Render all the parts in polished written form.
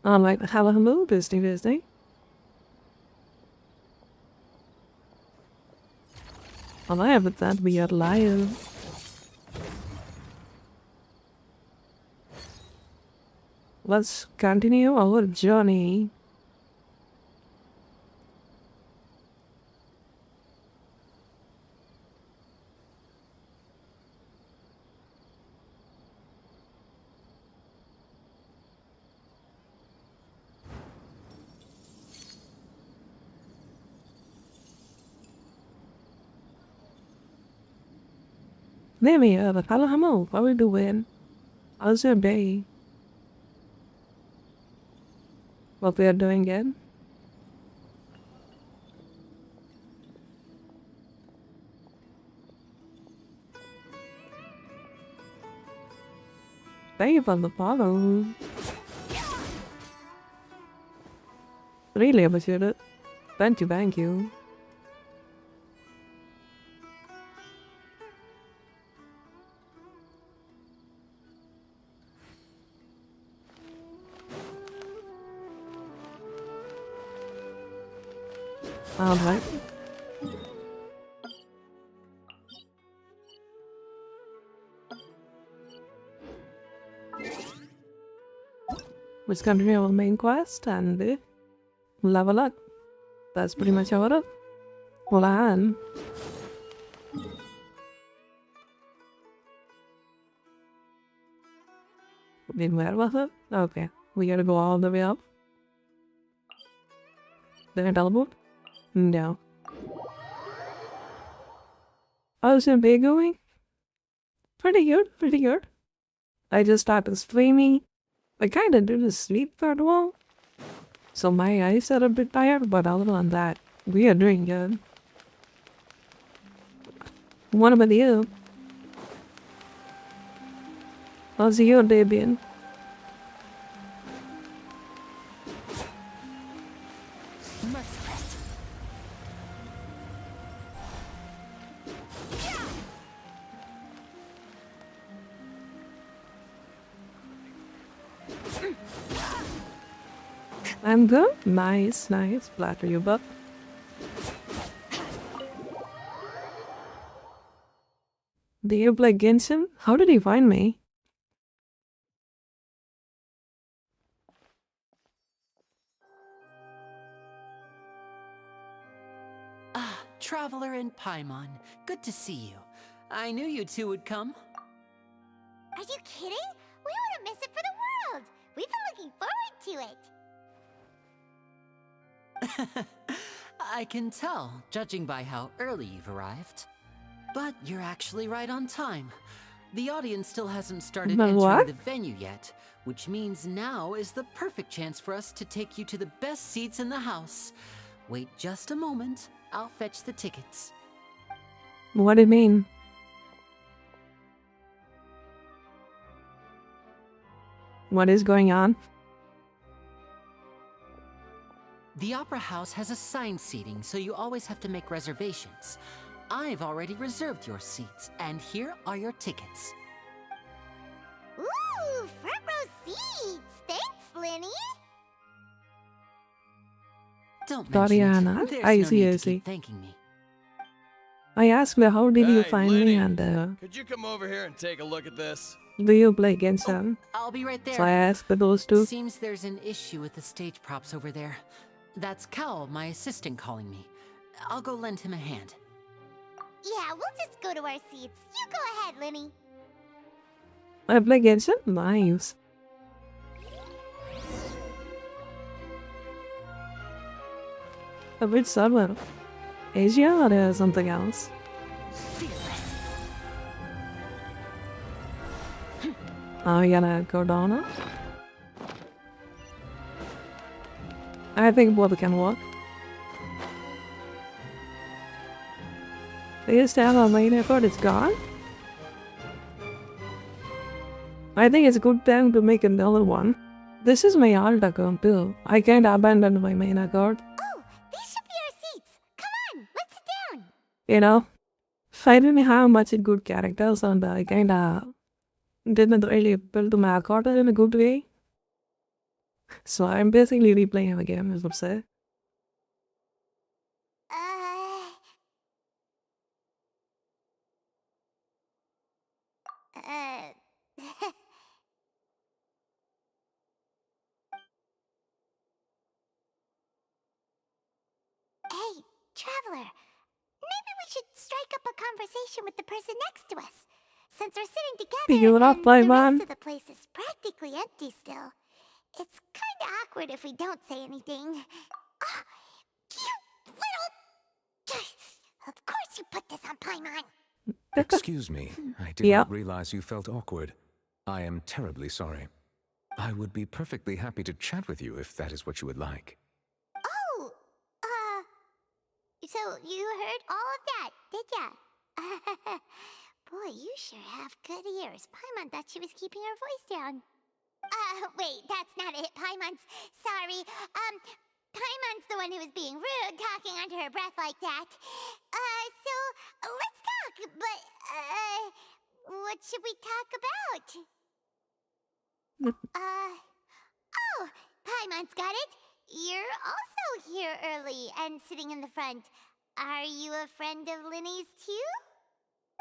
Alright, hello, Disney. Alright, with that we are live. Let's continue our journey. There we are. Hello, how are you doing? How's your day? What we are doing again? Thank you for the follow. Really appreciate it. Thank you. Alright. Let's continue our main quest and level up. That's pretty much our plan. Then where was it? Okay, we gotta go all the way up. Did I teleport? No. How's your day going? Pretty good. I just started streaming. I kinda didn't sleep that well, so my eyes are a bit tired, but other than that, we are doing good. What about you? How's your day been? I'm good. Nice. Flatter you, but do you play Genshin? How did you find me? Ah, Traveler and Paimon. Good to see you. I knew you two would come. Are you kidding? We wouldn't miss it for the world! We've been looking forward to it! I can tell, judging by how early you've arrived. But you're actually right on time. The audience still hasn't started But entering what? the venue yet, which means now is the perfect chance for us to take you to the best seats in the house. Wait just a moment, I'll fetch the tickets. What do you mean? What is going on? The Opera House has assigned seating, so you always have to make reservations. I've already reserved your seats, and here are your tickets. Ooh, front row seats! Thanks, Lenny! Don't mention Doriana, it. There's I no see, need I to see. keep thanking me. I asked her how did you Hey, find Lenny, me and could you come over here and take a look at this? do you play Genshin? I'll be right there. So I asked those two. Seems there's an issue with the stage props over there. That's Cal, my assistant, calling me. I'll go lend him a hand. Yeah, we'll just go to our seats. You go ahead, Lenny. I play Genshin? Nice. A bit server. Asia or something else? Are we gonna go down now? I think both can work. They used to have a main effort, it's gone. I think it's a good time to make another one. This is my alt account too. I can't abandon my main account. Oh, these should be our seats. Come on, let's sit down. You know, if I didn't have much good characters and I kinda didn't really build my account in a good way. So I'm basically replaying the game, as I'm saying. Hey, traveler. Maybe we should strike up a conversation with the person next to us. Since we're sitting together Pick it up, and my the man. rest of the place is practically empty still. It's kinda awkward if we don't say anything. Ah, you little... Of course you put this on Paimon. Excuse me, I did Yeah. not realize you felt awkward. I am terribly sorry. I would be perfectly happy to chat with you if that is what you would like. Oh, so you heard all of that, did ya? Boy, you sure have good ears. Paimon thought she was keeping her voice down. Wait, that's not it. Sorry. Paimon's the one who was being rude, talking under her breath like that. So, let's talk, but, what should we talk about? Oh, Paimon's got it. You're also here early and sitting in the front. Are you a friend of Linny's too?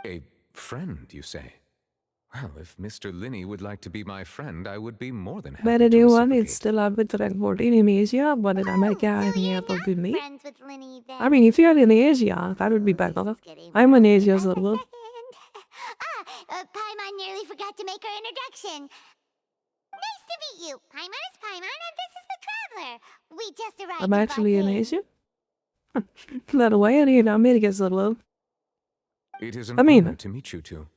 A friend, you say? Well, if Mr. Linney would like to be my friend, I would be more than happy But to anyone is reciprocate. still out with the record in Asia, but in America, So I think you're it would not be me. friends with Linny then? I mean, if you're in Asia, that would be This better. is getting I'm in wild. Asia as Wait a well. second. Paimon nearly forgot to make her introduction. Nice to meet you. Paimon is Paimon, and this is the Traveler. We just arrived I'm actually in Fontaine. Asia. That way, I need America as well. It is an I mean, honor to meet you two.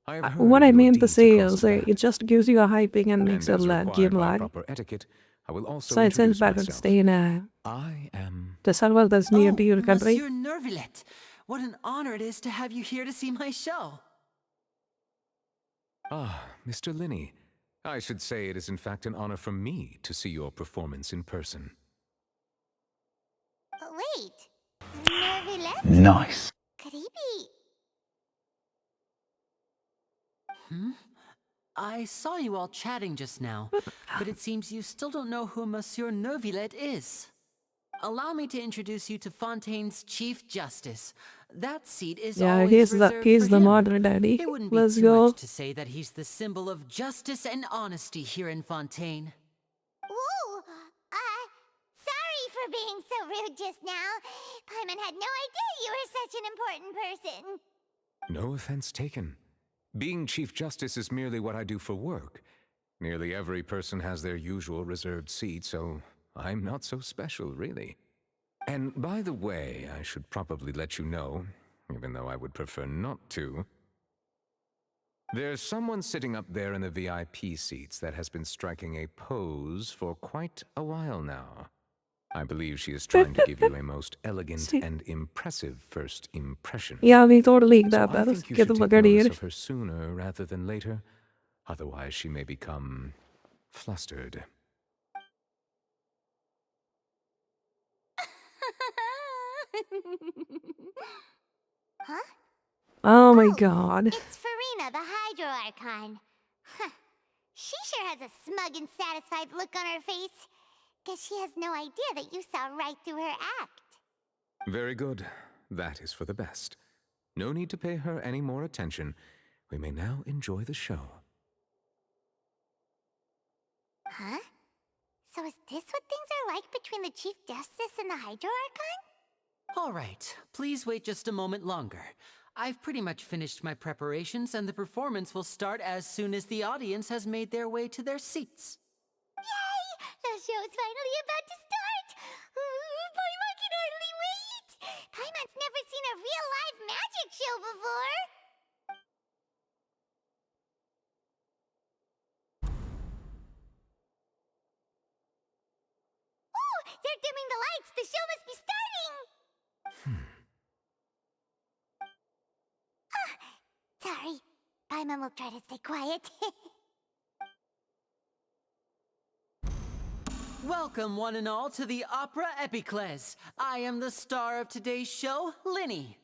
I have heard What of I your mean to deeds say across is, the it just gives you a hyping and And makes it as game required by lag. proper etiquette, I will also So it says introduce better myself. stay in I am... the server that's near to your country. Monsieur Nervillet, what an honor it is to have you here to see my show. Ah, Mr. Linney. I should say it is in fact an honor for me to see your performance in person. Wait. Nervillet? Nice. Could he be... I saw you all chatting just now, but it seems you still don't know who Monsieur Nervillet is. Allow me to introduce you to Fontaine's Chief Justice. That seat is Yeah, always reserved he's for the him. modern daddy. It wouldn't be Let's too go. much to say that he's the symbol of justice and honesty here in Fontaine. Whoa! Sorry for being so rude just now. Paimon had no idea you were such an important person. No offense taken. Being Chief Justice is merely what I do for work. Nearly every person has their usual reserved seat, so I'm not so special, really. And by the way, I should probably let you know, even though I would prefer not to. There's someone sitting up there in the VIP seats that has been striking a pose for quite a while now. I believe she is trying to give you a most elegant and impressive first impression. Yeah, we totally So that. I That is think you get should the take notice here. of her sooner rather than later. Otherwise, she may become flustered. Huh? Oh my god. It's Farina, the Hydro Archon. Huh. She sure has a smug and satisfied look on her face. Guess she has no idea that you saw right through her act. Very good. That is for the best. No need to pay her any more attention. We may now enjoy the show. Huh? So is this what things are like between the Chief Justice and the Hydro Archon? All right, please wait just a moment longer. I've pretty much finished my preparations, and the performance will start as soon as the audience has made their way to their seats. Yay! The show's finally about to start! Paimon can hardly wait! Paimon's never seen a real live magic show before! Oh! They're dimming the lights! The show must be starting! Sorry. Paimon will try to stay quiet. Welcome, one and all, to the Opera Epiclese. I am the star of today's show, Linny.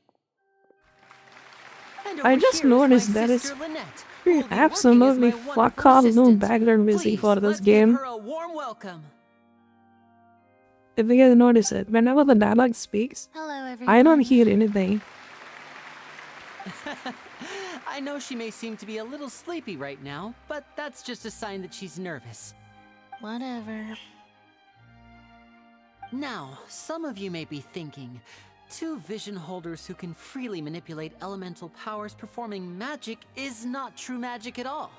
And I over just here is my noticed that it's sister Lynette, who will be working as absolutely my wonderful fuck all no assistant. background music Please, for this let's game. give her a warm welcome. if you guys notice it, whenever the dialogue speaks, Hello, everyone. I don't hear anything. I know she may seem to be a little sleepy right now, but that's just a sign that she's nervous. Whatever. Now, some of you may be thinking, two vision holders who can freely manipulate elemental powers performing magic is not true magic at all.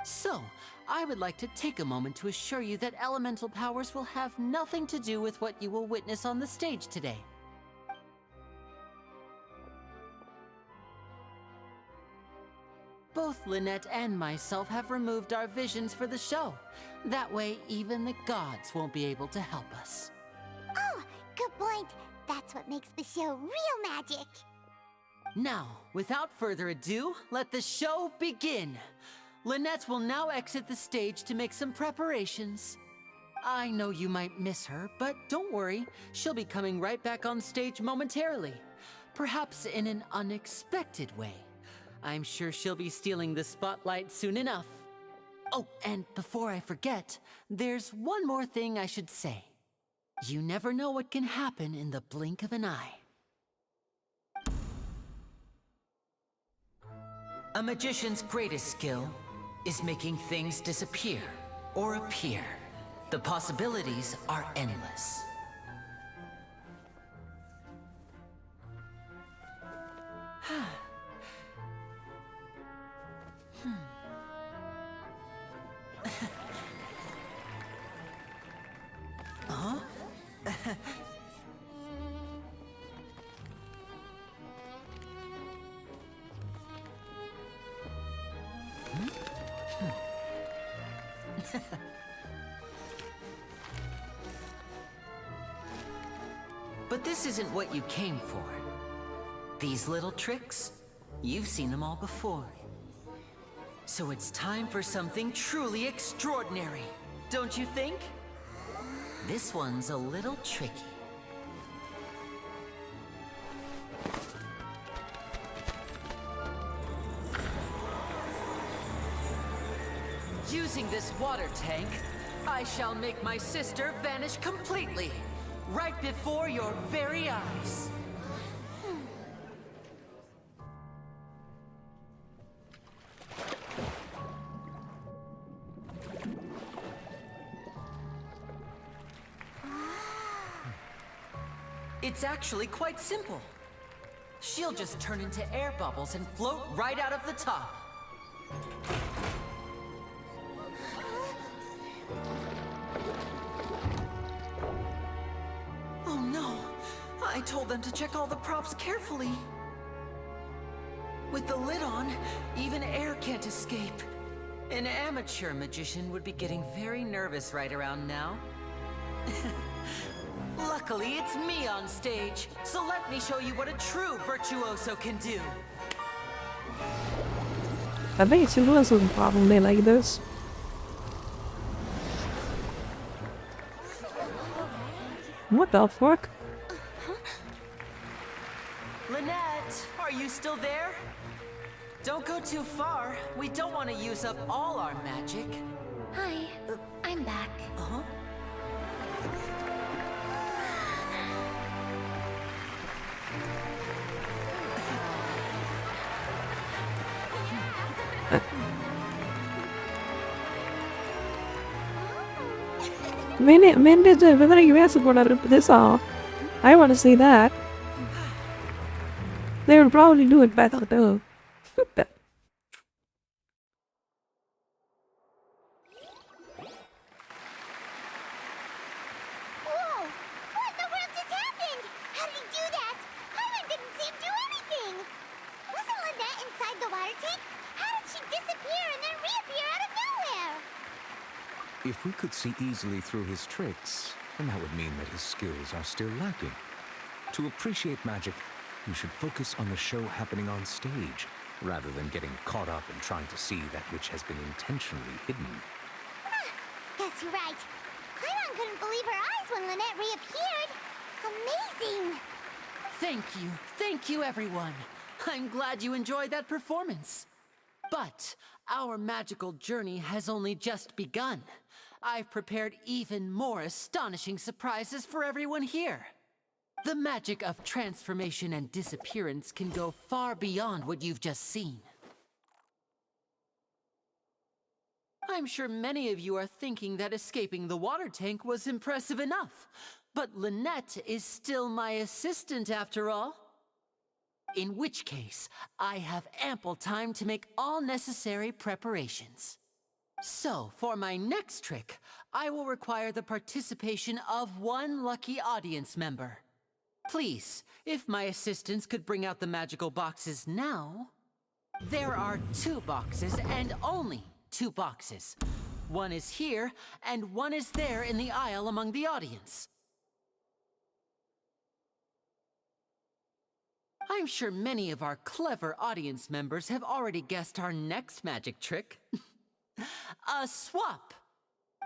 So, I would like to take a moment to assure you that elemental powers will have nothing to do with what you will witness on the stage today. Both Lynette and myself have removed our visions for the show. That way, even the gods won't be able to help us. Oh, good point. That's what makes the show real magic. Now, without further ado, let the show begin. Lynette will now exit the stage to make some preparations. I know you might miss her, but don't worry. She'll be coming right back on stage momentarily. Perhaps in an unexpected way. I'm sure she'll be stealing the spotlight soon enough. Oh, and before I forget, there's one more thing I should say. You never know what can happen in the blink of an eye. A magician's greatest skill is making things disappear or appear. The possibilities are endless. But this isn't what you came for. These little tricks, you've seen them all before. So it's time for something truly extraordinary, don't you think? This one's a little tricky. Using this water tank, I shall make my sister vanish completely, right before your very eyes. It's actually quite simple. She'll just turn into air bubbles and float right out of the top. Oh no! I told them to check all the props carefully. With the lid on, even air can't escape. An amateur magician would be getting very nervous right around now. Luckily, it's me on stage, so let me show you what a true virtuoso can do. I think it's a problem they like this. What the fuck? Lynette, are you still there? Don't go too far. We don't want to use up all our magic. Hi, I'm back. Uh-huh. Men did it, whether you asked for this all. I want to see that. They would probably do it better though. Whoa! What in the world just happened? How did he do that? Paimon didn't see him do anything. Wasn't Lynette inside the water tank? How did she disappear and then reappear out of nowhere? If we could see easily through his tricks, then that would mean that his skills are still lacking. To appreciate magic, you should focus on the show happening on stage, rather than getting caught up in trying to see that which has been intentionally hidden. Guess you're right. Paimon couldn't believe her eyes when Lynette reappeared. Amazing! Thank you everyone. I'm glad you enjoyed that performance. But our magical journey has only just begun. I've prepared even more astonishing surprises for everyone here. The magic of transformation and disappearance can go far beyond what you've just seen. I'm sure many of you are thinking that escaping the water tank was impressive enough, but Lynette is still my assistant after all. In which case, I have ample time to make all necessary preparations. So, for my next trick, I will require the participation of one lucky audience member. Please, if my assistants could bring out the magical boxes now. There are 2 boxes and only 2 boxes. One is here, and one is there in the aisle among the audience. I'm sure many of our clever audience members have already guessed our next magic trick. A swap!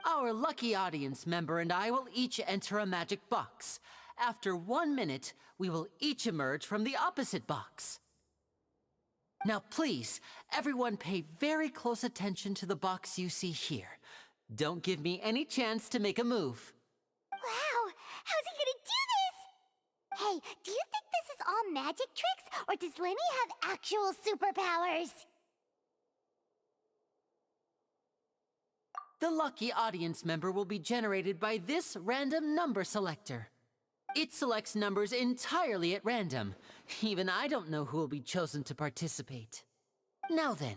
Our lucky audience member and I will each enter a magic box. After 1 minute, we will each emerge from the opposite box. Now please, everyone pay very close attention to the box you see here. Don't give me any chance to make a move. Wow, how's he gonna do this? Hey, do you think this is all magic tricks, or does Lenny have actual superpowers? The lucky audience member will be generated by this random number selector. It selects numbers entirely at random. Even I don't know who will be chosen to participate. Now then,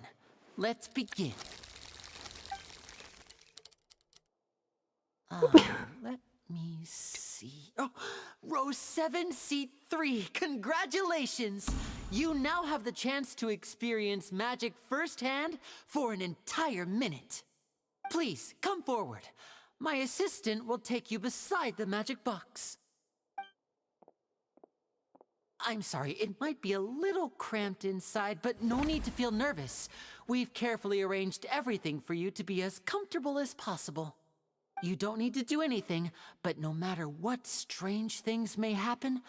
let's begin. Let me see. Oh, row 7, seat 3. Congratulations! You now have the chance to experience magic firsthand for an entire minute. Please, come forward. My assistant will take you beside the magic box. I'm sorry, it might be a little cramped inside, but no need to feel nervous. We've carefully arranged everything for you to be as comfortable as possible. You don't need to do anything, but no matter what strange things may happen,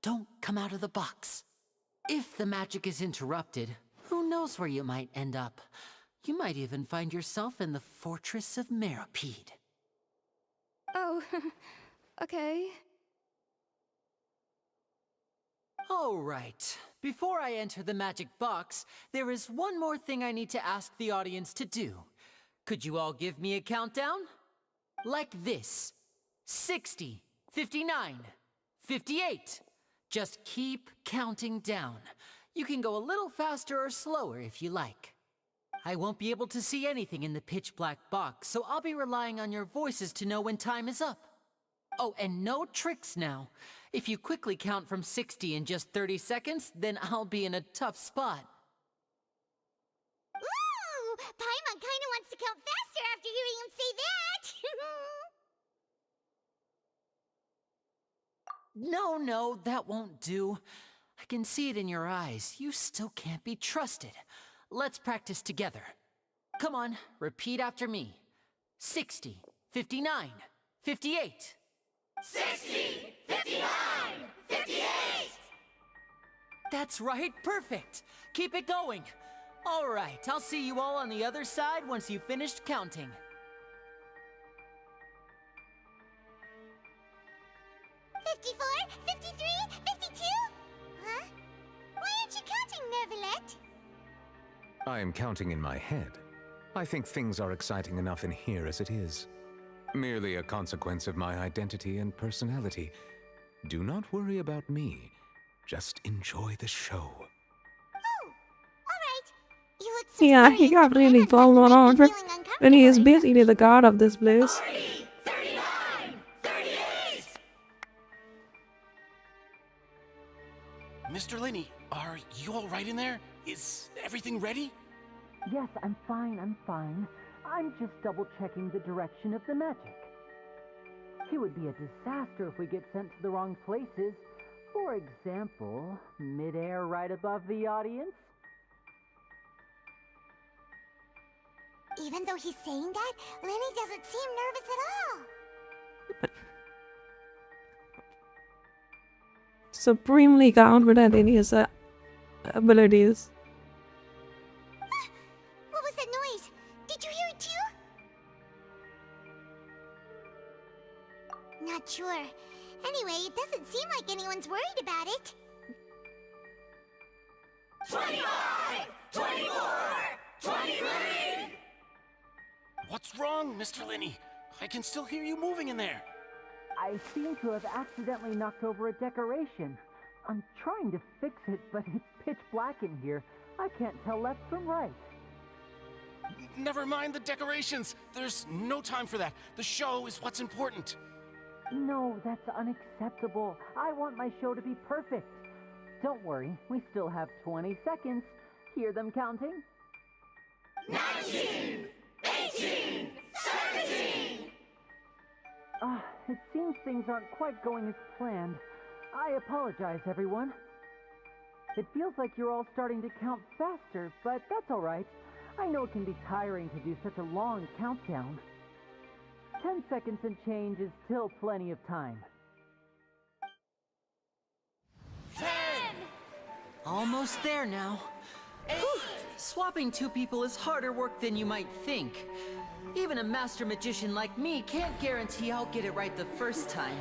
don't come out of the box. If the magic is interrupted, who knows where you might end up? You might even find yourself in the Fortress of Meropide. Oh, okay. All right. Before I enter the magic box, there is one more thing I need to ask the audience to do. Could you all give me a countdown? Like this. 60, 59, 58. Just keep counting down. You can go a little faster or slower if you like. I won't be able to see anything in the pitch black box, so I'll be relying on your voices to know when time is up. Oh, and no tricks now. If you quickly count from 60 in just 30 seconds, then I'll be in a tough spot. Ooh! Paimon kinda wants to count faster after hearing him say that! No, that won't do. I can see it in your eyes. You still can't be trusted. Let's practice together. Come on, repeat after me. 60, 59, 58. 60! 59! 58! That's right, perfect. Keep it going. All right, I'll see you all on the other side once you've finished counting. 54, 53, 52? Huh? Why aren't you counting, Nervalet? I am counting in my head. I think things are exciting enough in here as it is. Merely a consequence of my identity and personality. Do not worry about me. Just enjoy the show. Oh, alright. You look so Yeah, he serious got that really Paimon thought you blown might be over. feeling uncomfortable And he is or basically the god of this place. 40, 39, 38! Mr. Linney, are you all right in there? Is everything ready? Yes, I'm fine. I'm just double-checking the direction of the magic. It would be a disaster if we get sent to the wrong places. For example, midair right above the audience. Even though he's saying that, Lenny doesn't seem nervous at all. Supremely confident in his abilities. What was that noise? Did you hear it too? Not sure. Anyway, it doesn't seem like anyone's worried about it. 25! 24! 23! What's wrong, Mr. Linney? I can still hear you moving in there. I seem to have accidentally knocked over a decoration. I'm trying to fix it, but it's pitch black in here. I can't tell left from right. Never mind the decorations. There's no time for that. The show is what's important. No, that's unacceptable. I want my show to be perfect. Don't worry, we still have 20 seconds. Hear them counting? 19! 18! 17! It seems things aren't quite going as planned. I apologize, everyone. It feels like you're all starting to count faster, but that's all right. I know it can be tiring to do such a long countdown. 10 seconds and change is still plenty of time. 10! Almost there now. Whew. Swapping two people is harder work than you might think. Even a master magician like me can't guarantee I'll get it right the first time.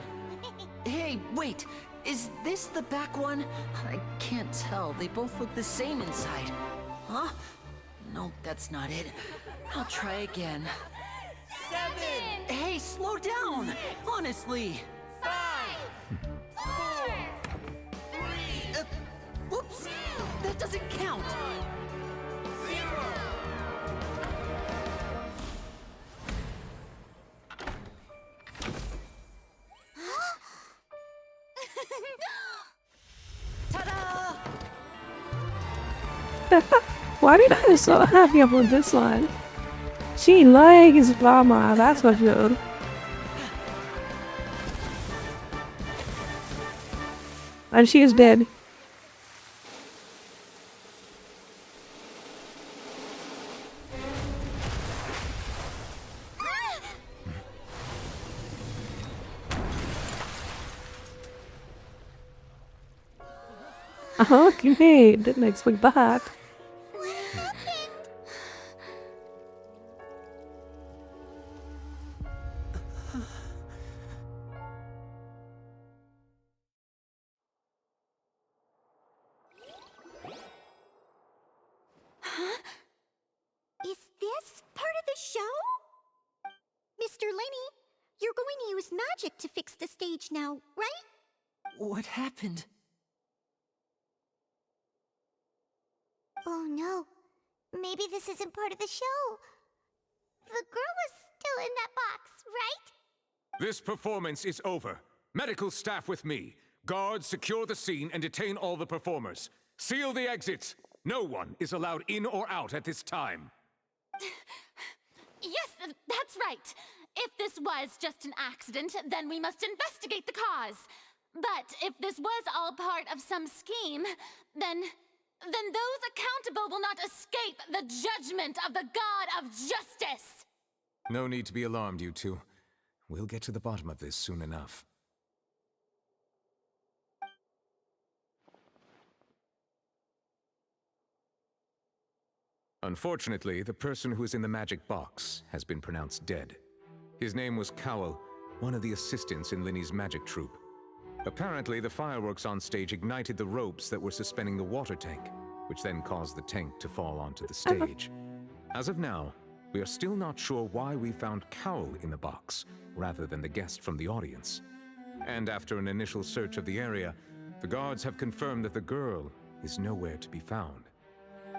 Hey, wait! Is this the back one? I can't tell. They both look the same inside. Huh? Nope, that's not it. I'll try again. 7! Hey, slow down! Honestly! 5! 4! 3! Whoops! That doesn't count! 0! Ta-da! Why did I so happy about this one? She likes drama, that's for sure. And she is dead. Okay, didn't expect that. What happened? Huh? Is this part of the show? Mr. Linney, you're going to use magic to fix the stage now, right? What happened? Oh no. Maybe this isn't part of the show. The girl was still in that box, right? This performance is over. Medical staff with me. Guards, secure the scene and detain all the performers. Seal the exits. No one is allowed in or out at this time. Yes, that's right. If this was just an accident, then we must investigate the cause. But if this was all part of some scheme, then those accountable will not escape the judgment of the God of Justice! No need to be alarmed, you two. We'll get to the bottom of this soon enough. Unfortunately, the person who is in the magic box has been pronounced dead. His name was Cowell, one of the assistants in Linney's magic troupe. Apparently, the fireworks on stage ignited the ropes that were suspending the water tank, which then caused the tank to fall onto the stage. As of now, we are still not sure why we found Cowell in the box, rather than the guest from the audience. And after an initial search of the area, the guards have confirmed that the girl is nowhere to be found.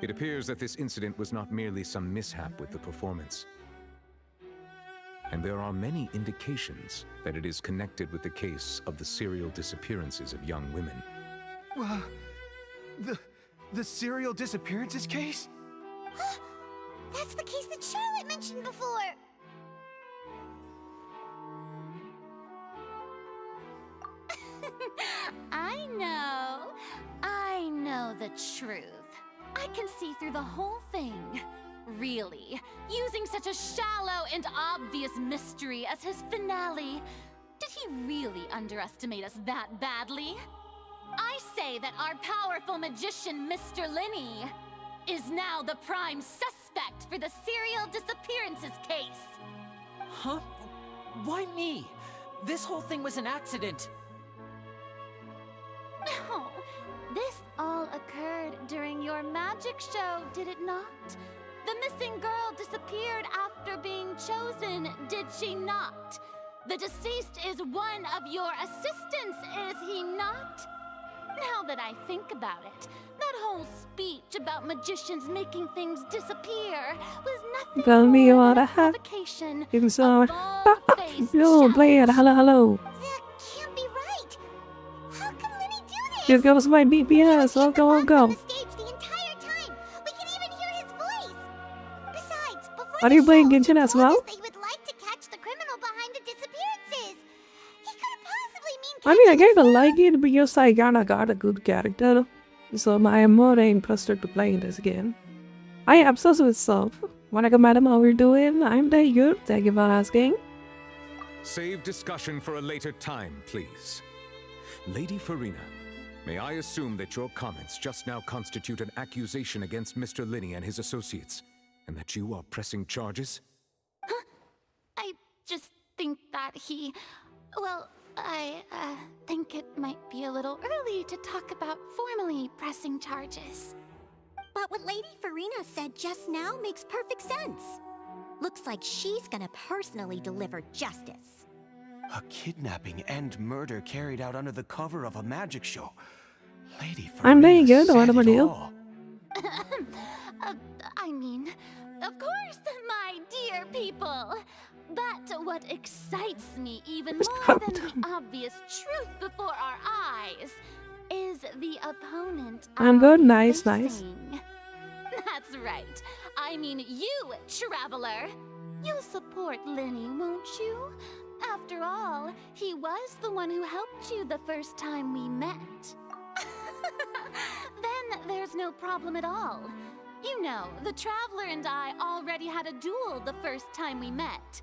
It appears that this incident was not merely some mishap with the performance. And there are many indications that it is connected with the case of the serial disappearances of young women. The serial disappearances case? That's the case that Charlotte mentioned before. I know the truth. I can see through the whole thing. Really, using such a shallow and obvious mystery as his finale. Did he really underestimate us that badly? I say that our powerful magician, Mr. Linney, is now the prime suspect for the serial disappearances case. Huh? Why me? This whole thing was an accident. No, this all occurred during your magic show, did it not? The missing girl disappeared after being chosen, did she not? The deceased is one of your assistants, is he not? Now that I think about it, that whole speech about magicians making things disappear was nothing Tell me more what than I a have. provocation You of saw bald-faced no play it. Hello, hello. That can't be right. How can Lenny do this? Here goes my BPS. I'll go, I'll On go. the stage the entire time. We can even hear his voice. Besides, before Are the you playing show, Genshin he as told well? us that he would like to catch the criminal behind the disappearances. He couldn't possibly mean I mean, I catching kinda us. like it because I kinda got a good character. So I am more interested to play this game. I am obsessed with stuff. Wanaka madam, how are you doing? I'm very good. Thank you for asking. Save discussion for a later time, please. Lady Farina, may I assume that your comments just now constitute an accusation against Mr. Linney and his associates, and that you are pressing charges? I just think that he... Well, I think it might be a little early to talk about formally pressing charges. But what Lady Farina said just now makes perfect sense. Looks like she's gonna personally deliver justice. A kidnapping and murder carried out under the cover of a magic show. Lady Farina I'm very good. What said about it you? all. I mean, of course, my dear people. But what excites me even more than the obvious truth before our eyes is the opponent. I'm good. Nice, nice. facing. That's right. I mean you, traveler. You'll support Lenny, won't you? After all, he was the one who helped you the first time we met. Then there's no problem at all. You know, the traveler and I already had a duel the first time we met.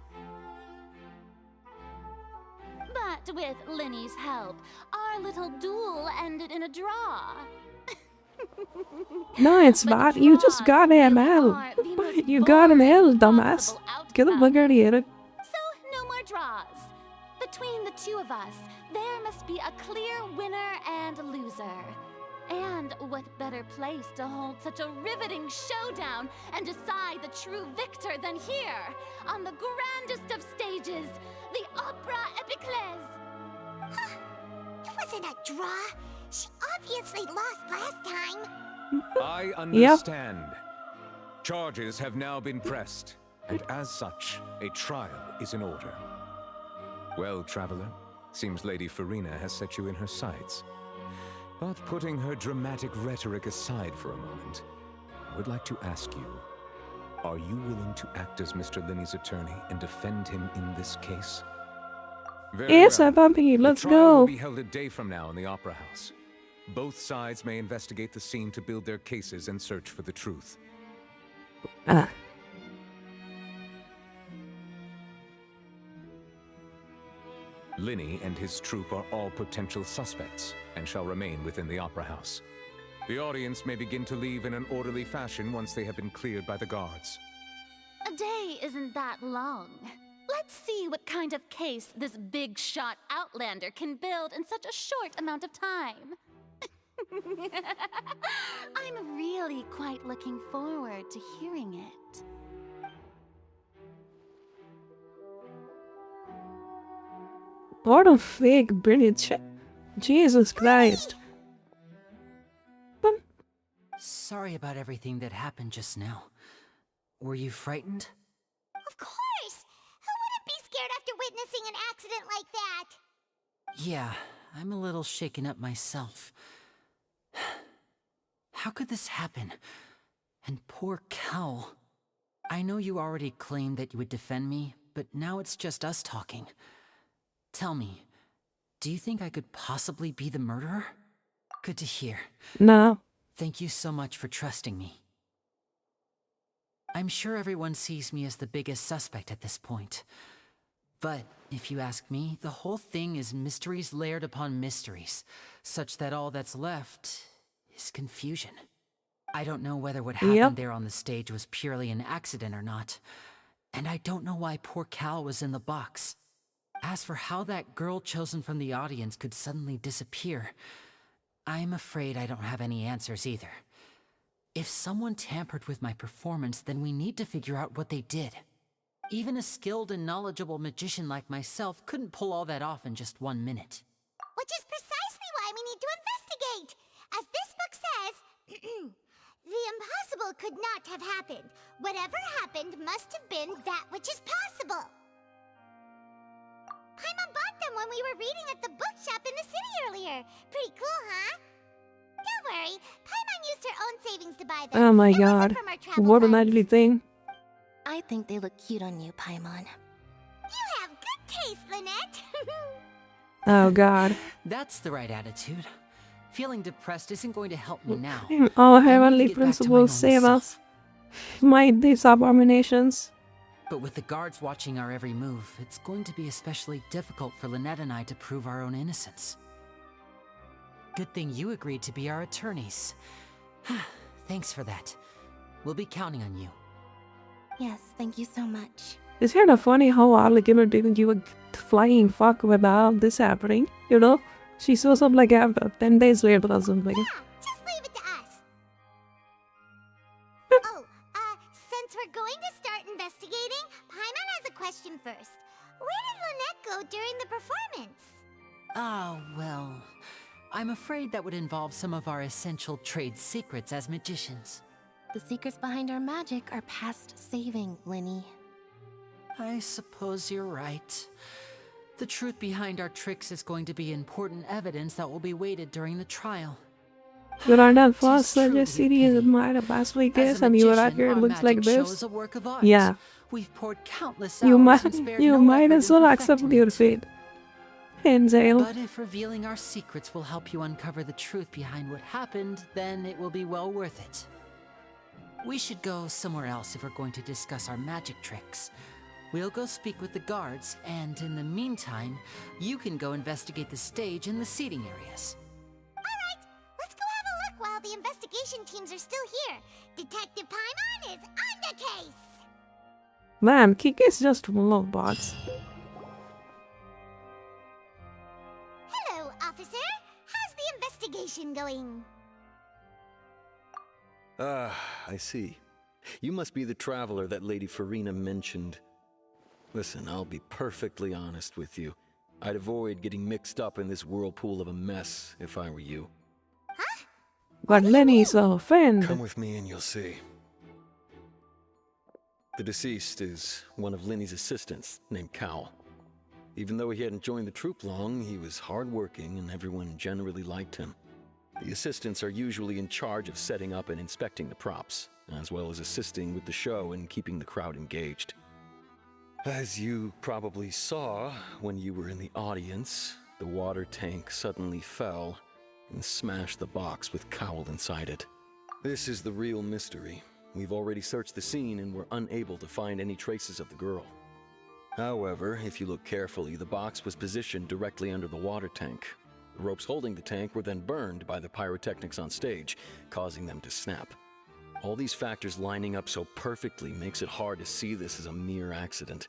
But with Lenny's help, our little duel ended in a draw. No, it's But bad. You just draws got an really L. are the most You got an L, boring dumbass. possible Get the outcome. fuck out of here. So, no more draws. Between the two of us, there must be a clear winner and loser. And what better place to hold such a riveting showdown and decide the true victor than here, on the grandest of stages, the Opera Epiclese. It wasn't a draw. She obviously lost last time. I understand. Charges have now been pressed, and as such, a trial is in order. Well, traveler, seems Lady Farina has set you in her sights. But putting her dramatic rhetoric aside for a moment, I would like to ask you, are you willing to act as Mr. Linney's attorney and defend him in this case? Very Yes, well. I'm pumpy. The Let's trial will go. be held a day from now in the Opera House. Both sides may investigate the scene to build their cases and search for the truth. Ah. Linney and his troupe are all potential suspects and shall remain within the Opera House. The audience may begin to leave in an orderly fashion once they have been cleared by the guards. A day isn't that long. Let's see what kind of case this big shot outlander can build in such a short amount of time. I'm really quite looking forward to hearing it. What a fake brilliant shit. Jesus Christ. Sorry about everything that happened just now. Were you frightened? Of course! Who wouldn't be scared after witnessing an accident like that? Yeah, I'm a little shaken up myself. How could this happen? And poor Cal. I know you already claimed that you would defend me, but now it's just us talking. Tell me, do you think I could possibly be the murderer? Good to hear. No. Thank you so much for trusting me. I'm sure everyone sees me as the biggest suspect at this point. But if you ask me, the whole thing is mysteries layered upon mysteries, such that all that's left is confusion. I don't know whether what happened there on the stage was purely an accident or not. And I don't know why poor Cal was in the box. As for how that girl chosen from the audience could suddenly disappear, I'm afraid I don't have any answers either. If someone tampered with my performance, then we need to figure out what they did. Even a skilled and knowledgeable magician like myself couldn't pull all that off in just 1 minute. Which is precisely why we need to investigate. As this book says, the impossible could not have happened. Whatever happened must have been that which is possible. Paimon bought them when we were reading at the bookshop in the city earlier. Pretty cool, huh? Don't worry, Paimon used her own savings to buy them. Oh my It wasn't god. from our travel What an funds. ugly thing. I think they look cute on you, Paimon. You have good taste, Lynette. Oh god. That's the right attitude. Feeling depressed isn't going to help me now. Our I need to heavenly get back to my principles normal save self. us. Mind these abominations. But with the guards watching our every move, it's going to be especially difficult for Lynette and I to prove our own innocence. Good thing you agreed to be our attorneys. Thanks for that. We'll be counting on you. Yes, thank you so much. It's kind of funny how oddly gonna give a flying fuck without this happening, you know? She shows up like after 10 days later or something. Yeah, just leave it to us. Since we're going to start investigating, Paimon has a question first. Where did Lynette go during the performance? Oh, well, I'm afraid that would involve some of our essential trade secrets as magicians. The secrets behind our magic are past saving, Linny. I suppose you're right. The truth behind our tricks is going to be important evidence that will be weighted during the trial. Good on that Tis first truly such city is pity. admired the past week As is a and you were out magician, here it our looks like magic show this. is a work of art. Yeah. We've poured countless You hours and might spared you no might effort as in well accept perfecting your it. fate. Hansel. But if revealing our secrets will help you uncover the truth behind what happened, then it will be well worth it. We should go somewhere else if we're going to discuss our magic tricks. We'll go speak with the guards, and in the meantime, you can go investigate the stage and the seating areas. Alright, let's go have a look while the investigation teams are still here. Detective Paimon is on the case! Man, Kiki's just full of bots. Hello, officer. How's the investigation going? Ah, I see. You must be the traveler that Lady Farina mentioned. Listen, I'll be perfectly honest with you. I'd avoid getting mixed up in this whirlpool of a mess if I were you. Huh? But Lenny's a friend. Come with me and you'll see. The deceased is one of Linny's assistants, named Cowell. Even though he hadn't joined the troupe long, he was hardworking and everyone generally liked him. The assistants are usually in charge of setting up and inspecting the props, as well as assisting with the show and keeping the crowd engaged. As you probably saw when you were in the audience, the water tank suddenly fell and smashed the box with Cowell inside it. This is the real mystery. We've already searched the scene and were unable to find any traces of the girl. However, if you look carefully, the box was positioned directly under the water tank. The ropes holding the tank were then burned by the pyrotechnics on stage, causing them to snap. All these factors lining up so perfectly makes it hard to see this as a mere accident.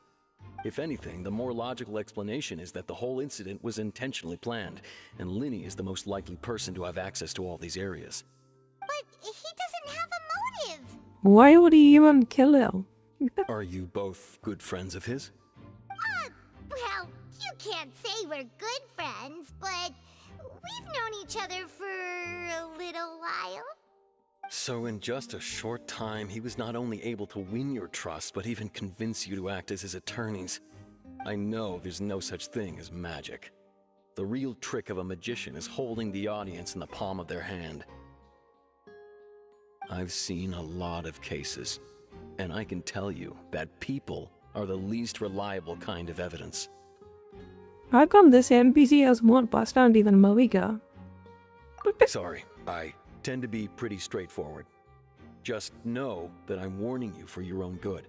If anything, the more logical explanation is that the whole incident was intentionally planned, and Linny is the most likely person to have access to all these areas. But he doesn't have a motive. Why would he even kill him? Are you both good friends of his? Well, you can't say we're good friends, but we've known each other for a little while. So in just a short time, he was not only able to win your trust, but even convince you to act as his attorneys. I know there's no such thing as magic. The real trick of a magician is holding the audience in the palm of their hand. I've seen a lot of cases, and I can tell you that people are the least reliable kind of evidence. How come this NPC has more personality than Marika? Sorry, I tend to be pretty straightforward. Just know that I'm warning you for your own good.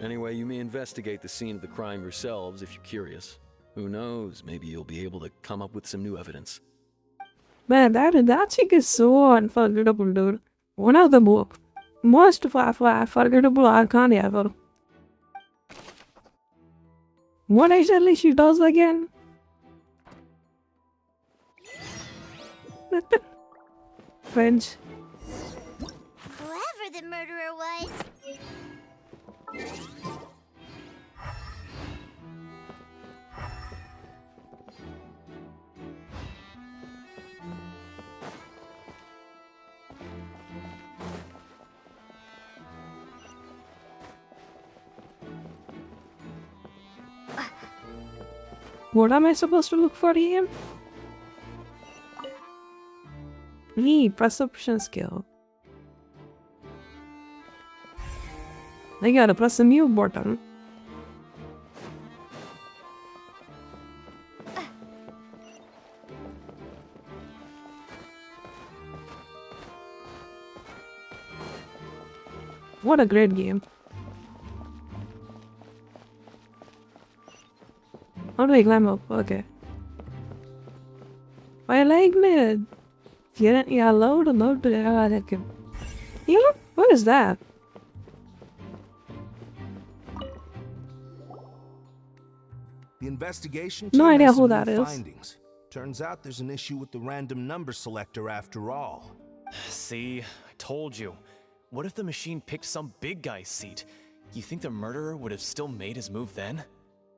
Anyway, you may investigate the scene of the crime yourselves if you're curious. Who knows, maybe you'll be able to come up with some new evidence. Man, that chick is so unforgettable, dude. One of the most forgettable icon ever. What exactly she does again? French. Whoever the murderer was. What am I supposed to look for here? Perception skill. I gotta press the mute button. What a great game. How do I climb up? Okay. I like it. Yeah, load. You know, what is that? The investigation No team idea has who some that new is. findings. Turns out there's an issue with the random number selector after all. See, I told you. What if the machine picked some big guy's seat? You think the murderer would have still made his move then?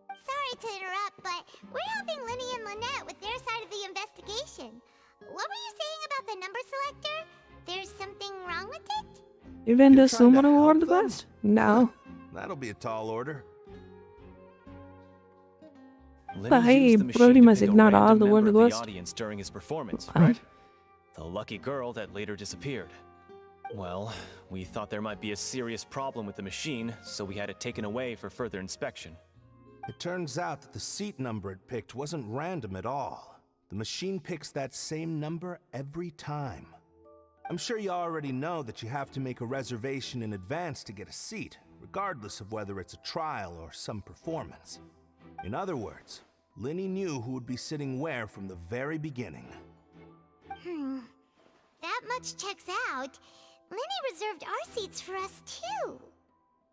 Sorry to interrupt, but we're helping Linny and Lynette with their side of the investigation. What were you saying about the number selector? There's something wrong with it? Even the trying to summon help award them? quest? No. That'll be a tall order. Lenny Hey, used the machine pretty to much pick a ignored all random the word member of the ghost. audience during his performance, Uh-huh. right? The lucky girl that later disappeared. Well, we thought there might be a serious problem with the machine, so we had it taken away for further inspection. It turns out that the seat number it picked wasn't random at all. The machine picks that same number every time. I'm sure you already know that you have to make a reservation in advance to get a seat, regardless of whether it's a trial or some performance. In other words, Linny knew who would be sitting where from the very beginning. That much checks out. Linny reserved our seats for us too.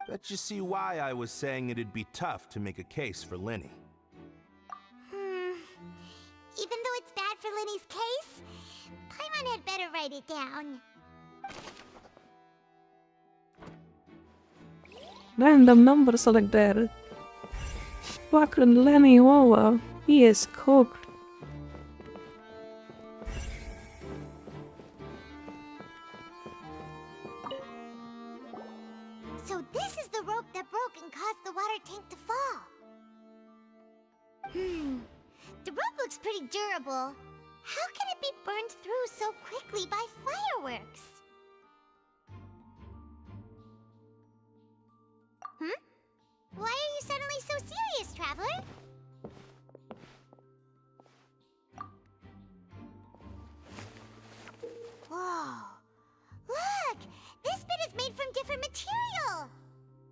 Bet you see why I was saying it'd be tough to make a case for Linny. Even though it's bad for Linny's case, Paimon had better write it down. Random number selector. Fucking Lenny over. He is cooked. So this is the rope that broke and caused the water tank to fall. The rope looks pretty durable. How can it be burned through so quickly by fireworks? Why are you suddenly so serious, Traveler? Whoa! Look! This bit is made from different material!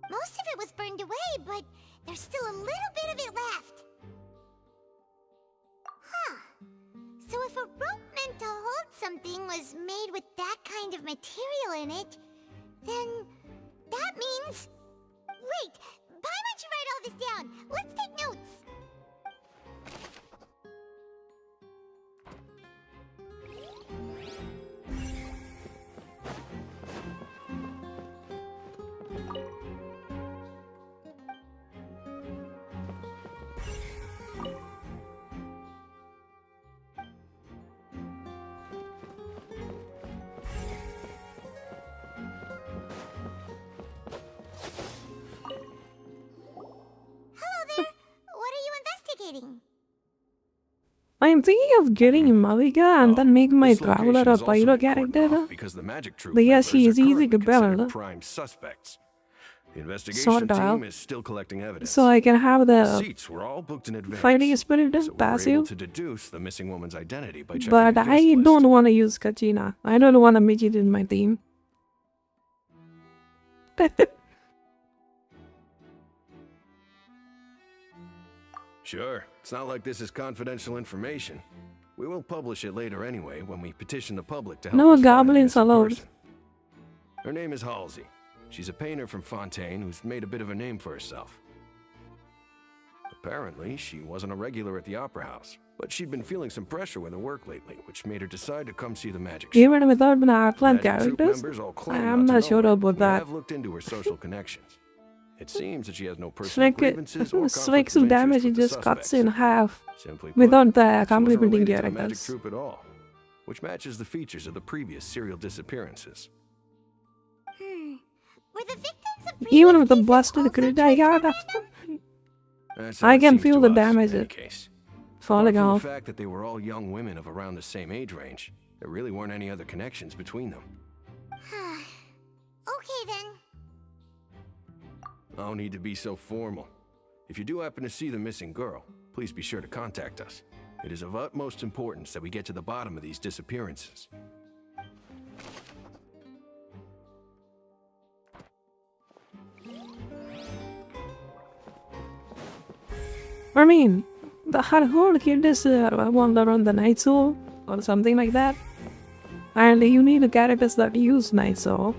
Most of it was burned away, but there's still a little bit of it left. So if a rope meant to hold something was made with that kind of material in it, then that means... Wait! Paimon should write all this down! Let's take notes! I am thinking of getting Malika and then make my Traveler a pilot character. Because the magic troop But yes, she members is are easy to currently considered build. prime suspects. The investigation Sort team of. is still collecting evidence. So I can have the seats were all booked in advance. fighting spirit so we were able passive. to deduce the missing woman's identity by checking But the guest I list. don't want to use Kachina. I don't want to make it in my team. Sure. It's not like this is confidential information. We will publish it later anyway when we petition the public to help No us find the goblins missing allowed. person. Her name is Halsey. She's a painter from Fontaine who's made a bit of a name for herself. Apparently, she wasn't a regular at the Opera House, but she'd been feeling some pressure with her work lately, which made her decide to come see the magic show. Even without an Outland Magic troupe characters, members all claim I'm not not to sure know her. about We that. have looked into her social connections. It seems that she has no It's personal like grievances or it's like conflicts some of interest damage, it with the just cuts suspects. in half Simply put, without the she wasn't complementing related to the magic characters. troupe at all, which matches the features of the previous serial disappearances. Were the victims of Even with the busted credit I got, That's how I it can seems feel to the us, damage in any it case. falling Apart from off. the fact that they were all young women of around the same age range, there really weren't any other connections between them. Okay then. No need to be so formal. If you do happen to see the missing girl, please be sure to contact us. It is of utmost importance that we get to the bottom of these disappearances. I mean, her whole kid is wander on the night soul or something like that. And you need a characters that use night soul.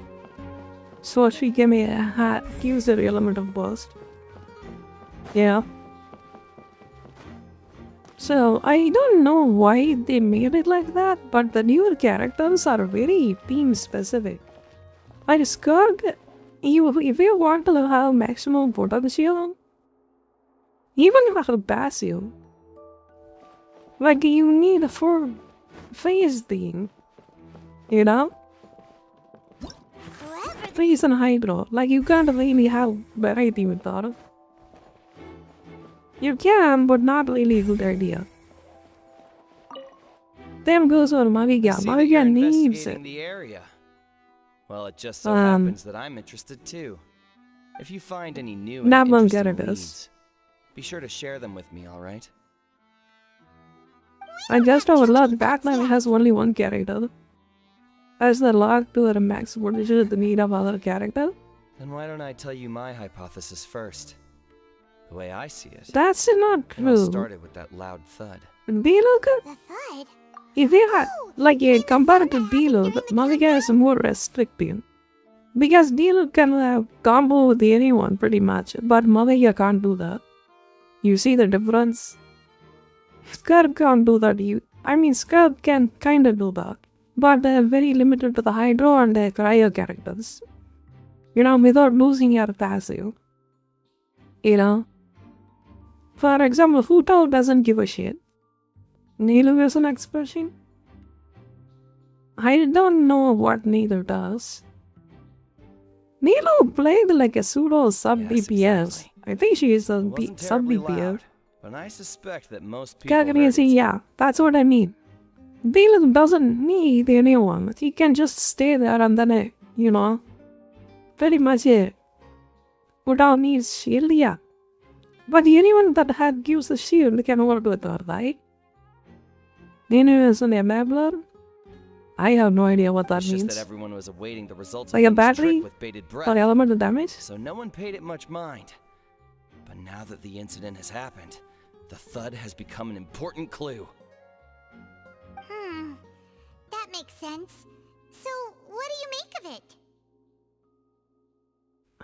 So she gave me a hat, use the element of burst. Yeah. So I don't know why they made it like that, but the newer characters are very theme specific. I discovered if you want to have maximum potential, even if a passive, like you need a full phase theme, you know? Phase and hydro, like you can't really have variety with that. You can, but not really a good idea. Them goes on Maviga. See that Maviga you're needs investigating it. the area. Well, it just so happens that I'm interested too. If you find any new and Not one interesting characters. leads, be sure to share them with me, all right? I just overlooked Batman has only one character. As the lock to a max potential the need of other character. Then why don't I tell you my hypothesis first? The way I see it. That's not It all true. started with that loud thud. Below, if they had, like, compared to Below, Maviga is more restrictive. Because Below can combo with anyone pretty much, but Maviga can't do that. You see the difference? Scrub can't do that. Scrub can kinda do that. But they're very limited to the Hydro and the Cryo characters. You know, without losing your passive. You know? For example, Futao doesn't give a shit. Neelu is an expression. I don't know what Neelu does. Neelu played like a pseudo sub-DPS. I think she is a sub-DPS. But I suspect that most people heard it. Yeah, that's what I mean. Neelu doesn't need anyone. He can just stay there and then, you know, pretty much Futao needs shield, yeah. But anyone that gives a shield can work with her, right? Neelu is an enabler? I have no idea what that It's means. just that everyone was awaiting the results Like a of Link's trick battery? with bated breath. For elemental damage? So no one paid it much mind. But now that the incident has happened, the thud has become an important clue. That makes sense. So, what do you make of it?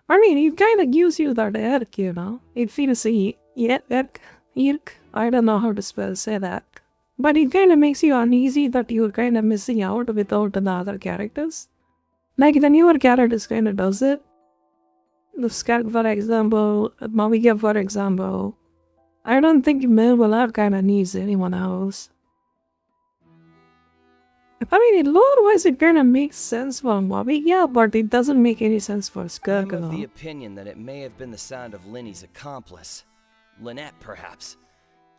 I mean, it kind of gives you that irk, you know? It feels irk. I don't know how to say that. But it kind of makes you uneasy that you're kind of missing out without the other characters. Like the newer characters kind of does it. The Scat, for example, Maviga, for example. I don't think Melvilla kind of needs anyone else. I mean, lore-wise, it kind of makes sense for Maviga, but it doesn't make any sense for Skirk I'm at of the all. opinion that it may have been the sound of Linny's accomplice. Lynette, perhaps.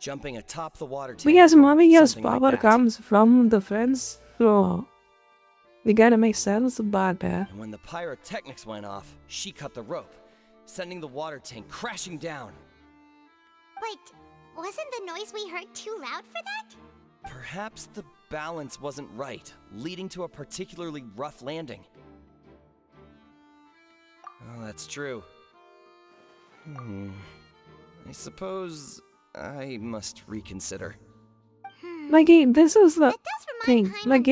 Jumping atop the water tank. Because Maviga's something like power that. comes from the friends, so we gotta make sense about that. And when the pyrotechnics went off, she cut the rope, sending the water tank crashing down. But wasn't the noise we heard too loud for that? Perhaps the balance wasn't right, leading to a particularly rough landing. Oh, that's true. I suppose I must reconsider. Like, this is the thing. Like,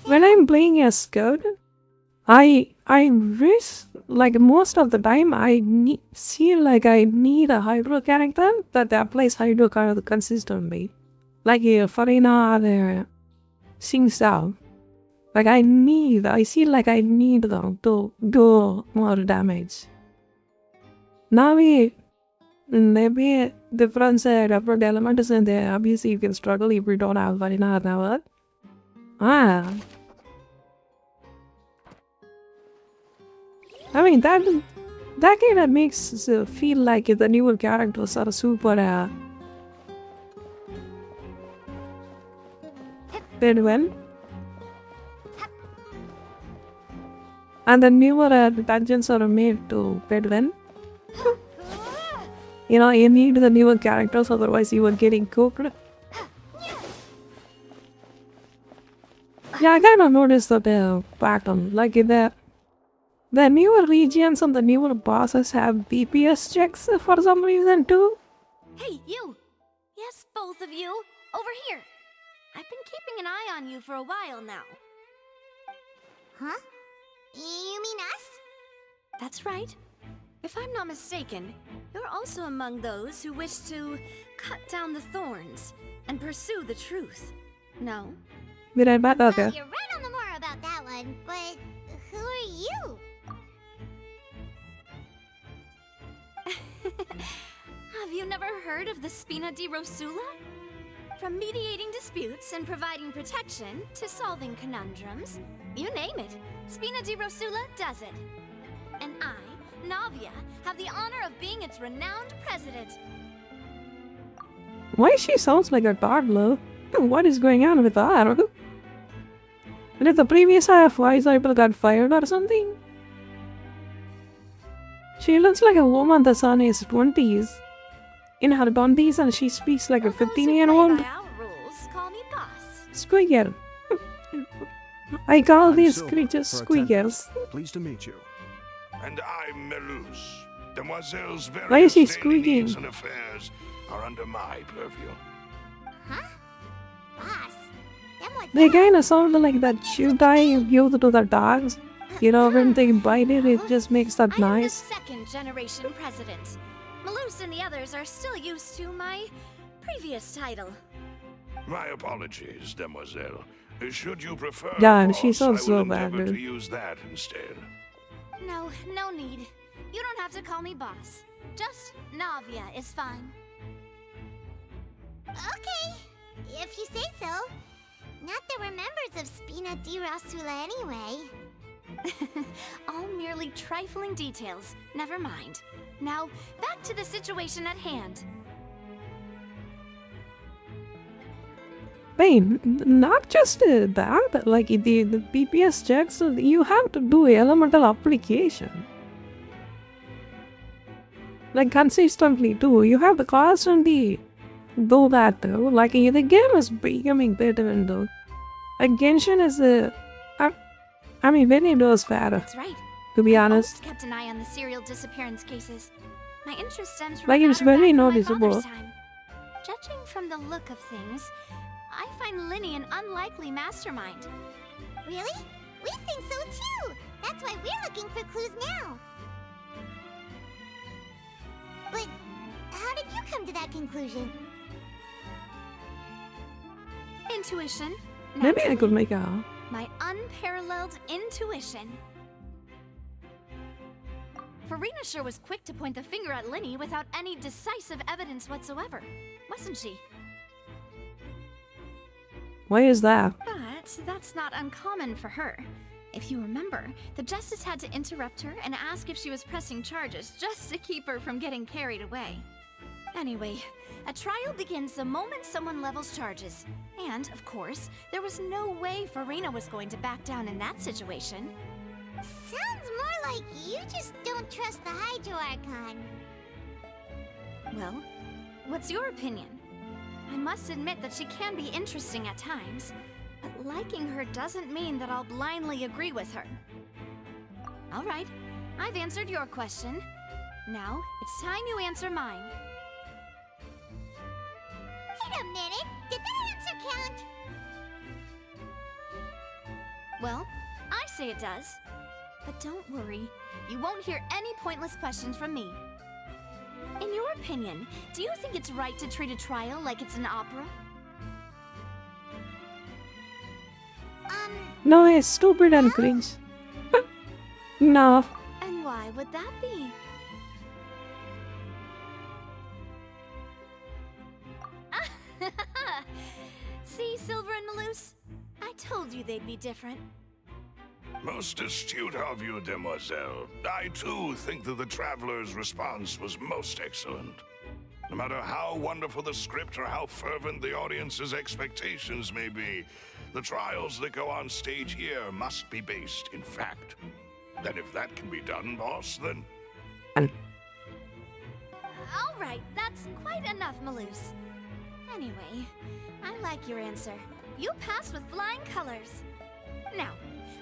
when I'm playing as Skirk, I wish, like most of the time, feel like I need a hydro character that applies hydro kind of consistently. Like Farina or Xing Xiao. Like I feel like I need them to do more damage. Now maybe different element is in there. Obviously you can struggle if you don't have Farina now. I mean that kind of makes feel like the newer characters are super win. And the newer dungeons are made to win. You know, you need the newer characters, otherwise you are getting cooked. Yeah, I kind of noticed the pattern. Like the newer regions and the newer bosses have DPS checks for some reason too. Hey, you! Yes, both of you! Over here! I've been keeping an eye on you for a while now. Huh? You mean us? That's right. If I'm not mistaken, you're also among those who wish to cut down the thorns and pursue the truth. No? Did I bet that? You're right on the more about that one, but who are you? Have you never heard of the Spina di Rosula? From mediating disputes and providing protection to solving conundrums, you name it, Spina di Rosula does it. And I, Navia, have the honor of being its renowned president. Why she sounds like a toddler? What is going on with her? Did the previous voice actor got fired or something? She looks like a woman that's in his 20s. In her 20s and she speaks like a 15-year-old. Squeaker. I call these creatures squeakers. Pleased to meet you. And I'm Melus. Demoiselle's Why is he various daily squeaking? needs and affairs are under my purview. Huh? Boss? They kinda sound like that chew tie you give to the dogs. You know, when they bite it, it just makes that noise. Second generation president. Malus and the others are still used to my previous title. My apologies, Demoiselle. Should you prefer, Yeah, and boss, she sounds I will so bad, endeavor dude. to use that instead. No, no need. You don't have to call me boss. Just Navia is fine. Okay, if you say so. Not that we're members of Spina di Rosula anyway. All merely trifling details. Never mind. Now, back to the situation at hand. Wait, not just that, like the PPS checks, you have to do elemental application. Like consistently too, you have to constantly do that though. Like the game is becoming better and though. Like Genshin is I mean when it was fair. That's right. To be I've honest. always kept an eye on the serial disappearance cases. My interest stems from Like a it's matter very back from my noticeable. father's time. Judging from the look of things, I find Linny an unlikely mastermind. Really? We think so too! That's why we're looking for clues now. But how did you come to that conclusion? Intuition. Maybe I could make a My unparalleled intuition. Farina sure was quick to point the finger at Linny without any decisive evidence whatsoever, wasn't she? why is that? But that's not uncommon for her. If you remember, the Justice had to interrupt her and ask if she was pressing charges just to keep her from getting carried away. Anyway, a trial begins the moment someone levels charges. And, of course, there was no way Farina was going to back down in that situation. Sounds more like you just don't trust the Hydro Archon. Well, what's your opinion? I must admit that she can be interesting at times, but liking her doesn't mean that I'll blindly agree with her. All right, I've answered your question. Now, it's time you answer mine. Wait a minute, did that answer count? Well, I say it does. But don't worry, you won't hear any pointless questions from me. In your opinion, do you think it's right to treat a trial like it's an opera? No, it's stupid and cringe. No. And why would that be? See, Silver and Maloose? I told you they'd be different. Most astute of you, demoiselle. I too think that the traveler's response was most excellent. No matter how wonderful the script or how fervent the audience's expectations may be, the trials that go on stage here must be based in fact. And if that can be done, boss, then... All right, that's quite enough, Maloose. Anyway, I like your answer. You passed with flying colors. Now,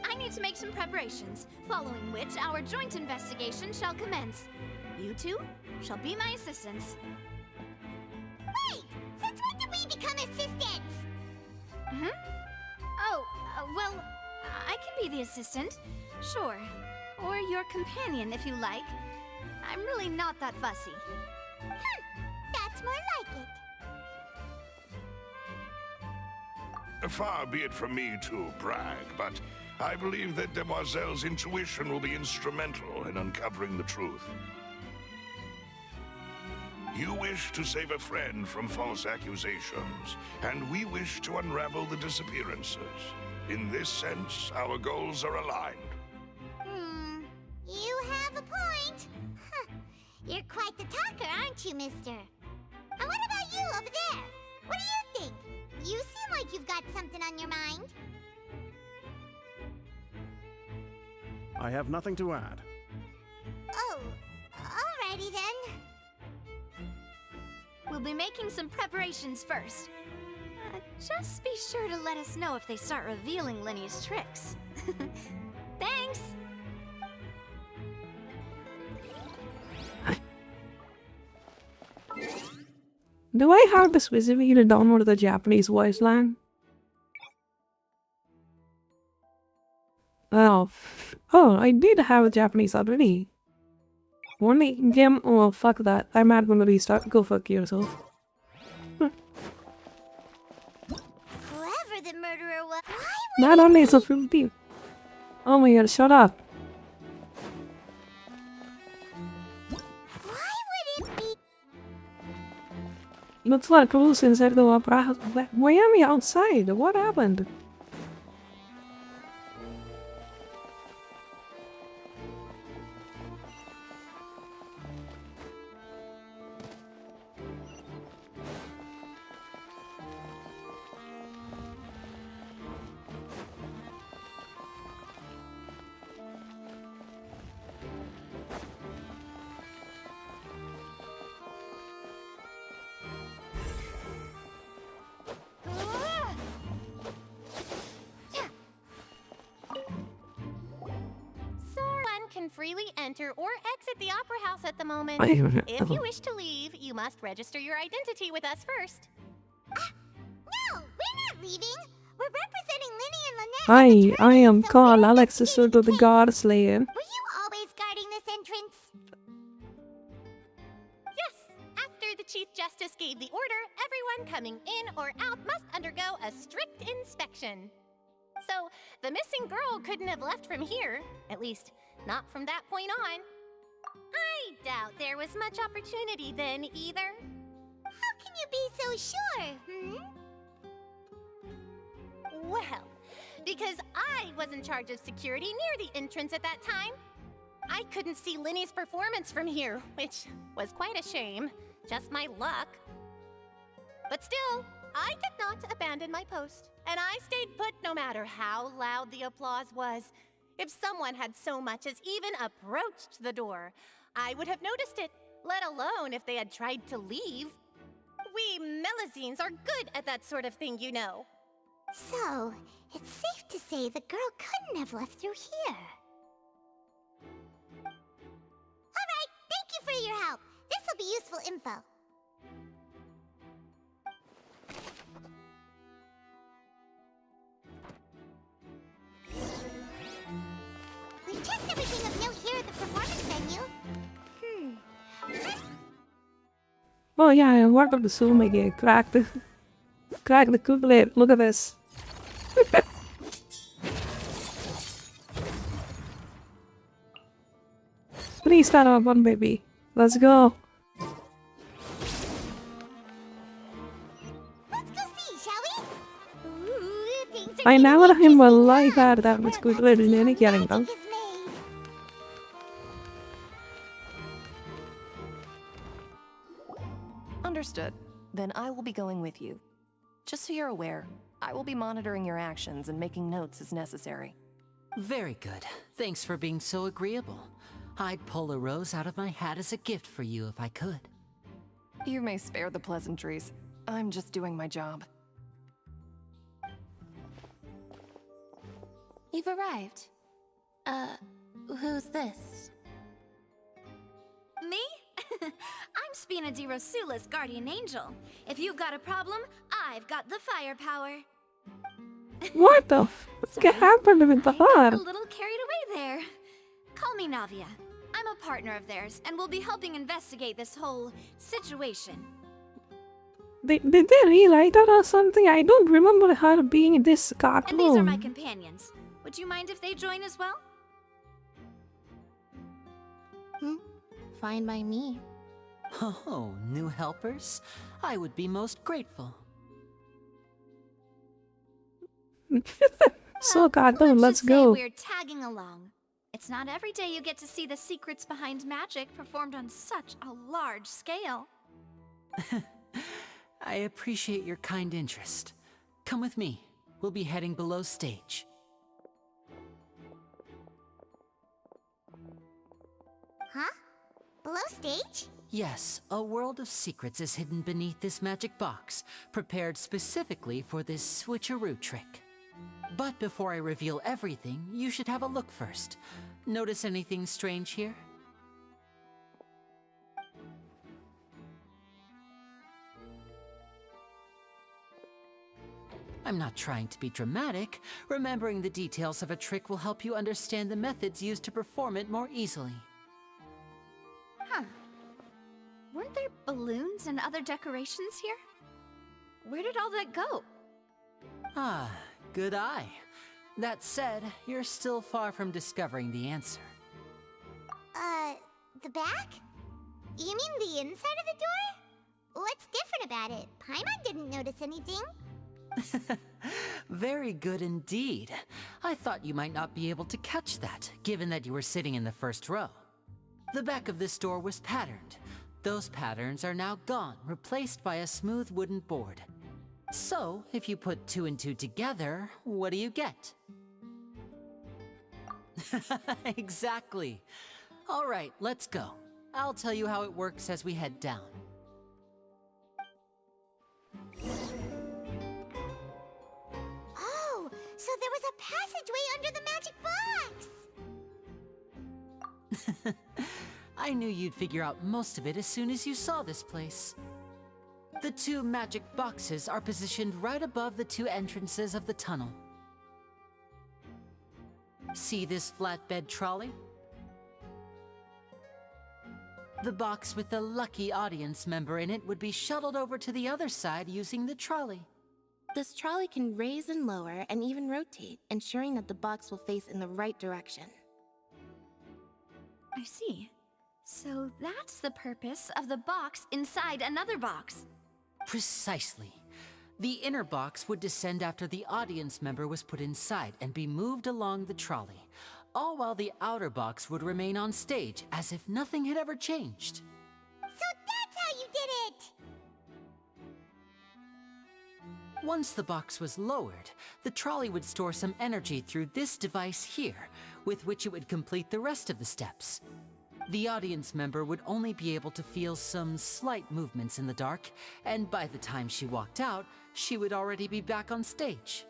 I need to make some preparations, following which our joint investigation shall commence. You two shall be my assistants. Wait! Since when did we become assistants? Oh, well, I can be the assistant. Sure. Or your companion, if you like. I'm really not that fussy. That's more like it. Far be it from me to brag, but I believe that Demoiselle's intuition will be instrumental in uncovering the truth. You wish to save a friend from false accusations, and we wish to unravel the disappearances. In this sense, our goals are aligned. You have a point. You're quite the talker, aren't you, mister? And what about you over there? What do you think? You seem like you've got something on your mind. I have nothing to add. Oh, alrighty then. We'll be making some preparations first. Just be sure to let us know if they start revealing Lenny's tricks. Thanks! Do I have to specifically download the Japanese voice line? Oh, I did have a Japanese already. Only game. Oh, fuck that. I'm not gonna restart. Go fuck yourself. Whoever the murderer was, Not only is a 15. Oh my god, shut up. Looks like rules inside the opera house. Why am I outside? What happened? Freely enter or exit the opera house at the moment. If you wish to leave, you must register your identity with us first. No, we're not leaving. We're representing Linny and Lynette. Hi, I am called Alex, sister to the God Slayer. Were you always guarding this entrance? Yes. After the Chief Justice gave the order, everyone coming in or out must undergo a strict inspection. So, the missing girl couldn't have left from here. At least, not from that point on. I doubt there was much opportunity then, either. How can you be so sure, Well, because I was in charge of security near the entrance at that time. I couldn't see Linny's performance from here, which was quite a shame. Just my luck. But still, I did not abandon my post, and I stayed put no matter how loud the applause was. If someone had so much as even approached the door, I would have noticed it, let alone if they had tried to leave. We Melazines are good at that sort of thing, you know. So, it's safe to say the girl couldn't have left through here. Alright, thank you for your help. This will be useful info. We've checked Oh yeah, I worked on the Zoom again. Crack the Kool-Aid. Look at this. Please stand up one baby. Let's go. Let's go see, shall we? Ooh, things are I getting never him interesting will now. like that much Kool-Aid in any getting done. Magic is made. Understood. Then I will be going with you. Just so you're aware, I will be monitoring your actions and making notes as necessary. Very good. Thanks for being so agreeable. I'd pull a rose out of my hat as a gift for you if I could. You may spare the pleasantries. I'm just doing my job. You've arrived. Who's this? Me? I'm Spina di Rosula's guardian angel. If you've got a problem, I've got the firepower. What the fuck happened with the heart? A little carried away there. Call me Navia. I'm a partner of theirs, and we'll be helping investigate this whole situation. Did they rewrite that or something? I don't remember her being this cartoon. And these are my companions. Would you mind if they join as well? Fine by me. Oh, new helpers? I would be most grateful. So cartoon, let's go. We're tagging along. It's not every day you get to see the secrets behind magic performed on such a large scale. I appreciate your kind interest. Come with me. We'll be heading below stage. Huh? Below stage? Yes, a world of secrets is hidden beneath this magic box, prepared specifically for this switcheroo trick. But before I reveal everything, you should have a look first. Notice anything strange here? I'm not trying to be dramatic. Remembering the details of a trick will help you understand the methods used to perform it more easily. Huh. Weren't there balloons and other decorations here? Where did all that go? Ah, good eye. That said, you're still far from discovering the answer. The back? You mean the inside of the door? What's different about it? Paimon didn't notice anything. Very good indeed. I thought you might not be able to catch that, given that you were sitting in the first row. The back of this door was patterned. Those patterns are now gone, replaced by a smooth wooden board. So, if you put 2 and 2 together, what do you get? Exactly. All right, let's go. I'll tell you how it works as we head down. Oh, so there was a passageway under the magic box! I knew you'd figure out most of it as soon as you saw this place. The 2 magic boxes are positioned right above the 2 entrances of the tunnel. See this flatbed trolley? The box with the lucky audience member in it would be shuttled over to the other side using the trolley. This trolley can raise and lower and even rotate, ensuring that the box will face in the right direction. I see. So that's the purpose of the box inside another box. Precisely. The inner box would descend after the audience member was put inside and be moved along the trolley, all while the outer box would remain on stage as if nothing had ever changed. So that's how you did it! Once the box was lowered, the trolley would store some energy through this device here, with which it would complete the rest of the steps. The audience member would only be able to feel some slight movements in the dark, and by the time she walked out, she would already be back on stage.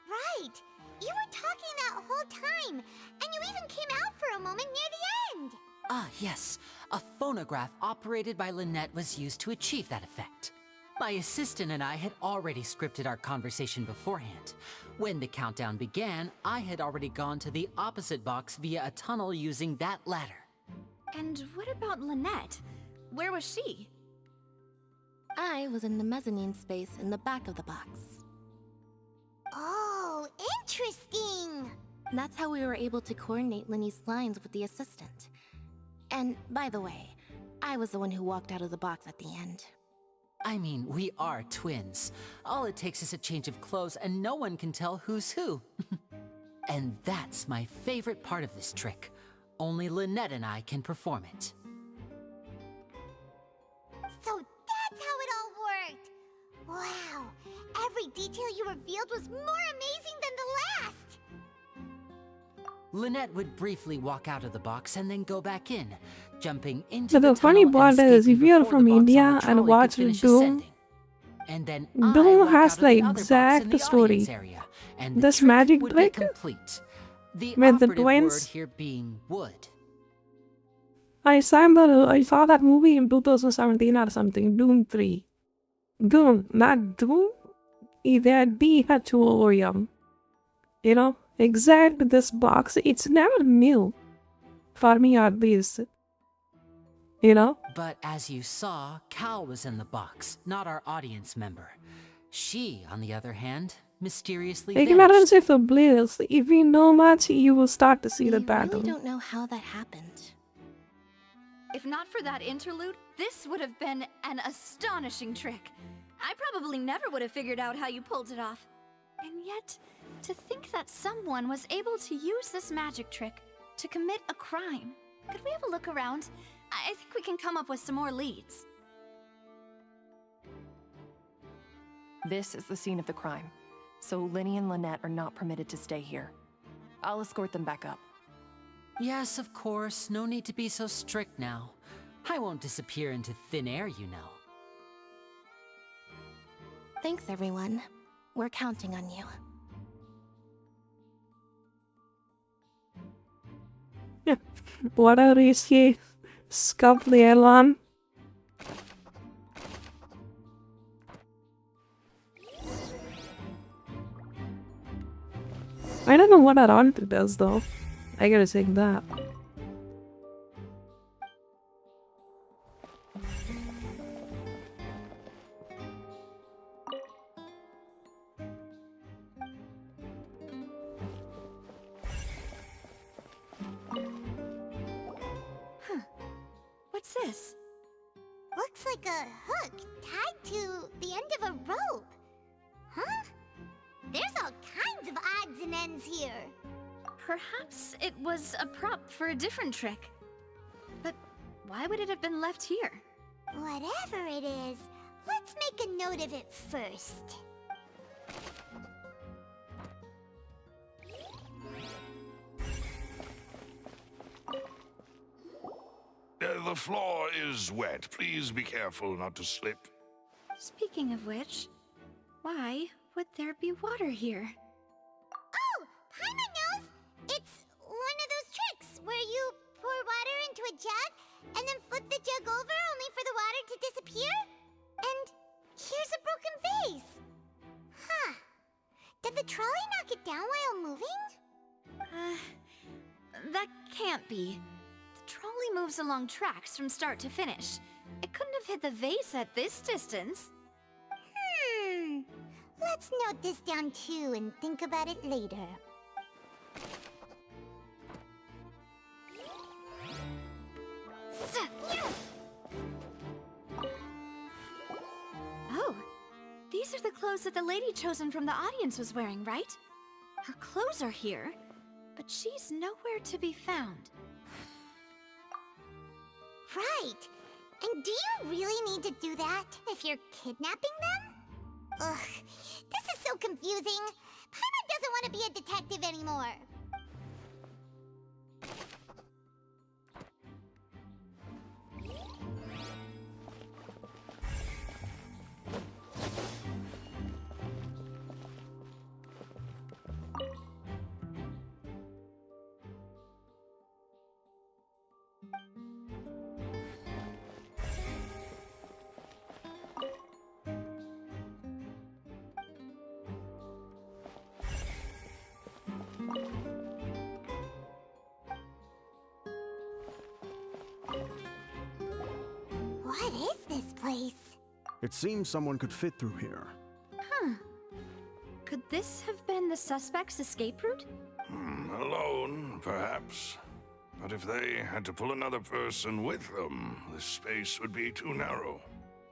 Right! You were talking that whole time, and you even came out for a moment near the end! Ah, yes. A phonograph operated by Lynette was used to achieve that effect. My assistant and I had already scripted our conversation beforehand. When the countdown began, I had already gone to the opposite box via a tunnel using that ladder. And what about Lynette? Where was she? I was in the mezzanine space in the back of the box. Oh, interesting! That's how we were able to coordinate Linny's lines with the assistant. And by the way, I was the one who walked out of the box at the end. I mean, we are twins. All it takes is a change of clothes and no one can tell who's who. And that's my favorite part of this trick. Only Lynette and I can perform it. So that's how it all worked! Wow! Every detail you revealed was more amazing than the last! Lynette would briefly walk out of the box and then go back in, jumping into But the funny part is, if you're from India and watch Doom, and then Doom has the exact story. This magic trick with the twins. Here being wood. I saw that movie in 2017 or something, Doom 3. Doom, not Doom? That B-H-O-O-M. You know, exact this box, it's never new. For me at least. You know? But as you saw, Cal was in the box, not our audience member. She, on the other hand, mysteriously Ignorance is bliss. If you know much, you will start to see the pattern. I really don't know how that happened. If not for that interlude, this would have been an astonishing trick. I probably never would have figured out how you pulled it off. And yet, to think that someone was able to use this magic trick to commit a crime. Could we have a look around? I think we can come up with some more leads. This is the scene of the crime, so Linny and Lynette are not permitted to stay here. I'll escort them back up. Yes, of course. No need to be so strict now. I won't disappear into thin air, you know. Thanks, everyone. We're counting on you. Yeah. What a risky scuff the airline. I don't know what that auntie does though. I gotta say that. What's this? Looks like a hook tied to the end of a rope. Huh? There's all kinds of odds and ends here. Perhaps it was a prop for a different trick. But why would it have been left here? Whatever it is, let's make a note of it first. The floor is wet. Please be careful not to slip. Speaking of which, why would there be water here? Oh, Paimon knows! It's one of those tricks where you pour water into a jug and then flip the jug over only for the water to disappear? And here's a broken vase. Huh. Did the trolley knock it down while moving? That can't be. The trolley moves along tracks from start to finish. It couldn't have hit the vase at this distance. Let's note this down too and think about it later. Oh, these are the clothes that the lady chosen from the audience was wearing, right? Her clothes are here, but she's nowhere to be found. Right. And do you really need to do that if you're kidnapping them? Ugh, this is so confusing. Paimon doesn't want to be a detective anymore. What is this place? It seems someone could fit through here. Huh. Could this have been the suspect's escape route? Alone, perhaps. But if they had to pull another person with them, the space would be too narrow.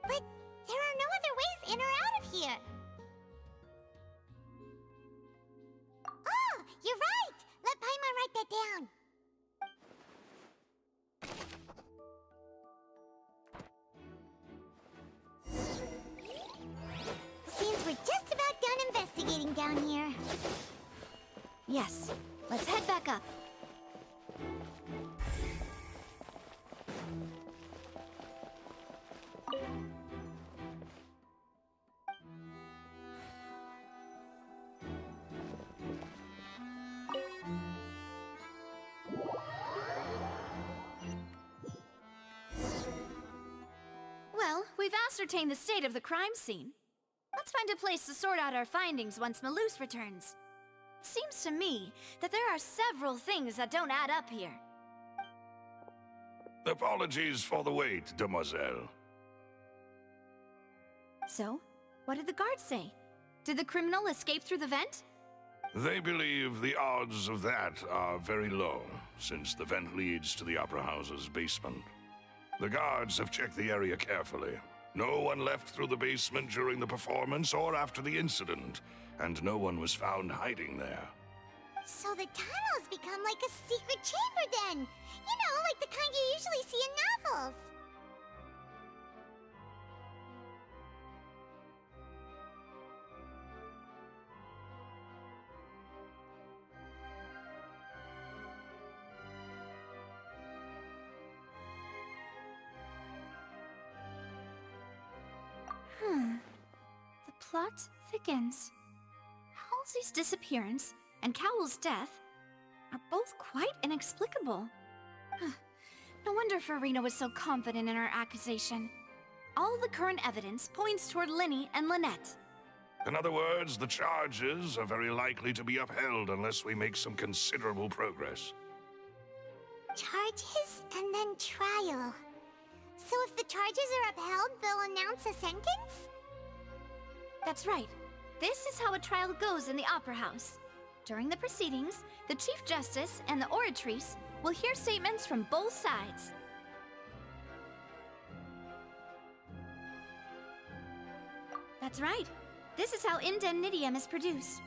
But there are no other ways in or out of here. Oh, you're right! Let Paimon write that down. Seems we're just about done investigating down here. Yes. Let's head back up. Well, we've ascertained the state of the crime scene. Let's find a place to sort out our findings once Malus returns. It seems to me that there are several things that don't add up here. Apologies for the wait, demoiselle. So, what did the guards say? Did the criminal escape through the vent? They believe the odds of that are very low, since the vent leads to the Opera House's basement. The guards have checked the area carefully. No one left through the basement during the performance or after the incident, and no one was found hiding there. So the tunnels become like a secret chamber then! You know, like the kind you usually see in novels! The plot thickens. Halsey's disappearance and Cowell's death are both quite inexplicable. No wonder Farina was so confident in her accusation. All the current evidence points toward Linny and Lynette. In other words, the charges are very likely to be upheld unless we make some considerable progress. Charges and then trial. So if the charges are upheld, they'll announce a sentence? That's right. This is how a trial goes in the Opera House. During the proceedings, the Chief Justice and the Oratrice will hear statements from both sides. That's right. This is how indemnitium is produced.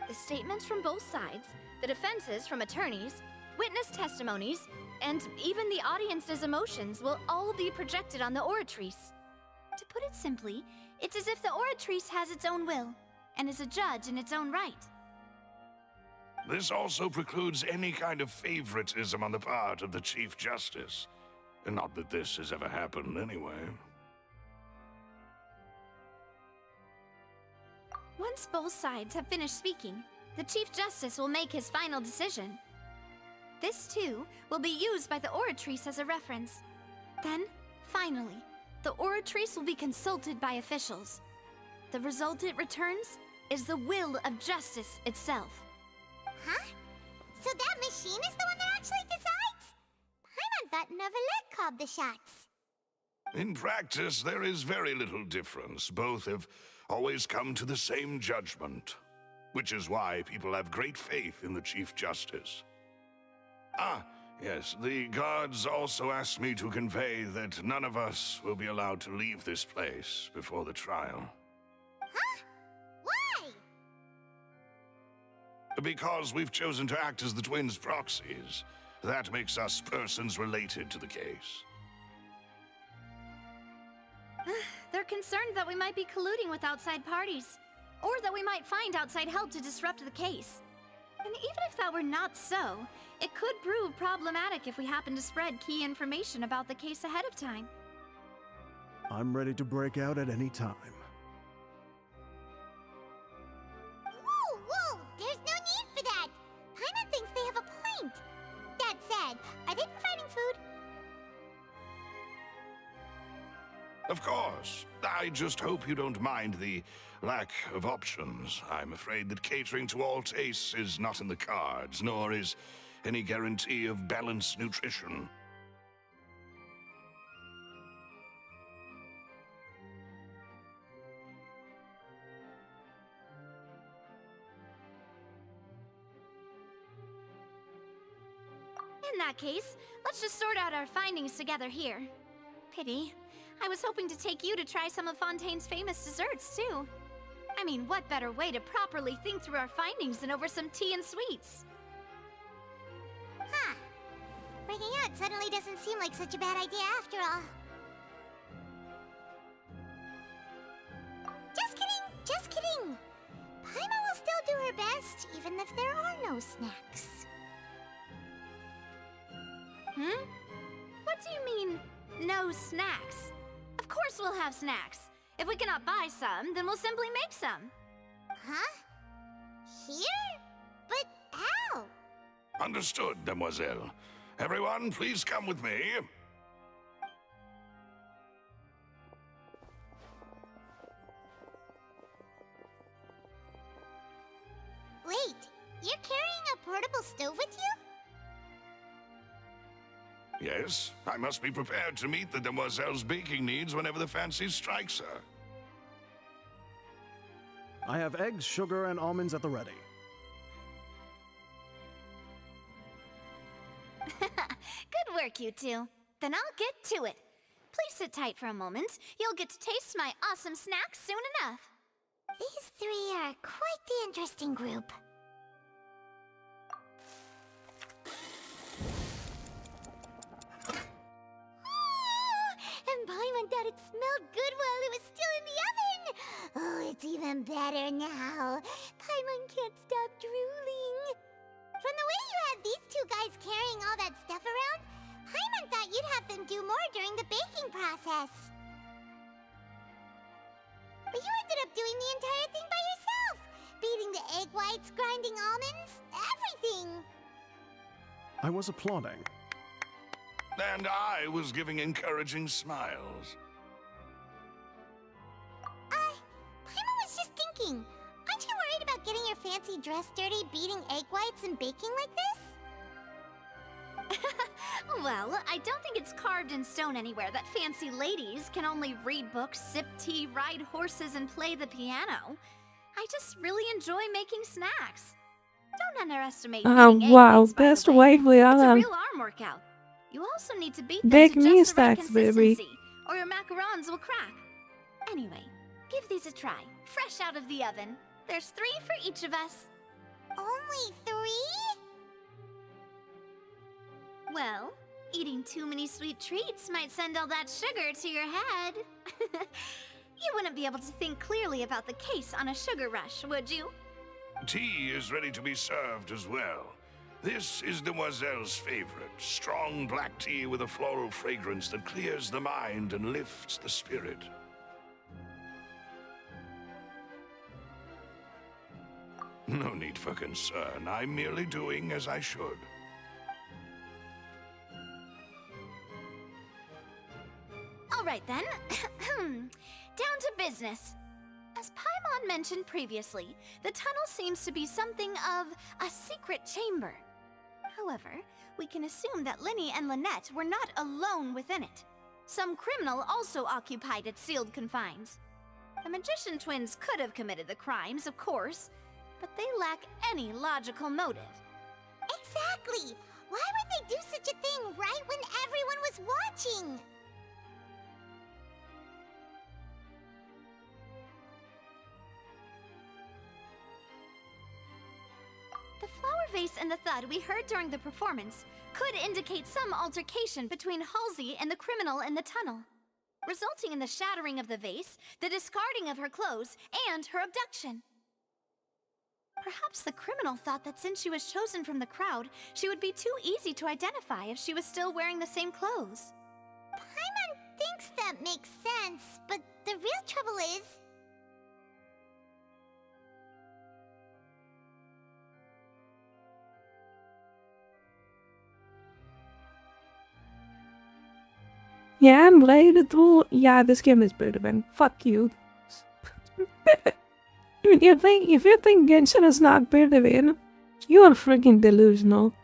The statements from both sides, the defenses from attorneys, witness testimonies, and even the audience's emotions will all be projected on the Oratrice. To put it simply, it's as if the Oratrice has its own will, and is a judge in its own right. This also precludes any kind of favoritism on the part of the Chief Justice. And not that this has ever happened anyway. Once both sides have finished speaking, the Chief Justice will make his final decision. This, too, will be used by the Oratrice as a reference. Then, finally, the Oratrice will be consulted by officials. The result it returns is the will of justice itself. Huh? So that machine is the one that actually decides? Paimon thought Neuvillette called the shots. In practice, there is very little difference. Both have always come to the same judgment, which is why people have great faith in the Chief Justice. Ah, yes, the guards also asked me to convey that none of us will be allowed to leave this place before the trial. Huh? Why? Because we've chosen to act as the twins' proxies. That makes us persons related to the case. They're concerned that we might be colluding with outside parties, or that we might find outside help to disrupt the case. And even if that were not so, it could prove problematic if we happen to spread key information about the case ahead of time. I'm ready to break out at any time. Whoa, whoa! There's no need for that! Paimon thinks they have a point. That said, are they providing food? Of course. I just hope you don't mind the lack of options. I'm afraid that catering to all tastes is not in the cards, nor is any guarantee of balanced nutrition. that case, let's just sort out our findings together here. Pity. I was hoping to take you to try some of Fontaine's famous desserts, too. I mean, what better way to properly think through our findings than over some tea and sweets? Huh. Breaking out suddenly doesn't seem like such a bad idea after all. Just kidding! Just kidding! Paimon will still do her best, even if there are no snacks. Hmm? What do you mean, no snacks? Of course we'll have snacks. If we cannot buy some, then we'll simply make some. Huh? Here? But how? Understood, demoiselle. Everyone, please come with me. Wait, you're carrying a portable stove with you? Yes, I must be prepared to meet the demoiselle's baking needs whenever the fancy strikes her. I have eggs, sugar, and almonds at the ready. Good work, you two. Then I'll get to it. Please sit tight for a moment. You'll get to taste my awesome snacks soon enough. These three are quite the interesting group. And Paimon thought it smelled good while it was still in the oven! Oh, it's even better now. Paimon can't stop drooling. From the way you had these two guys carrying all that stuff around, Paimon thought you'd have them do more during the baking process. But you ended up doing the entire thing by yourself! Beating the egg whites, grinding almonds, everything! I was applauding. And I was giving encouraging smiles. Paimon was just thinking, aren't you worried about getting your fancy dress dirty beating egg whites and baking like this? Well, I don't think it's carved in stone anywhere that fancy ladies can only read books, sip tea, ride horses, and play the piano. I just really enjoy making snacks. Don't underestimate beating egg Wow, whites, by best the way. way we It's a are. real arm workout. You also need to beat them Bake to me just the right stacks, baby. consistency, or your macarons will crack. Anyway, give these a try, fresh out of the oven. There's 3 for each of us. Only 3? Well, eating too many sweet treats might send all that sugar to your head. You wouldn't be able to think clearly about the case on a sugar rush, would you? Tea is ready to be served as well. This is Demoiselle's favorite, strong black tea with a floral fragrance that clears the mind and lifts the spirit. No need for concern. I'm merely doing as I should. All right then. Down to business. As Paimon mentioned previously, the tunnel seems to be something of a secret chamber. However, we can assume that Linny and Lynette were not alone within it. Some criminal also occupied its sealed confines. The magician twins could have committed the crimes, of course, but they lack any logical motive. Exactly! Why would they do such a thing right when everyone was watching? The flower vase and the thud we heard during the performance could indicate some altercation between Halsey and the criminal in the tunnel, resulting in the shattering of the vase, the discarding of her clothes, and her abduction. Perhaps the criminal thought that since she was chosen from the crowd, she would be too easy to identify if she was still wearing the same clothes. Paimon thinks that makes sense, but the real trouble is... Yeah, I'm ready to. Yeah, this game is better than. Fuck you. If you think Genshin is not better than, you are freaking delusional.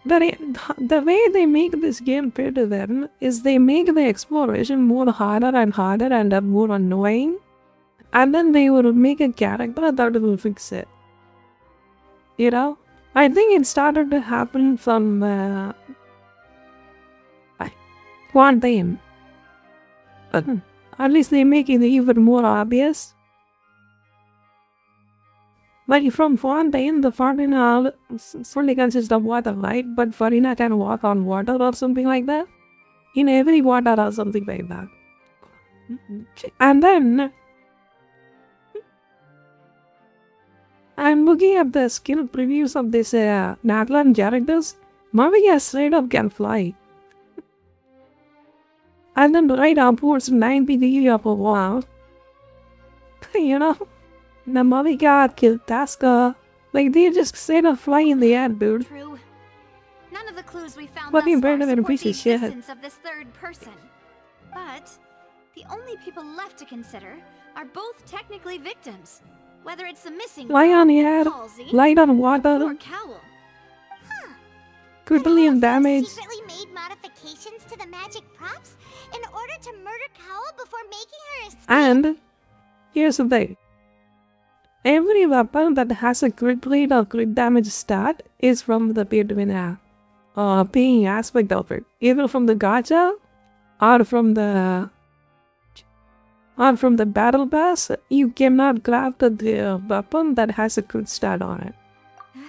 The way they make this game better than is they make the exploration more harder and harder and more annoying, and then they will make a character that will fix it. You know? I think it started to happen from one time. But at least they make it even more obvious. But from Fontaine, the fountain fully consists of water, right? But Farina can walk on water or something like that. In every water or something like that. And then I'm looking at the skill previews of this Naglan characters. Maviya straight up can fly. And then right upwards 90 degrees of a wall. You know? The Maviya killed Taska. Like they just straight up fly in the air, dude. True. None of the clues we found Fucking thus far better than a support piece the of shit. existence of this third person. But the only people left to consider are both technically victims. Whether it's the missing Fly on the air, Halsey, light on or water, Cowl. crippling damage. Secretly made modifications to the magic props in order to murder Cowl before making her escape. And here's the thing. Every weapon that has a crit rate or crit damage stat is from the paying aspect of it. Either from the gacha or from the battle pass. You cannot craft the weapon that has a crit stat on it.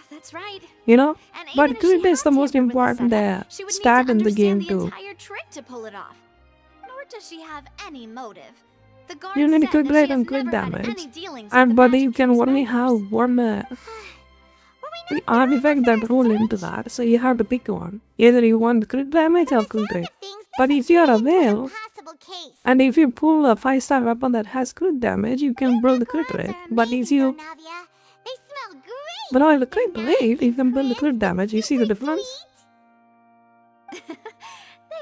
That's right. You know? And But even if she crit is the had most tampered with the important setup, she would stat need in to the game understand the too. entire trick to pull it off. Nor does she have any motive. The guard You need said crit that rate she has and crit never had damage. any dealings with And the but magic you can troops only members. have one the artifact that roll into that, so you have to pick one. Either you want crit damage or crit rate. But if you are a whale, and if you pull a 5-star weapon that has crit damage, you can build the crit rate. But if you all the crit rate, you can build the crit damage. You see the difference? They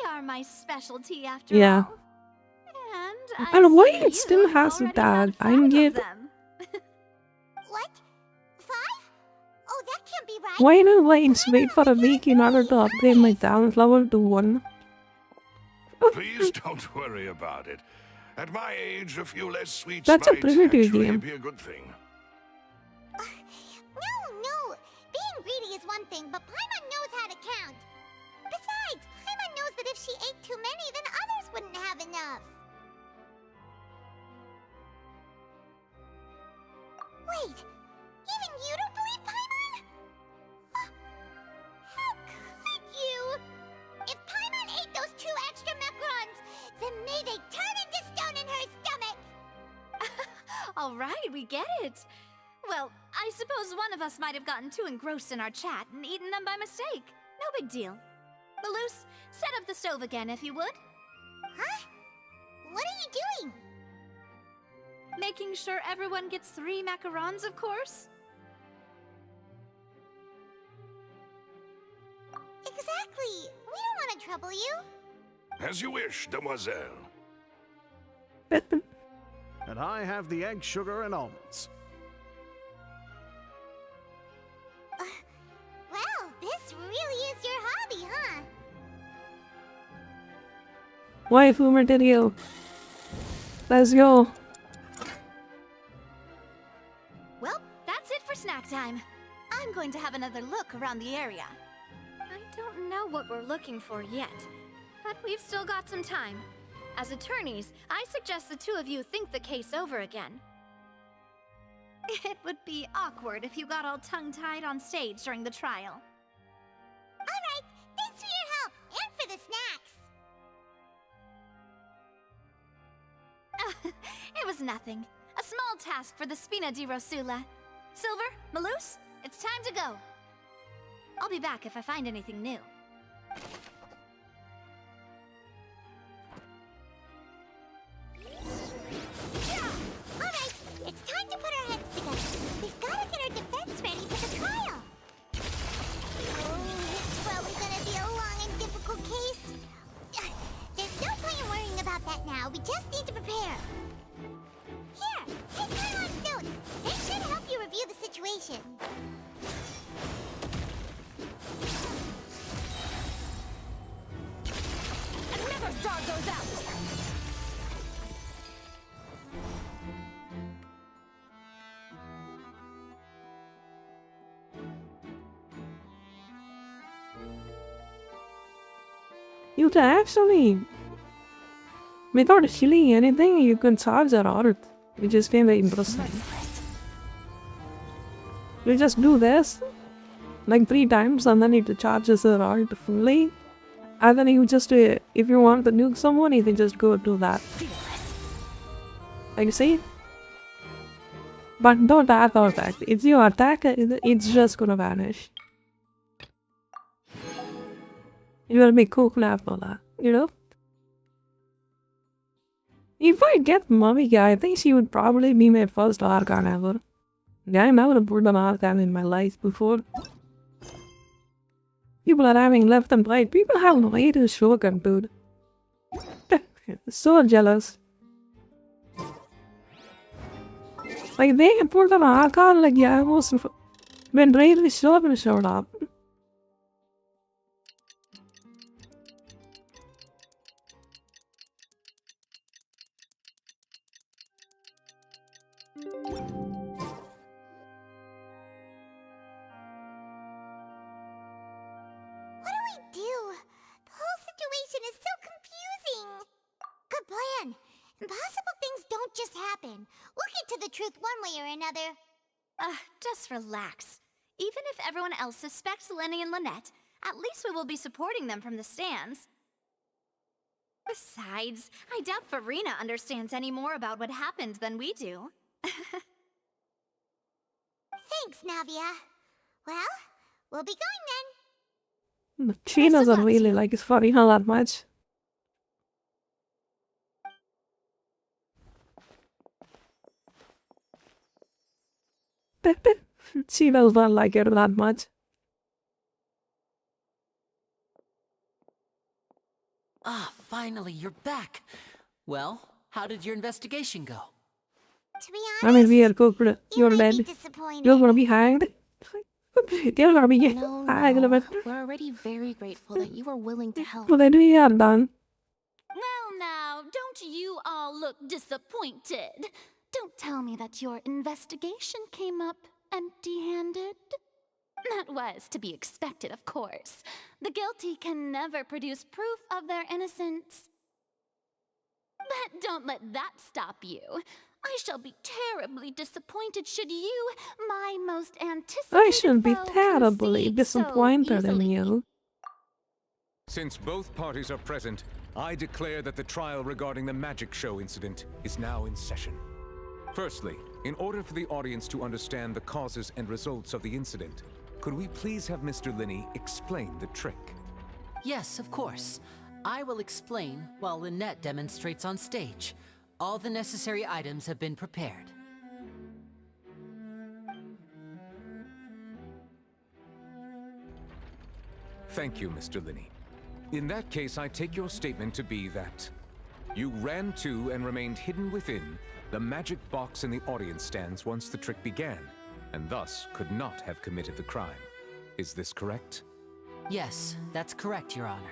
are my specialty after Yeah. all. And And why see it still you has already that? had I'm 5 yet. of them. What? 5? Oh, that can't be right. Why do Lions wait for a week in order to upgrade my talent level to 1? Please don't worry about it. At my age, a few less sweets That's a might primitive actually game. be a good thing. No. Being greedy is one thing, but Paimon knows how to count. Besides, Paimon knows that if she ate too many, then others wouldn't have enough. Wait, even you don't believe Paimon? How could you? If Paimon ate those 2 extra macarons, then may they turn into stone in her stomach! All right, we get it. Well, I suppose one of us might have gotten too engrossed in our chat and eaten them by mistake. No big deal. Maloose, set up the stove again if you would. Huh? What are you doing? Making sure everyone gets 3 macarons, of course. Exactly. We don't want to trouble you. As you wish, demoiselle. And I have the egg, sugar, and almonds. Well, this really is your hobby, huh? Waifu material. Let's go. Well, that's it for snack time. I'm going to have another look around the area. I don't know what we're looking for yet, but we've still got some time. As attorneys, I suggest the two of you think the case over again. It would be awkward if you got all tongue-tied on stage during the trial. Alright, thanks for your help, and for the snacks. It was nothing. A small task for the Spina di Rosula. Silver, Maloose, it's time to go. I'll be back if I find anything new. Alright, it's time to put our heads together. We've got to get our defense ready for the trial. Oh, it's probably gonna be a long and difficult case. There's no point in worrying about that now. We just need to prepare. Here, take Carline's notes. They should help you review the situation. And never start those out! You can actually, without killing anything, you can charge her art, which is very interesting. You just do this like 3 times and then it charges her art fully. And then you just, if you want to nuke someone, you can just go do that. Like you see? But don't add that. It's your attack, it's just gonna vanish. It will be cool after that, you know? If I get Mummy Guy, I think she would probably be my first Archon ever. Yeah, I never put an Archon in my life before. People are having left and right. People have way to Shogun, dude. So jealous. Like, they can put an Archon like Yamos when Raid showed up. What do we do? The whole situation is so confusing. Good plan. Impossible things don't just happen. We'll get to the truth one way or another. Just relax. Even if everyone else suspects Lenny and Lynette, at least we will be supporting them from the stands. Besides, I doubt Farina understands any more about what happened than we do. Thanks, Navia. Well, we'll be going then. She doesn't really like Farina that much. She does not like her that much. Ah, finally, you're back. Well, how did your investigation go? To be I mean, we are cooked. You're dead. You're gonna be hanged. You're gonna be hanged. We're already very grateful that you were willing to help. Well, then we are done. Well, now, don't you all look disappointed? Don't tell me that your investigation came up empty-handed. That was to be expected, of course. The guilty can never produce proof of their innocence. But don't let that stop you. I shall be terribly disappointed should you, my most anticipated I should be foe, terribly concede disappointed in you. Since both parties are present, I declare that the trial regarding the magic show incident is now in session. Firstly, in order for the audience to understand the causes and results of the incident, could we please have Mr. Linney explain the trick? Yes, of course. I will explain while Lynette demonstrates on stage. All the necessary items have been prepared. Thank you, Mr. Linney. In that case, I take your statement to be that you ran to and remained hidden within the magic box in the audience stands once the trick began, and thus could not have committed the crime. Is this correct? Yes, that's correct, Your Honor.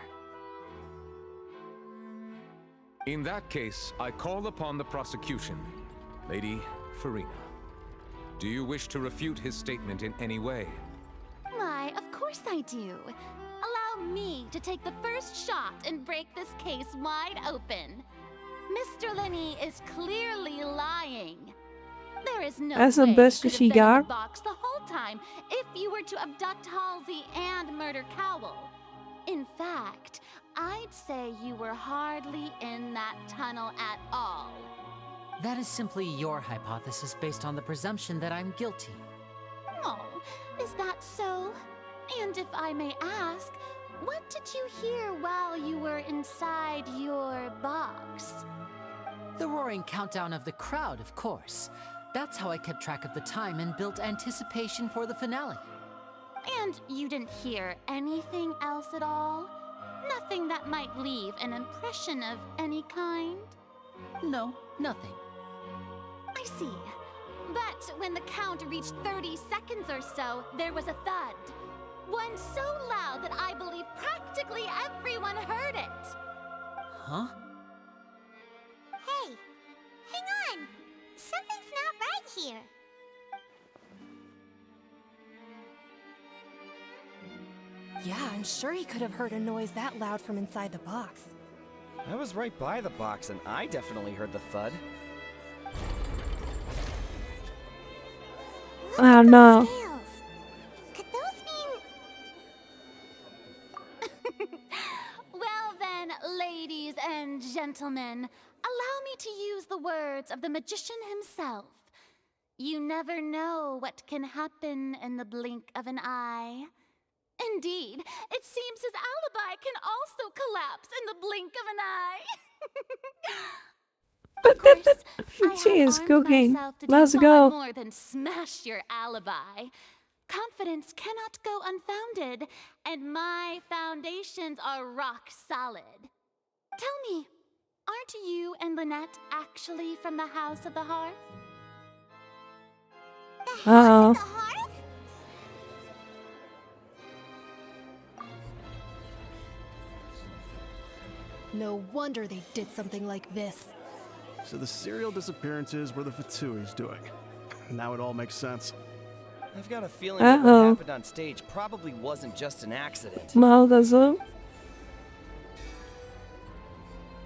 In that case, I call upon the prosecution. Lady Farina, do you wish to refute his statement in any way? Why, of course I do. Allow me to take the first shot and break this case wide open. Mr. Linney is clearly lying. There is no As the way best you could she have been in got. the box the whole time if you were to abduct Halsey and murder Cowell. In fact, I'd say you were hardly in that tunnel at all. That is simply your hypothesis based on the presumption that I'm guilty. Oh, is that so? And if I may ask, what did you hear while you were inside your box? The roaring countdown of the crowd, of course. That's how I kept track of the time and built anticipation for the finale. And you didn't hear anything else at all? Nothing that might leave an impression of any kind? No, nothing. I see. But when the count reached 30 seconds or so, there was a thud. One so loud that I believe practically everyone heard it. Huh? Hey, hang on. Something's not right here. Yeah, I'm sure he could have heard a noise that loud from inside the box. I was right by the box, and I definitely heard the thud. Oh no. Could those mean... Well then, ladies and gentlemen, allow me to use the words of the magician himself. You never know what can happen in the blink of an eye. Indeed, it seems his alibi can also collapse in the blink of an eye. Of course, I She have is armed cooking. myself to do Let's far go. more than smash your alibi. Confidence cannot go unfounded, and my foundations are rock solid. Tell me, aren't you and Lynette actually from the House of the Hearth? Uh-oh. No wonder they did something like this. So the serial disappearances were the Vtuber's doing. Now it all makes sense. I've got a feeling that what happened on stage probably wasn't just an accident. Mal das so?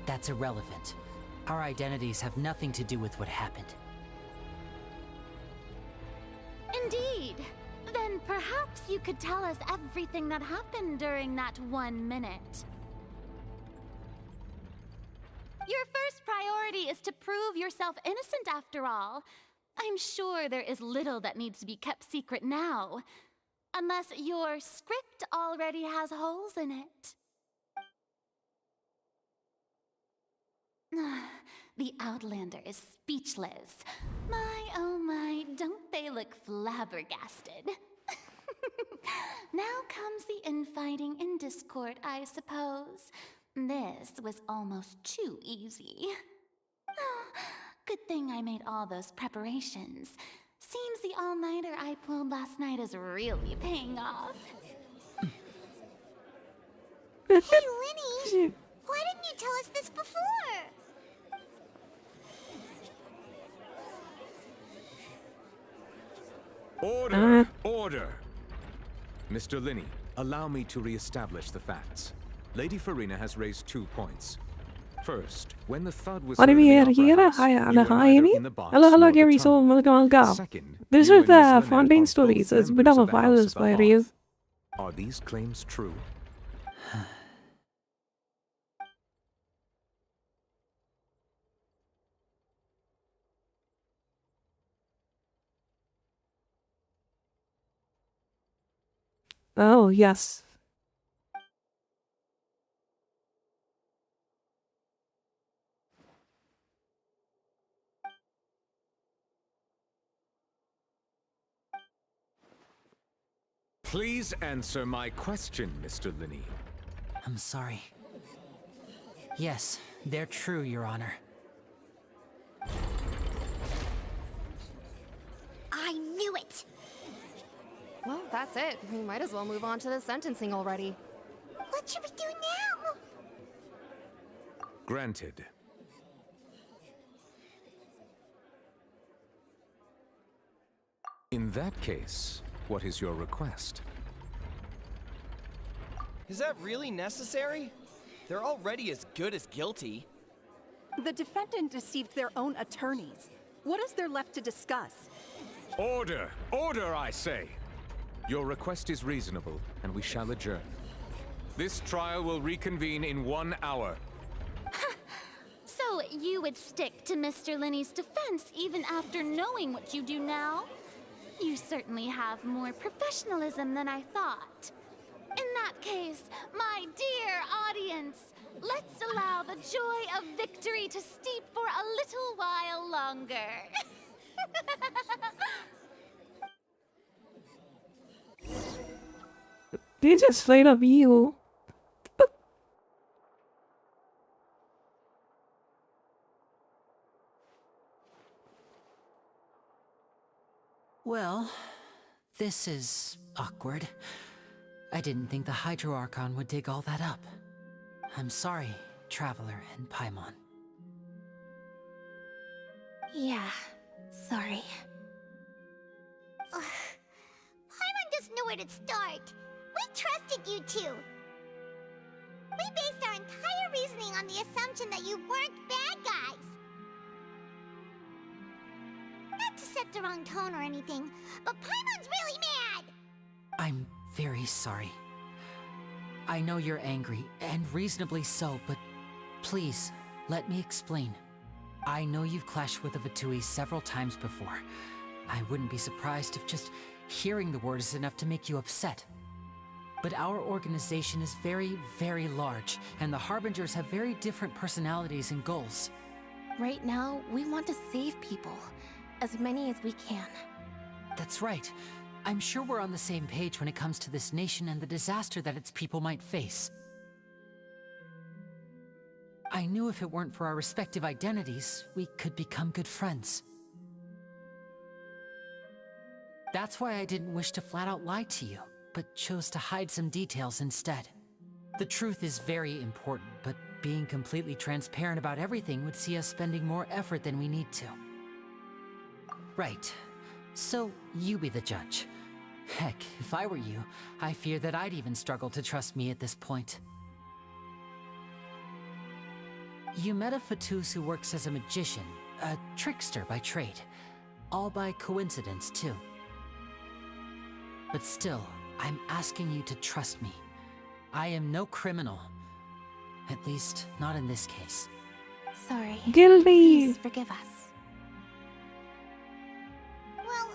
That's irrelevant. Our identities have nothing to do with what happened. Indeed. Then perhaps you could tell us everything that happened during that 1 minute. Your first priority is to prove yourself innocent after all. I'm sure there is little that needs to be kept secret now. Unless your script already has holes in it. The Outlander is speechless. My, oh my, don't they look flabbergasted? Now comes the infighting and discord, I suppose. This was almost too easy. Good thing I made all those preparations. Seems the all-nighter I pulled last night is really paying off. Hey, Linny! Why didn't you tell us this before? Order! Order! Mr. Linney, allow me to re-establish the facts. Lady Farina has raised 2 points. First, when the thud was Vad är heard in the mer opera här? house, Har you jag were neither in the box Hello, nor the Gary, tunnel. so we'll go. Second, This you is and Miss the Lynette founding are both stories. It's a bit members of a of the House violence of the by Hearth. you. Are these claims true? Oh, yes. Please answer my question, Mr. Linney. I'm sorry. Yes, they're true, Your Honor. I knew it! Well, that's it. We might as well move on to the sentencing already. What should we do now? Granted. In that case, what is your request? Is that really necessary? They're already as good as guilty. The defendant deceived their own attorneys. What is there left to discuss? Order! Order, I say! Your request is reasonable, and we shall adjourn. This trial will reconvene in 1 hour. So you would stick to Mr. Linney's defense even after knowing what you do now? You certainly have more professionalism than I thought. In that case, my dear audience, let's allow the joy of victory to steep for a little while longer. They just straight up you. Well, this is awkward. I didn't think the Hydro Archon would dig all that up. I'm sorry, Traveler and Paimon. Yeah, sorry. Paimon doesn't know where to start. We trusted you two. We based our entire reasoning on the assumption that you weren't bad guys. Not to set the wrong tone or anything, but Paimon's really mad! I'm very sorry. I know you're angry, and reasonably so, but please, let me explain. I know you've clashed with the Vtui several times before. I wouldn't be surprised if just hearing the word is enough to make you upset. But our organization is very, very large, and the Harbingers have very different personalities and goals. Right now, we want to save people. As many as we can. That's right. I'm sure we're on the same page when it comes to this nation and the disaster that its people might face. I knew if it weren't for our respective identities, we could become good friends. That's why I didn't wish to flat out lie to you, but chose to hide some details instead. The truth is very important, but being completely transparent about everything would see us spending more effort than we need to. Right. So, you be the judge. Heck, if I were you, I fear that I'd even struggle to trust me at this point. You met a Fatus who works as a magician, a trickster by trade. All by coincidence, too. But still, I'm asking you to trust me. I am no criminal. At least, not in this case. Sorry. Guilty! Please forgive us. Well,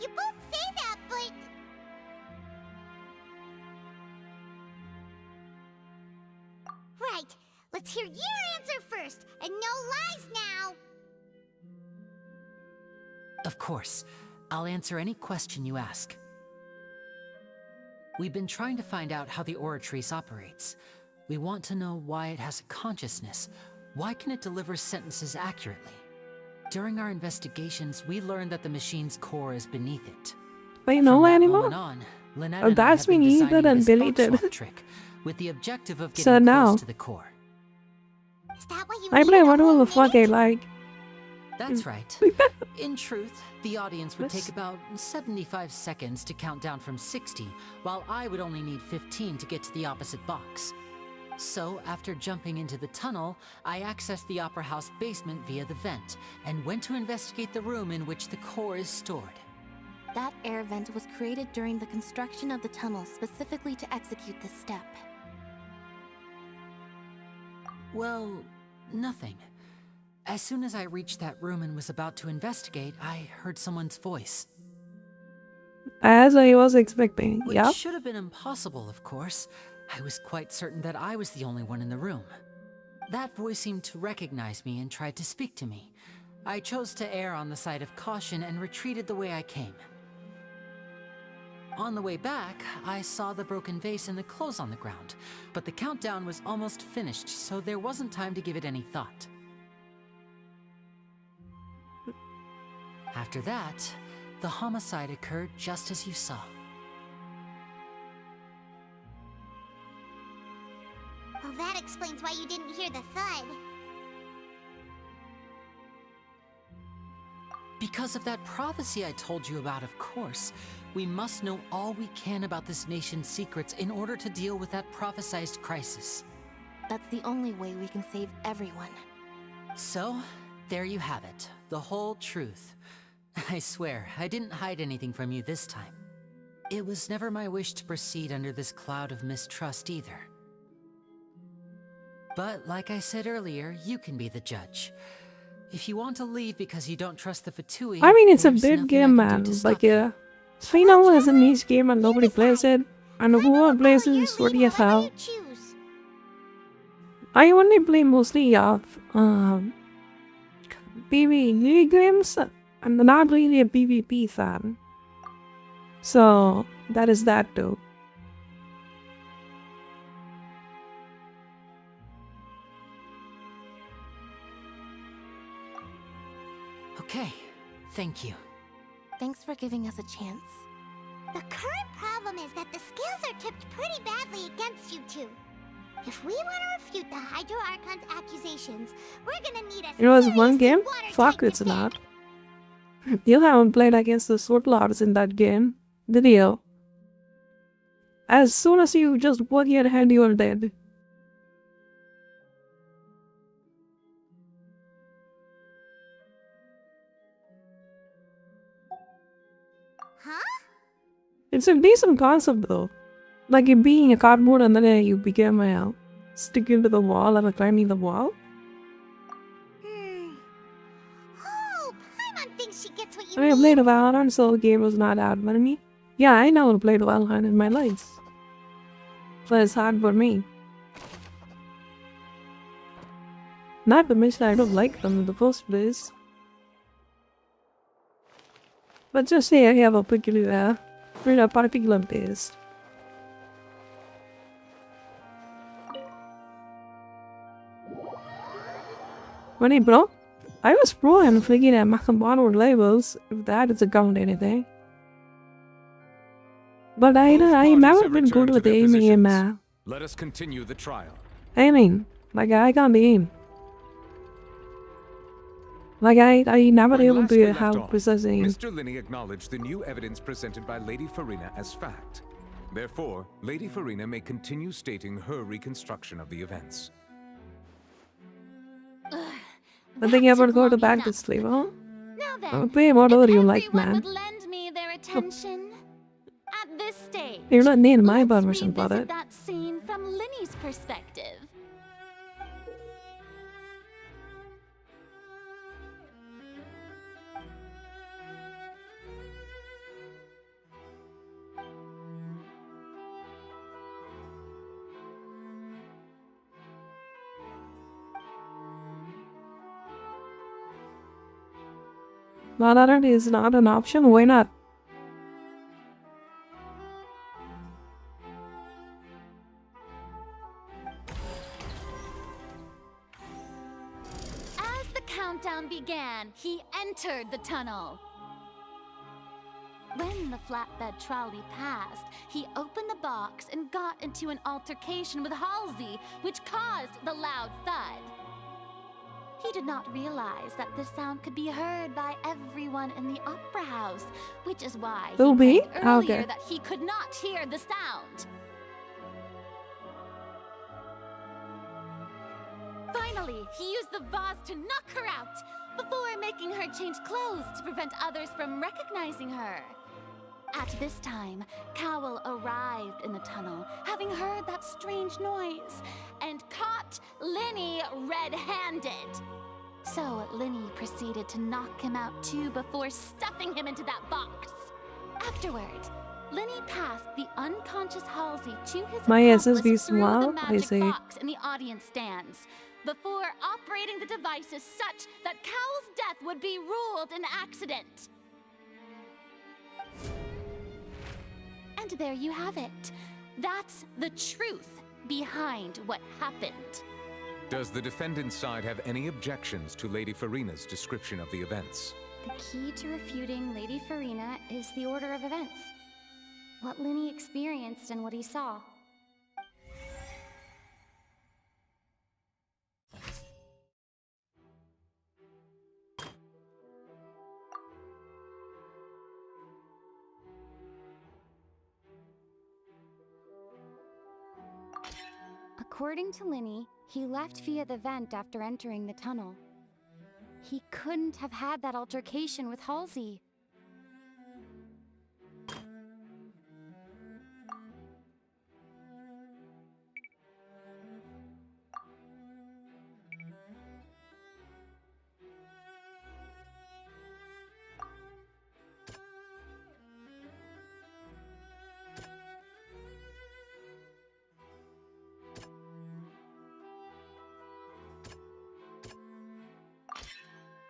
you both say that, but... Right. Let's hear your answer first, and no lies now! Of course. I'll answer any question you ask. We've been trying to find out how the Oratrice operates. We want to know why it has a consciousness. Why can it deliver sentences accurately? During our investigations, we learned that the machine's core is beneath it. But you know anymore? Oh, that's been either and deleted. Trick, with the objective of getting So now, close to the core. I play whatever the fuck I like. That's right. In truth, the audience would take about 75 seconds to count down from 60, while I would only need 15 to get to the opposite box. So, after jumping into the tunnel, I accessed the Opera House basement via the vent, and went to investigate the room in which the core is stored. That air vent was created during the construction of the tunnel specifically to execute this step. Well, nothing. As soon as I reached that room and was about to investigate, I heard someone's voice. As I was expecting, Which yeah. should have been impossible, of course. I was quite certain that I was the only one in the room. That voice seemed to recognize me and tried to speak to me. I chose to err on the side of caution and retreated the way I came. On the way back, I saw the broken vase and the clothes on the ground, but the countdown was almost finished, so there wasn't time to give it any thought. After that, the homicide occurred just as you saw. Well, that explains why you didn't hear the thud. Because of that prophecy I told you about, of course. We must know all we can about this nation's secrets in order to deal with that prophesized crisis. That's the only way we can save everyone. So, there you have it. The whole truth. I swear, I didn't hide anything from you this time. It was never my wish to proceed under this cloud of mistrust either. But, like I said earlier, you can be the judge. If you want to leave because you don't trust the Fatui, I mean, it's a there's big nothing game, I can man. do to Like, stop you. yeah. Final is a niche game and nobody plays it. And who plays it is sorry as hell. I only play mostly PvE games. I'm not really a PvP fan. So, that is that too. Okay, thank you. Thanks for giving us a chance. The current problem is that the scales are tipped pretty badly against you two. If we want to refute the Hydro Archon's accusations, we're gonna need a It was one seriously game? watertight Fuck, it's defense. not. You haven't played against the Sword Lords in that game, did you? As soon as you just put your head, you're dead. Huh? It's a decent concept though. Like it being a cardboard and then you become stick into the wall and climbing the wall. Oh, Paimon thinks she gets what you I mean, I mean. played Valorant, so the game was not hard for me. Yeah, I never played Valorant in my life. So it's hard for me. Not to mention I don't like them in the first place. But just say I have a particular taste. Funny bro, I was pro and flicking at Macambano levels, if that is a count anything. But I never been good with aiming in math. Let us continue the trial. Aiming, like I can't aim. Like I never able to have precise aim. Mr. Linney acknowledged the new evidence presented by Lady Farina as fact. Therefore, Lady Farina may continue stating her reconstruction of the events. I think you ever go back to sleep, huh? Play whatever you like, man. Would lend me their attention. At this stage, You're not needing my permission for revisit it. that scene from Linny's perspective. Valorant is not an option, why not? As the countdown began, he entered the tunnel. When the flatbed trolley passed, he opened the box and got into an altercation with Halsey, which caused the loud thud. He did not realize that this sound could be heard by everyone in the opera house, which is why he Be? claimed earlier Okay. that he could not hear the sound. Finally, he used the vase to knock her out, before making her change clothes to prevent others from recognizing her. At this time, Cowell arrived in the tunnel, having heard that strange noise, and caught Linny red-handed. So Linny proceeded to knock him out too before stuffing him into that box. Afterward, Linny passed the unconscious Halsey to his My accomplice SSD through small, the I magic see. box in the audience stands, before operating the devices such that Cowell's death would be ruled an accident. And there you have it. That's the truth behind what happened. Does the defendant's side have any objections to Lady Farina's description of the events? The key to refuting Lady Farina is the order of events. What Linny experienced and what he saw. According to Linny, he left via the vent after entering the tunnel. He couldn't have had that altercation with Halsey.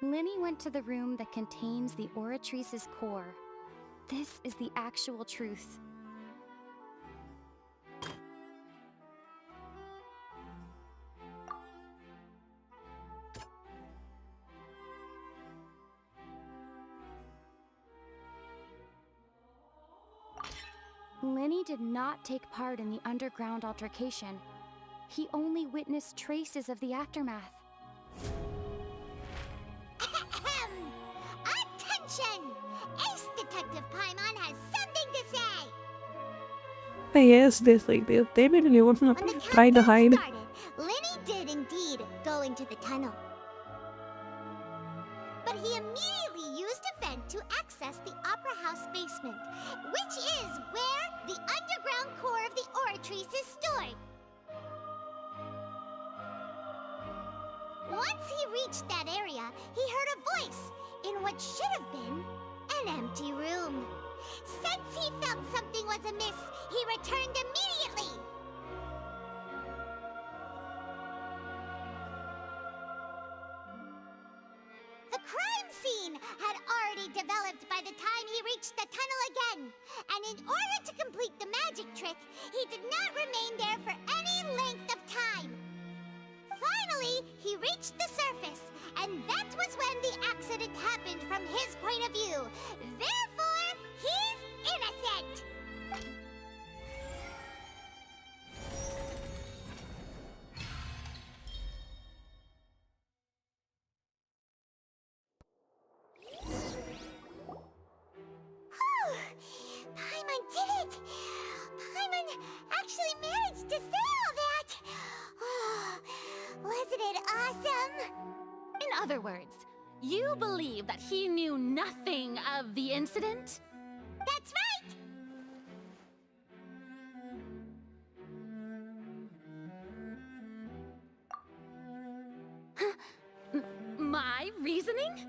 Linny went to the room that contains the Oratrice's core. This is the actual truth. Linny did not take part in the underground altercation. He only witnessed traces of the aftermath. Attention! Ace Detective Paimon has something to say! Yes, this like they really want to try to hide. Linny did indeed go into the tunnel. But he immediately used a vent to access the Opera House basement, which is where the underground core of the Oratrice is stored. Once he reached that area, he heard a voice in what should have been an empty room. Since he felt something was amiss, he returned immediately. The crime scene had already developed by the time he reached the tunnel again, and in order to complete the magic trick, he did not remain there for any length of time. Finally, he reached the surface, and that was when the accident happened from his point of view. Therefore, he's innocent! Paimon did it! Paimon actually managed to say all that! Wasn't it awesome? In other words, you believe that he knew nothing of the incident? That's right! My reasoning?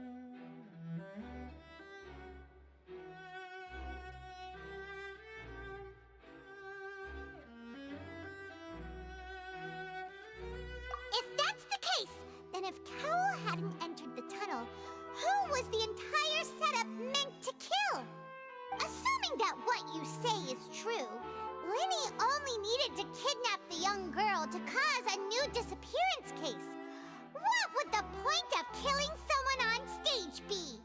If that's the case, then if Cowell hadn't entered the tunnel, who was the entire setup meant to kill? Assuming that what you say is true, Linny only needed to kidnap the young girl to cause a new disappearance case. What would the point of killing someone on stage be?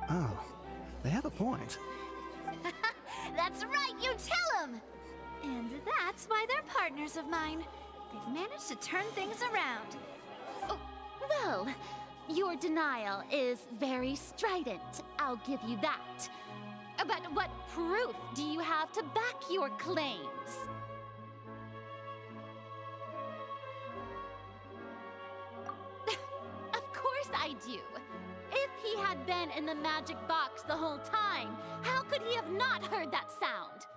Oh, they have a point. That's right, you tell them! And that's why they're partners of mine. They've managed to turn things around. Oh, well, your denial is very strident, I'll give you that. But what proof do you have to back your claims? Of course I do. If he had been in the magic box the whole time, how could he have not heard that sound?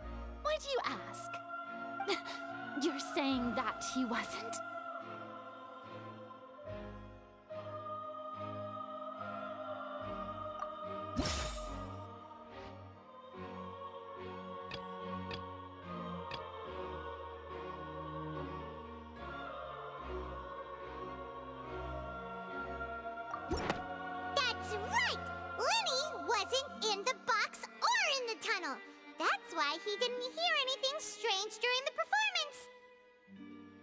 Why do you ask? You're saying that he wasn't? That's right! Linny wasn't in the box or in the tunnel. That's why he didn't hear anything strange during the performance.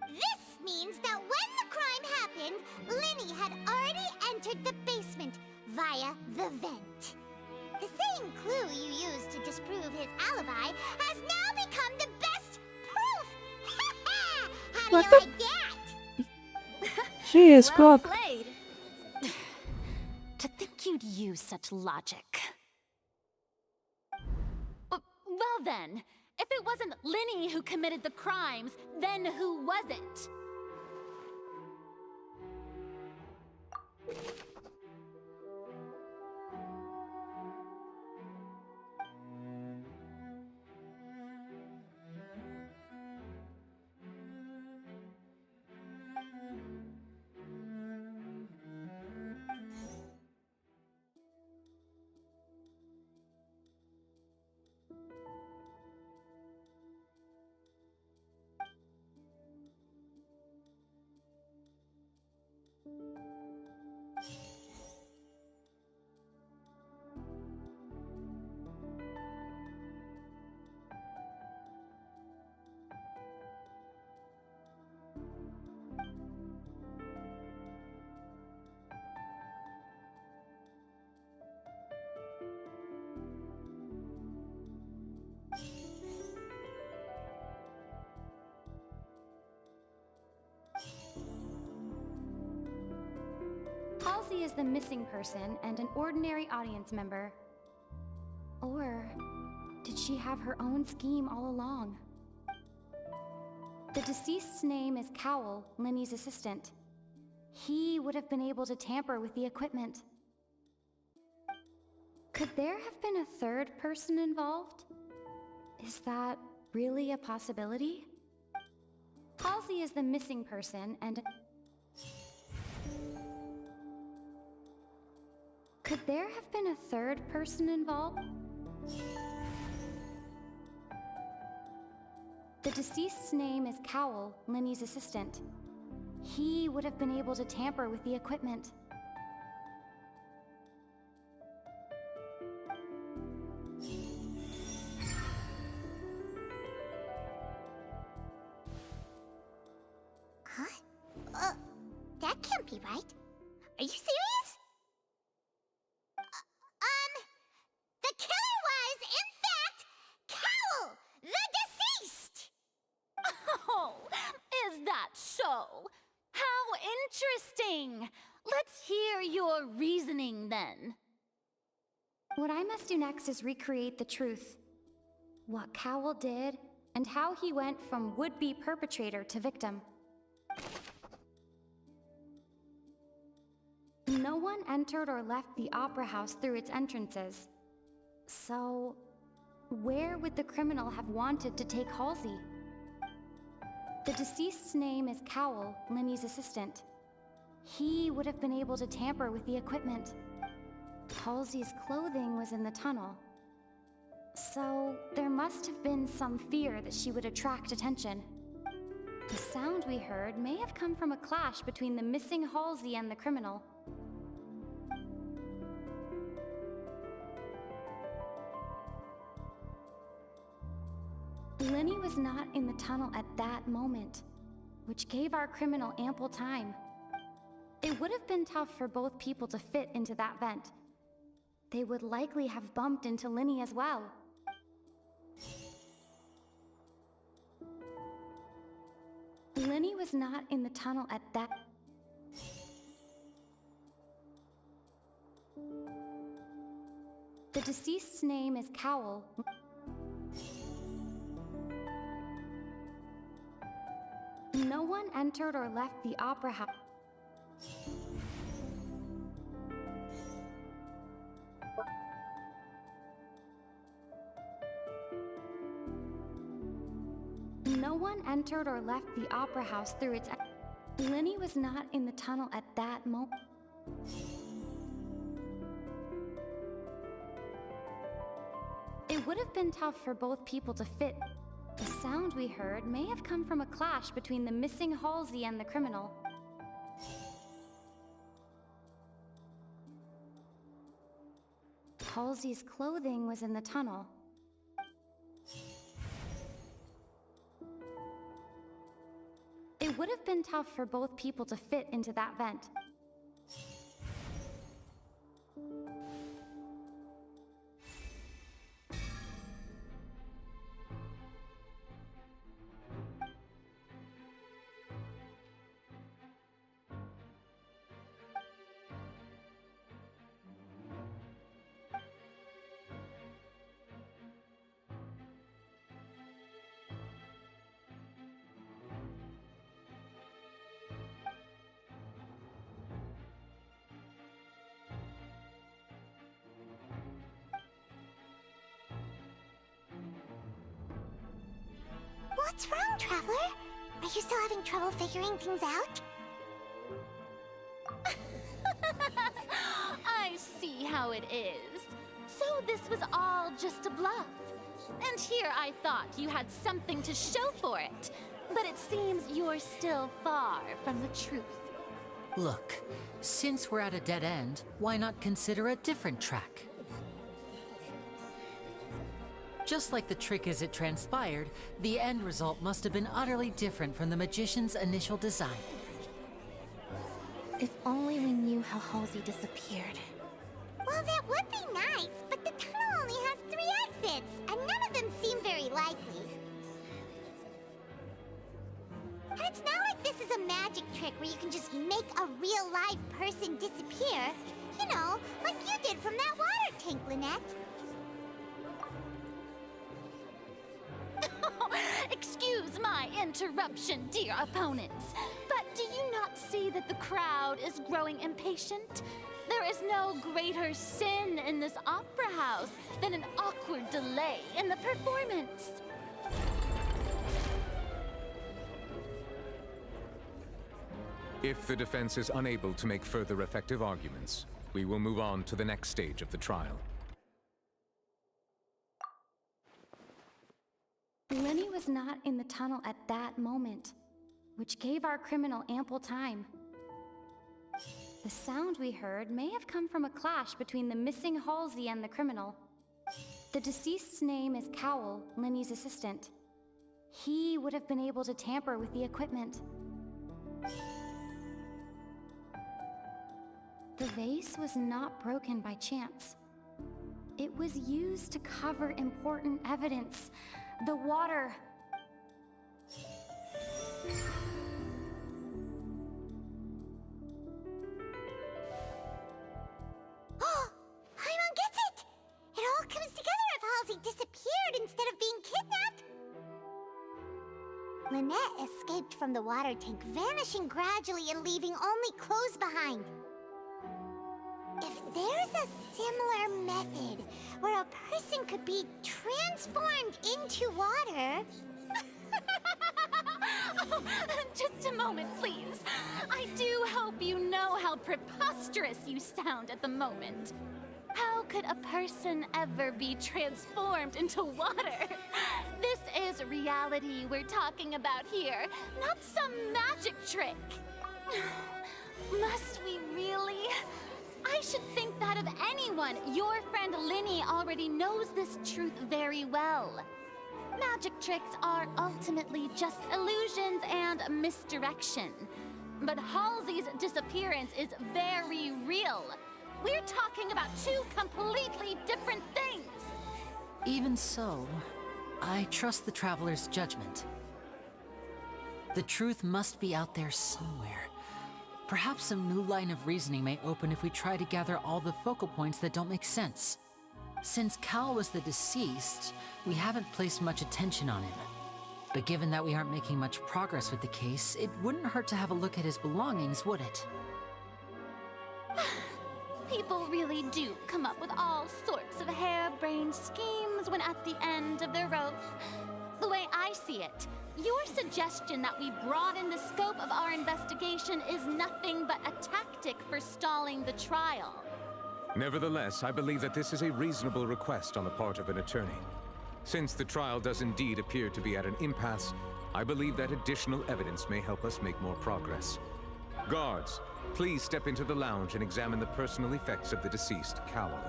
This means that when the crime happened, Linny had already entered the basement via the vent. The same clue you used to disprove his alibi has now become the best proof! How do What you the- like that? She is Well cooked. played. To think you'd use such logic. Well then, if it wasn't Linny who committed the crimes, then who was it? Halsey is the missing person and an ordinary audience member. Or did she have her own scheme all along? The deceased's name is Cowell, Linny's assistant. He would have been able to tamper with the equipment. Could there have been a third person involved? Is that really a possibility? Halsey is the missing person, and... Could there have been a third person involved? The deceased's name is Cowell, Linny's assistant. He would have been able to tamper with the equipment. Huh? That can't be right. Are you serious? The killer was, in fact, Cowell, the deceased! Oh, is that so? How interesting! Let's hear your reasoning then. What I must do next is recreate the truth. What Cowell did, and how he went from would-be perpetrator to victim. No one entered or left the Opera House through its entrances. So, where would the criminal have wanted to take Halsey? The deceased's name is Cowell, Linny's assistant. He would have been able to tamper with the equipment. Halsey's clothing was in the tunnel. So, there must have been some fear that she would attract attention. The sound we heard may have come from a clash between the missing Halsey and the criminal. Linny was not in the tunnel at that moment, which gave our criminal ample time. It would have been tough for both people to fit into that vent. They would likely have bumped into Linny as well. Linny was not in the tunnel at that... The deceased's name is Cowell. No one entered or left the Opera House. No one entered or left the Opera House through its... Linny was not in the tunnel at that moment. It would have been tough for both people to fit. The sound we heard may have come from a clash between the missing Halsey and the criminal. Halsey's clothing was in the tunnel. It would have been tough for both people to fit into that vent. What's wrong, Traveler? Are you still having trouble figuring things out? I see how it is. So this was all just a bluff. And here I thought you had something to show for it. But it seems you're still far from the truth. Look, since we're at a dead end, why not consider a different track? Just like the trick as it transpired, the end result must have been utterly different from the magician's initial design. If only we knew how Halsey disappeared. Well, that would be nice, but the tunnel only has 3 exits, and none of them seem very likely. And it's not like this is a magic trick where you can just make a real live person disappear. You know, like you did from that water tank, Lynette. Excuse my interruption, dear opponents, but do you not see that the crowd is growing impatient? There is no greater sin in this opera house than an awkward delay in the performance. If the defense is unable to make further effective arguments, we will move on to the next stage of the trial. Lenny was not in the tunnel at that moment, which gave our criminal ample time. The sound we heard may have come from a clash between the missing Halsey and the criminal. The deceased's name is Cowell, Lenny's assistant. He would have been able to tamper with the equipment. The vase was not broken by chance. It was used to cover important evidence. The water. Oh, Paimon gets it! It all comes together if Halsey disappeared instead of being kidnapped. Lynette escaped from the water tank, vanishing gradually and leaving only clothes behind. If there's a similar method where a person could be transformed into water... Oh, just a moment, please. I do hope you know how preposterous you sound at the moment. How could a person ever be transformed into water? This is reality we're talking about here, not some magic trick. Must we really? I should think that of anyone. Your friend Linny already knows this truth very well. Magic tricks are ultimately just illusions and misdirection. But Halsey's disappearance is very real. We're talking about two completely different things. Even so, I trust the Traveler's judgment. The truth must be out there somewhere. Perhaps some new line of reasoning may open if we try to gather all the focal points that don't make sense. Since Cal was the deceased, we haven't placed much attention on him. But given that we aren't making much progress with the case, it wouldn't hurt to have a look at his belongings, would it? People really do come up with all sorts of harebrained schemes when at the end of their rope. The way I see it, your suggestion that we broaden the scope of our investigation is nothing but a tactic for stalling the trial. Nevertheless, I believe that this is a reasonable request on the part of an attorney. Since the trial does indeed appear to be at an impasse, I believe that additional evidence may help us make more progress. Guards, please step into the lounge and examine the personal effects of the deceased Cowell.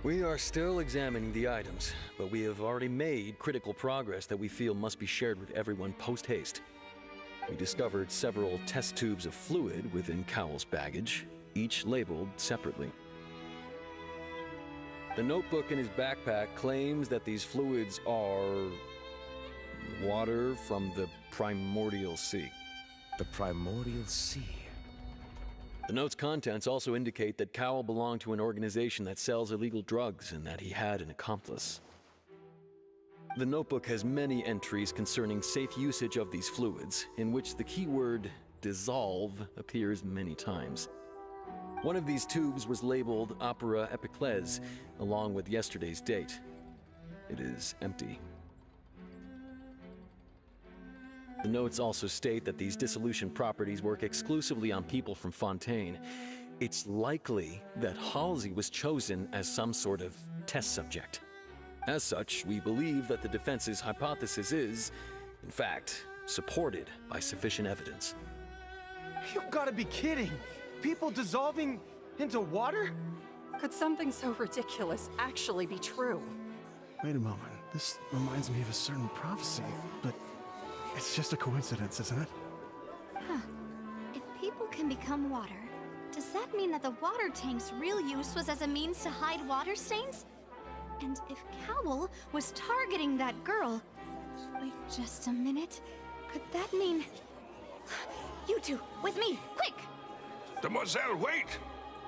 We are still examining the items, but we have already made critical progress that we feel must be shared with everyone post-haste. We discovered several test tubes of fluid within Cowell's baggage, each labeled separately. The notebook in his backpack claims that these fluids are water from the primordial sea. The primordial sea? The note's contents also indicate that Cowell belonged to an organization that sells illegal drugs and that he had an accomplice. The notebook has many entries concerning safe usage of these fluids, in which the keyword dissolve appears many times. One of these tubes was labeled Opera Epiclese, along with yesterday's date. It is empty. The notes also state that these dissolution properties work exclusively on people from Fontaine. It's likely that Halsey was chosen as some sort of test subject. As such, we believe that the defense's hypothesis is, in fact, supported by sufficient evidence. You've got to be kidding! People dissolving into water? Could something so ridiculous actually be true? Wait a moment. This reminds me of a certain prophecy, but it's just a coincidence, isn't it? Huh. If people can become water, does that mean that the water tank's real use was as a means to hide water stains? And if Cowell was targeting that girl... Wait just a minute. Could that mean... You two, with me, quick! Demoiselle, wait!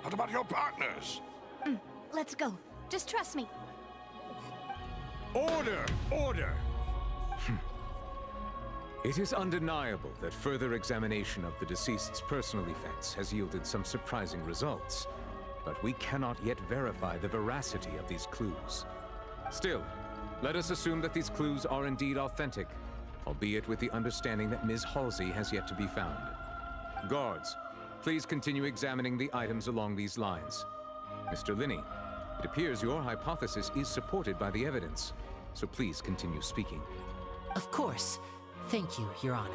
What about your partners? Let's go. Just trust me. Order! Order! It is undeniable that further examination of the deceased's personal effects has yielded some surprising results, but we cannot yet verify the veracity of these clues. Still, let us assume that these clues are indeed authentic, albeit with the understanding that Ms. Halsey has yet to be found. Guards, please continue examining the items along these lines. Mr. Linney, it appears your hypothesis is supported by the evidence, so please continue speaking. Of course. Thank you, Your Honor.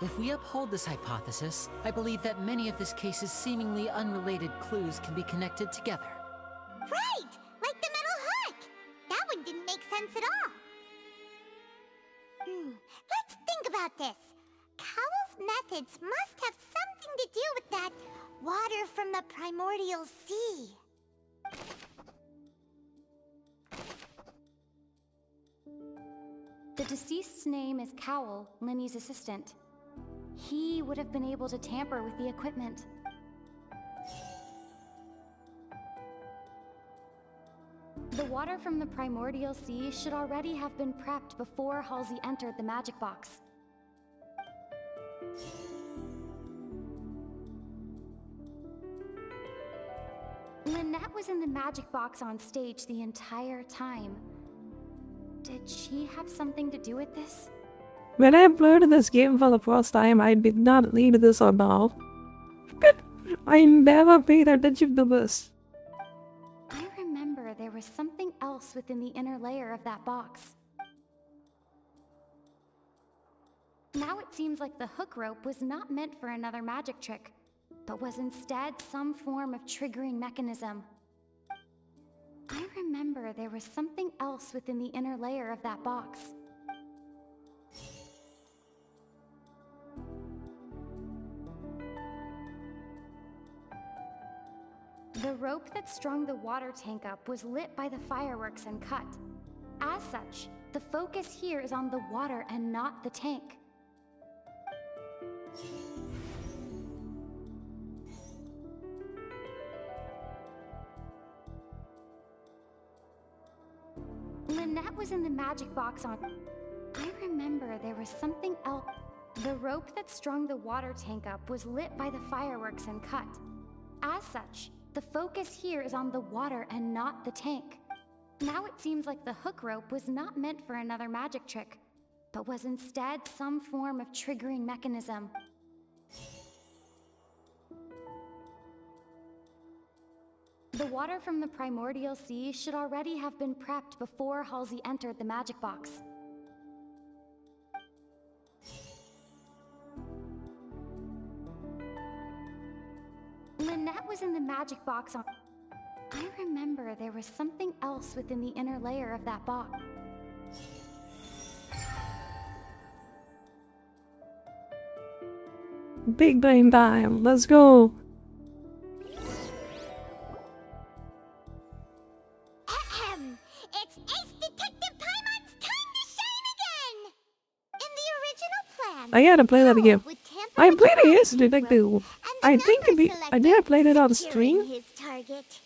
If we uphold this hypothesis, I believe that many of this case's seemingly unrelated clues can be connected together. Right! Like the metal hook! That one didn't make sense at all. Let's think about this. Cowell's methods must have something to do with that water from the primordial sea. The deceased's name is Cowell, Linny's assistant. He would have been able to tamper with the equipment. The water from the primordial sea should already have been prepped before Halsey entered the magic box. Lynette was in the magic box on stage the entire time. Did she have something to do with this? When I uploaded this game for the first time, I did not read this or now. But I never paid attention to this. I remember there was something else within the inner layer of that box. Now it seems like the hook rope was not meant for another magic trick, but was instead some form of triggering mechanism. I remember there was something else within the inner layer of that box. The rope that strung the water tank up was lit by the fireworks and cut. As such, the focus here is on the water and not the tank. Lynette was in the magic box on... I remember there was something else. The rope that strung the water tank up was lit by the fireworks and cut. As such, the focus here is on the water and not the tank. Now it seems like the hook rope was not meant for another magic trick, but was instead some form of triggering mechanism. The water from the primordial sea should already have been prepped before Halsey entered the magic box. Lynette was in the magic box on... I remember there was something else within the inner layer of that box. Big brain time, let's go! It's Ace Detective Paimon's time to shine again! In the original plan, I gotta play that again. I played it yesterday, I think I think I played it on stream. his target.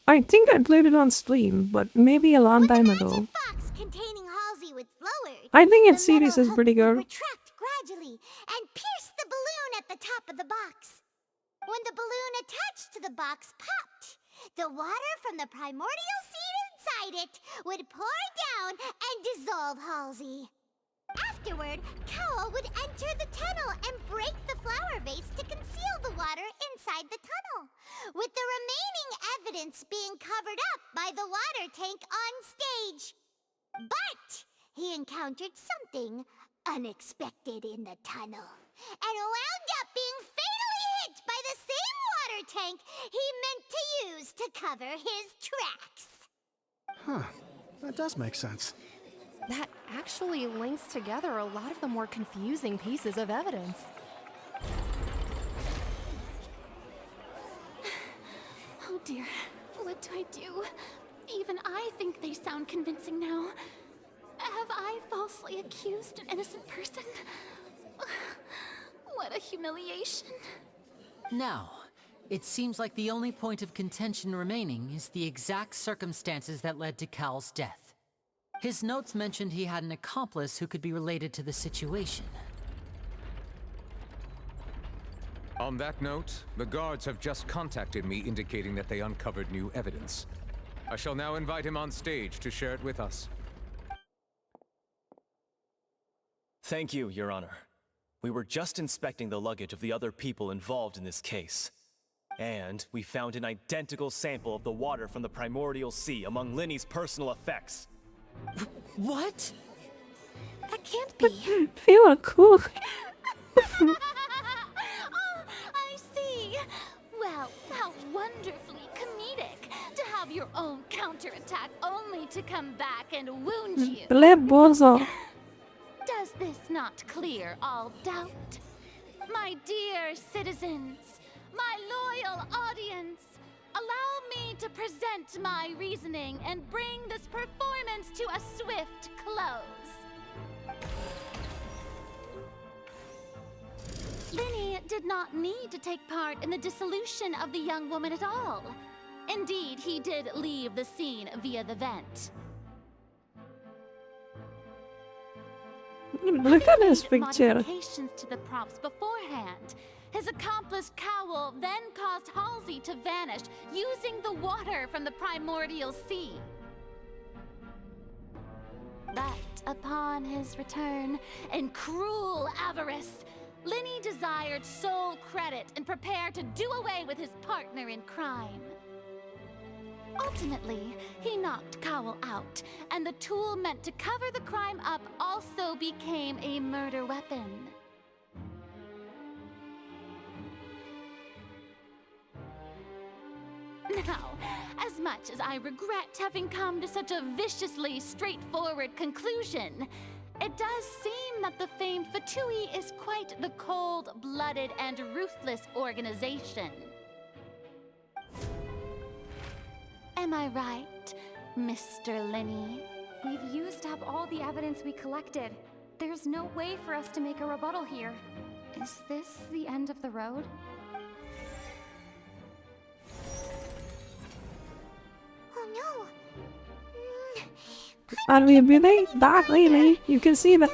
I think I played it on stream, but maybe a long time ago. Box containing Halsey was lowered. I think its the metal series is hook pretty would good. retract gradually and pierce the balloon at the top of the box. When the balloon attached to the box popped, the water from the primordial seed inside it would pour down and dissolve Halsey. Afterward, Cowell would enter the tunnel and break the flower vase to conceal the water inside the tunnel, with the remaining evidence being covered up by the water tank on stage. But he encountered something unexpected in the tunnel, and wound up being fatally hit by the same water tank he meant to use to cover his tracks. Huh. That does make sense. That actually links together a lot of the more confusing pieces of evidence. Oh dear, what do I do? Even I think they sound convincing now. Have I falsely accused an innocent person? What a humiliation. Now, it seems like the only point of contention remaining is the exact circumstances that led to Cal's death. His notes mentioned he had an accomplice who could be related to the situation. On that note, the guards have just contacted me indicating that they uncovered new evidence. I shall now invite him on stage to share it with us. Thank you, Your Honor. We were just inspecting the luggage of the other people involved in this case. And we found an identical sample of the water from the primordial sea among Linny's personal effects. What? That can't be. Feel cool. Oh, I see. Well, how wonderfully comedic to have your own counterattack only to come back and wound you. Bozo. Does this not clear all doubt? My dear citizens, my loyal audience, allow me to present my reasoning and bring this performance to a swift close. Linny did not need to take part in the dissolution of the young woman at all. Indeed, he did leave the scene via the vent. Look at this picture. Modifications to the props beforehand. His accomplice Cowell then caused Halsey to vanish using the water from the primordial sea. But upon his return, in cruel avarice, Linny desired sole credit and prepared to do away with his partner in crime. Ultimately, he knocked Cowell out, and the tool meant to cover the crime up also became a murder weapon. Now, as much as I regret having come to such a viciously straightforward conclusion, it does seem that the famed Fatui is quite the cold-blooded and ruthless organization. Am I right, Mr. Linny? We've used up all the evidence we collected. There's no way for us to make a rebuttal here. Is this the end of the road? Oh no! Are we really that really? You can see that.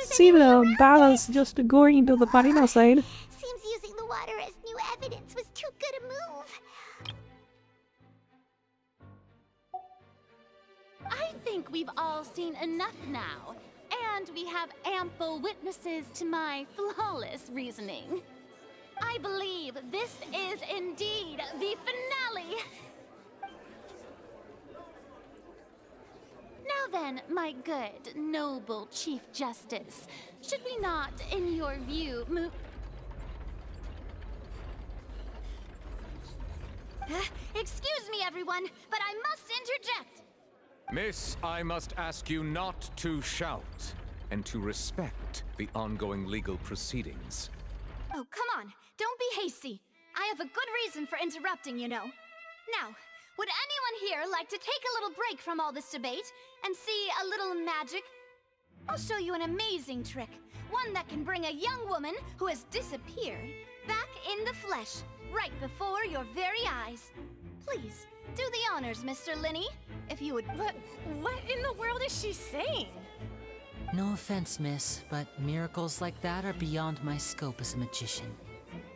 See the balance just going into the final side. Seems using the water as new evidence was too good a move. I think we've all seen enough now, and we have ample witnesses to my flawless reasoning. I believe this is indeed the finale. Now then, my good, noble Chief Justice, should we not, in your view, move... Excuse me, everyone, but I must interject. Miss, I must ask you not to shout, and to respect the ongoing legal proceedings. Oh, come on. Don't be hasty. I have a good reason for interrupting, you know. Now, would anyone here like to take a little break from all this debate and see a little magic? I'll show you an amazing trick. One that can bring a young woman who has disappeared back in the flesh, right before your very eyes. Please, do the honors, Mr. Linny, if you would... What in the world is she saying? No offense, miss, but miracles like that are beyond my scope as a magician.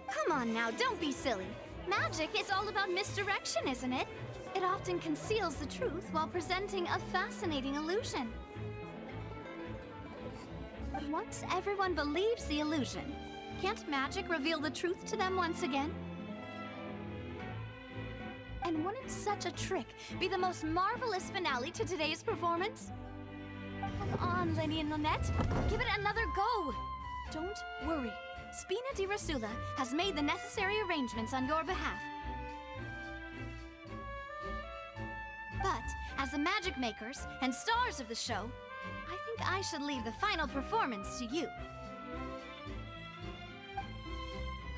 Come on now, don't be silly. Magic is all about misdirection, isn't it? It often conceals the truth while presenting a fascinating illusion. But once everyone believes the illusion, can't magic reveal the truth to them once again? And wouldn't such a trick be the most marvelous finale to today's performance? Come on, Lenny and Lynette. Give it another go. Don't worry. Spina di Rasula has made the necessary arrangements on your behalf. But, as the magic makers and stars of the show, I think I should leave the final performance to you.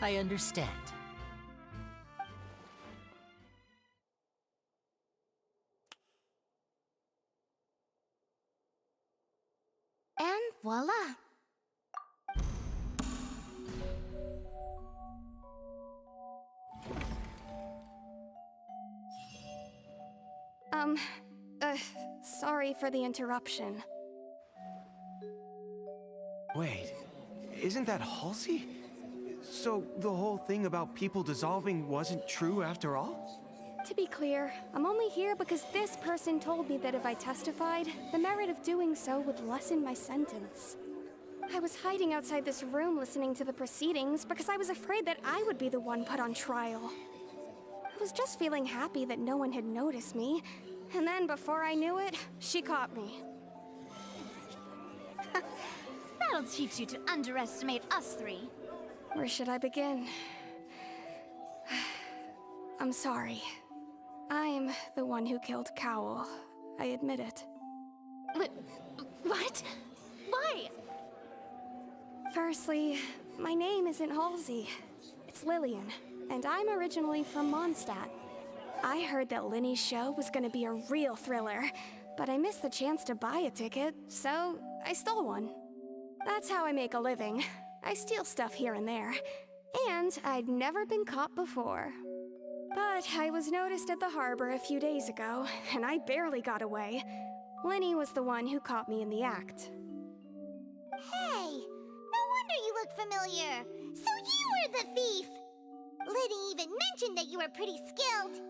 I understand. And voila! Sorry for the interruption. Wait, isn't that Halsey? So the whole thing about people dissolving wasn't true after all? To be clear, I'm only here because this person told me that if I testified, the merit of doing so would lessen my sentence. I was hiding outside this room listening to the proceedings because I was afraid that I would be the one put on trial. I was just feeling happy that no one had noticed me, and then before I knew it, she caught me. That'll teach you to underestimate us three. Where should I begin? I'm sorry. I'm the one who killed Cowl. I admit it. What? Why? Firstly, my name isn't Halsey. It's Lillian, and I'm originally from Mondstadt. I heard that Linny's show was gonna be a real thriller, but I missed the chance to buy a ticket, so I stole one. That's how I make a living. I steal stuff here and there, and I'd never been caught before. But I was noticed at the harbor a few days ago, and I barely got away. Linny was the one who caught me in the act. Hey, no wonder you look familiar. So you were the thief. Liddy even mentioned that you were pretty skilled.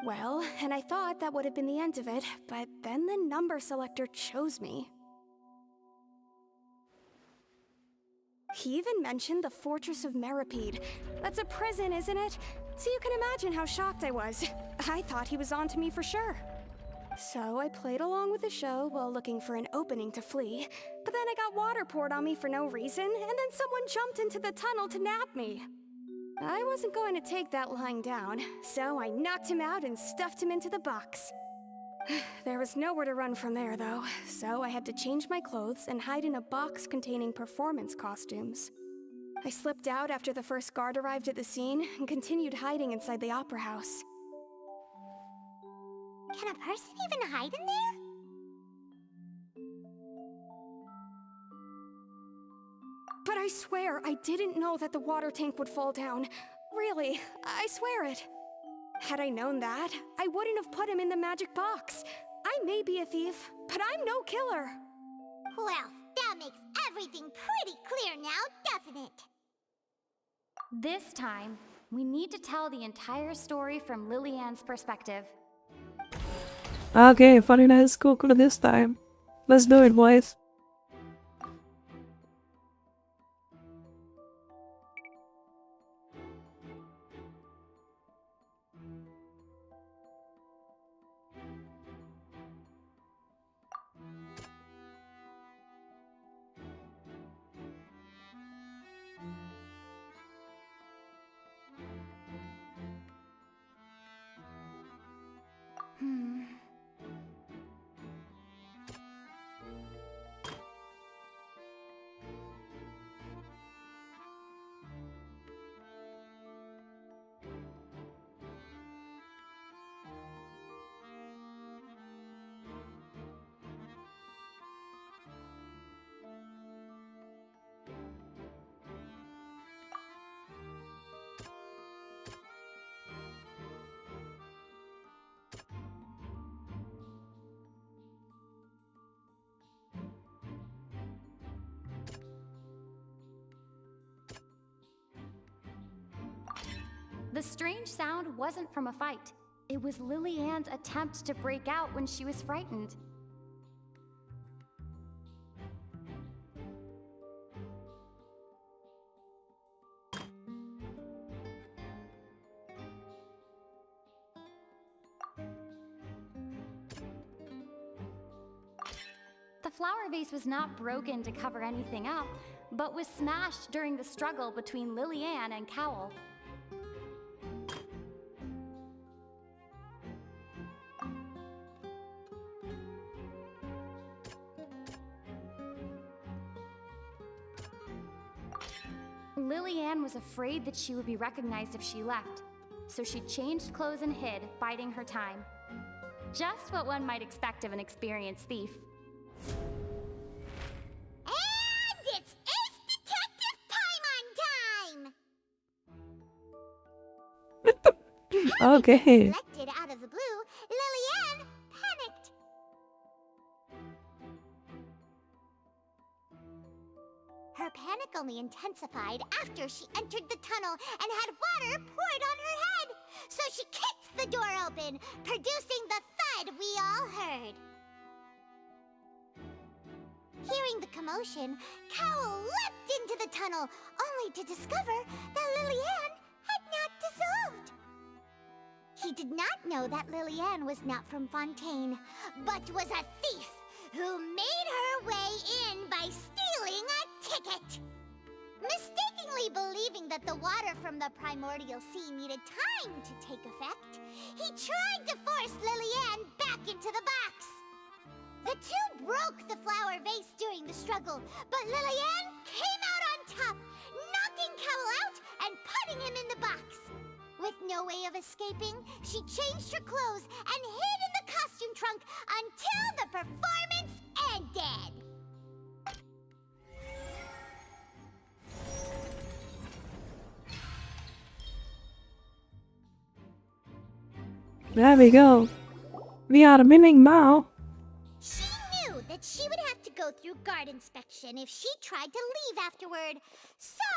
Well, and I thought that would have been the end of it, but then the number selector chose me. He even mentioned the Fortress of Meripede. That's a prison, isn't it? So you can imagine how shocked I was. I thought he was on to me for sure. So I played along with the show while looking for an opening to flee, but then I got water poured on me for no reason, and then someone jumped into the tunnel to nab me. I wasn't going to take that lying down, so I knocked him out and stuffed him into the box. There was nowhere to run from there, though, so I had to change my clothes and hide in a box containing performance costumes. I slipped out after the first guard arrived at the scene and continued hiding inside the opera house. Can a person even hide in there? But I swear I didn't know that the water tank would fall down. Really, I swear it. Had I known that, I wouldn't have put him in the magic box. I may be a thief, but I'm no killer. Well, that makes everything pretty clear now, doesn't it? This time, we need to tell the entire story from Lillian's perspective. Okay, funny nice Goku this time. Let's do it, boys. The strange sound wasn't from a fight. It was Lillian's attempt to break out when she was frightened. The flower vase was not broken to cover anything up, but was smashed during the struggle between Lillian and Cowl. Lillian was afraid that she would be recognized if she left, so she changed clothes and hid, biding her time. Just what one might expect of an experienced thief. And it's Ace Detective Paimon time! Okay. Selected out of the blue, Lillian, only intensified after she entered the tunnel and had water poured on her head. So she kicked the door open, producing the thud we all heard. Hearing the commotion, Cowl leapt into the tunnel, only to discover that Lillian had not dissolved. He did not know that Lillian was not from Fontaine, but was a thief who made her way in by stealing a ticket. Mistakenly believing that the water from the primordial sea needed time to take effect, he tried to force Lillian back into the box. The two broke the flower vase during the struggle, but Lillian came out on top, knocking Cowl out and putting him in the box. With no way of escaping, she changed her clothes and hid in the costume trunk until the performance ended. There we go. We are winning now. She knew that she would have to go through guard inspection if she tried to leave afterward. So,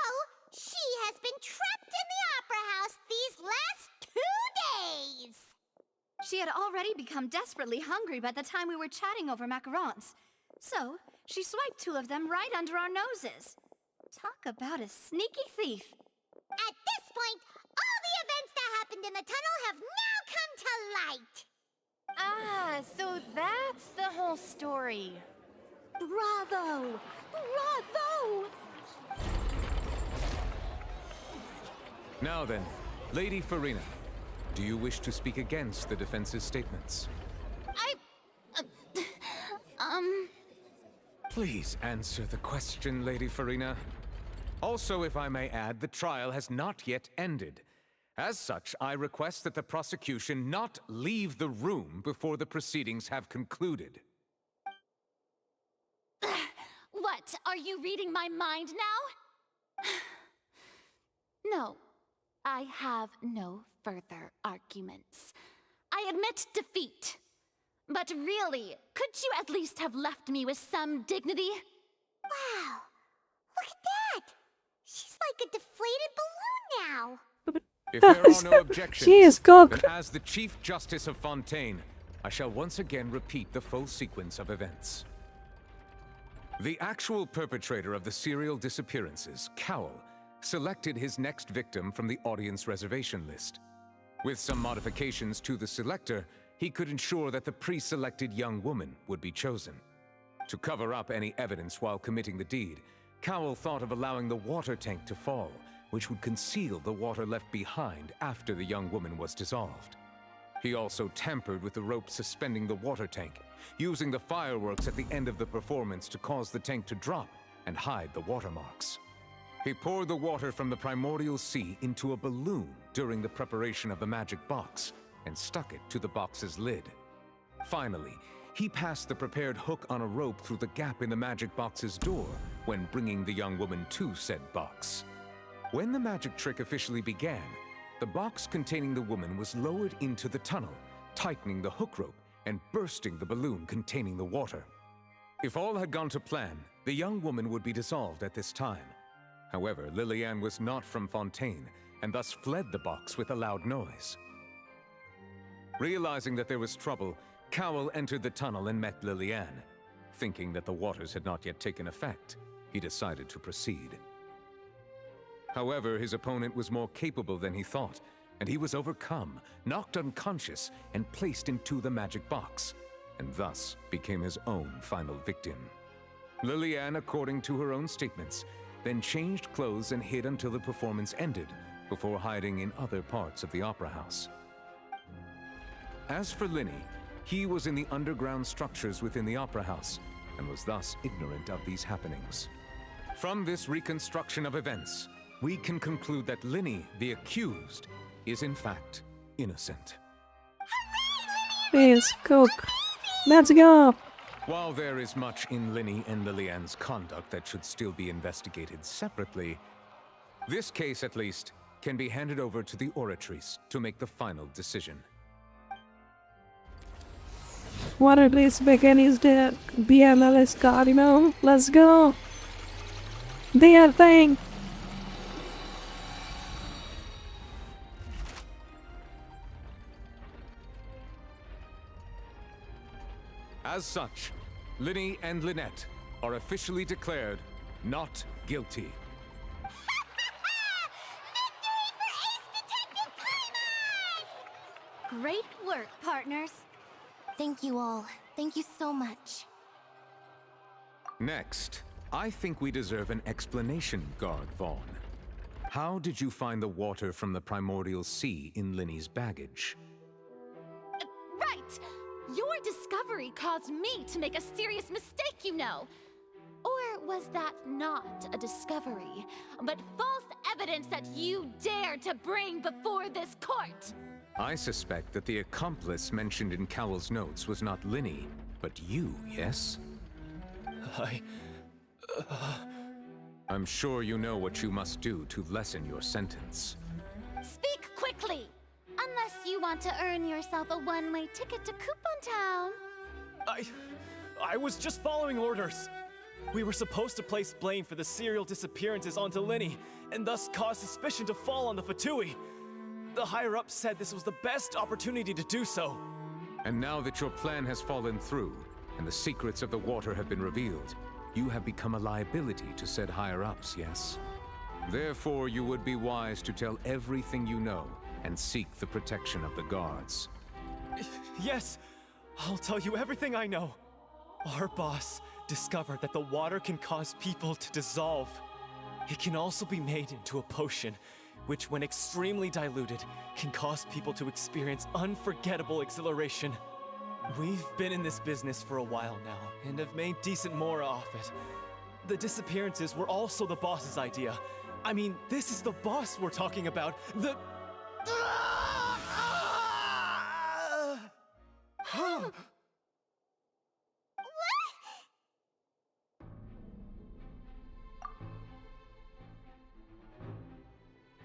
she has been trapped in the Opera House these last 2 days. She had already become desperately hungry by the time we were chatting over macarons. So, she swiped 2 of them right under our noses. Talk about a sneaky thief. At this point, all the events that happened in the tunnel have now come to light. Ah, so that's the whole story. Bravo! Bravo! Now then, Lady Farina, do you wish to speak against the defense's statements? Please answer the question, Lady Farina. Also, if I may add, the trial has not yet ended. As such, I request that the prosecution not leave the room before the proceedings have concluded. What? Are you reading my mind now? No, I have no further arguments. I admit defeat. But really, could you at least have left me with some dignity? Wow, look at that! She's like a deflated balloon now. If there are no objections, She is cooked. then as the Chief Justice of Fontaine, I shall once again repeat the full sequence of events. The actual perpetrator of the serial disappearances, Cowl, selected his next victim from the audience reservation list. With some modifications to the selector, he could ensure that the pre-selected young woman would be chosen. To cover up any evidence while committing the deed, Cowl thought of allowing the water tank to fall, which would conceal the water left behind after the young woman was dissolved. He also tampered with the rope suspending the water tank, using the fireworks at the end of the performance to cause the tank to drop and hide the watermarks. He poured the water from the primordial sea into a balloon during the preparation of the magic box and stuck it to the box's lid. Finally, he passed the prepared hook on a rope through the gap in the magic box's door when bringing the young woman to said box. When the magic trick officially began, the box containing the woman was lowered into the tunnel, tightening the hook rope and bursting the balloon containing the water. If all had gone to plan, the young woman would be dissolved at this time. However, Lillian was not from Fontaine and thus fled the box with a loud noise. Realizing that there was trouble, Cowl entered the tunnel and met Lillian. Thinking that the waters had not yet taken effect, he decided to proceed. However, his opponent was more capable than he thought, and he was overcome, knocked unconscious, and placed into the magic box, and thus became his own final victim. Lillian, according to her own statements, then changed clothes and hid until the performance ended, before hiding in other parts of the opera house. As for Linny, he was in the underground structures within the opera house, and was thus ignorant of these happenings. From this reconstruction of events, we can conclude that Linny, the accused, is in fact innocent. Please, cook. Let's go. While there is much in Linny and Lillian's conduct that should still be investigated separately, this case, at least, can be handed over to the Oratrice to make the final decision. Water please begin is dead. BML is God, you know. Let's go. Their thing. As such, Linny and Lynette are officially declared not guilty. Great work, partners. Thank you all. Thank you so much. Next, I think we deserve an explanation, Guard Vaughn. How did you find the water from the primordial sea in Linny's baggage? Right! Your discovery caused me to make a serious mistake, you know. Or was that not a discovery, but false evidence that you dared to bring before this court? I suspect that the accomplice mentioned in Cowell's notes was not Linny, but you, yes? I'm sure you know what you must do to lessen your sentence. Speak quickly! Unless you want to earn yourself a one-way ticket to Coupon Town. I was just following orders. We were supposed to place blame for the serial disappearances onto Linny, and thus cause suspicion to fall on the Fatui. The higher-ups said this was the best opportunity to do so. And now that your plan has fallen through, and the secrets of the water have been revealed, you have become a liability to said higher-ups, yes? Therefore, you would be wise to tell everything you know, and seek the protection of the guards. Yes, I'll tell you everything I know. Our boss discovered that the water can cause people to dissolve. It can also be made into a potion, which when extremely diluted, can cause people to experience unforgettable exhilaration. We've been in this business for a while now, and have made decent mora off it. The disappearances were also the boss's idea. I mean, this is the boss we're talking about. The...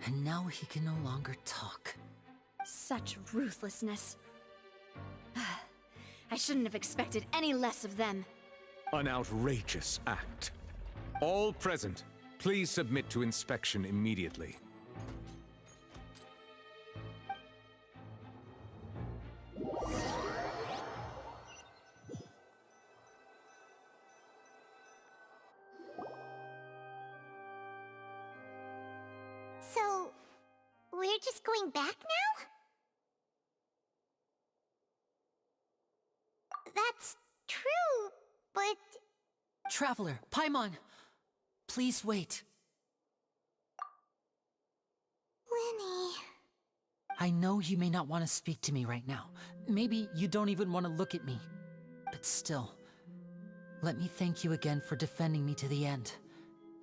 And now he can no longer talk. Such ruthlessness. I shouldn't have expected any less of them. An outrageous act. All present, please submit to inspection immediately. So, we're just going back now? That's true, but... Traveler, Paimon, please wait. Linny... I know you may not want to speak to me right now. Maybe you don't even want to look at me. But still, let me thank you again for defending me to the end,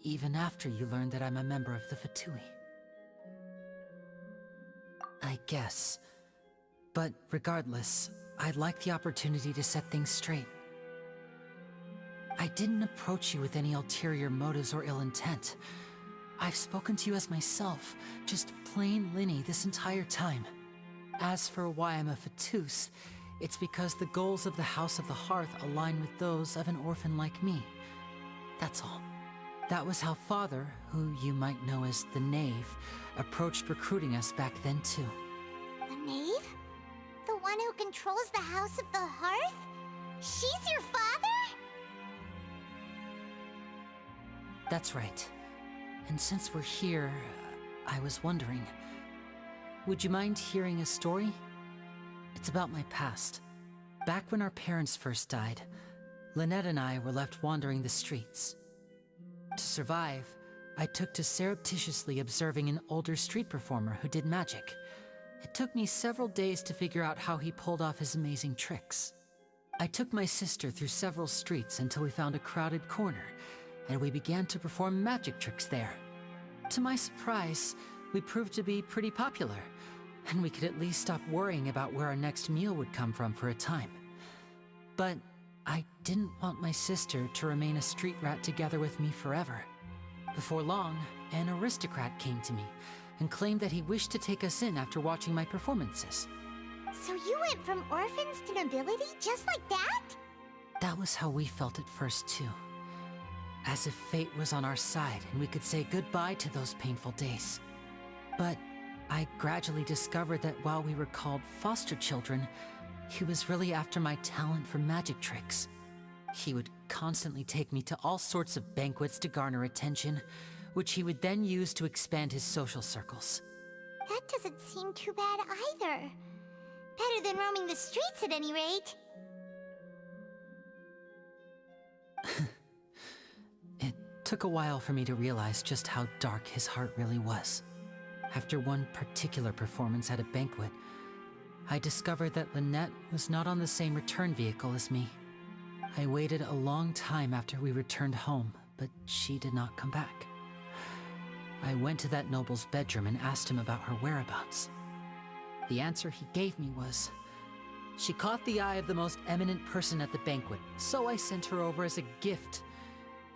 even after you learned that I'm a member of the Fatui. I guess. But regardless, I'd like the opportunity to set things straight. I didn't approach you with any ulterior motives or ill intent. I've spoken to you as myself, just plain Linny this entire time. As for why I'm a Fatus, it's because the goals of the House of the Hearth align with those of an orphan like me. That's all. That was how Father, who you might know as the Knave, approached recruiting us back then too. The Knave? The one who controls the House of the Hearth? She's your father? That's right. And since we're here, I was wondering, would you mind hearing a story? It's about my past. Back when our parents first died, Lynette and I were left wandering the streets. To survive, I took to surreptitiously observing an older street performer who did magic. It took me several days to figure out how he pulled off his amazing tricks. I took my sister through several streets until we found a crowded corner, and we began to perform magic tricks there. To my surprise, we proved to be pretty popular, and we could at least stop worrying about where our next meal would come from for a time. But I didn't want my sister to remain a street rat together with me forever. Before long, an aristocrat came to me and claimed that he wished to take us in after watching my performances. So you went from orphans to nobility just like that? That was how we felt at first, too. as if fate was on our side and we could say goodbye to those painful days. But I gradually discovered that while we were called foster children, he was really after my talent for magic tricks. He would constantly take me to all sorts of banquets to garner attention, which he would then use to expand his social circles. That doesn't seem too bad either. Better than roaming the streets at any rate. It took a while for me to realize just how dark his heart really was. After one particular performance at a banquet, I discovered that Lynette was not on the same return vehicle as me. I waited a long time after we returned home, but she did not come back. I went to that noble's bedroom and asked him about her whereabouts. The answer he gave me was, she caught the eye of the most eminent person at the banquet, so I sent her over as a gift.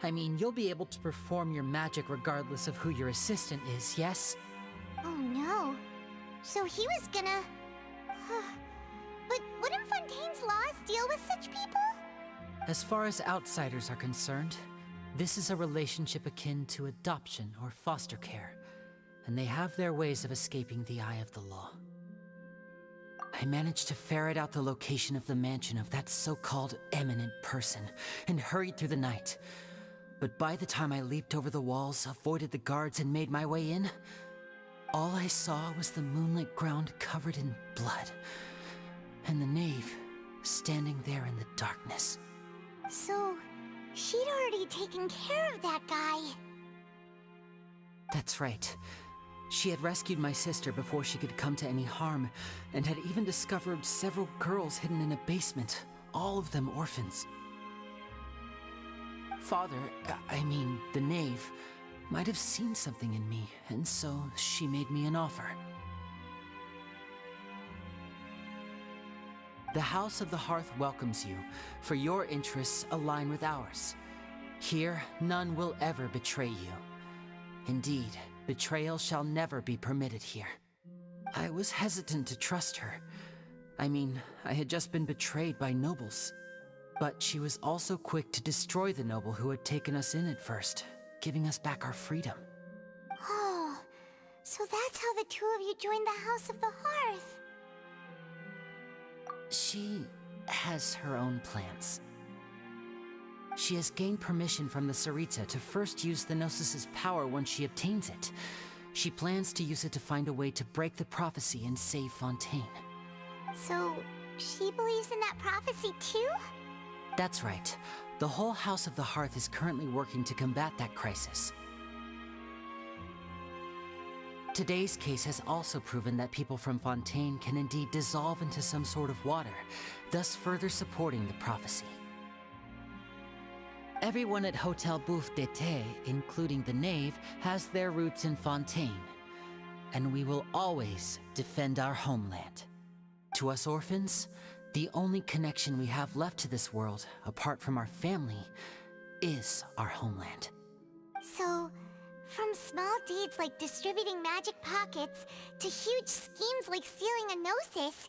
I mean, you'll be able to perform your magic regardless of who your assistant is, yes? Oh no. So he was gonna... But wouldn't Fontaine's laws deal with such people? As far as outsiders are concerned, this is a relationship akin to adoption or foster care, and they have their ways of escaping the eye of the law. I managed to ferret out the location of the mansion of that so-called eminent person and hurried through the night. But by the time I leaped over the walls, avoided the guards, and made my way in, all I saw was the moonlit ground covered in blood, and the knave standing there in the darkness. So, she'd already taken care of that guy. That's right. She had rescued my sister before she could come to any harm, and had even discovered several girls hidden in a basement, all of them orphans. Father, I mean, the knave, might have seen something in me, and so she made me an offer. The House of the Hearth welcomes you, for your interests align with ours. Here, none will ever betray you. Indeed, betrayal shall never be permitted here. I was hesitant to trust her. I mean, I had just been betrayed by nobles. But she was also quick to destroy the noble who had taken us in at first, giving us back our freedom. Oh, so that's how the two of you joined the House of the Hearth. She has her own plans. She has gained permission from the Tsaritsa to first use the Gnosis' power once she obtains it. She plans to use it to find a way to break the prophecy and save Fontaine. So, she believes in that prophecy too? That's right. The whole House of the Hearth is currently working to combat that crisis. Today's case has also proven that people from Fontaine can indeed dissolve into some sort of water, thus further supporting the prophecy. Everyone at Hotel Bouffe d'été, including the knave, has their roots in Fontaine, and we will always defend our homeland. To us orphans, the only connection we have left to this world, apart from our family, is our homeland. So, from small deeds like distributing magic pockets to huge schemes like stealing a Gnosis,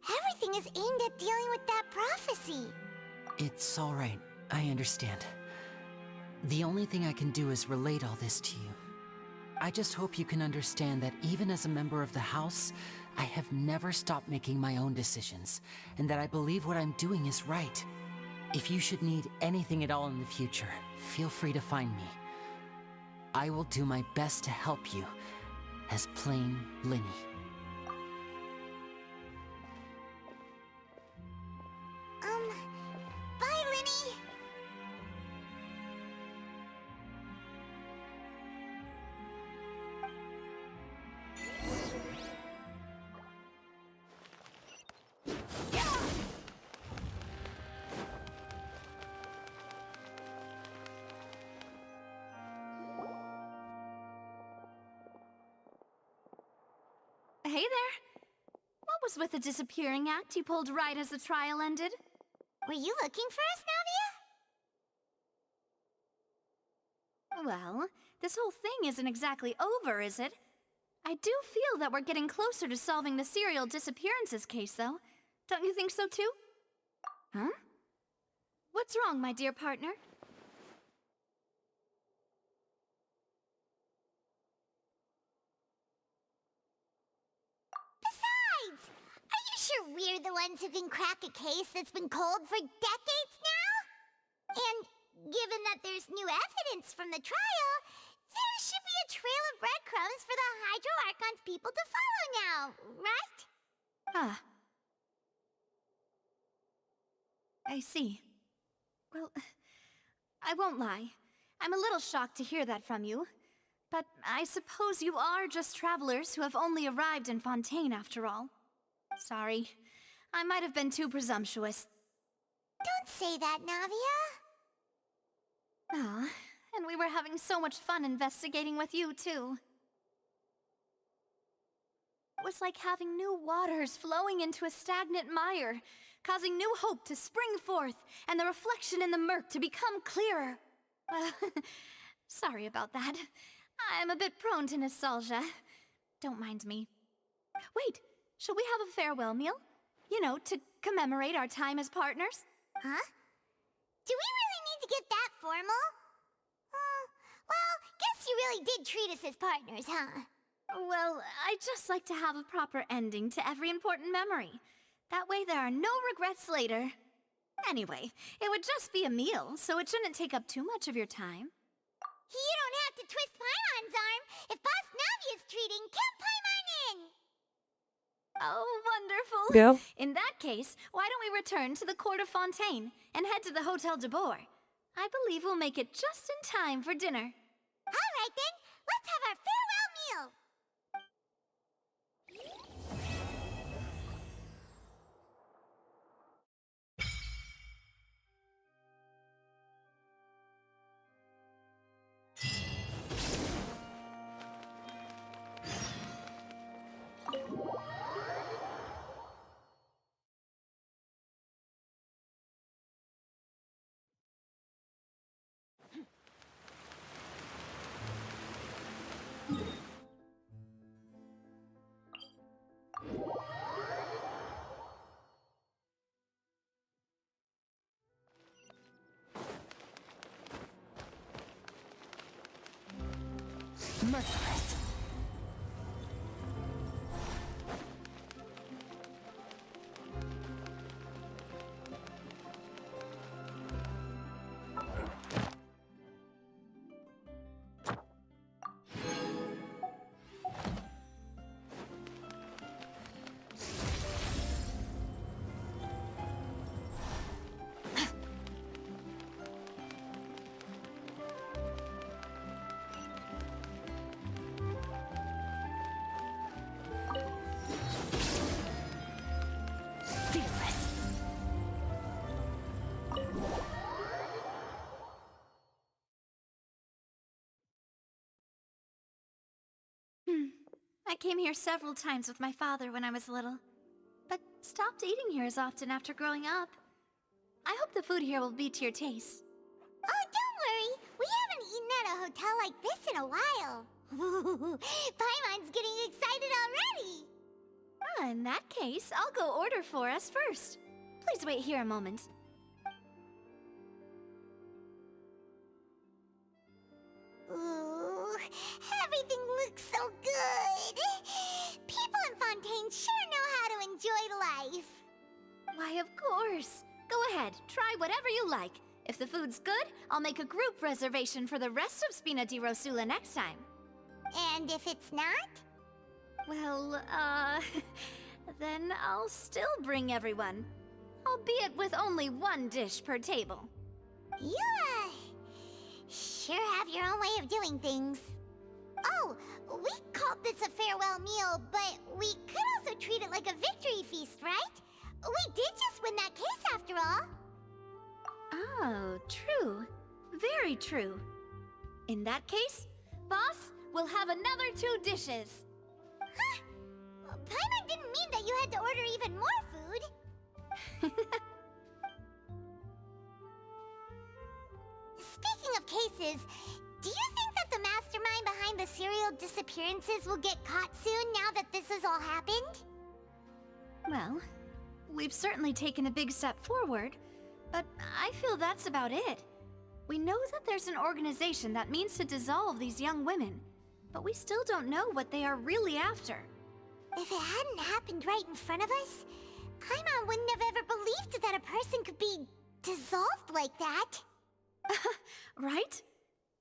everything is aimed at dealing with that prophecy. It's all right. I understand. The only thing I can do is relate all this to you. I just hope you can understand that even as a member of the House, I have never stopped making my own decisions, and that I believe what I'm doing is right. If you should need anything at all in the future, feel free to find me. I will do my best to help you, as plain Linny. Bye, Linny! Hey there! What was with the disappearing act you pulled right as the trial ended? Were you looking for us, Navia? Well, this whole thing isn't exactly over, is it? I do feel that we're getting closer to solving the serial disappearances case, though. Don't you think so, too? Huh? What's wrong, my dear partner? They're the ones who can crack a case that's been cold for decades now? And given that there's new evidence from the trial, there should be a trail of breadcrumbs for the Hydro Archon's people to follow now, right? Ah. I see. Well, I won't lie. I'm a little shocked to hear that from you. But I suppose you are just travelers who have only arrived in Fontaine after all. Sorry. I might have been too presumptuous. Don't say that, Navia. Ah, and we were having so much fun investigating with you, too. It was like having new waters flowing into a stagnant mire, causing new hope to spring forth, and the reflection in the murk to become clearer. Well, sorry about that. I'm a bit prone to nostalgia. Don't mind me. Wait, shall we have a farewell meal? You know, to commemorate our time as partners? Huh? Do we really need to get that formal? Well, guess you really did treat us as partners, huh? Well, I'd just like to have a proper ending to every important memory. That way there are no regrets later. Anyway, it would just be a meal, so it shouldn't take up too much of your time. You don't have to twist Paimon's arm. If Boss Navi is treating, count Paimon in! Oh, wonderful! Yeah. In that case, why don't we return to the Court of Fontaine and head to the Hotel de Boer? I believe we'll make it just in time for dinner. All right then, let's have our farewell meal! Merciless. I came here several times with my father when I was little, but stopped eating here as often after growing up. I hope the food here will be to your taste. Oh, don't worry. We haven't eaten at a hotel like this in a while. Paimon's getting excited already. In that case, I'll go order for us first. Please wait here a moment. Ooh, everything looks so good. People in Fontaine sure know how to enjoy life. Why, of course. Go ahead, try whatever you like. If the food's good, I'll make a group reservation for the rest of Spina di Rosula next time. And if it's not? Well, then I'll still bring everyone. Albeit with only one dish per table. You, sure have your own way of doing things. Oh, we called this a farewell meal, but we could also treat it like a victory feast, right? We did just win that case after all. Oh, true. Very true. In that case, boss, we'll have another 2 dishes. Huh? Paimon didn't mean that you had to order even more food. Speaking of cases, do you think that the mastermind behind the serial disappearances will get caught soon now that this has all happened? Well, we've certainly taken a big step forward, but I feel that's about it. We know that there's an organization that means to dissolve these young women, but we still don't know what they are really after. If it hadn't happened right in front of us, Paimon wouldn't have ever believed that a person could be dissolved like that. Right?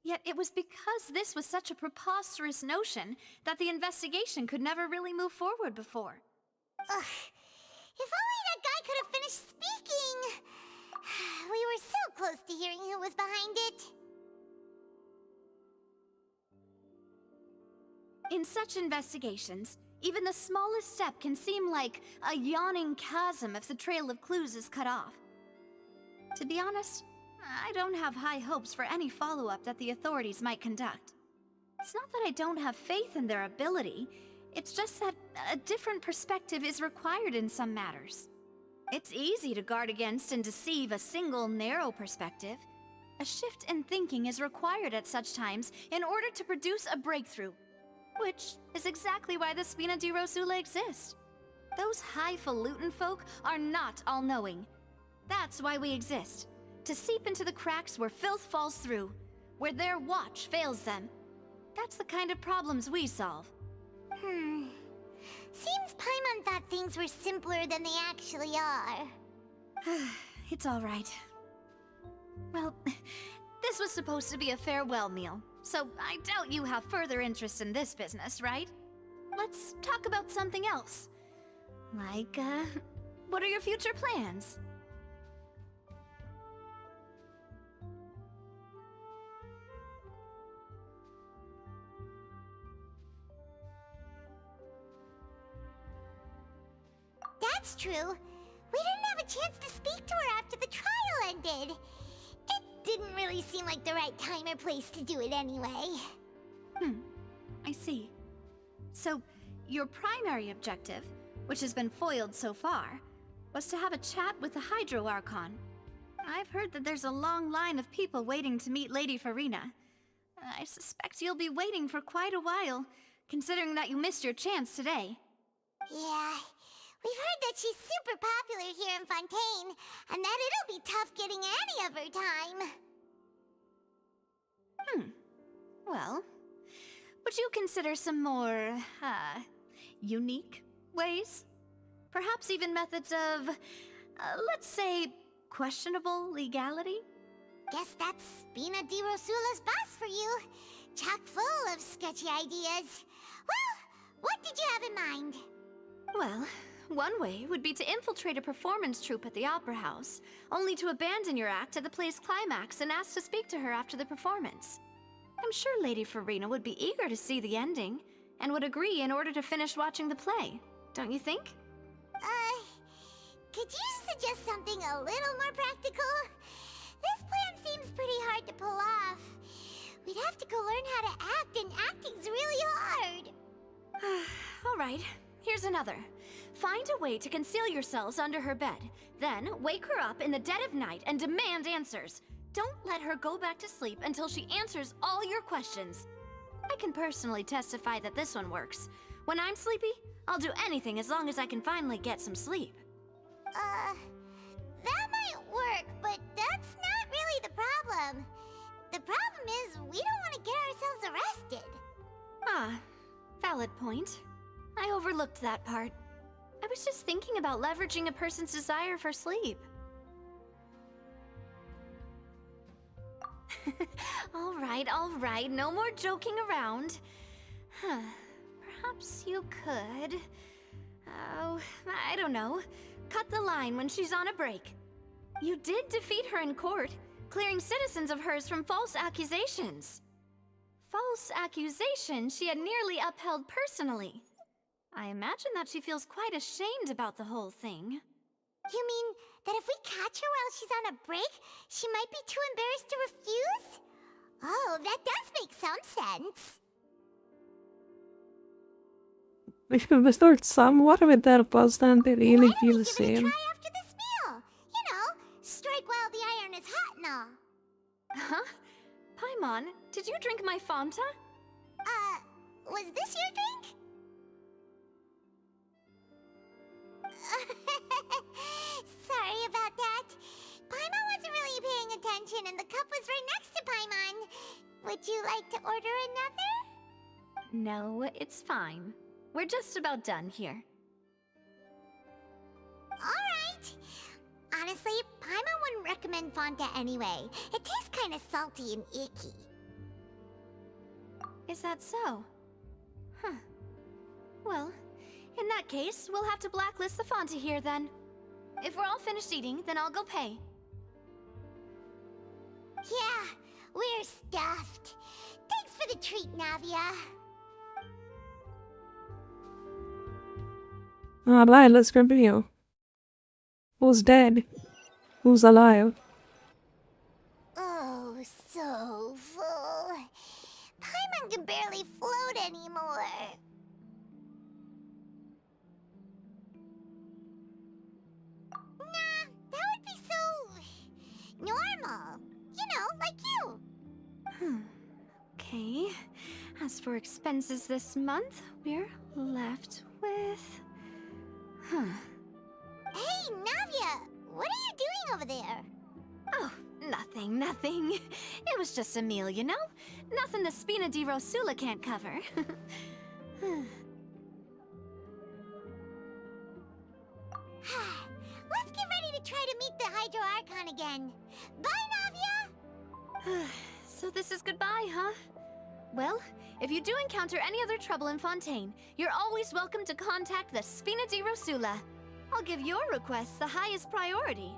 Yet it was because this was such a preposterous notion that the investigation could never really move forward before. Ugh. If only that guy could have finished speaking! We were so close to hearing who was behind it. In such investigations, even the smallest step can seem like a yawning chasm if the trail of clues is cut off. To be honest, I don't have high hopes for any follow-up that the authorities might conduct. It's not that I don't have faith in their ability, it's just that a different perspective is required in some matters. It's easy to guard against and deceive a single narrow perspective. A shift in thinking is required at such times in order to produce a breakthrough, which is exactly why the Spina di Rosula exists. Those highfalutin folk are not all-knowing. That's why we exist. To seep into the cracks where filth falls through, where their watch fails them. That's the kind of problems we solve. Seems Paimon thought things were simpler than they actually are. It's all right. Well, this was supposed to be a farewell meal, so I doubt you have further interest in this business, right? Let's talk about something else. Like, what are your future plans? That's true. We didn't have a chance to speak to her after the trial ended. It didn't really seem like the right time or place to do it anyway. I see. So, your primary objective, which has been foiled so far, was to have a chat with the Hydro Archon. I've heard that there's a long line of people waiting to meet Lady Farina. I suspect you'll be waiting for quite a while, considering that you missed your chance today. Yeah, we've heard that she's super popular here in Fontaine, and that it'll be tough getting any of her time. Well, would you consider some more, unique ways? Perhaps even methods of, let's say, questionable legality? Guess that's Spina di Rosula's boss for you. Chock full of sketchy ideas. Well, what did you have in mind? Well, one way would be to infiltrate a performance troupe at the Opera House, only to abandon your act at the play's climax and ask to speak to her after the performance. I'm sure Lady Farina would be eager to see the ending, and would agree in order to finish watching the play, don't you think? Could you suggest something a little more practical? This plan seems pretty hard to pull off. We'd have to go learn how to act, and acting's really hard. All right, here's another. Find a way to conceal yourselves under her bed, then wake her up in the dead of night and demand answers. Don't let her go back to sleep until she answers all your questions. I can personally testify that this one works. When I'm sleepy, I'll do anything as long as I can finally get some sleep. That might work, but that's not really the problem. The problem is we don't want to get ourselves arrested. Valid point. I overlooked that part. I was just thinking about leveraging a person's desire for sleep. All right, no more joking around. Perhaps you could... Oh, I don't know. Cut the line when she's on a break. You did defeat her in court, clearing citizens of hers from false accusations. False accusations she had nearly upheld personally. I imagine that she feels quite ashamed about the whole thing. You mean that if we catch her while she's on a break, she might be too embarrassed to refuse? Oh, that does make some sense. If it bestowed somewhat of a dead pastime, they really feel the same. Try after this meal. You know, strike while the iron is hot and all. Huh? Paimon, did you drink my Fanta? Was this your drink? Sorry about that. Paimon wasn't really paying attention and the cup was right next to Paimon. Would you like to order another? No, it's fine. We're just about done here. Alright. Honestly, Paimon wouldn't recommend Fanta anyway. It tastes kind of salty and icky. Is that so? Huh. Well, in that case, we'll have to blacklist the Fanta here then. If we're all finished eating, then I'll go pay. Yeah, we're stuffed. Thanks for the treat, Navia. Alright, let's continue. Who's dead? Who's alive? Oh, so full. Paimon can barely float anymore. Nah, that would be so... normal. You know, like you. Okay. As for expenses this month, we're left with... Hey, Navia! What are you doing over there? Oh, nothing. It was just a meal, you know? Nothing the Spina di Rosula can't cover. Let's get ready to try to meet the Hydro Archon again. Bye, Navia! So this is goodbye, huh? Well, if you do encounter any other trouble in Fontaine, you're always welcome to contact the Spina di Rosula. I'll give your requests the highest priority.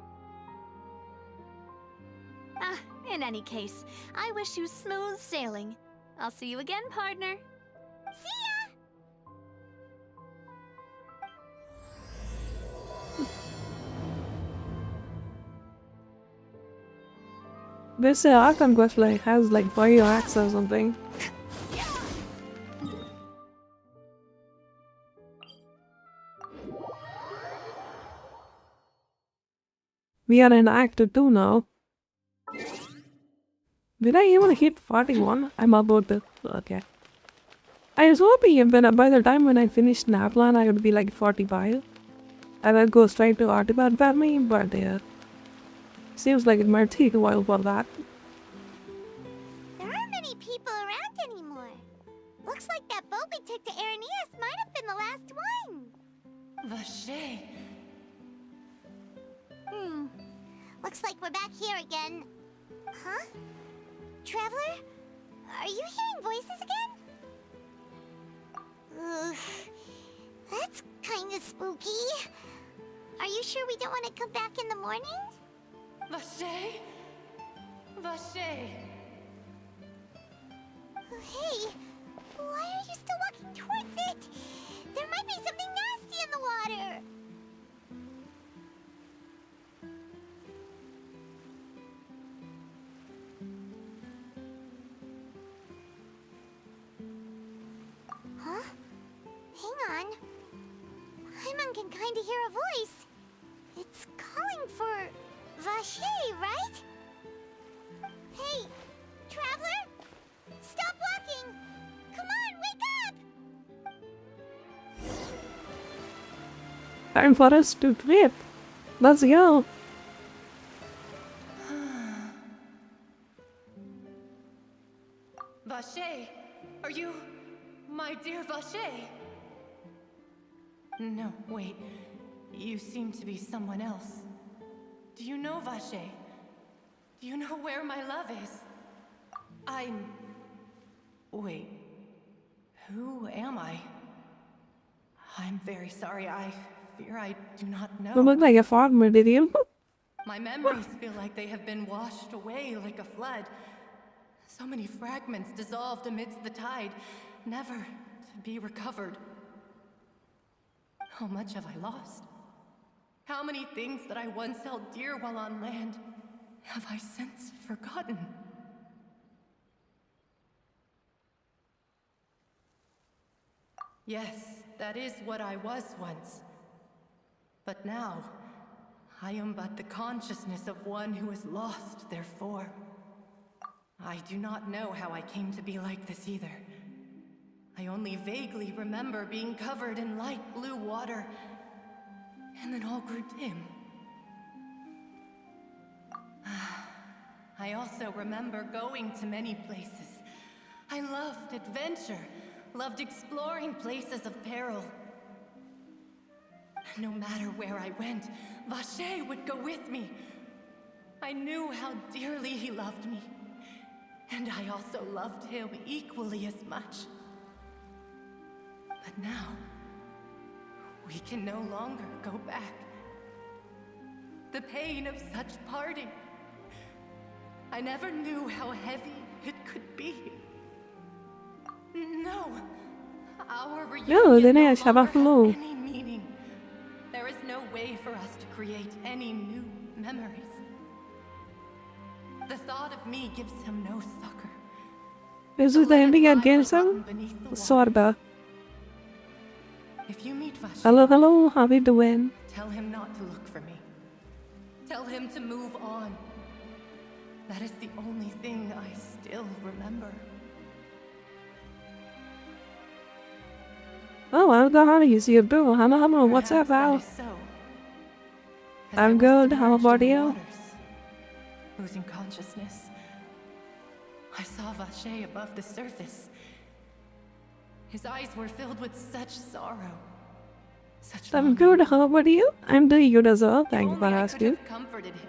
In any case, I wish you smooth sailing. I'll see you again, partner. See ya! This Archon quest has like fire axe or something. We are in Act 2 now. Did I even hit 41? I'm about to... okay. I was hoping by the time when I finished Naplan I would be like 45. And then go straight to Artifact Family, but seems like it might take a while for that. There aren't many people around anymore. Looks like that boat we took to Araneas might have been the last one. Vache. Looks like we're back here again. Huh? Traveler? Are you hearing voices again? Ugh. That's kinda spooky. Are you sure we don't want to come back in the morning? Vache? Vache. Hey, why are you still walking towards it? There might be something nasty in the water. Huh? Hang on. Paimon can kinda hear a voice. It's calling for Vache, right? Hey, Traveler! Stop walking! Come on, wake up! Time for us to trip. Let's go. Vache, are you my dear Vache? No, wait. You seem to be someone else. Do you know Vache? Do you know where my love is? Wait. Who am I? I'm very sorry. I fear I do not know. You look like a farmer, did you? My memories feel like they have been washed away like a flood. So many fragments dissolved amidst the tide, never to be recovered. How much have I lost? How many things that I once held dear while on land have I since forgotten? Yes, that is what I was once. But now, I am but the consciousness of one who is lost, therefore. I do not know how I came to be like this either. I only vaguely remember being covered in light blue water, and then all grew dim. I also remember going to many places. I loved adventure, loved exploring places of peril. No matter where I went, Vache would go with me. I knew how dearly he loved me. And I also loved him equally as much. But now, we can no longer go back. The pain of such parting. I never knew how heavy it could be. No, our No, reunion det no är Shabba longer Flow. has any meaning. There is no way for us to create any new memories. The thought of me gives him no succor. This is the ending at genshin. Sorba. If you meet Vache, Hello, hello, how are you doing? tell him not to look for me. Tell him to move on. That is the only thing I still remember. Oh, I'm good. How do you see a boo? Hello, what's up, Al? I'm good. How about you? Losing consciousness, I saw Vache above the surface. His eyes were filled with such sorrow. Such I'm good. How about you? I'm doing good as well. Thank you for I could asking. have comforted him.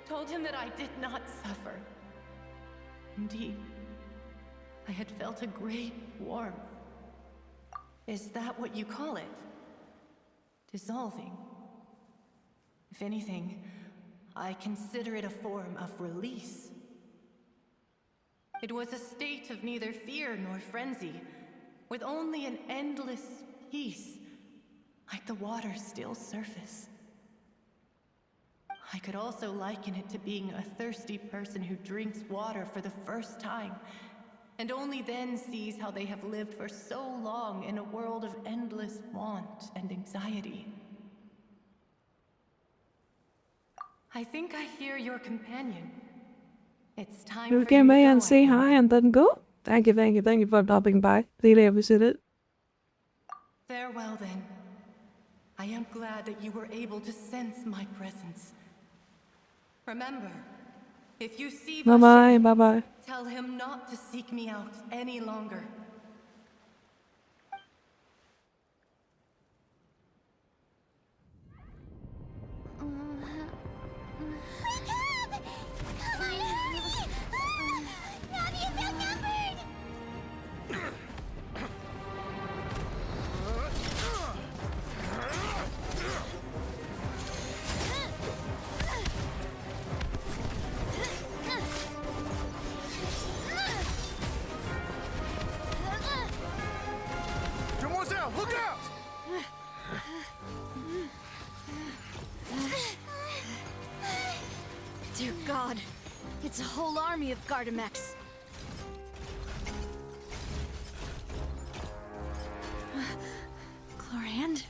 Told him that I did not suffer. Indeed, I had felt a great warmth. Is that what you call it? Dissolving. If anything, I consider it a form of release. It was a state of neither fear nor frenzy, with only an endless peace, like the water's still surface. I could also liken it to being a thirsty person who drinks water for the first time, and only then sees how they have lived for so long in a world of endless want and anxiety. I think I hear your companion. It's time You for came you by to and go, say I think. hi and then go? Thank you for dropping by. Really appreciate it. Farewell then. I am glad that you were able to sense my presence. Remember, if you see Bye bye, bye bye. tell him not to seek me out any longer. Demoiselle, look out! Dear God, it's a whole army of Gardamex. Chlorand?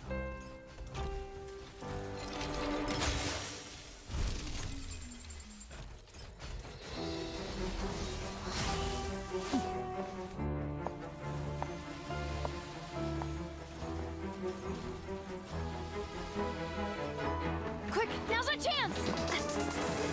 Quick, now's our chance!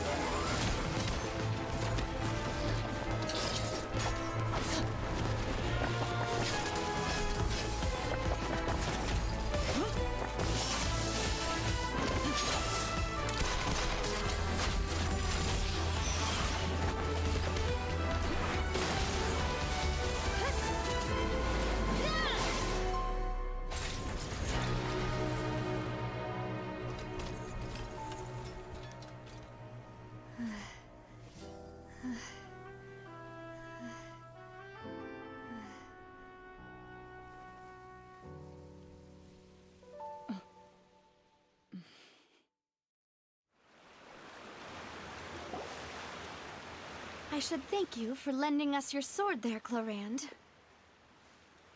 I should thank you for lending us your sword there, Chlorand.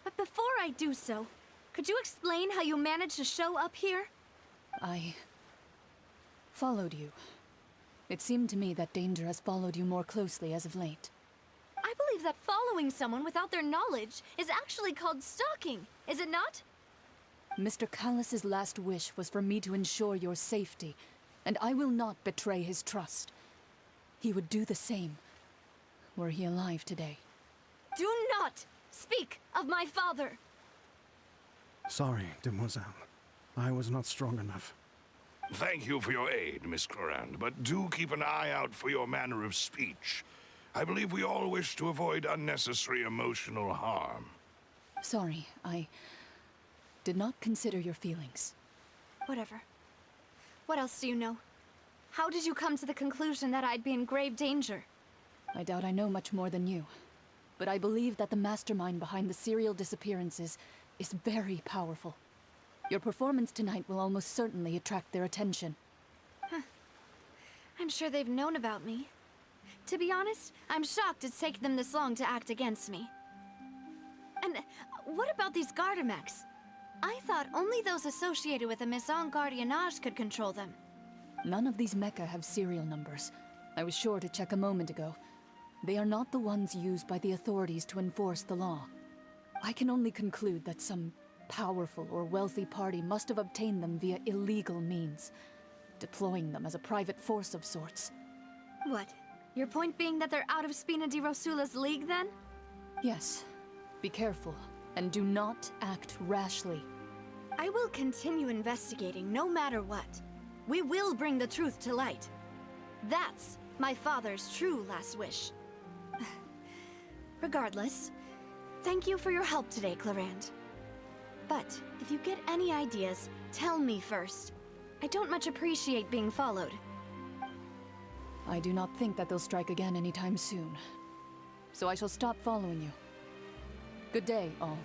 But before I do so, could you explain how you managed to show up here? I followed you. It seemed to me that danger has followed you more closely as of late. I believe that following someone without their knowledge is actually called stalking, is it not? Mr. Callus's last wish was for me to ensure your safety, and I will not betray his trust. He would do the same, were he alive today. Do not speak of my father! Sorry, Demoiselle. I was not strong enough. Thank you for your aid, Miss Clorand, but do keep an eye out for your manner of speech. I believe we all wish to avoid unnecessary emotional harm. Sorry, I did not consider your feelings. Whatever. What else do you know? How did you come to the conclusion that I'd be in grave danger? I doubt I know much more than you, but I believe that the mastermind behind the serial disappearances is very powerful. Your performance tonight will almost certainly attract their attention. Huh. I'm sure they've known about me. To be honest, I'm shocked it's taken them this long to act against me. And what about these garter mechs? I thought only those associated with the Maison Gardiennage could control them. None of these mecha have serial numbers. I was sure to check a moment ago. They are not the ones used by the authorities to enforce the law. I can only conclude that some powerful or wealthy party must have obtained them via illegal means, deploying them as a private force of sorts. What? Your point being that they're out of Spina di Rosula's league, then? Yes. Be careful, and do not act rashly. I will continue investigating, no matter what. We will bring the truth to light. That's my father's true last wish. Regardless, thank you for your help today, Clorand. But if you get any ideas, tell me first. I don't much appreciate being followed. I do not think that they'll strike again anytime soon. So I shall stop following you. Good day, all.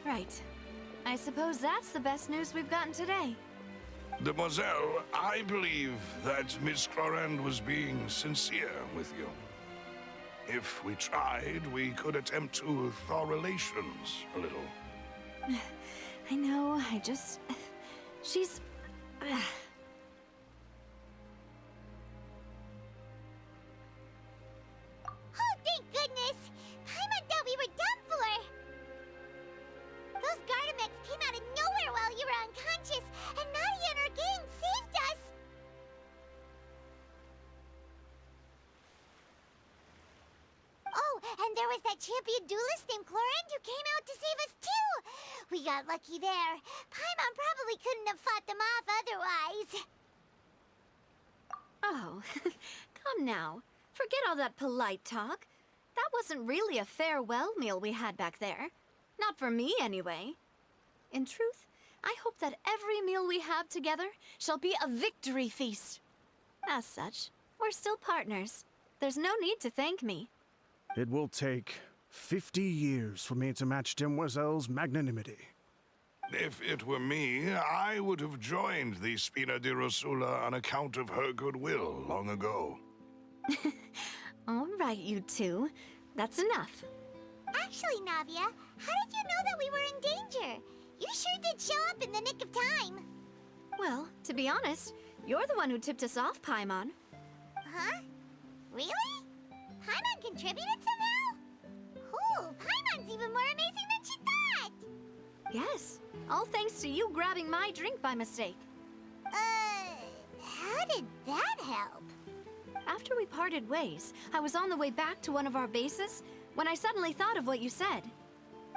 Right. I suppose that's the best news we've gotten today. Demoiselle, I believe that Miss Clorand was being sincere with you. If we tried, we could attempt to thaw relations a little. I know, she's... Oh, thank goodness! Paimon thought we were done for! Those Gardamex came out of nowhere while you were unconscious, and Nadia and her gang saved us! Oh, and there was that champion duelist named Clorand who came out to save us too! We got lucky there. Paimon probably couldn't have fought them off otherwise. Oh, come now. Forget all that polite talk. That wasn't really a farewell meal we had back there. Not for me, anyway. In truth, I hope that every meal we have together shall be a victory feast. As such, we're still partners. There's no need to thank me. It will take 50 years for me to match Demoiselle's magnanimity. If it were me, I would have joined the Spina di Rosula on account of her goodwill long ago. All right, you two. That's enough. Actually, Navia, how did you know that we were in danger? You sure did show up in the nick of time. Well, to be honest, you're the one who tipped us off, Paimon. Huh? Really? Paimon contributed somehow? Ooh, Paimon's even more amazing than she thought! Yes, all thanks to you grabbing my drink by mistake. How did that help? After we parted ways, I was on the way back to one of our bases when I suddenly thought of what you said.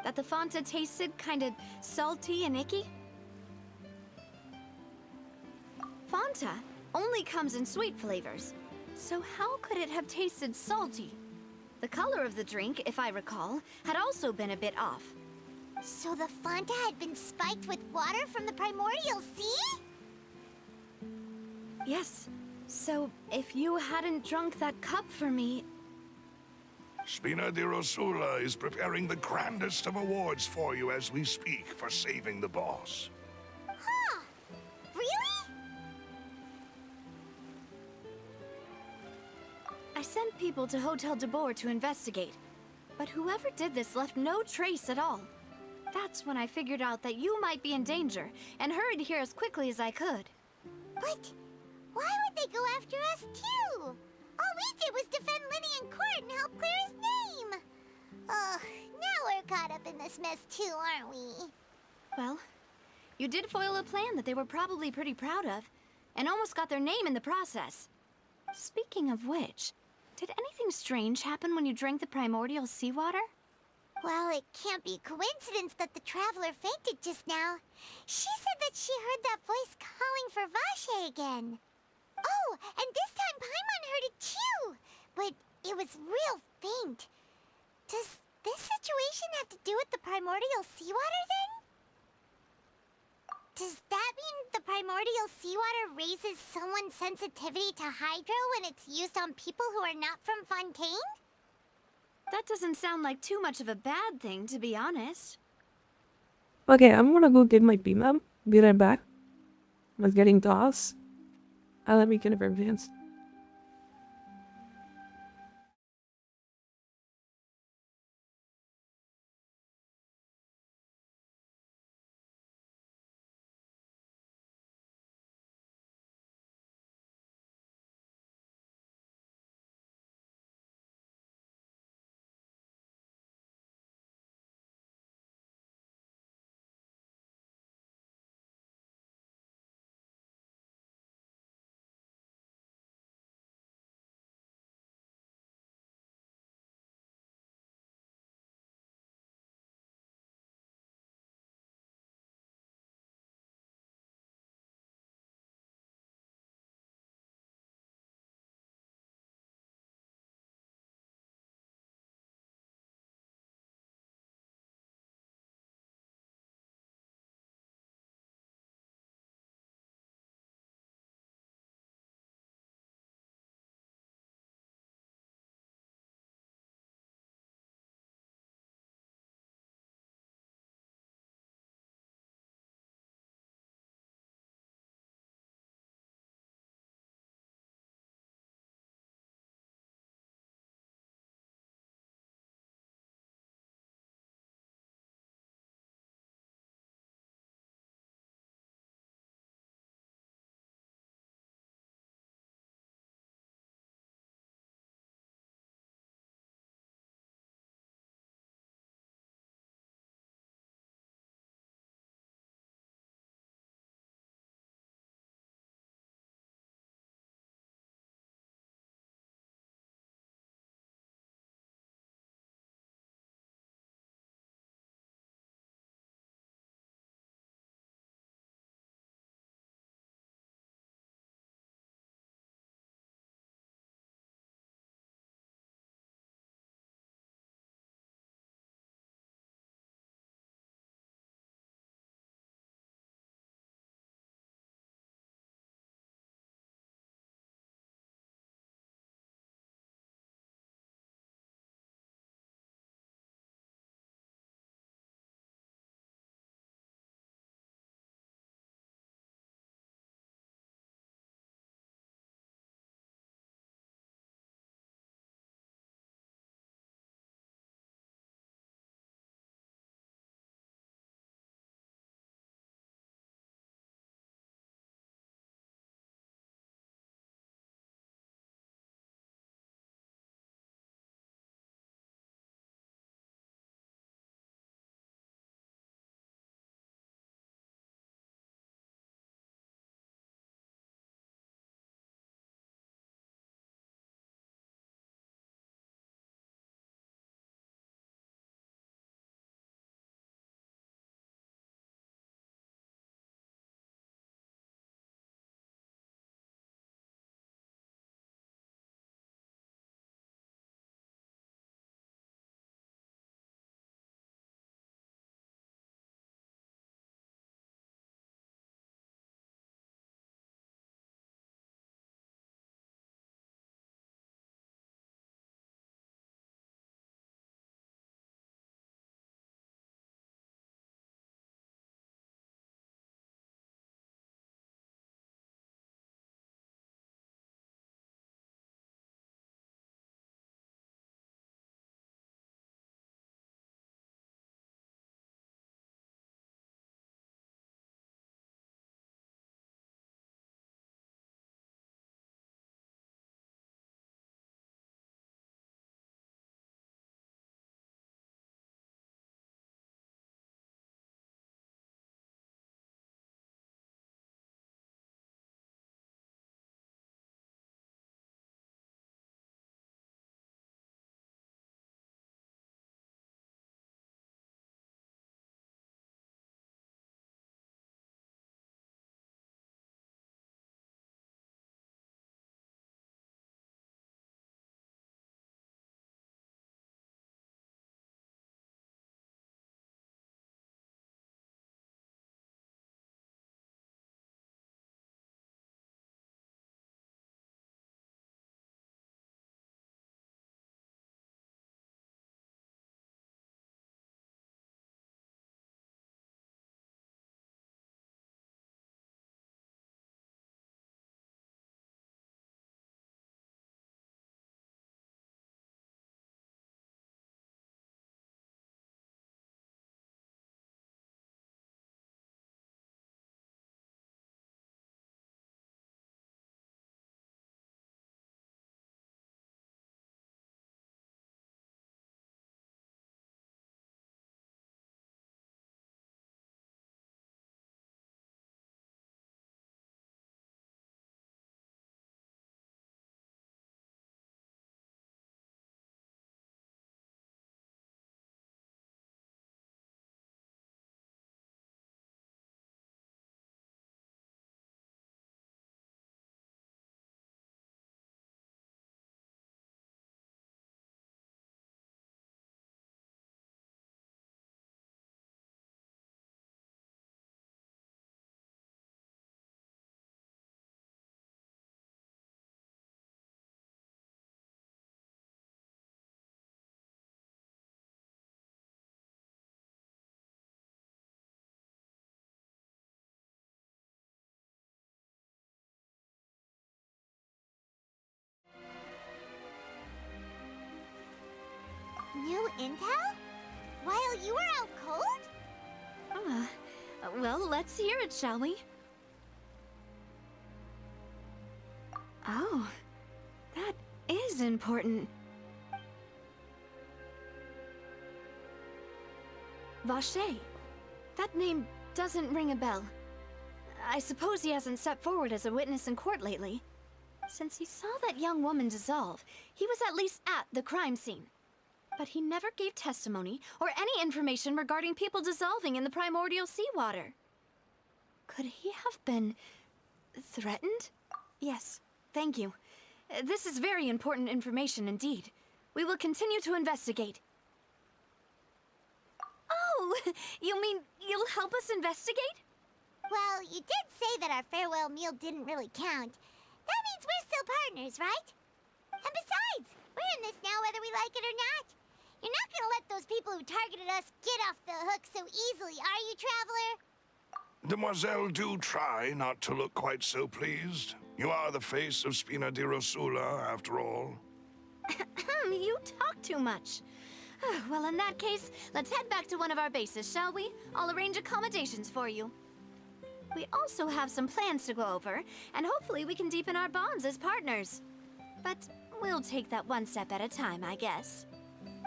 That the Fanta tasted kind of salty and icky. Fanta only comes in sweet flavors, so how could it have tasted salty? The color of the drink, if I recall, had also been a bit off. So the Fanta had been spiked with water from the primordial sea? Yes. So, if you hadn't drunk that cup for me... Spina di Rosula is preparing the grandest of awards for you as we speak for saving the boss. Huh? Really? I sent people to Hotel de Boer to investigate, but whoever did this left no trace at all. That's when I figured out that you might be in danger, and hurried here as quickly as I could. But why would they go after us too? All we did was defend Linny in court and help clear his name. Ugh, now we're caught up in this mess too, aren't we? Well, you did foil a plan that they were probably pretty proud of, and almost got their name in the process. Speaking of which, did anything strange happen when you drank the primordial seawater? Well, it can't be coincidence that the traveler fainted just now. She said that she heard that voice calling for Vache again. Oh, and this time Paimon heard it too, but it was real faint. Does this situation have to do with the primordial seawater then? Does that mean the primordial seawater raises someone's sensitivity to hydro when it's used on people who are not from Fontaine? That doesn't sound like too much of a bad thing, to be honest. Okay, I'm gonna go get my beam up. Be right back. I was getting tossed. Let me confirm chance. New intel? While you were out cold? Well, let's hear it, shall we? Oh, that is important. Vache. That name doesn't ring a bell. I suppose he hasn't stepped forward as a witness in court lately. Since he saw that young woman dissolve, he was at least at the crime scene. But he never gave testimony or any information regarding people dissolving in the primordial seawater. Could he have been threatened? Yes, thank you. This is very important information indeed. We will continue to investigate. Oh, you mean you'll help us investigate? Well, you did say that our farewell meal didn't really count. That means we're still partners, right? And besides, we're in this now whether we like it or not. You're not gonna let those people who targeted us get off the hook so easily, are you, Traveler? Demoiselle, do try not to look quite so pleased. You are the face of Spina di Rosula, after all. You talk too much. Well, in that case, let's head back to one of our bases, shall we? I'll arrange accommodations for you. We also have some plans to go over, and hopefully we can deepen our bonds as partners. But we'll take that one step at a time, I guess.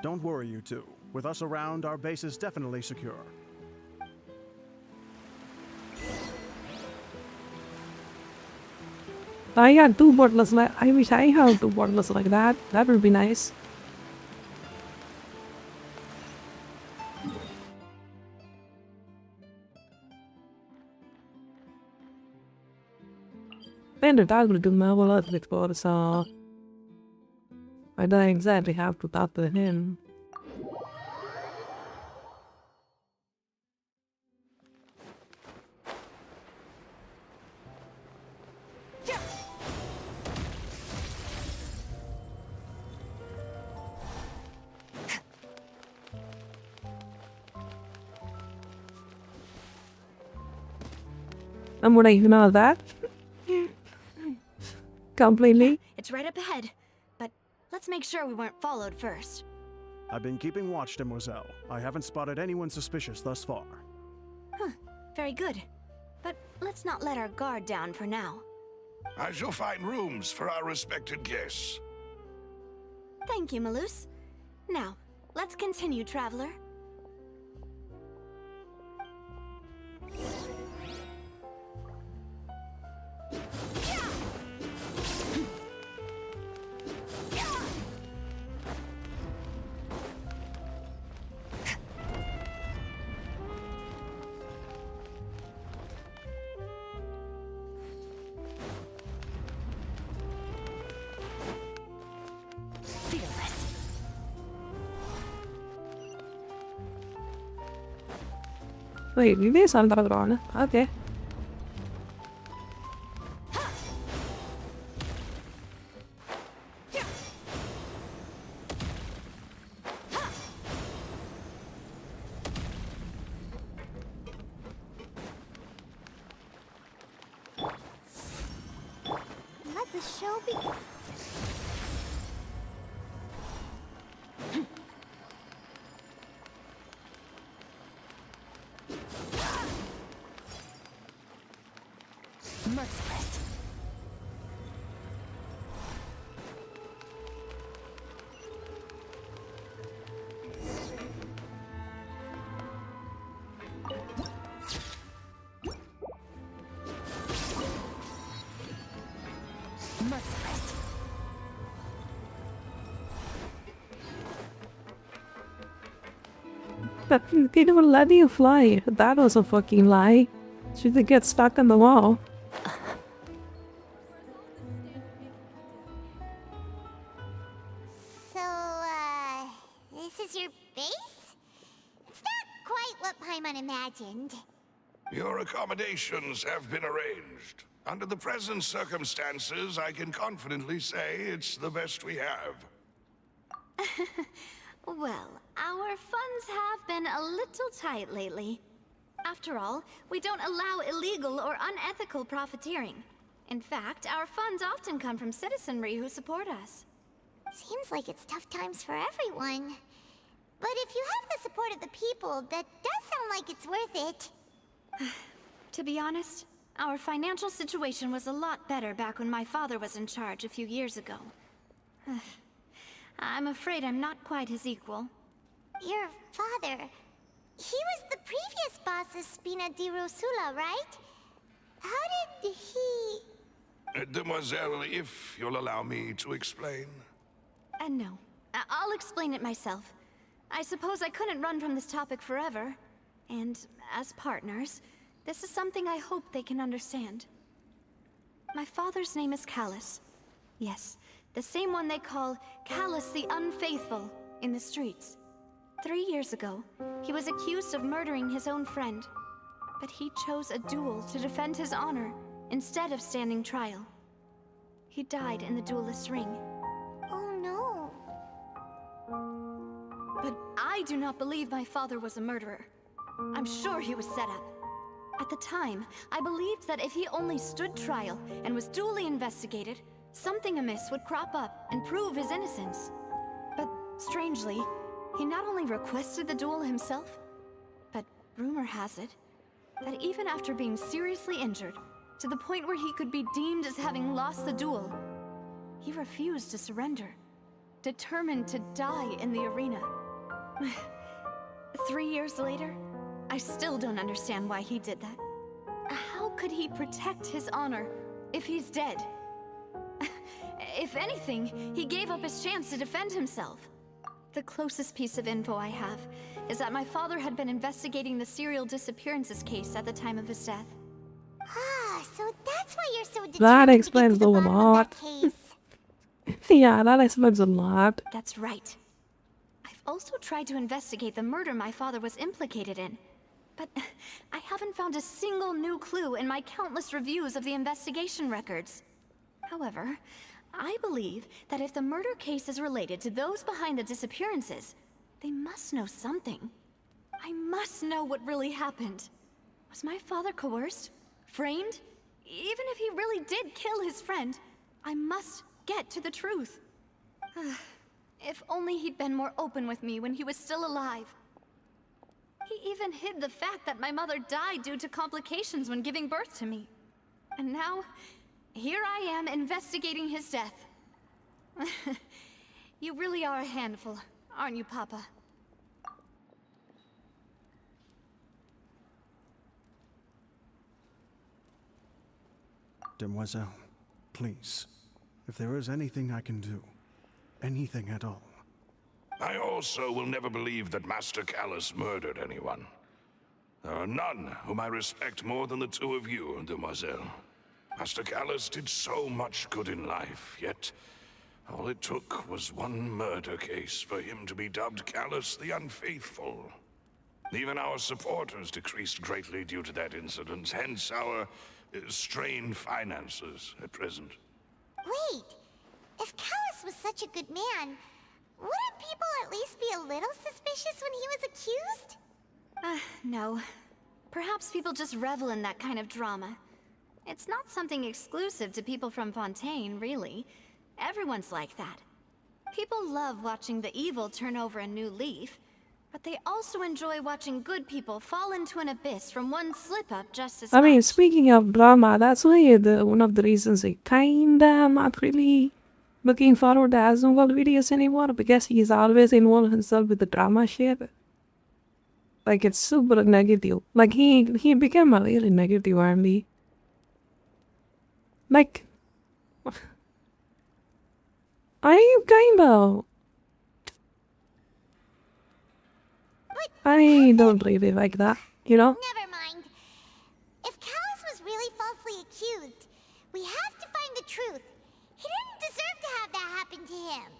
Don't worry, you two. With us around, our base is definitely secure. I got 2 bottles like I wish I had 2 bottles like that. That would be nice. Bender talked to me about it before, so I don't exactly have to talk to him. And would I know that? Completely. It's right up ahead, but let's make sure we weren't followed first. I've been keeping watch, Demoiselle. I haven't spotted anyone suspicious thus far. Very good. But let's not let our guard down for now. I shall find rooms for our respected guests. Thank you, Malus. Now, let's continue, Traveler. Wait, you did something wrong. Okay. Let the show begin. Merciless. Merciless. But they don't let you fly. That was a fucking lie. Should they get stuck on the wall? So, this is your base? It's not quite what Paimon imagined. Your accommodations have been arranged. Under the present circumstances, I can confidently say it's the best we have. Well, our funds have been a little tight lately. After all, we don't allow illegal or unethical profiteering. In fact, our funds often come from citizenry who support us. Seems like it's tough times for everyone. But if you have the support of the people, that does sound like it's worth it. To be honest, our financial situation was a lot better back when my father was in charge a few years ago. I'm afraid I'm not quite his equal. Your father... He was the previous boss of Spina di Rosula, right? How did he... Demoiselle, if you'll allow me to explain. No. I'll explain it myself. I suppose I couldn't run from this topic forever. And as partners, this is something I hope they can understand. My father's name is Callus. Yes, the same one they call Callus the Unfaithful in the streets. 3 years ago, he was accused of murdering his own friend. But he chose a duel to defend his honor instead of standing trial. He died in the duelist's ring. Oh no. But I do not believe my father was a murderer. I'm sure he was set up. At the time, I believed that if he only stood trial and was duly investigated, something amiss would crop up and prove his innocence. But strangely, he not only requested the duel himself, but rumor has it that even after being seriously injured, to the point where he could be deemed as having lost the duel, he refused to surrender, determined to die in the arena. 3 years later, I still don't understand why he did that. How could he protect his honor if he's dead? If anything, he gave up his chance to defend himself. The closest piece of info I have is that my father had been investigating the serial disappearances case at the time of his death. Ah, so that's why you're so determined That to get explains to a the bottom of lot. that case. Yeah, that explains a lot. That's right. I've also tried to investigate the murder my father was implicated in, but I haven't found a single new clue in my countless reviews of the investigation records. However, I believe that if the murder case is related to those behind the disappearances, they must know something. I must know what really happened. Was my father coerced? Framed? Even if he really did kill his friend, I must get to the truth. If only he'd been more open with me when he was still alive. He even hid the fact that my mother died due to complications when giving birth to me. And now, here I am investigating his death. You really are a handful, aren't you, Papa? Demoiselle, please, if there is anything I can do, anything at all. I also will never believe that Master Callus murdered anyone. There are none whom I respect more than the two of you, Demoiselle. Master Callus did so much good in life, yet all it took was one murder case for him to be dubbed Callus the Unfaithful. Even our supporters decreased greatly due to that incident, hence our strained finances at present. Wait, if Callus was such a good man, wouldn't people at least be a little suspicious when he was accused? No. Perhaps people just revel in that kind of drama. It's not something exclusive to people from Fontaine, really. Everyone's like that. People love watching the evil turn over a new leaf, but they also enjoy watching good people fall into an abyss from one slip-up just as I mean, much. speaking of drama, that's really one of the reasons I kinda not really looking forward to Aznavold videos anymore, because he's always involved himself with the drama shit. Like, it's super negative. Like, he became a really negative army. Like, are you kind of... I don't really like that, you know? Never mind. If Callus was really falsely accused, we have to find the truth. He didn't deserve to have that happen to him.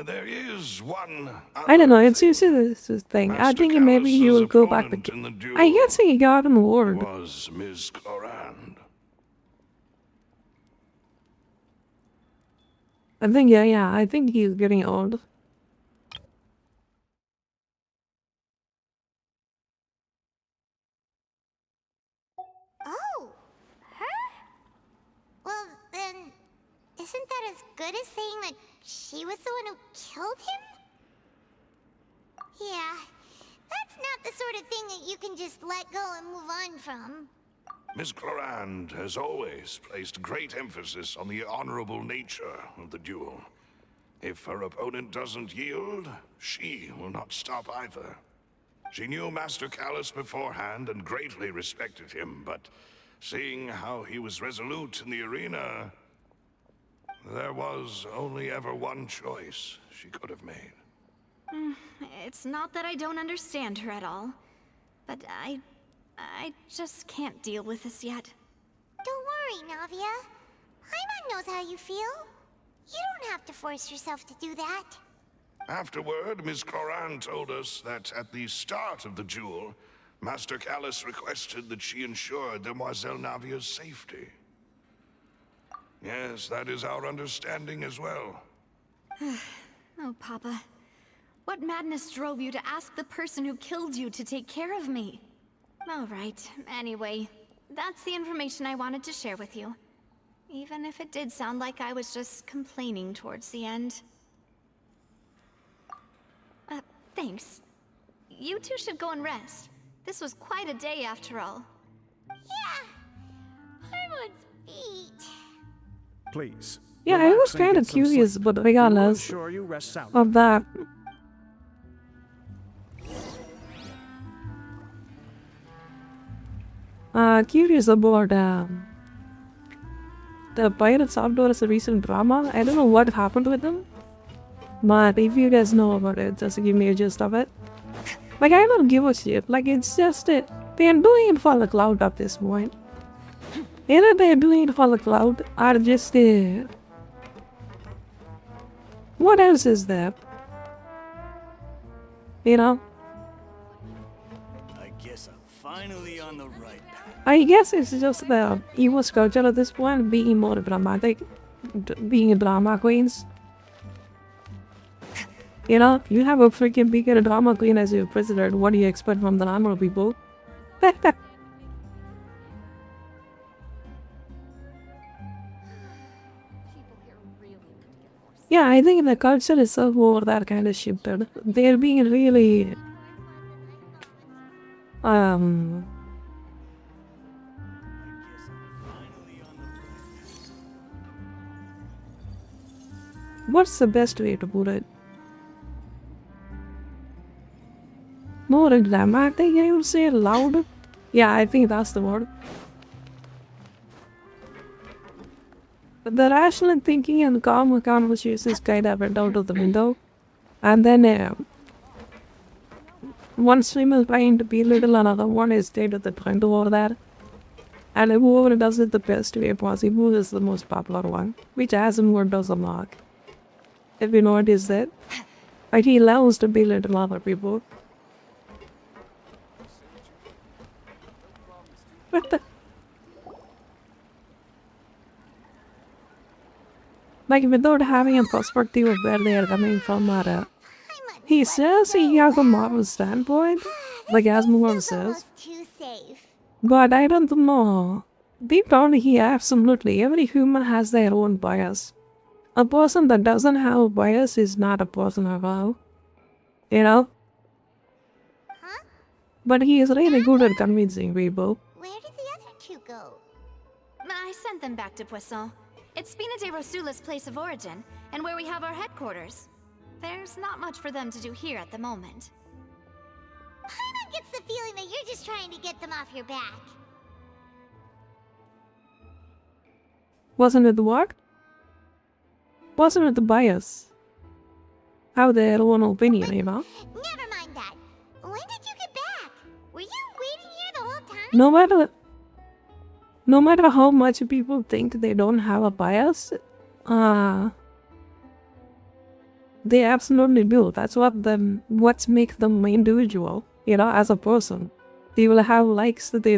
There is one I don't know, it's this thing. I think maybe he will go back to... I guess he got an award. Was Miss Corand. I think, yeah, I think he's getting old. Oh, her? Isn't that as good as saying that she was the one who killed him? Yeah, that's not the sort of thing that you can just let go and move on from. Miss Clorand has always placed great emphasis on the honorable nature of the duel. If her opponent doesn't yield, she will not stop either. She knew Master Callus beforehand and greatly respected him, but seeing how he was resolute in the arena, there was only ever one choice she could have made. It's not that I don't understand her at all, but I just can't deal with this yet. Don't worry, Navia. Paimon knows how you feel. You don't have to force yourself to do that. Afterward, Miss Clorand told us that at the start of the duel, Master Callus requested that she ensure Demoiselle Navia's safety. Yes, that is our understanding as well. Oh, Papa. What madness drove you to ask the person who killed you to take care of me? All right, anyway, that's the information I wanted to share with you. Even if it did sound like I was just complaining towards the end. Thanks. You two should go and rest. This was quite a day after all. Yeah, Paimon's beat. Please. Yeah, I was kind of curious, but regardless you rest sound. of that. Curious about the Pirates Outdoors recent drama. I don't know what happened with them, but if you guys know about it, just give me a gist of it. Like, I don't give a shit. Like, it's just it. They're doing it for the cloud at this point. Either they're doing it for the cloud or just what else is there? You know? I guess I'm finally on the right path. I guess it's just the US culture at this point being more dramatic, being drama queens. You know, you have a freaking bigger drama queen as your president. What do you expect from the normal people? Yeah, I think the culture is so over that kind of shifted. They're being really what's the best way to put it? More dramatic, I would say, loud. Yeah, I think that's the word. But the rational thinking and calm conversations kind of went out of the window. And then one stream is trying to belittle another one is dead at the trend over that. And whoever does it the best way possible is the most popular one, which Asimov does a lot. If you notice that, like, he loves to belittle other people. What the? Like, without having a perspective of where they are coming from, or he says he has a moral standpoint, like Asimov says. But I don't know. Deep down here, absolutely, every human has their own bias. A person that doesn't have a bias is not a person at all. You know? But he is really good at convincing people. Where did the other two go? I sent them back to Poisson. It's Spina de Rosula's place of origin, and where we have our headquarters. There's not much for them to do here at the moment. Paimon gets the feeling that you're just trying to get them off your back. Wasn't it the what? Wasn't it the bias? Have their own opinion, you know? Never mind that. When did you get back? Were you waiting here the whole time? No matter how much people think they don't have a bias, they absolutely do. That's what makes them individual, you know, as a person. They will have likes, they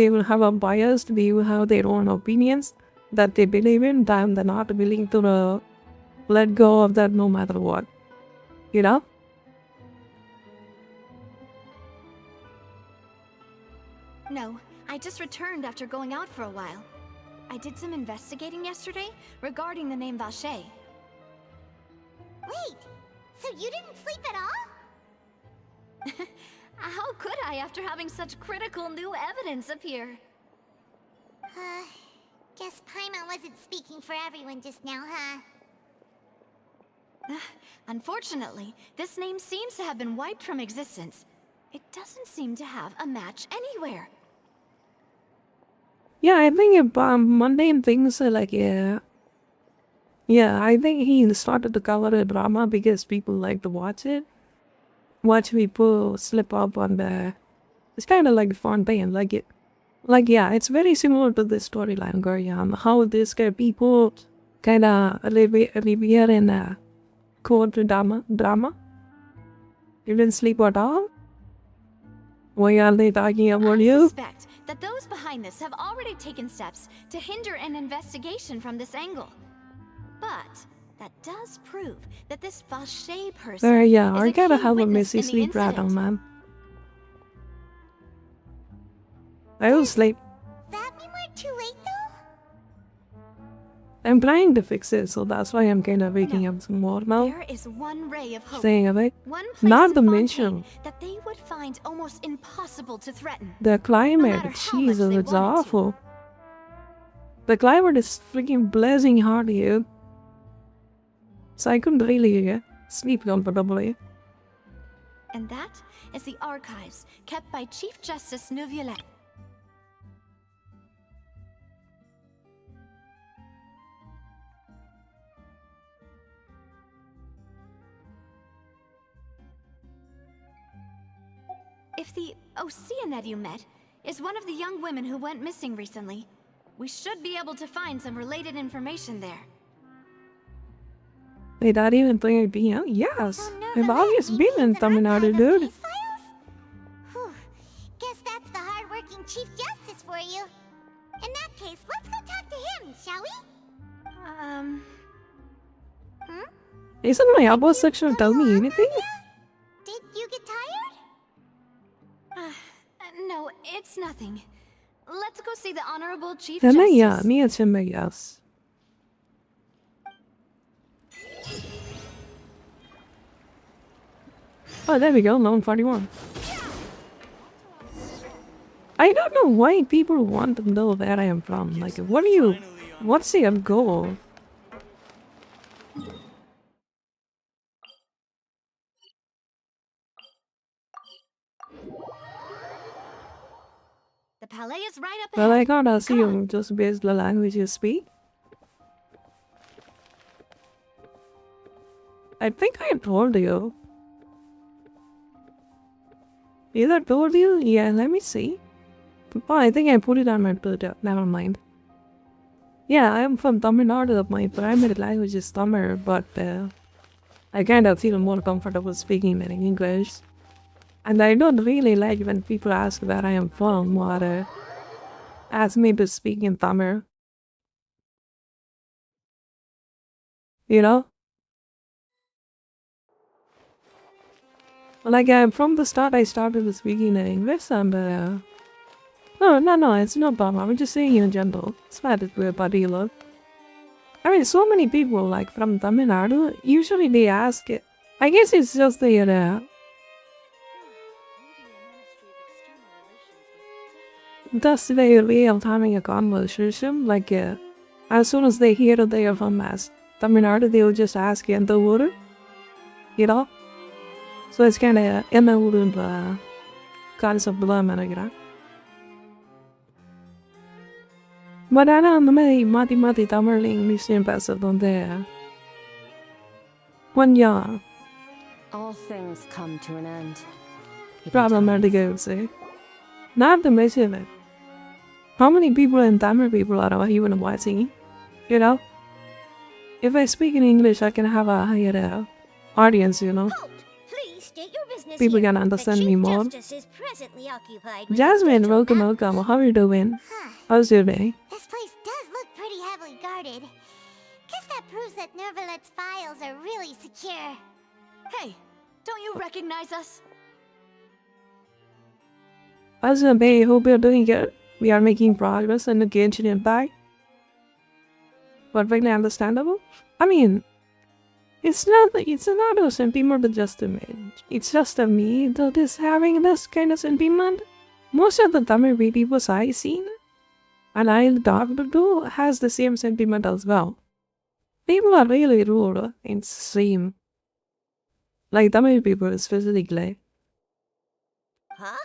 will have a bias, they will have their own opinions that they believe in, and they're not willing to let go of that no matter what, you know? No, I just returned after going out for a while. I did some investigating yesterday regarding the name Vache. Wait, so you didn't sleep at all? How could I after having such critical new evidence appear? Guess Paimon wasn't speaking for everyone just now, huh? Unfortunately, this name seems to have been wiped from existence. It doesn't seem to have a match anywhere. Yeah, I think mundane things are like, yeah. Yeah, I think he started to cover a drama because people like to watch it. Watch people slip up on the... It's kind of like fun thing, like it. Like, yeah, it's very similar to the storyline going on. How this kind of people kind of revere in court drama. You didn't sleep at all? Why are they talking about you? I suspect that those behind this have already taken steps to hinder an investigation from this angle. But that does prove that this Vache person Yeah, is I a gotta key have a witness messy in the sleep rattle, incident. man. I will sleep. That mean we're too late though? I'm trying to fix it, so that's why I'm kind of waking up some more now. There is one ray of hope. Staying awake. One place Not in to Fontaine mention that they would find almost impossible to threaten. the climate. matter how much Jesus, they it's wanted to. awful. The climate is freaking blazing hard here. So I couldn't really sleep comfortably. And that is the archives kept by Chief Justice Neuvillette. If the Oceanette you met is one of the young women who went missing recently, we should be able to find some related information there. Wait, that even thing I'd be out? Yes. I've always been in Tamil Nadu, dude. Whew. Guess that's the hard-working Chief Justice for you. In that case, let's go talk to him, shall we? Isn't my elbow section tell me anything? Did you get tired? No, it's nothing. Let's go see the Honorable Chief Then Justice. yeah, me and him, yes. Oh, there we go, Lone 41. I don't know why people want to know where I am from. Like, what's the goal? The palais is right up Well, ahead. I can't assume just based the language you speak. I think I told you. Either told you? Yeah, let me see. Oh, I think I put it on my Twitter. Never mind. Yeah, I am from Tamil Nadu. My primary language is Tamil, but I kind of feel more comfortable speaking in English. And I don't really like when people ask where I am from or ask me to speak in Tamil. You know? Like, from the start, I started speaking in English and no, it's no problem. I'm just saying in general. It's not particular. I mean, so many people, like, from Tamil Nadu, usually they ask it. I guess it's just their that's their way of having a conversation. Like, as soon as they hear that they are from Tamil Nadu, they will just ask you the word. You know? So it's kind of என்ன ஊருன்ற concept தான் நினைக்கிறேன். But ஆனால் அந்த மாதிரி மாற்றி தமிழ் இங்கிலீஷ்லையும் பேசுறது வந்து கொஞ்சம் All things come to an end. problematic, I would say. Not to mention it. How many people in Tamil people are even watching? You know? If I speak in English, I can have a higher audience, you know? Please state your business People here. can understand The me Chief more. Justice is presently occupied with Jasmine, welcome. How are you doing? How's your day? This place does look pretty heavily guarded. Guess that proves that Neuvillette's files are really secure. Hey, don't you recognize us? How's your day? Hope you're doing good. We are making progress in the genshin impact. perfectly understandable. I mean, it's not a sentiment but just a image. It's just a me that is having this kind of sentiment. Most of the Tamil videos I seen and I talked to has the same sentiment as well. People are really rude and extreme. Like Tamil people specifically. Huh?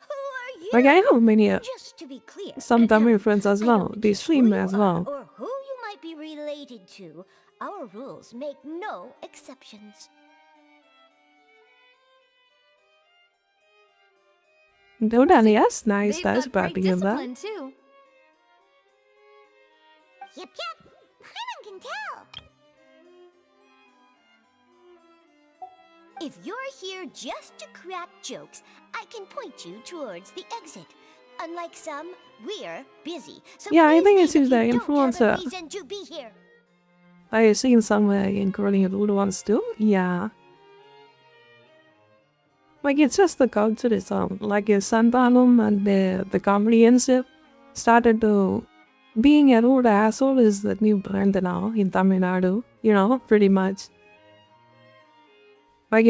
Who are you? Like I know many Just to be clear, some Tamil friends as well. They stream as well. or who you might be related to, our rules make no exceptions. Totally, yes, nice. They've That's got bad great to hear that. discipline too. Yep, Paimon can tell. If you're here just to crack jokes, I can point you towards the exit. Unlike some, we're busy. So Yeah, I please think leave it's if just the you don't have a influencer. reason to be here. I seen somewhere in curling rude ones too. Yeah. Like it's just the culture itself. Like if Santanam and the comedians started to being a rude asshole is the new brand now in Tamil Nadu. You know, pretty much. Like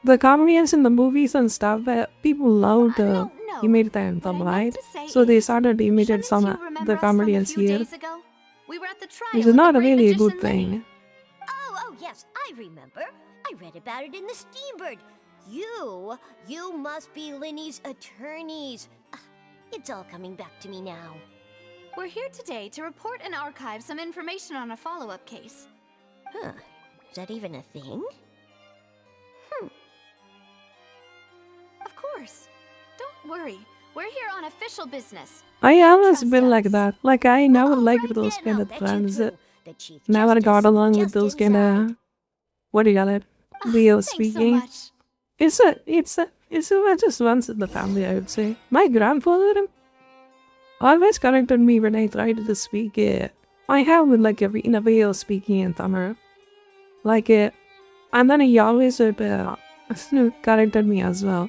the comedians in the movies and stuff, people love to imitate them, right? So they started to imitate some of the comedians here. We were at the trial Which is of the not a great really a good magician Lenny. thing. Oh, yes, I remember. I read about it in the Steambird. You must be Linny's attorneys. It's all coming back to me now. We're here today to report and archive some information on a follow-up case. Huh. Is that even a thing? Of course. Don't worry. We're here on official business. I always been like that. Like I never liked those kind of friends. Never got along with those kind of what do you call it? Way of speaking. It's just once in the family, I would say. My grandfather always corrected me when I tried to speak. I have like in a way of speaking in Tamil. Like and then he always corrected me as well.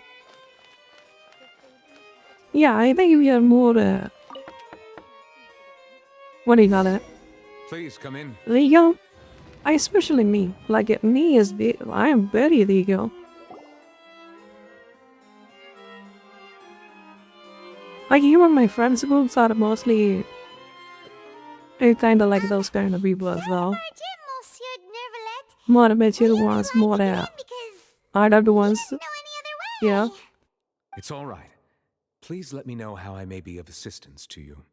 Yeah, I think we are more what do you call it? Please come in. Legal? Especially me. Like me is I am very legal. Like even my friends groups are mostly kind of like those kind of people as well. More mature ones, more adult ones. Yeah. It's all right. Please let me know how I may be of assistance to you.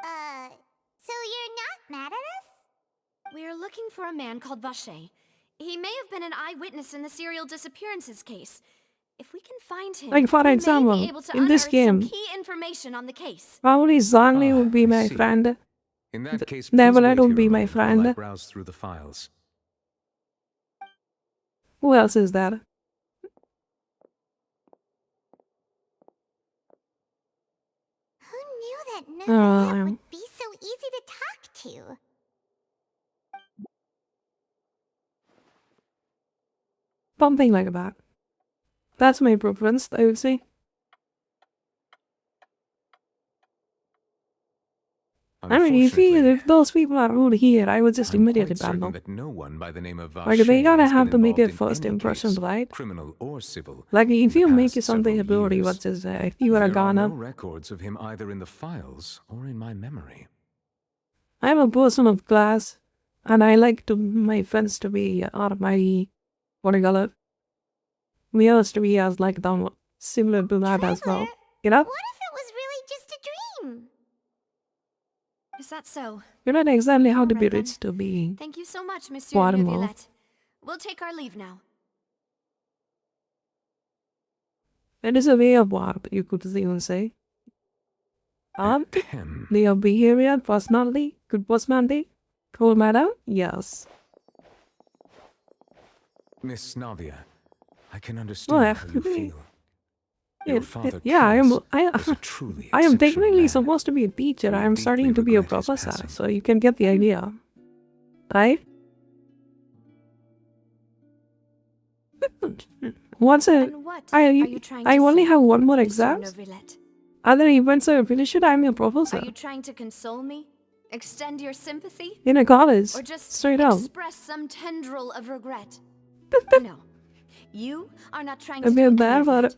So you're not mad at us? We're looking for a man called Vache. He may have been an eyewitness in the serial disappearances case. If we can find him, Like for we example, may be able to in this unearth game, some key information on the case. probably Zhongli would be my friend. In that case, Neverlet would here be a my moment while I friend. browse through the files. Who else is that? Who knew that Neverlet would be so easy to talk to? Something like that. That's my preference, I would say. I mean, if those people are rude here, I would just immediately ban them. That no one by the name of Like they gotta has have been to make involved it in first any impression, case, right? criminal or civil. Like if you make past something several ability, years. what's his if you were a There are Ghana. no records of him either in the files or in my memory. I'm a person of class, and I like to my friends to be out of my what do you call it? We used to be as like them similar to that as well. You know? What if it was really just a dream? Is that so? You're not exactly how to be Alright then. rich to be. Thank you so much, Monsieur Guatemala. Neuvillette. We'll take our leave now. It is a way of warp, you could even say. Their behavior, personality, good personality, cool madam, yes. Miss Navia, I can Oh, understand how you feel. Your father yeah, I was am truly I am exceptional technically man. supposed to be a teacher. I am deeply starting to be a regret his professor, passing. so you can get the idea. Right? What's it? And what are you trying I to only say, have one more Monsieur exam. Neuvillette? Other events are finished, I'm your professor. Are you trying to console me? Extend your sympathy? In a college. Or just Straight up. express some tendril of regret? No. You are not trying I to do feel any bad of for that.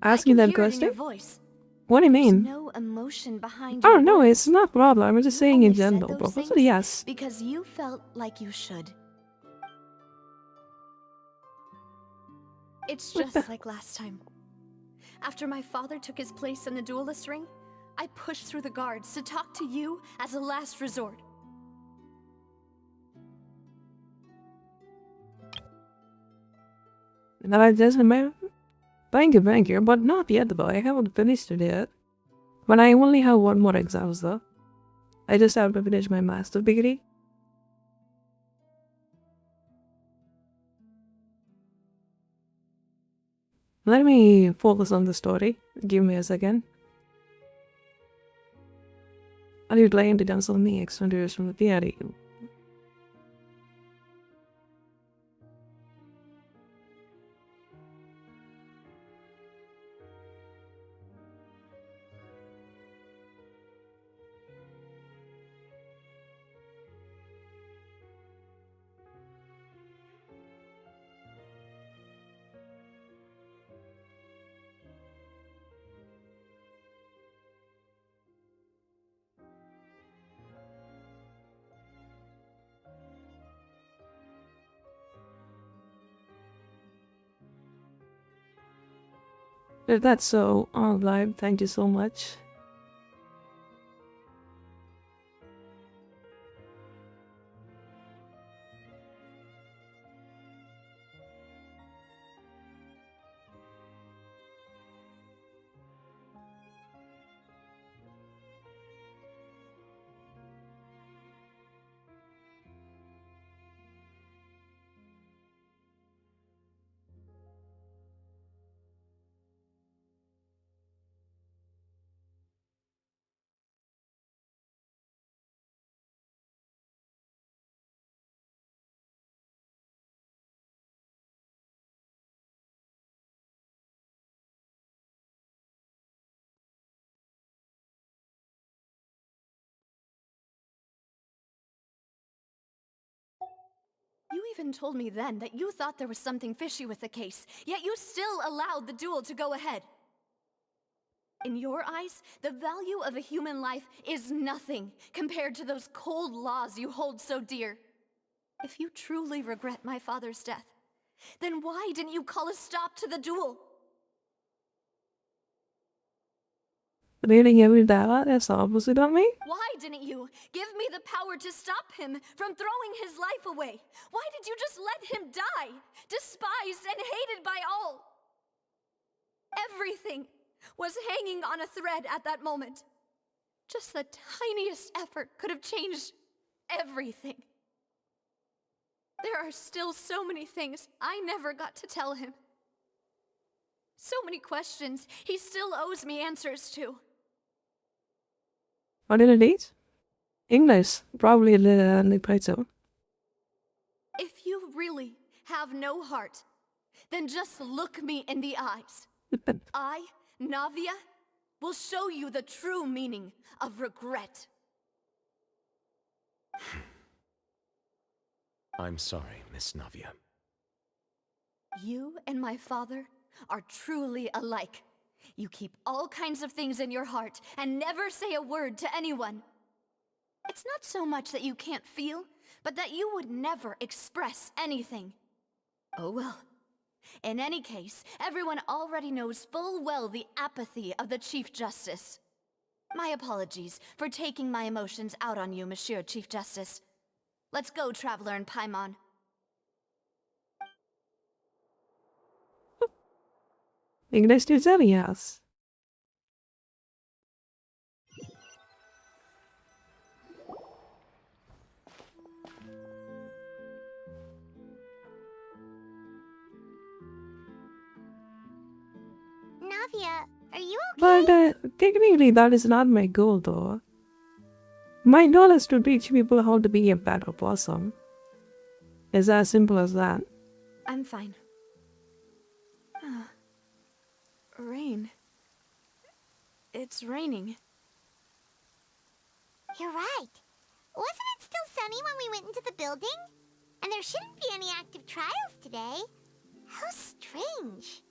asking that hear it in your question. voice. What do you There's mean? no emotion behind Oh your no, words. it's not a problem. I'm just saying in Only said general, those professor. things Yes. Because you felt like you should. It's just like last time. After my father took his place in the duelist ring, I pushed through the guards to talk to you as a last resort. And I just remember. Thank you, but not yet though. I haven't finished it yet. But I only have one more exam though. I just have to finish my master's degree. Let me focus on the story. Give me a second. Are you trying to cancel me extenders from the theory? If that's so, alright, thank you so much. You even told me then that you thought there was something fishy with the case, yet you still allowed the duel to go ahead. In your eyes, the value of a human life is nothing compared to those cold laws you hold so dear. If you truly regret my father's death, then why didn't you call a stop to the duel? Reading every dialogue that's opposite of me? Why didn't you give me the power to stop him from throwing his life away? Why did you just let him die, despised and hated by all? Everything was hanging on a thread at that moment. Just the tiniest effort could have changed everything. There are still so many things I never got to tell him. So many questions he still owes me answers to. What did it eat? English. Probably the Python. If you really have no heart, then just look me in the eyes. I, Navia, will show you the true meaning of regret. I'm sorry, Miss Navia. You and my father are truly alike. You keep all kinds of things in your heart and never say a word to anyone. It's not so much that you can't feel, but that you would never express anything. Oh well. In any case, everyone already knows full well the apathy of the Chief Justice. My apologies for taking my emotions out on you, Monsieur Chief Justice. Let's go, Traveler and Paimon. English teacher, yes. Navia, are you But technically that is not my goal though. My goal is to teach people how to be a better person. It's as simple as that. I'm fine. Rain. it's raining. You're right. Wasn't it still sunny when we went into the building? And there shouldn't be any active trials today. How strange.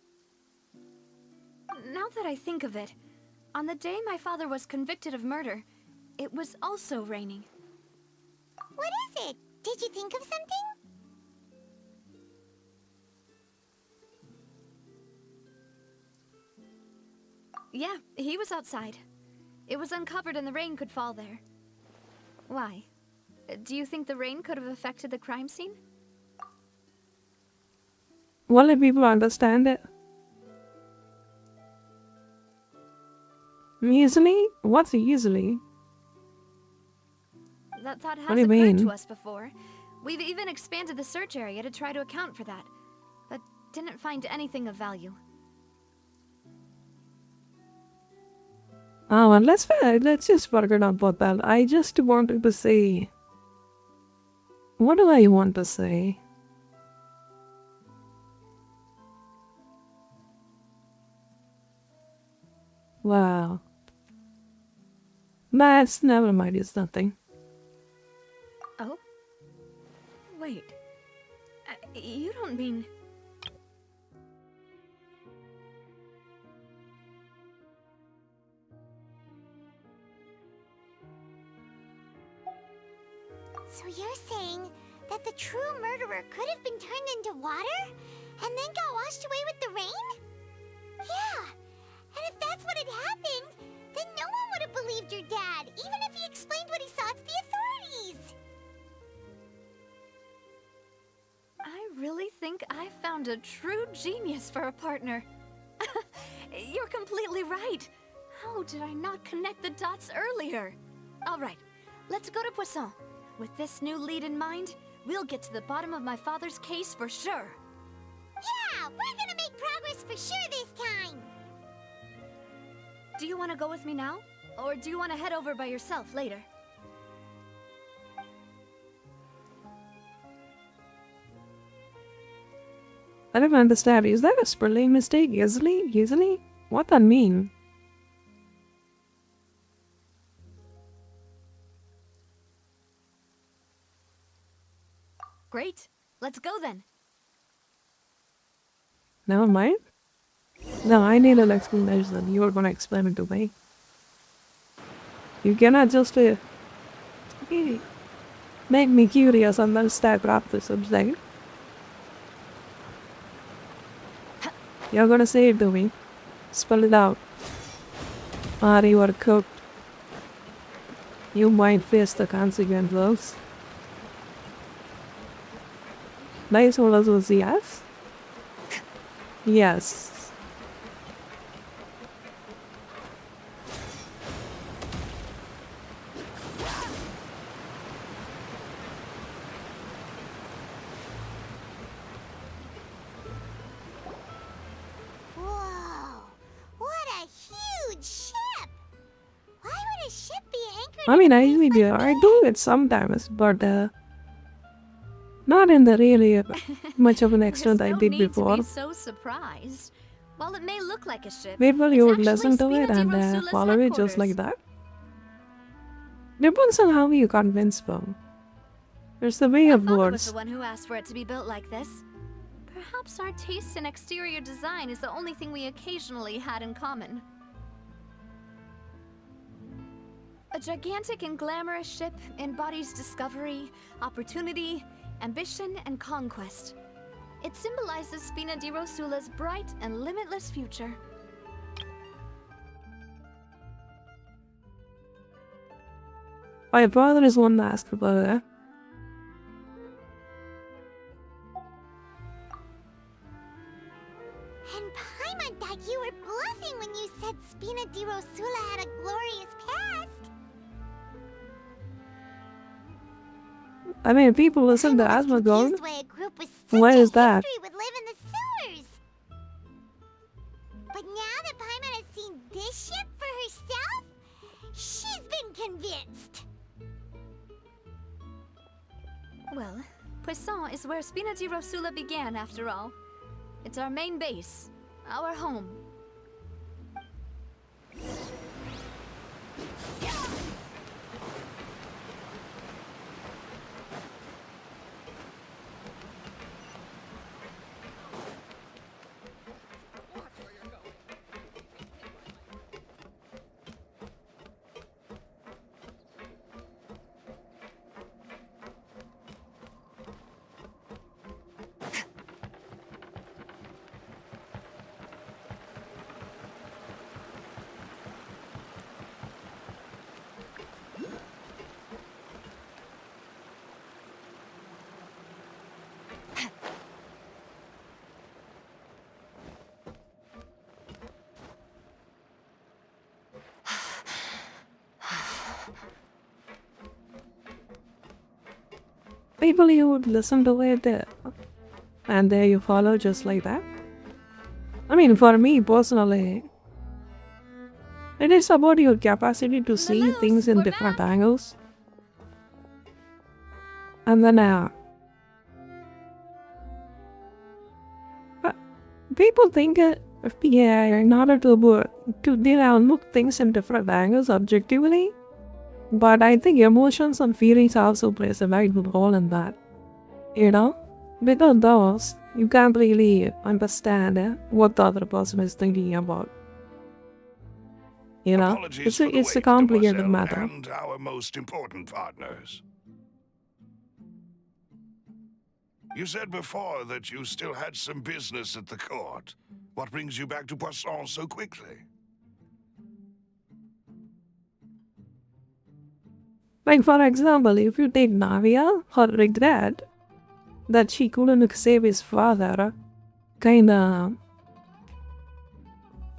Now that I think of it, on the day my father was convicted of murder, it was also raining. What is it? Did you think of something? Yeah, he was outside. It was uncovered and the rain could fall there. Why? Do you think the rain could have affected the crime scene? Will let people understand it? Easily? What's easily? That thought What has do you occurred mean? to us before. We've even expanded the search area to try to account for that, but didn't find anything of value. Oh, and let's just forget about that. I just wanted to say. What do I want to say? Wow. That's never mind, it's nothing. Oh? Wait. You don't mean... So you're saying that the true murderer could have been turned into water and then got washed away with the rain? Yeah, and if that's what had happened, then no one would have believed your dad, even if he explained what he saw to the authorities. I really think I found a true genius for a partner. You're completely right. How did I not connect the dots earlier? All right, let's go to Poisson. With this new lead in mind, we'll get to the bottom of my father's case for sure. Yeah, we're gonna make progress for sure this time. Do you want to go with me now? Or do you want to head over by yourself later? I don't understand. Is that a spelling mistake? Easily? Easily? What that mean? Great. Let's go then. Never mind. No, I need an explanation. You are gonna explain it to me. You cannot just make me curious and then start grab the subject. You're gonna say it to me. Spell it out. Or you are cooked. You might face the consequences. Nice one was yes? Yes. Whoa, what a huge ship! Why would a ship be anchored I mean, I usually do. I do it sometimes, but not in the really much of an extent I did before. Be so surprised. While it may look like a ship, People you it's would actually listen to it Spina di and Rosula's follow it just like headquarters. that. Depends on how you convince them. There's the way of Father was words. the one who asked for it to be built like this. Perhaps our taste in exterior design is the only thing we occasionally had in common. A gigantic and glamorous ship embodies discovery, opportunity, ambition, and conquest. It symbolizes Spina di Rosula's bright and limitless future. My father is one to ask about that. And Paimon thought you were bluffing when you said Spina di Rosula had a glorious past. I mean, people listen to Asmongold. Why is that? Would live in the sewers. But now that Paimon has seen this ship for herself, she's been convinced. Well, Poisson is where Spina di Rosula began, after all. It's our main base, our home. People you would listen to it and there you follow just like that. I mean, for me personally, it is about your capacity to see things in different angles. And then, people think in order to look things in different angles objectively. But I think emotions and feelings also plays a very good role in that. You know? Without those, you can't really understand what the other person is thinking about. You know? Apologies It's a complicated matter. and our most important partners. You said before that you still had some business at the court. What brings you back to Poisson so quickly? Like, for example, if you take Navia, her regret that she couldn't save his father kinda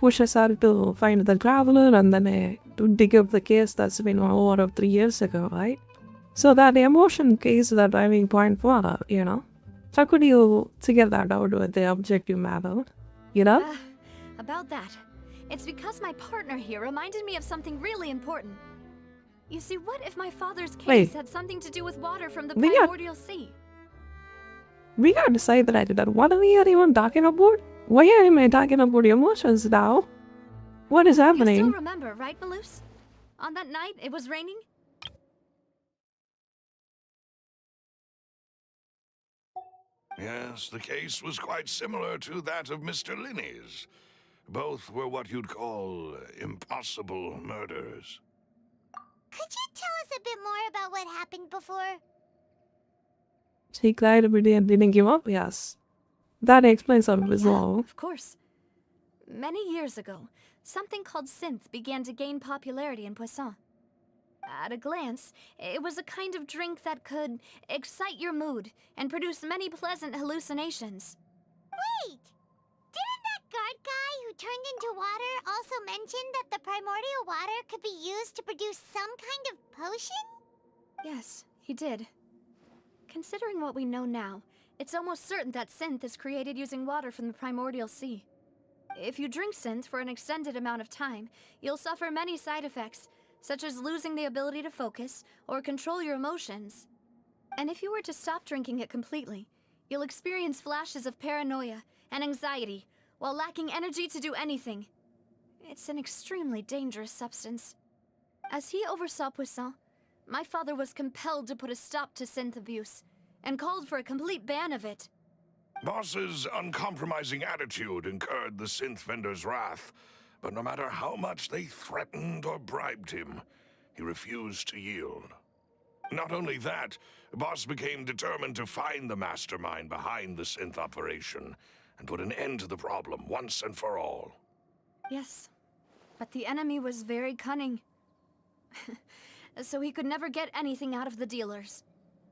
pushes her to find the traveler and then to dig up the case that's been over 3 years ago, right? So that emotion is the driving point for her, you know? How could you figure that out with the objective matter, you know? About that, it's because my partner here reminded me of something really important. You see, what if my father's case had something to do with water from the primordial sea? We got decided that what are we even talking about? Why am I talking about emotions now? What is happening? You still remember, right, Malus? On that night, it was raining? Yes, the case was quite similar to that of Mr. Linney's. Both were what you'd call impossible murders. Could you tell us a bit more about what happened before? She cried every day and didn't give up? Yes. That explains our resolve. Of course. Many years ago, something called synth began to gain popularity in Poisson. At a glance, it was a kind of drink that could excite your mood and produce many pleasant hallucinations. Wait! Didn't that guard guy who turned into water also mention that the primordial water could be used to produce some kind of potion? Yes, he did. Considering what we know now, it's almost certain that synth is created using water from the primordial sea. If you drink synth for an extended amount of time, you'll suffer many side effects, such as losing the ability to focus or control your emotions. And if you were to stop drinking it completely, you'll experience flashes of paranoia and anxiety while lacking energy to do anything. It's an extremely dangerous substance. As he oversaw Poisson, my father was compelled to put a stop to synth abuse and called for a complete ban of it. Boss's uncompromising attitude incurred the synth vendor's wrath, but no matter how much they threatened or bribed him, he refused to yield. Not only that, Boss became determined to find the mastermind behind the synth operation and put an end to the problem once and for all. Yes, but the enemy was very cunning. So he could never get anything out of the dealers,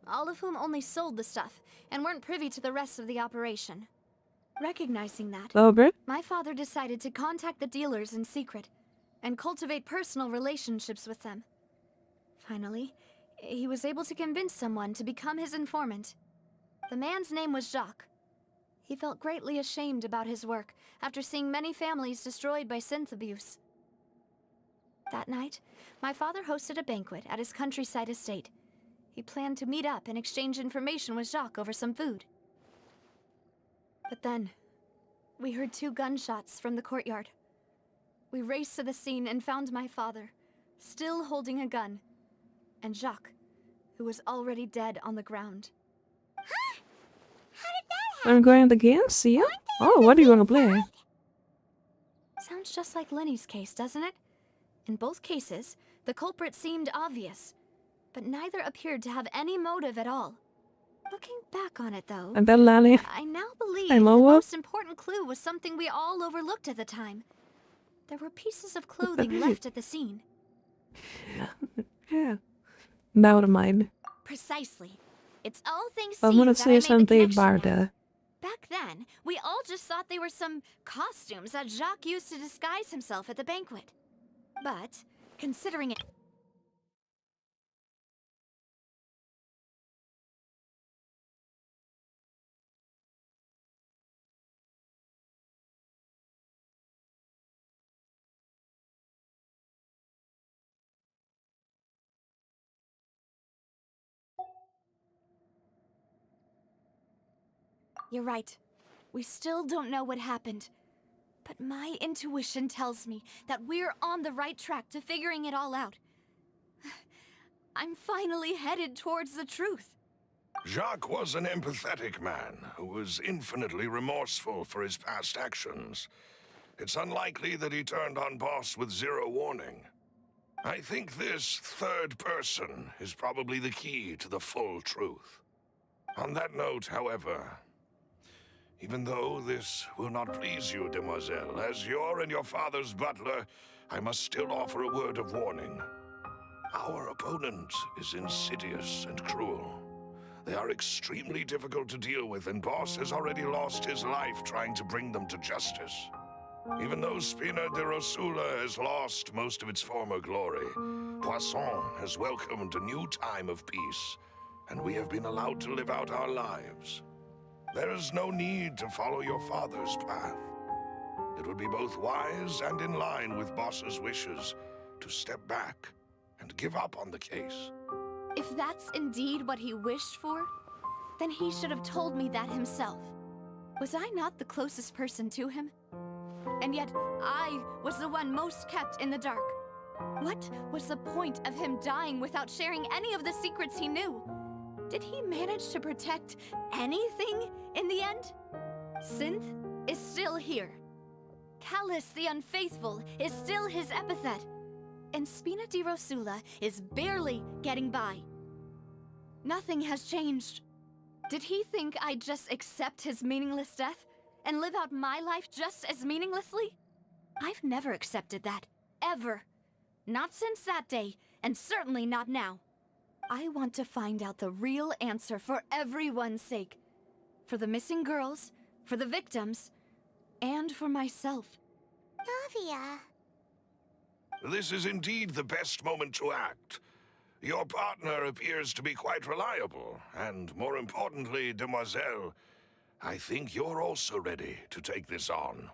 all of whom only sold the stuff and weren't privy to the rest of the operation. Recognizing that, my father decided to contact the dealers in secret and cultivate personal relationships with them. Finally, he was able to convince someone to become his informant. The man's name was Jacques. He felt greatly ashamed about his work after seeing many families destroyed by synth abuse. That night, my father hosted a banquet at his countryside estate. He planned to meet up and exchange information with Jacques over some food. But then, we heard 2 gunshots from the courtyard. We raced to the scene and found my father, still holding a gun. And Jacques, who was already dead on the ground. I'm going to again, see ya. Oh, what are you gonna play? Sounds just like Lenny's case, doesn't it? In both cases, the culprit seemed obvious, but neither appeared to have any motive at all. Looking back on it, though, And then Lenny. I now believe I the know what. most important clue was something we all overlooked at the time. There were pieces of clothing left at the scene. Yeah. Never mind. Precisely. It's all thanks I'm to you gonna that I say made the something connection about now. that. Back then, we all just thought they were some costumes that Jacques used to disguise himself at the banquet. But, considering it... You're right. We still don't know what happened. But my intuition tells me that we're on the right track to figuring it all out. I'm finally headed towards the truth. Jacques was an empathetic man who was infinitely remorseful for his past actions. It's unlikely that he turned on Boss with zero warning. I think this third person is probably the key to the full truth. On that note, however, even though this will not please you, demoiselle, as your and your father's butler, I must still offer a word of warning. Our opponent is insidious and cruel. They are extremely difficult to deal with, and Boss has already lost his life trying to bring them to justice. Even though Spina de Rosula has lost most of its former glory, Poisson has welcomed a new time of peace, and we have been allowed to live out our lives. There is no need to follow your father's path. It would be both wise and in line with Boss's wishes to step back and give up on the case. If that's indeed what he wished for, then he should have told me that himself. Was I not the closest person to him? And yet, I was the one most kept in the dark. What was the point of him dying without sharing any of the secrets he knew? Did he manage to protect anything in the end? Synth is still here. Callus the Unfaithful is still his epithet. And Spina di Rosula is barely getting by. Nothing has changed. Did he think I'd just accept his meaningless death and live out my life just as meaninglessly? I've never accepted that, ever. Not since that day, and certainly not now. I want to find out the real answer for everyone's sake. For the missing girls, for the victims, and for myself. Navia. This is indeed the best moment to act. Your partner appears to be quite reliable, and more importantly, demoiselle, I think you're also ready to take this on.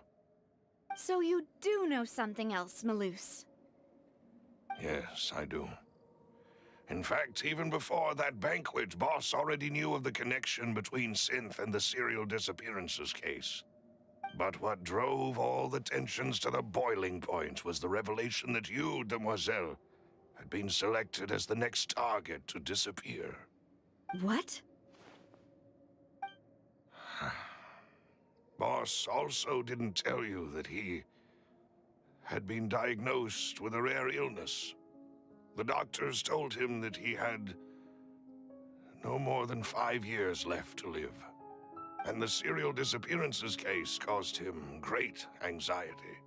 So you do know something else, Malus? Yes, I do. In fact, even before that banquet, Boss already knew of the connection between Synth and the serial disappearances case. But what drove all the tensions to the boiling point was the revelation that you, demoiselle, had been selected as the next target to disappear. What? Boss also didn't tell you that he had been diagnosed with a rare illness. The doctors told him that he had no more than 5 years left to live. And the serial disappearances case caused him great anxiety.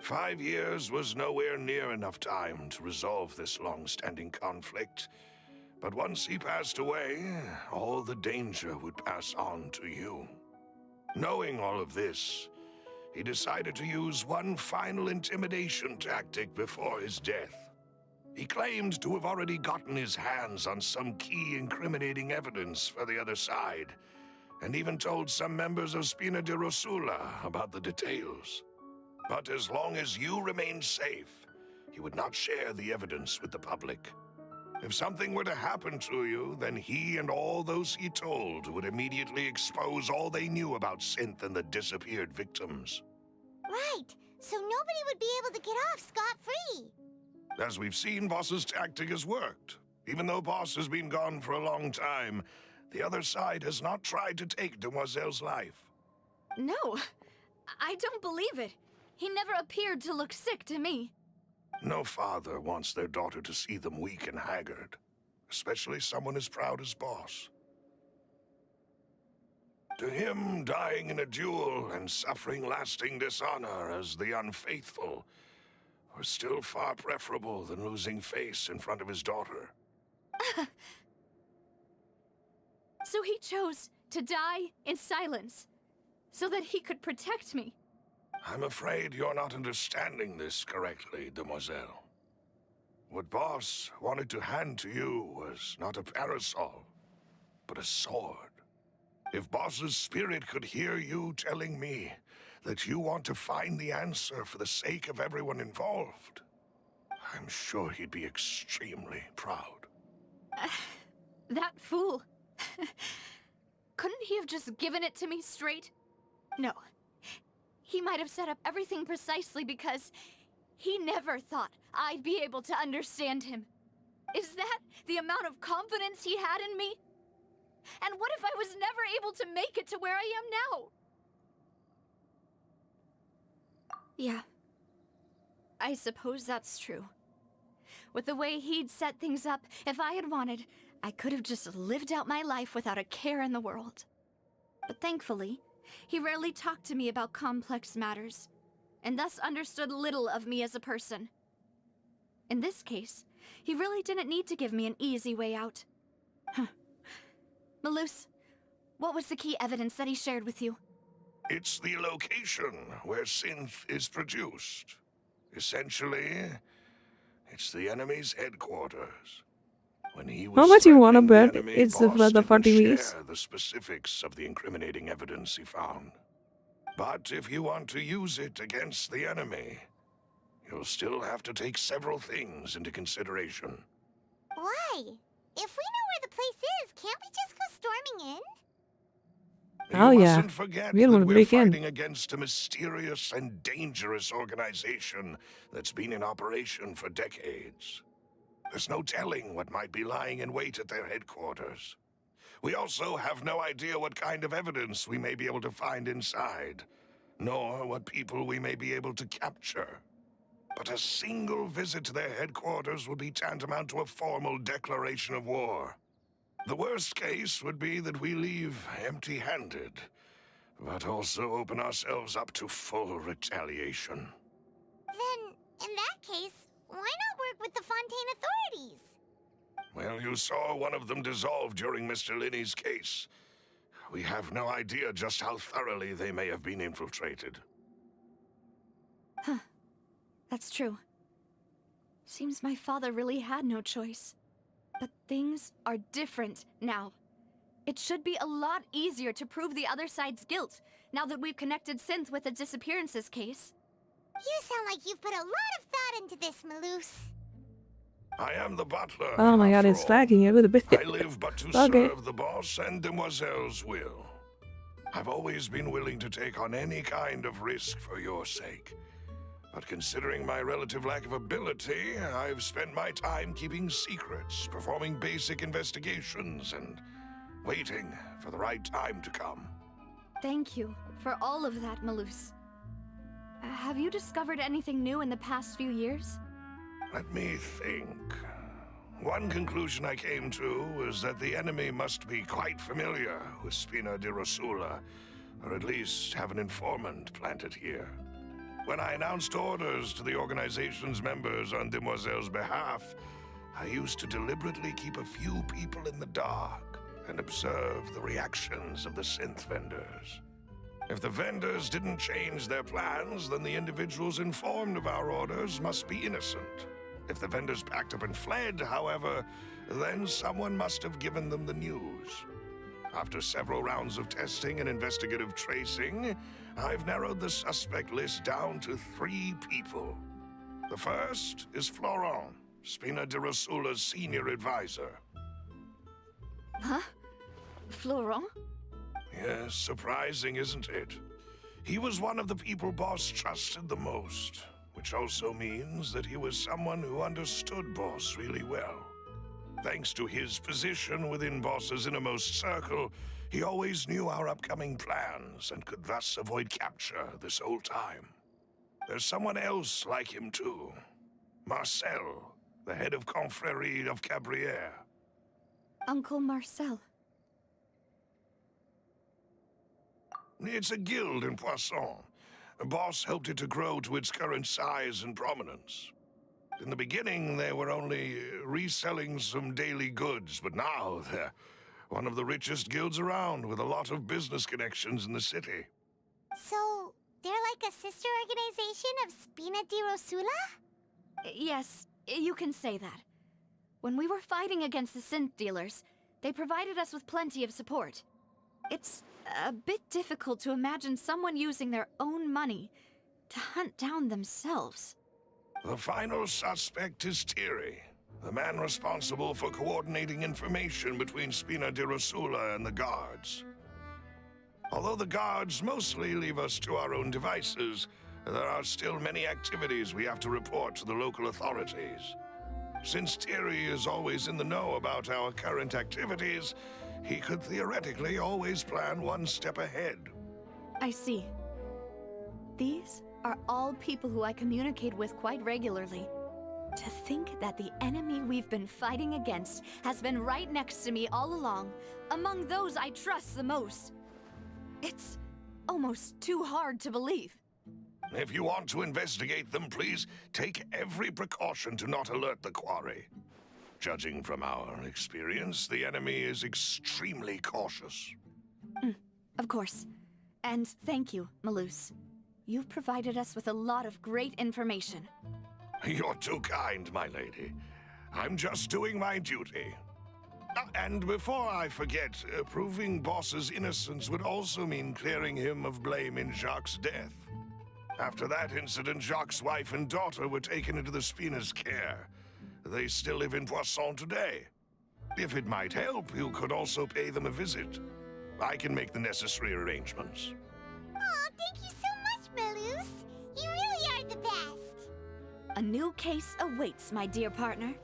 5 years was nowhere near enough time to resolve this long-standing conflict. But once he passed away, all the danger would pass on to you. Knowing all of this, he decided to use one final intimidation tactic before his death. He claimed to have already gotten his hands on some key incriminating evidence for the other side, and even told some members of Spina de Rosula about the details. But as long as you remained safe, he would not share the evidence with the public. If something were to happen to you, then he and all those he told would immediately expose all they knew about Synth and the disappeared victims. Right, so nobody would be able to get off scot-free. As we've seen, Boss's tactic has worked. Even though Boss has been gone for a long time, the other side has not tried to take Demoiselle's life. No, I don't believe it. He never appeared to look sick to me. No father wants their daughter to see them weak and haggard, especially someone as proud as Boss. To him, dying in a duel and suffering lasting dishonor as the unfaithful were still far preferable than losing face in front of his daughter. So he chose to die in silence, so that he could protect me. I'm afraid you're not understanding this correctly, Demoiselle. What Boss wanted to hand to you was not a parasol, but a sword. If Boss's spirit could hear you telling me that you want to find the answer for the sake of everyone involved, I'm sure he'd be extremely proud. That fool. Couldn't he have just given it to me straight? No. He might have set up everything precisely because he never thought I'd be able to understand him. Is that the amount of confidence he had in me? And what if I was never able to make it to where I am now? Yeah. I suppose that's true. With the way he'd set things up, if I had wanted, I could have just lived out my life without a care in the world. But thankfully, he rarely talked to me about complex matters, and thus understood little of me as a person. In this case, he really didn't need to give me an easy way out. Malus, what was the key evidence that he shared with you? It's the location where synth is produced. Essentially, it's the enemy's headquarters. When he was How much you want to threatening the bet enemy, it's Boss for the didn't 40 weeks? share the specifics of the incriminating evidence he found. But if you want to use it against the enemy, you'll still have to take several things into consideration. Why? If we know where the place is, can't we just go storming in? Oh You yeah. mustn't forget We don't that want to we're break in. fighting against a mysterious and dangerous organization that's been in operation for decades. There's no telling what might be lying in wait at their headquarters. We also have no idea what kind of evidence we may be able to find inside, nor what people we may be able to capture. But a single visit to their headquarters would be tantamount to a formal declaration of war. The worst case would be that we leave empty-handed, but also open ourselves up to full retaliation. Then, in that case, why not work with the Fontaine authorities? Well, you saw one of them dissolve during Mr. Linney's case. We have no idea just how thoroughly they may have been infiltrated. Huh. That's true. Seems my father really had no choice. But things are different now. It should be a lot easier to prove the other side's guilt, now that we've connected Synth with the disappearances case. You sound like you've put a lot of thought into this, Malus. I am the butler. Oh my god, after it's all. lagging a little bit. I live but to Okay. serve the boss and Demoiselle's will. I've always been willing to take on any kind of risk for your sake. But considering my relative lack of ability, I've spent my time keeping secrets, performing basic investigations, and waiting for the right time to come. Thank you for all of that, Malus. Have you discovered anything new in the past few years? Let me think. One conclusion I came to was that the enemy must be quite familiar with Spina di Rosula, or at least have an informant planted here. When I announced orders to the organization's members on Demoiselle's behalf, I used to deliberately keep a few people in the dark and observe the reactions of the synth vendors. If the vendors didn't change their plans, then the individuals informed of our orders must be innocent. If the vendors packed up and fled, however, then someone must have given them the news. After several rounds of testing and investigative tracing, I've narrowed the suspect list down to 3 people. The first is Florent, Spina di Rosula's senior advisor. Huh? Florent? Yes, surprising, isn't it? He was one of the people Boss trusted the most, which also means that he was someone who understood Boss really well. Thanks to his position within Boss's innermost circle, he always knew our upcoming plans and could thus avoid capture this whole time. There's someone else like him too. Marcel, the head of Confrérie of Cabrières. Uncle Marcel. It's a guild in Poisson. Boss helped it to grow to its current size and prominence. In the beginning, they were only reselling some daily goods, but now they're one of the richest guilds around with a lot of business connections in the city. So, they're like a sister organization of Spina di Rosula? Yes, you can say that. When we were fighting against the synth dealers, they provided us with plenty of support. It's a bit difficult to imagine someone using their own money to hunt down themselves. The final suspect is Thierry, the man responsible for coordinating information between Spina di Rosula and the guards. Although the guards mostly leave us to our own devices, there are still many activities we have to report to the local authorities. Since Thierry is always in the know about our current activities, he could theoretically always plan one step ahead. I see. These are all people who I communicate with quite regularly. To think that the enemy we've been fighting against has been right next to me all along, among those I trust the most. It's almost too hard to believe. If you want to investigate them, please take every precaution to not alert the quarry. Judging from our experience, the enemy is extremely cautious. Of course. And thank you, Malus. You've provided us with a lot of great information. You're too kind, my lady. I'm just doing my duty. And before I forget, proving Boss's innocence would also mean clearing him of blame in Jacques' death. After that incident, Jacques' wife and daughter were taken into the Spina's care. They still live in Poisson today. If it might help, you could also pay them a visit. I can make the necessary arrangements. Aw, thank you so much, Malus. You really are the best. A new case awaits, my dear partner.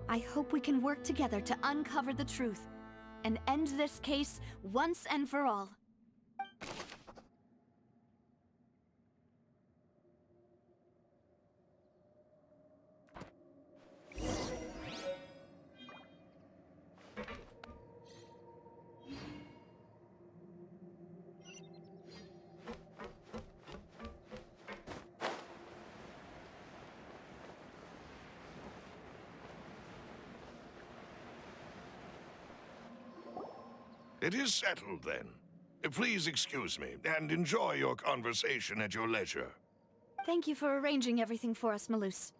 I hope we can work together to uncover the truth and end this case once and for all. It is settled, then. Please excuse me, and enjoy your conversation at your leisure. Thank you for arranging everything for us, Malus.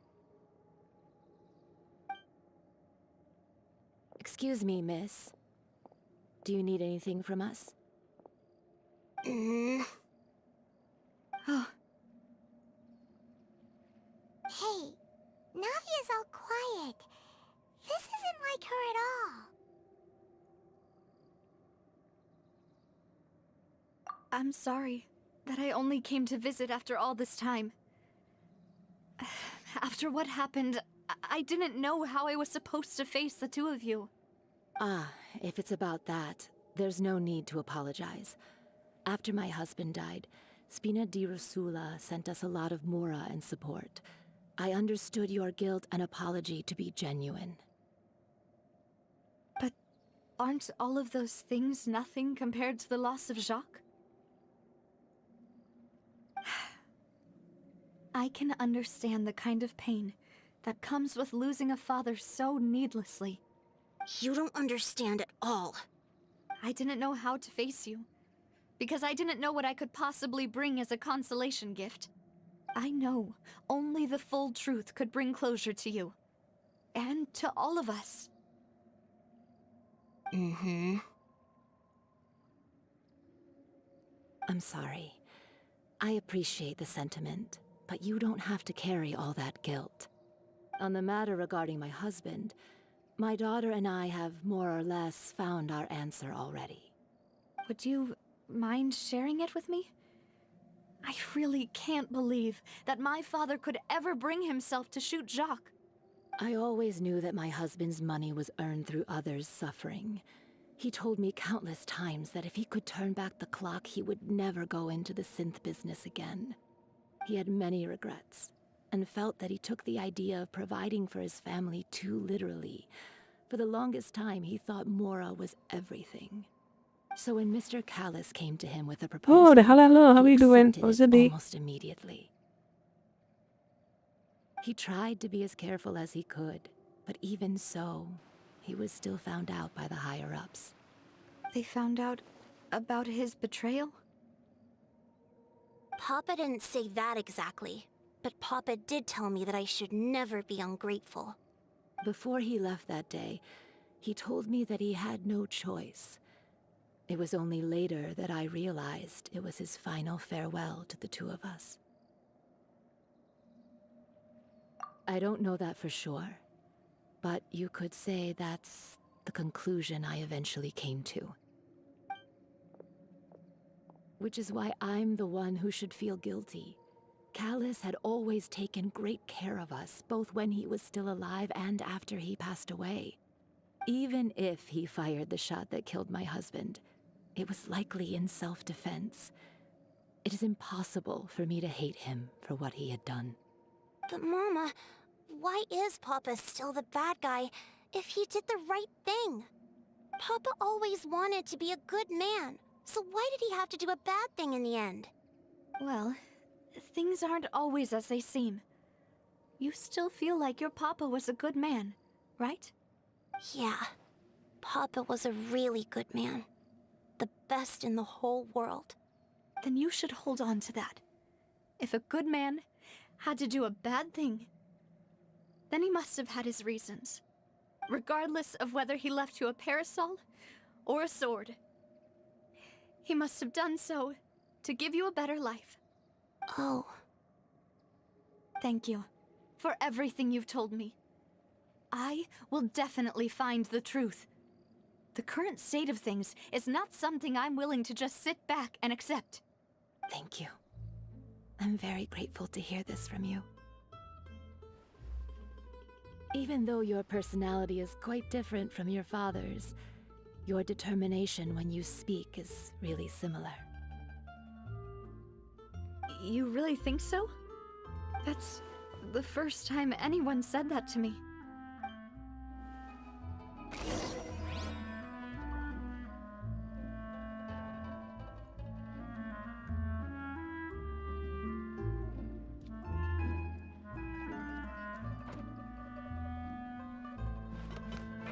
Excuse me, miss. Do you need anything from us? Oh. Hey, Navia's all quiet. This isn't like her at all. I'm sorry that I only came to visit after all this time. After what happened, I didn't know how I was supposed to face the two of you. Ah, if it's about that, there's no need to apologize. After my husband died, Spina di Rosula sent us a lot of mora and support. I understood your guilt and apology to be genuine. But aren't all of those things nothing compared to the loss of Jacques? I can understand the kind of pain that comes with losing a father so needlessly. You don't understand at all. I didn't know how to face you, because I didn't know what I could possibly bring as a consolation gift. I know only the full truth could bring closure to you, and to all of us. I'm sorry. I appreciate the sentiment, but you don't have to carry all that guilt. On the matter regarding my husband, my daughter and I have more or less found our answer already. Would you mind sharing it with me? I really can't believe that my father could ever bring himself to shoot Jacques. I always knew that my husband's money was earned through others' suffering. He told me countless times that if he could turn back the clock, he would never go into the synth business again. He had many regrets, and felt that he took the idea of providing for his family too literally. For the longest time, he thought Mora was everything. So when Mr. Callis came to him with a proposal, Oh, the hello, how are he you doing? accepted How's it it be? almost immediately. He tried to be as careful as he could, but even so, he was still found out by the higher-ups. They found out about his betrayal? Papa didn't say that exactly, but Papa did tell me that I should never be ungrateful. Before he left that day, he told me that he had no choice. It was only later that I realized it was his final farewell to the two of us. I don't know that for sure, but you could say that's the conclusion I eventually came to. Which is why I'm the one who should feel guilty. Callis had always taken great care of us, both when he was still alive and after he passed away. Even if he fired the shot that killed my husband, it was likely in self-defense. It is impossible for me to hate him for what he had done. But Mama, why is Papa still the bad guy if he did the right thing? Papa always wanted to be a good man, so why did he have to do a bad thing in the end? Well, things aren't always as they seem. You still feel like your Papa was a good man, right? Yeah, Papa was a really good man. The best in the whole world. Then you should hold on to that. If a good man had to do a bad thing, then he must have had his reasons. Regardless of whether he left you a parasol or a sword. He must have done so to give you a better life. Oh. Thank you for everything you've told me. I will definitely find the truth. The current state of things is not something I'm willing to just sit back and accept. Thank you. I'm very grateful to hear this from you. Even though your personality is quite different from your father's, your determination when you speak is really similar. You really think so? That's the first time anyone said that to me.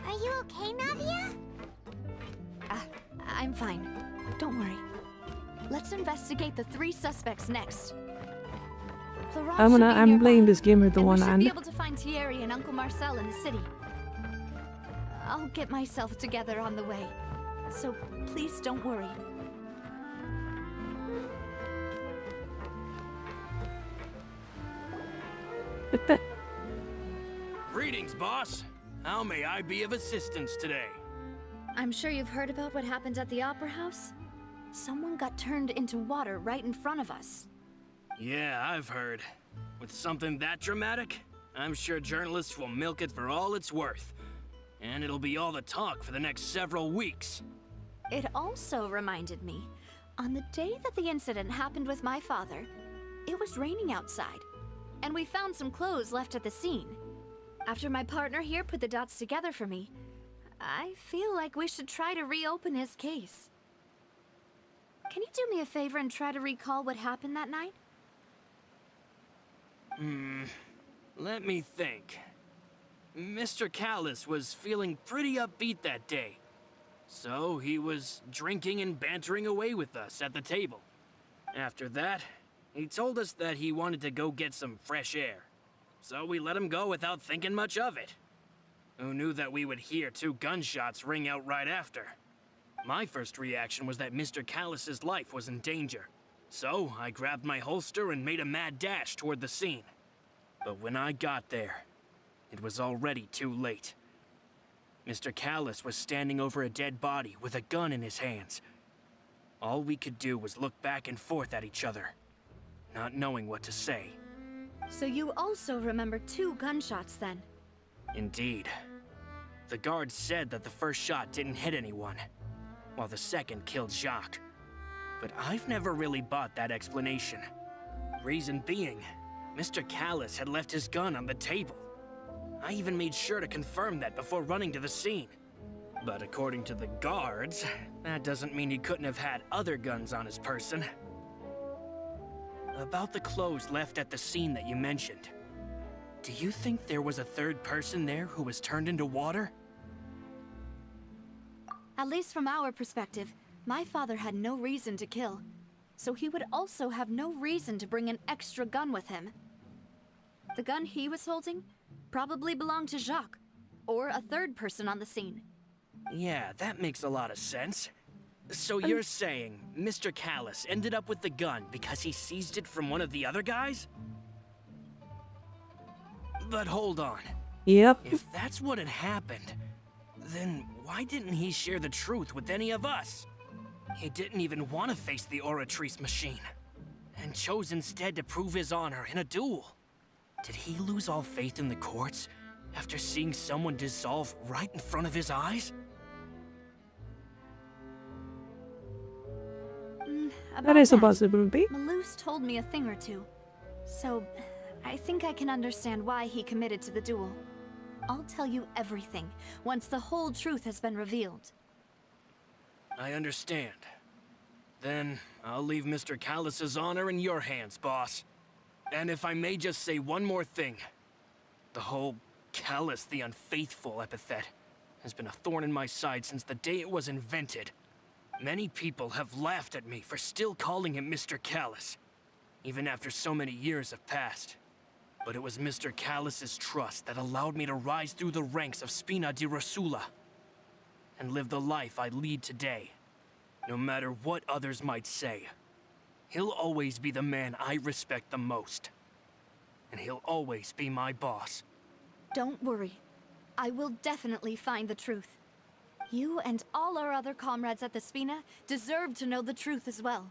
Are you okay, Navia? I'm fine. Don't worry. Let's investigate the 3 suspects next. I'm playing this game with the one We should hand. be able to find Thierry and Uncle Marcel in the city. I'll get myself together on the way, so please don't worry. Greetings, boss. How may I be of assistance today? I'm sure you've heard about what happened at the Opera House. Someone got turned into water right in front of us. Yeah, I've heard. With something that dramatic, I'm sure journalists will milk it for all it's worth. And it'll be all the talk for the next several weeks. It also reminded me, on the day that the incident happened with my father, it was raining outside, and we found some clothes left at the scene. After my partner here put the dots together for me, I feel like we should try to reopen his case. Can you do me a favor and try to recall what happened that night? Let me think. Mr. Callis was feeling pretty upbeat that day. So he was drinking and bantering away with us at the table. After that, he told us that he wanted to go get some fresh air. So we let him go without thinking much of it. Who knew that we would hear 2 gunshots ring out right after? My first reaction was that Mr. Callis's life was in danger. So I grabbed my holster and made a mad dash toward the scene. But when I got there, it was already too late. Mr. Callis was standing over a dead body with a gun in his hands. All we could do was look back and forth at each other. not knowing what to say. So you also remember 2 gunshots then? Indeed. The guard said that the first shot didn't hit anyone, while the second killed Jacques. But I've never really bought that explanation. Reason being, Mr. Callus had left his gun on the table. I even made sure to confirm that before running to the scene. But according to the guards, that doesn't mean he couldn't have had other guns on his person. About the clothes left at the scene that you mentioned, do you think there was a third person there who was turned into water? At least from our perspective, my father had no reason to kill. So he would also have no reason to bring an extra gun with him. The gun he was holding probably belonged to Jacques, or a third person on the scene. Yeah, that makes a lot of sense. So you're saying Mr. Callus ended up with the gun because he seized it from one of the other guys? But hold on. Yep. If that's what had happened, then why didn't he share the truth with any of us? He didn't even want to face the Oratrice machine, and chose instead to prove his honor in a duel. Did he lose all faith in the courts after seeing someone dissolve right in front of his eyes? That is a possibility. Malus told me a thing or two, so I think I can understand why he committed to the duel. I'll tell you everything once the whole truth has been revealed. I understand. Then I'll leave Mr. Callus's honor in your hands, boss. And if I may just say one more thing. The whole Callus the Unfaithful epithet has been a thorn in my side since the day it was invented. Many people have laughed at me for still calling him Mr. Callus, even after so many years have passed. But it was Mr. Callus's trust that allowed me to rise through the ranks of Spina di Rosula and live the life I lead today. No matter what others might say, he'll always be the man I respect the most. And he'll always be my boss. Don't worry. I will definitely find the truth. You and all our other comrades at the Spina deserve to know the truth as well.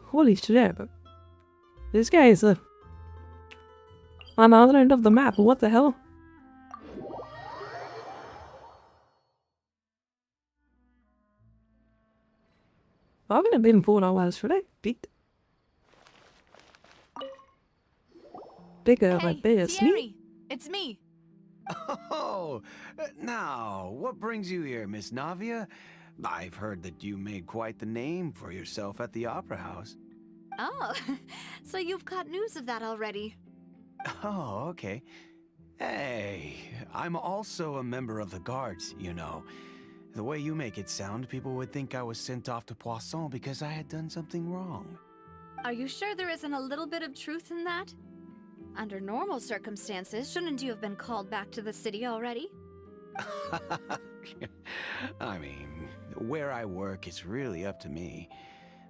Holy shit. This guy is on the other end of the map. What the hell? I haven't been 4 hours today. Beat. Bigger, but bigger sleep. It's me. Oh, now, what brings you here, Miss Navia? I've heard that you made quite the name for yourself at the Opera House. Oh, so you've got news of that already. Oh, okay. Hey, I'm also a member of the guards, you know. The way you make it sound, people would think I was sent off to Poisson because I had done something wrong. Are you sure there isn't a little bit of truth in that? Under normal circumstances, shouldn't you have been called back to the city already? I mean, where I work is really up to me.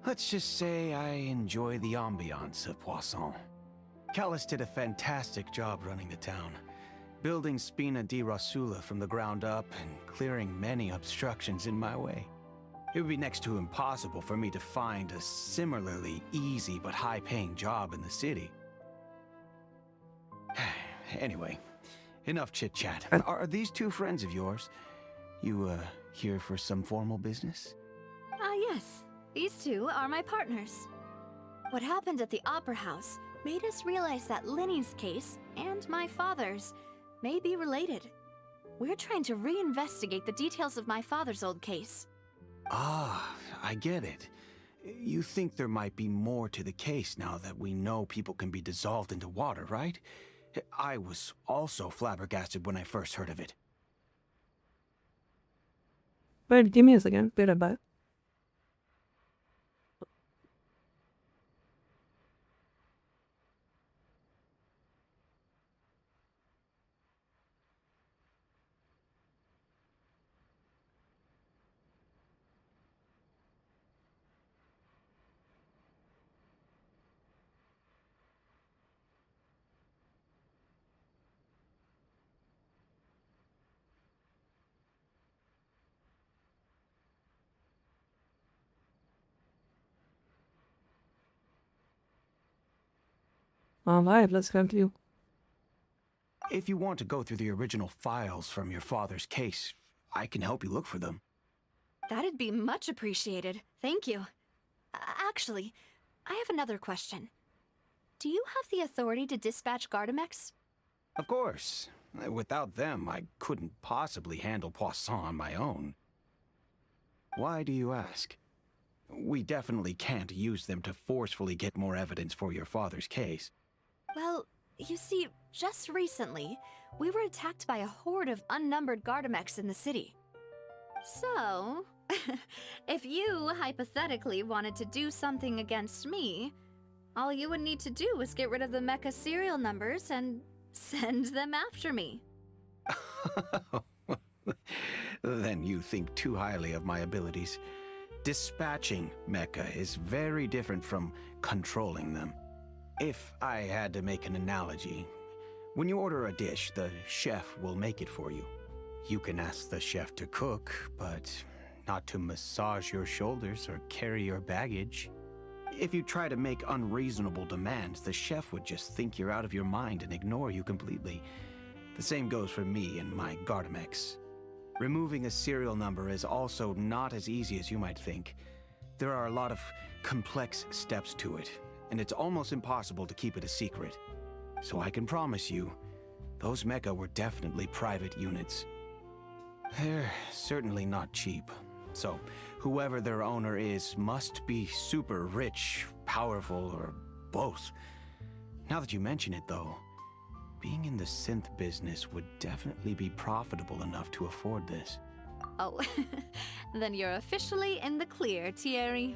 Let's just say I enjoy the ambiance of Poisson. Callus did a fantastic job running the town, building Spina di Rosula from the ground up and clearing many obstructions in my way. It would be next to impossible for me to find a similarly easy but high-paying job in the city. Anyway, enough chit-chat. Are these 2 friends of yours? You, here for some formal business? Yes. These 2 are my partners. What happened at the Opera House made us realize that Linny's case and my father's may be related. We're trying to reinvestigate the details of my father's old case. Ah, I get it. You think there might be more to the case now that we know people can be dissolved into water, right? I was also flabbergasted when I first heard of it. Wait, give me a second. Bit about. Alright, let's continue. If you want to go through the original files from your father's case, I can help you look for them. That'd be much appreciated. Thank you. Actually, I have another question. Do you have the authority to dispatch Gardamex? Of course. Without them, I couldn't possibly handle Poisson on my own. Why do you ask? We definitely can't use them to forcefully get more evidence for your father's case. Well, you see, just recently, we were attacked by a horde of unnumbered Gardamex in the city. So, if you hypothetically wanted to do something against me, all you would need to do was get rid of the mecha serial numbers and send them after me. Then you think too highly of my abilities. Dispatching mecha is very different from controlling them. If I had to make an analogy, when you order a dish, the chef will make it for you. You can ask the chef to cook, but not to massage your shoulders or carry your baggage. If you try to make unreasonable demands, the chef would just think you're out of your mind and ignore you completely. The same goes for me and my Gardamex. Removing a serial number is also not as easy as you might think. There are a lot of complex steps to it, and it's almost impossible to keep it a secret. So I can promise you, those mecha were definitely private units. They're certainly not cheap. So, whoever their owner is must be super rich, powerful, or both. Now that you mention it, though, being in the synth business would definitely be profitable enough to afford this. Oh, then you're officially in the clear, Thierry.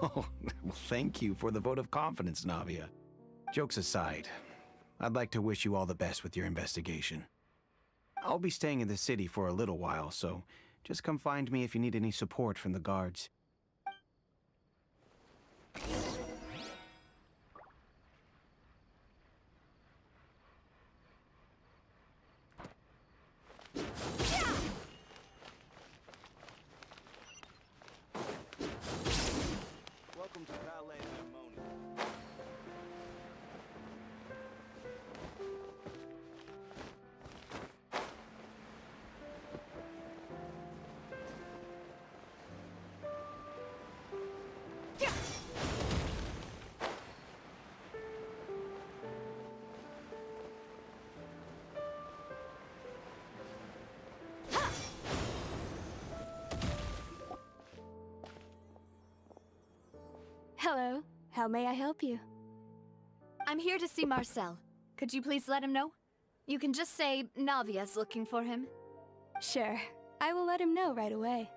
Oh, well, thank you for the vote of confidence, Navia. Jokes aside, I'd like to wish you all the best with your investigation. I'll be staying in the city for a little while, so just come find me if you need any support from the guards. Welcome to Ballet Harmonia. Hello. How may I help you? I'm here to see Marcel. Could you please let him know? You can just say Navia's looking for him. Sure. I will let him know right away.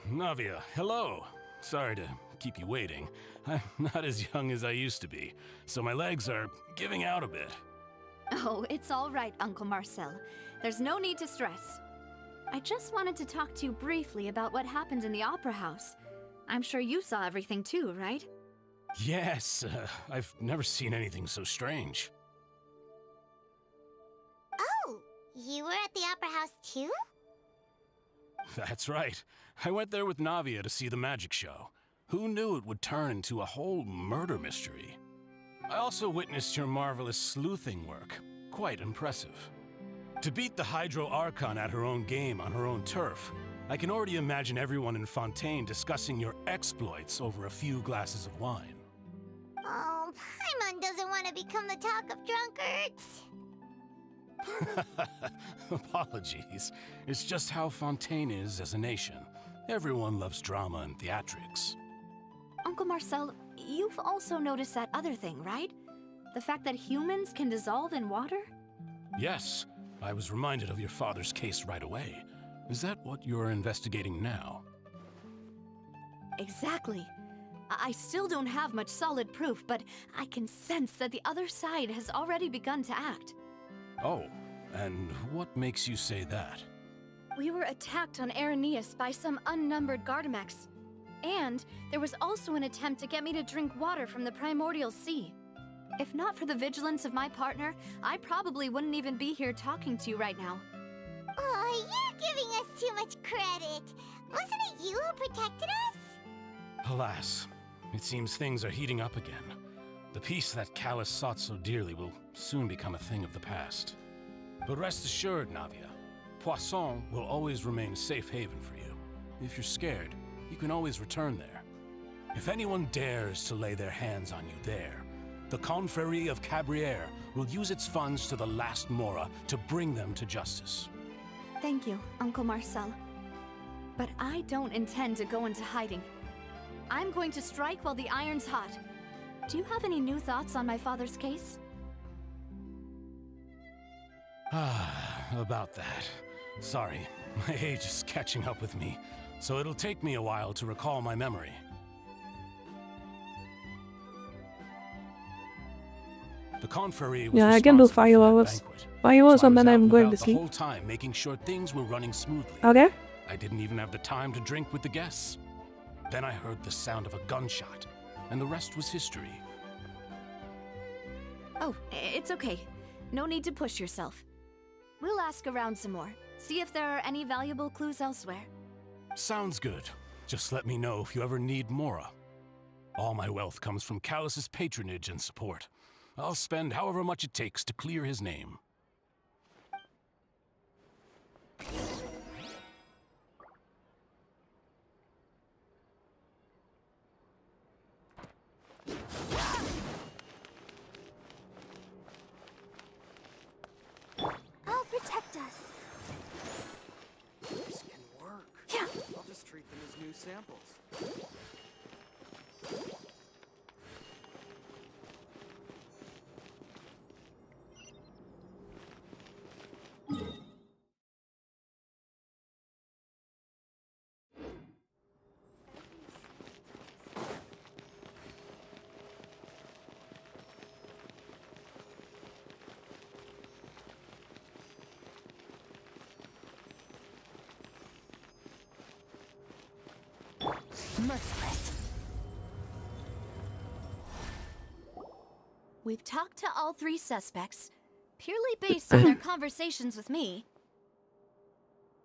Navia, hello. Sorry to keep you waiting. I'm not as young as I used to be, so my legs are giving out a bit. Oh, it's all right, Uncle Marcel. There's no need to stress. I just wanted to talk to you briefly about what happened in the Opera House. I'm sure you saw everything too, right? Yes, I've never seen anything so strange. Oh, you were at the Opera House too? That's right. I went there with Navia to see the magic show. Who knew it would turn into a whole murder mystery? I also witnessed your marvelous sleuthing work. Quite impressive. To beat the Hydro Archon at her own game on her own turf, I can already imagine everyone in Fontaine discussing your exploits over a few glasses of wine. Oh, Paimon doesn't want to become the talk of drunkards. Apologies. It's just how Fontaine is as a nation. Everyone loves drama and theatrics. Uncle Marcel, you've also noticed that other thing, right? The fact that humans can dissolve in water? Yes, I was reminded of your father's case right away. Is that what you're investigating now? Exactly. I still don't have much solid proof, but I can sense that the other side has already begun to act. Oh, and what makes you say that? We were attacked on Araneus by some unnumbered Gardamex. And there was also an attempt to get me to drink water from the primordial sea. If not for the vigilance of my partner, I probably wouldn't even be here talking to you right now. Oh, you're giving us too much much credit. Wasn't it you who protected us? Alas, it seems things are heating up again. The peace that Callus sought so dearly will soon become a thing of the past. But rest assured, Navia, Poisson will always remain a safe haven for you. If you're scared, you can always return there. If anyone dares to lay their hands on you there, the Confrérie of Cabriere will use its funds to the last Mora to bring them to justice. Thank you, Uncle Marcel. But I don't intend to go into hiding. I'm going to strike while the iron's hot. Do you have any new thoughts on my father's case? About that. Sorry, my age is catching up with me, so it'll take me a while to recall my memory. The Confrérie was Yeah, I can do responsible for that fireworks. banquet. Fireworks, So I and was then out I'm and going about to the sleep. whole time, making sure things were running smoothly. Okay. I didn't even have the time to drink with the guests. Then I heard the sound of a gunshot, and the rest was history. Oh, it's okay. No need to push yourself. We'll ask around some more. See if there are any valuable clues elsewhere. Sounds good. Just let me know if you ever need Mora. All my wealth comes from Callus's patronage and support. I'll spend however much it takes to clear his name. I'll protect us. This can work. Yeah. I'll just treat them as new samples. Merciless. We've talked to all three suspects, purely based on their conversations with me.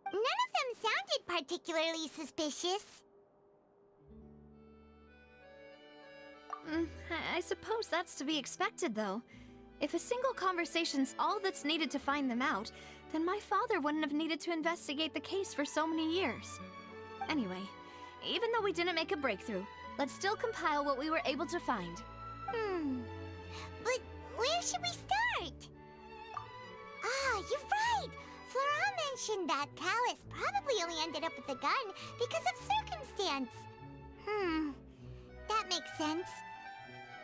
None of them sounded particularly suspicious. I suppose that's to be expected, though. If a single conversation's all that's needed to find them out, then my father wouldn't have needed to investigate the case for so many years. Anyway, even though we didn't make a breakthrough, let's still compile what we were able to find. But where should we start? Ah, you're right! Flora mentioned that Callus probably only ended up with the gun because of circumstance. That makes sense.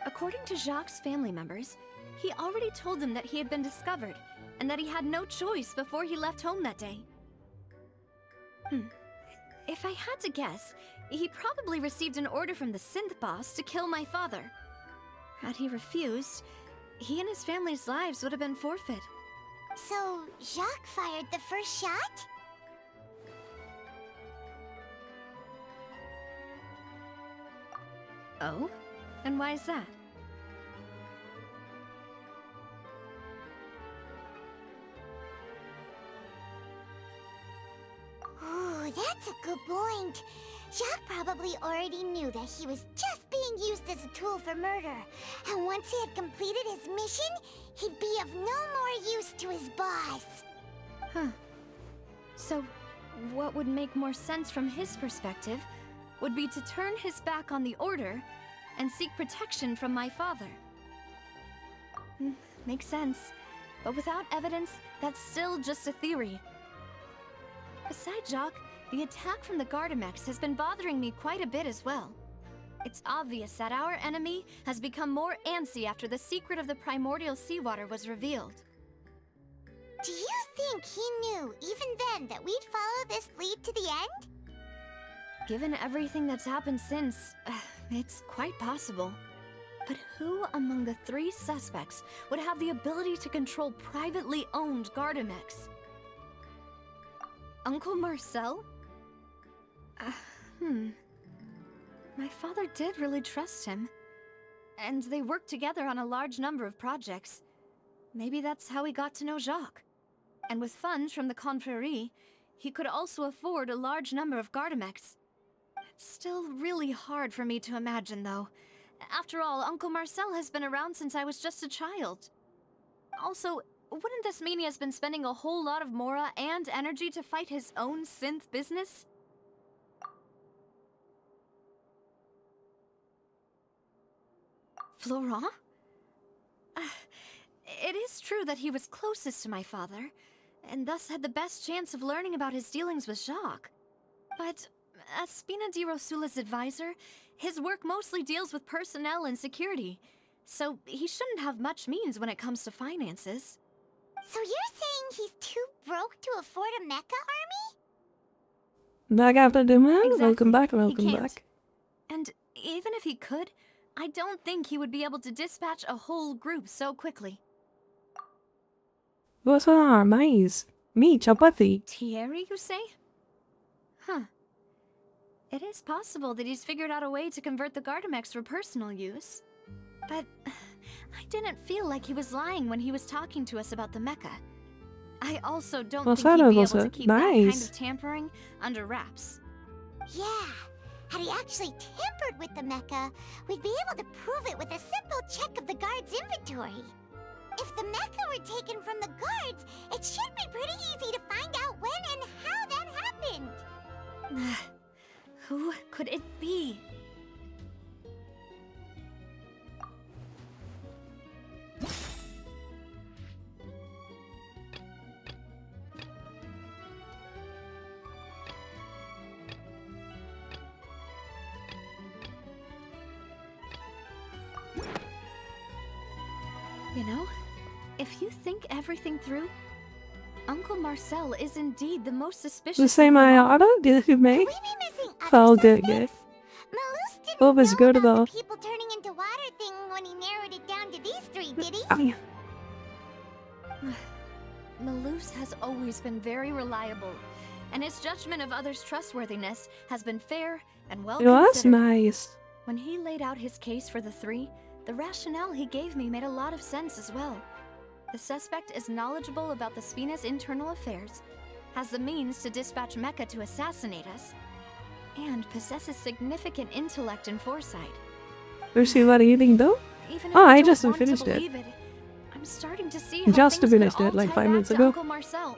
According to Jacques' family members, he already told them that he had been discovered, and that he had no choice before he left home that day. If I had to guess, he probably received an order from the synth boss to kill my father. Had he refused, he and his family's lives would have been forfeit. So, Jacques fired the first shot? Oh? And why is that? Ooh, that's a good point. Jacques probably already knew that he was just being used as a tool for murder. And once he had completed his mission, he'd be of no more use to his boss. So, what would make more sense from his perspective would be to turn his back on the Order and seek protection from my father. Makes sense. But without evidence, that's still just a theory. Besides Jacques, the attack from the Gardamex has been bothering me quite a bit as well. It's obvious that our enemy has become more antsy after the secret of the primordial seawater was revealed. Do you think he knew, even then, that we'd follow this lead to the end? Given everything that's happened since, it's quite possible. But who among the three suspects would have the ability to control privately owned Gardamex? Uncle Marcel? My father did really trust him. And they worked together on a large number of projects. Maybe that's how he got to know Jacques. And with funds from the Confrérie, he could also afford a large number of Gardamex. It's still really hard for me to imagine, though. After all, Uncle Marcel has been around since I was just a child. Also, wouldn't this mean he has been spending a whole lot of mora and energy to fight his own synth business? Florent? It is true that he was closest to my father, and thus had the best chance of learning about his dealings with Jacques. But as Spina di Rosula's advisor, his work mostly deals with personnel and security, so he shouldn't have much means when it comes to finances. So you're saying he's too broke to afford a mecha army? Back after the man? Exactly. Welcome back, He welcome can't. back. And even if he could, I don't think he would be able to dispatch a whole group so quickly. Bonsoir, mais. Me, chapati. Thierry, you say? Huh. It is possible that he's figured out a way to convert the Gardamex for personal use. But I didn't feel like he was lying when he was talking to us about the mecha. I also don't think he'd be able to keep that kind Nice. of tampering under wraps. Yeah. Had he actually tampered with the mecha, we'd be able to prove it with a simple check of the guard's inventory. If the mecha were taken from the guards, it should be pretty easy to find out when and how that happened. Who could it be? You know, if you think everything through, Uncle Marcel is indeed the most suspicious. Du säger mig Ada, det är för mig. Fall good. What was good though? People turning into water thing when he narrowed it down to these three, did he? Oh, yeah. Malus has always been very reliable, and his judgment of others' trustworthiness has been fair and well You know, that's considered. nice. When he laid out his case for the three, the rationale he gave me made a lot of sense as well. The suspect is knowledgeable about the Spina's internal affairs, has the means to dispatch Mecha to assassinate us, and possesses significant intellect and foresight. Lucy, what are you eating though? Even if Oh, I don't just want to finished it. believe I'm starting to see how Just things finished could it all like tie 5 back minutes to ago. Uncle Marcel.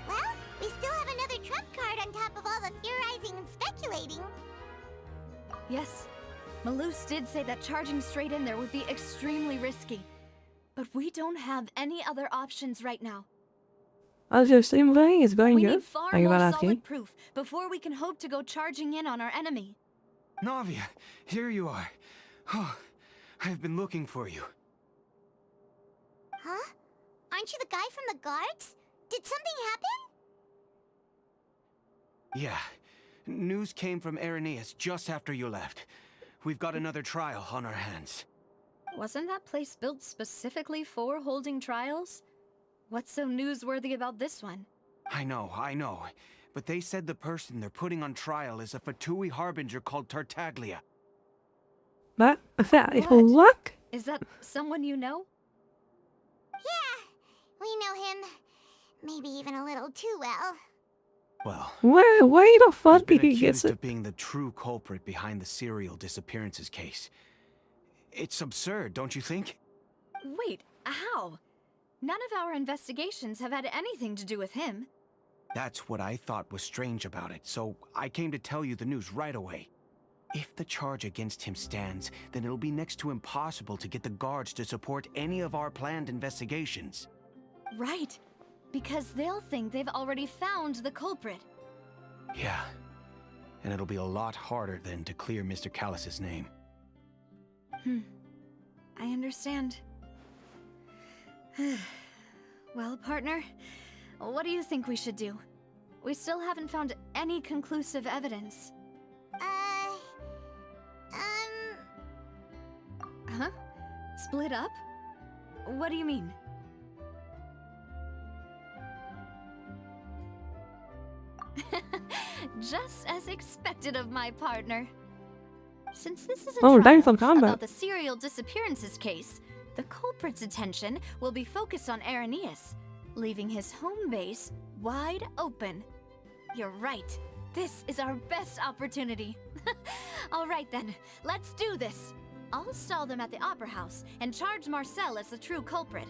Well, we still have another trump card on top of all the theorizing and speculating. Yes, Malus did say that charging straight in there would be extremely risky. But we don't have any other options right now. How's your stream going? It's going We good. need far Thank you for more asking. solid proof before we can hope to go charging in on our enemy. Navia, here you are. Oh, I've been looking for you. Huh? Aren't you the guy from the guards? Did something happen? Yeah. News came from Irenaeus just after you left. We've got another trial on our hands. Wasn't that place built specifically for holding trials? What's so newsworthy about this one? I know. But they said the person they're putting on trial is a Fatui harbinger called Tartaglia. That luck? Is that someone you know? Yeah, we know him. Maybe even a little too well. Well, Why the fuck he's did been he get accused it? of being the true culprit behind the serial disappearances case. It's absurd, don't you think? Wait, how? None of our investigations have had anything to do with him. That's what I thought was strange about it, so I came to tell you the news right away. If the charge against him stands, then it'll be next to impossible to get the guards to support any of our planned investigations. Right, because they'll think they've already found the culprit. Yeah, and it'll be a lot harder then to clear Mr. Callus's name. I understand. Well, partner, what do you think we should do? We still haven't found any conclusive evidence. Huh? Split up? What do you mean? Just as expected of my partner. Since this is a Oh, trial time for combat. about the serial disappearances case, the culprit's attention will be focused on Irenaeus, leaving his home base wide open. You're right. This is our best opportunity. All right then, let's do this. I'll stall them at the Opera House and charge Marcel as the true culprit.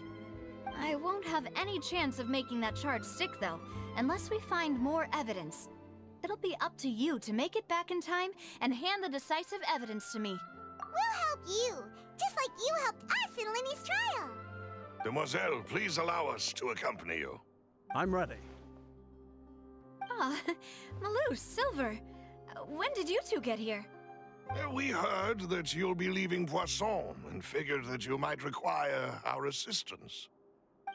I won't have any chance of making that charge stick though, unless we find more evidence. It'll be up to you to make it back in time and hand the decisive evidence to me. We'll help you, just like you helped us in Linny's trial. Demoiselle, please allow us to accompany you. I'm ready. Ah, Malou, Silver, when did you two get here? We heard that you'll be leaving Poisson and figured that you might require our assistance.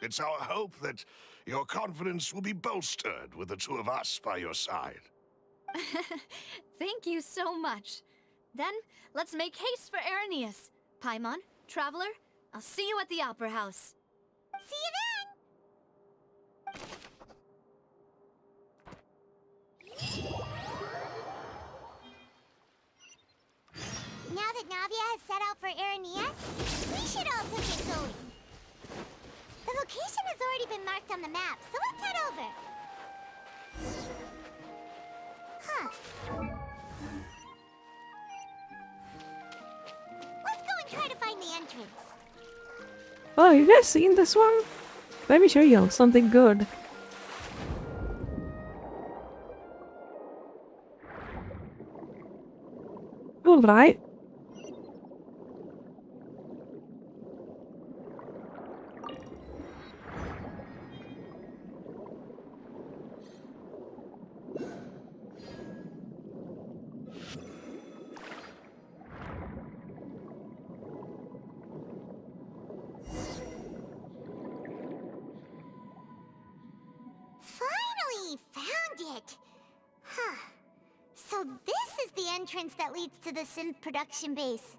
It's our hope that your confidence will be bolstered with the two of us by your side. Thank you so much. Then, let's make haste for Irenaeus. Paimon, Traveler, I'll see you at the Opera House. See you then! Now that Navia has set out for Irenaeus, we should also get going. The location has already been marked on the map, so let's head over. Huh. Let's go and try to find the entrance. Oh, you guys seen this one? Let me show you something good. Alright. Finally found it! Huh. So this is the entrance that leads to the synth production base.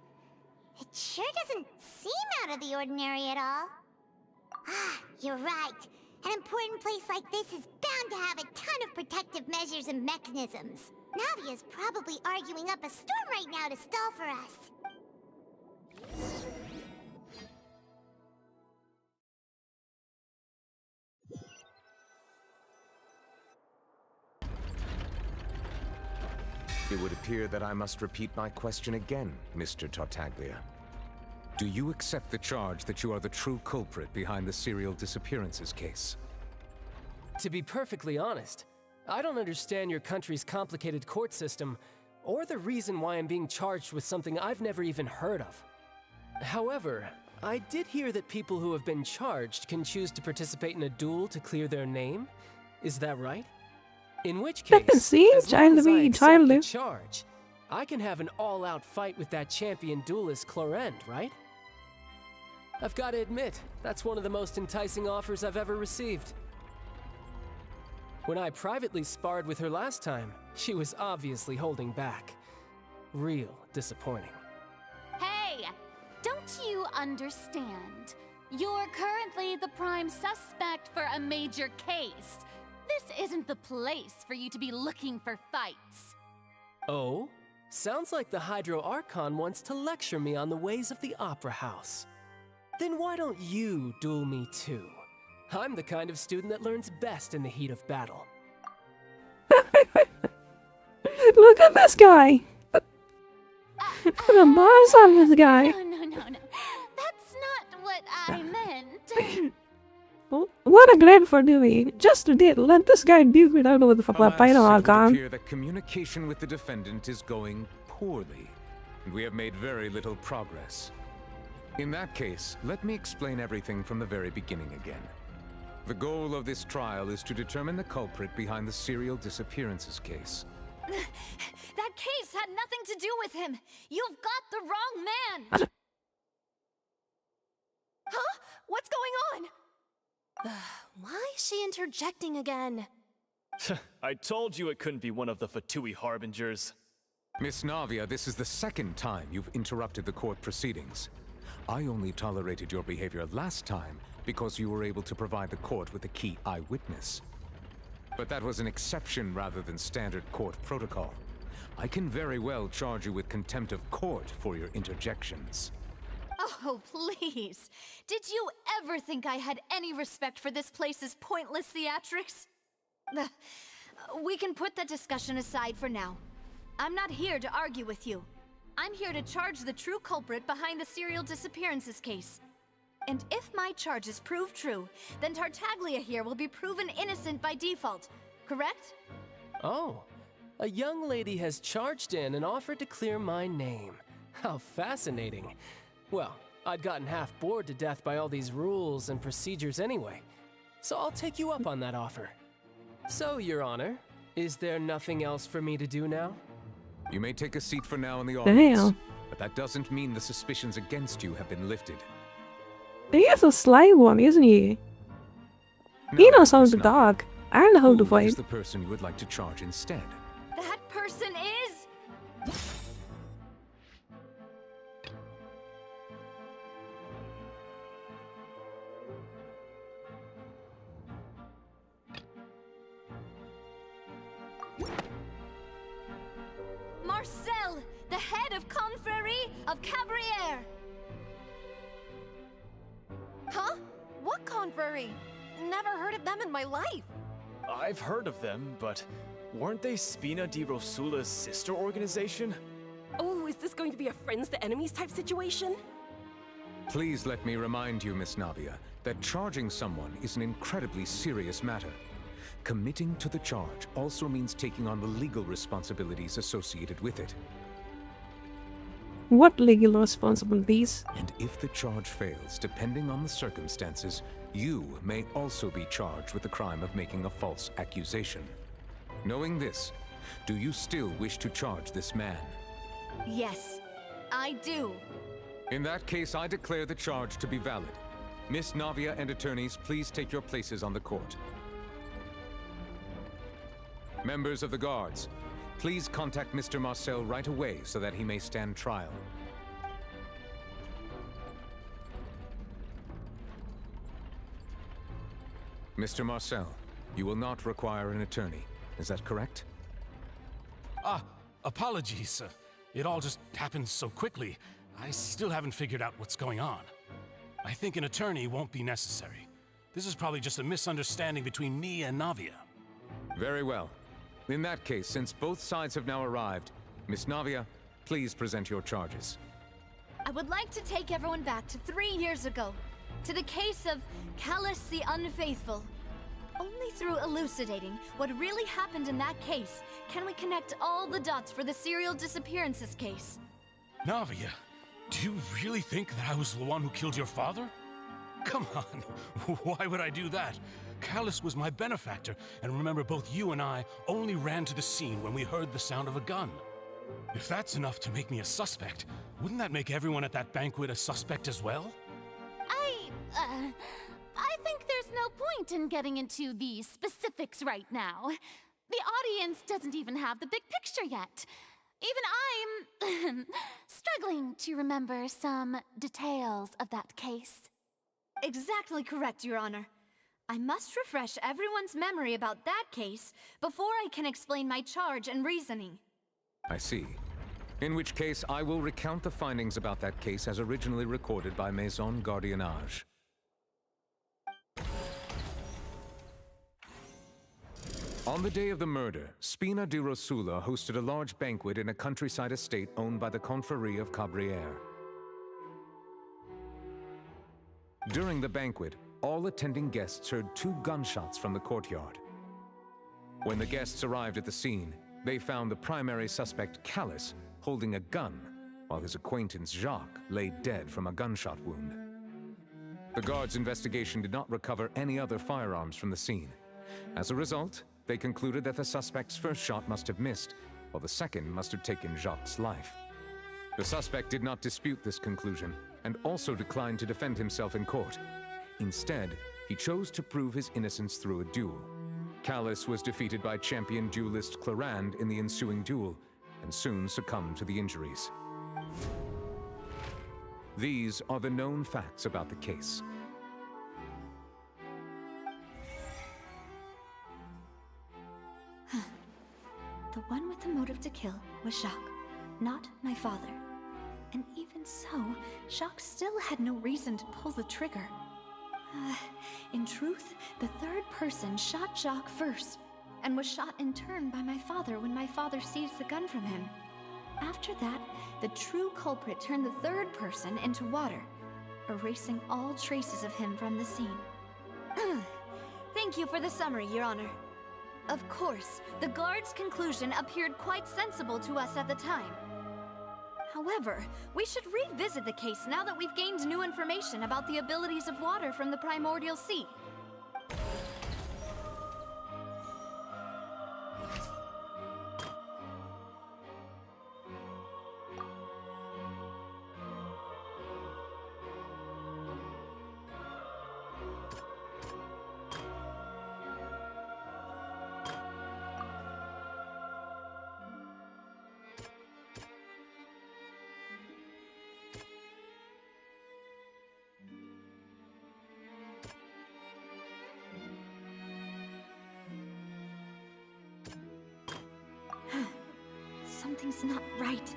It sure doesn't seem out of the ordinary at all. Ah, you're right. An important place like this is bound to have a ton of protective measures and mechanisms. Navia's probably arguing up a storm right now to stall for us. It would appear that I must repeat my question again, Mr. Tartaglia. Do you accept the charge that you are the true culprit behind the serial disappearances case? To be perfectly honest, I don't understand your country's complicated court system, or the reason why I'm being charged with something I've never even heard of. However, I did hear that people who have been charged can choose to participate in a duel to clear their name. Is that right? In which case, as long as I accept the charge, I can have an all-out fight with that champion duelist Clorend, right? I've got to admit, that's one of the most enticing offers I've ever received. When I privately sparred with her last time, she was obviously holding back. Real disappointing. Hey! Don't you understand? You're currently the prime suspect for a major case. This isn't the place for you to be looking for fights. Oh? Sounds like the Hydro Archon wants to lecture me on the ways of the Opera House. Then why don't you duel me too? I'm the kind of student that learns best in the heat of battle. Look at this guy! The boss on this guy! No. That's not what I meant. What a grade for doing. Just did. Let this guy duke it out with the final It would Archon. appear that communication with the defendant is going poorly, and we have made very little progress. In that case, let me explain everything from the very beginning again. The goal of this trial is to determine the culprit behind the serial disappearances case. That case had nothing to do with him. You've got the wrong man. Huh? What's going on? Why is she interjecting again? I told you it couldn't be one of the Fatui harbingers. Miss Navia, this is the second time you've interrupted the court proceedings. I only tolerated your behavior last time because you were able to provide the court with a key eyewitness. But that was an exception rather than standard court protocol. I can very well charge you with contempt of court for your interjections. Oh, please. Did you ever think I had any respect for this place's pointless theatrics? We can put that discussion aside for now. I'm not here to argue with you. I'm here to charge the true culprit behind the serial disappearances case. And if my charges prove true, then Tartaglia here will be proven innocent by default, correct? Oh, a young lady has charged in and offered to clear my name. How fascinating. Well, I'd gotten half bored to death by all these rules and procedures anyway, so I'll take you up on that offer. So, Your Honor, is there nothing else for me to do now? You may take a seat for now in the audience, Damn. but that doesn't mean the suspicions against you have been lifted. He is a sly one, isn't he? He knows how to talk. I know how to Who fight. is the person you would like to charge instead? That person is... Marcel, the head of Confrérie of Cabrières. Huh? What confrérie? Never heard of them in my life. I've heard of them, but weren't they Spina di Rosula's sister organization? Oh, is this going to be a friends to enemies type situation? Please let me remind you, Miss Navia, that charging someone is an incredibly serious matter. Committing to the charge also means taking on the legal responsibilities associated with it. What legal responsibilities? And if the charge fails, depending on the circumstances, you may also be charged with the crime of making a false accusation. Knowing this, do you still wish to charge this man? Yes, I do. In that case, I declare the charge to be valid. Miss Navia and attorneys, please take your places on the court. Members of the guards, please contact Mr. Marcel right away so that he may stand trial. Mr. Marcel, you will not require an attorney. Is that correct? Apologies. It all just happened so quickly. I still haven't figured out what's going on. I think an attorney won't be necessary. This is probably just a misunderstanding between me and Navia. Very well. In that case, since both sides have now arrived, Miss Navia, please present your charges. I would like to take everyone back to 3 years ago, to the case of Callus the Unfaithful. Only through elucidating what really happened in that case can we connect all the dots for the serial disappearances case. Navia, do you really think that I was the one who killed your father? Come on, why would I do that? Callus was my benefactor, and remember, both you and I only ran to the scene when we heard the sound of a gun. If that's enough to make me a suspect, wouldn't that make everyone at that banquet a suspect as well? I think there's no point in getting into the specifics right now. The audience doesn't even have the big picture yet. Even I'm struggling to remember some details of that case. Exactly correct, Your Honor. I must refresh everyone's memory about that case before I can explain my charge and reasoning. I see. In which case, I will recount the findings about that case as originally recorded by Maison Gardiennage. On the day of the murder, Spina di Rosula hosted a large banquet in a countryside estate owned by the Confrérie of Cabrières. During the banquet, all attending guests heard 2 gunshots from the courtyard. When the guests arrived at the scene, they found the primary suspect, Callus, holding a gun, while his acquaintance, Jacques, lay dead from a gunshot wound. The guards' investigation did not recover any other firearms from the scene. As a result, they concluded that the suspect's first shot must have missed, while the second must have taken Jacques' life. The suspect did not dispute this conclusion, and also declined to defend himself in court. Instead, he chose to prove his innocence through a duel. Callus was defeated by champion duelist Clarande in the ensuing duel, and soon succumbed to the injuries. These are the known facts about the case. The one with the motive motive to kill was Jacques, not my father. And even so, Jacques still had no reason to pull the trigger. In truth, the third person shot Jacques first, and was shot in turn by my father when my father seized the gun from him. After that, the true culprit turned the third person into water, erasing all traces of him from the scene. Thank you for the summary, Your Honor. Of course, the guard's conclusion appeared quite sensible to us at the time. However, we should revisit the case now that we've gained new information about the abilities of water from the primordial sea. Something's not right.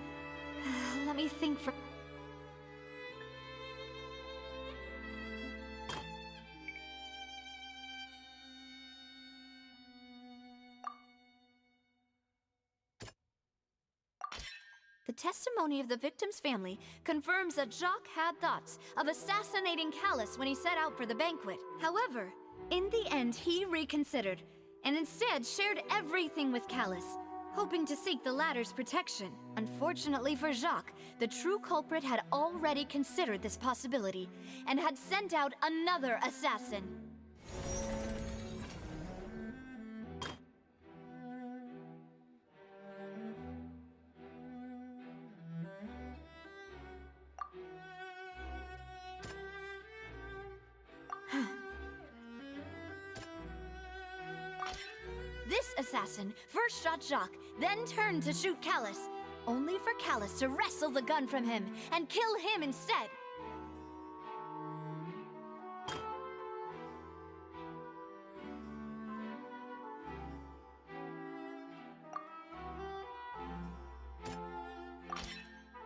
Let me think for... The testimony of the victim's family confirms that Jacques had thoughts of assassinating Callus when he set out for the banquet. However, in the end, he reconsidered, and instead shared everything with Callus, hoping to seek the latter's protection. Unfortunately for Jacques, the true culprit had already considered this possibility, and had sent out another assassin. This assassin first shot Jacques, then turned to shoot Callus, only for Callus to wrestle the gun from him and kill him instead.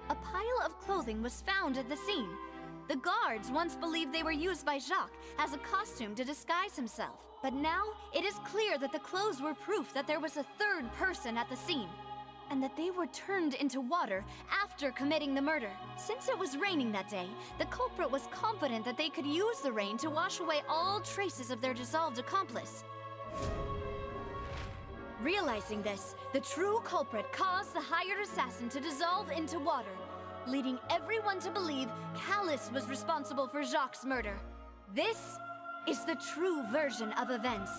A pile of clothing was found at the scene. The guards once believed they were used by Jacques as a costume to disguise himself. But now, it is clear that the clothes were proof that there was a third person at the scene, and that they were turned into water after committing the murder. Since it was raining that day, the culprit was confident that they could use the rain to wash away all traces of their dissolved accomplice. Realizing this, the true culprit caused the hired assassin to dissolve into water, leading everyone to believe Callus was responsible for Jacques' murder. This is the true version of events.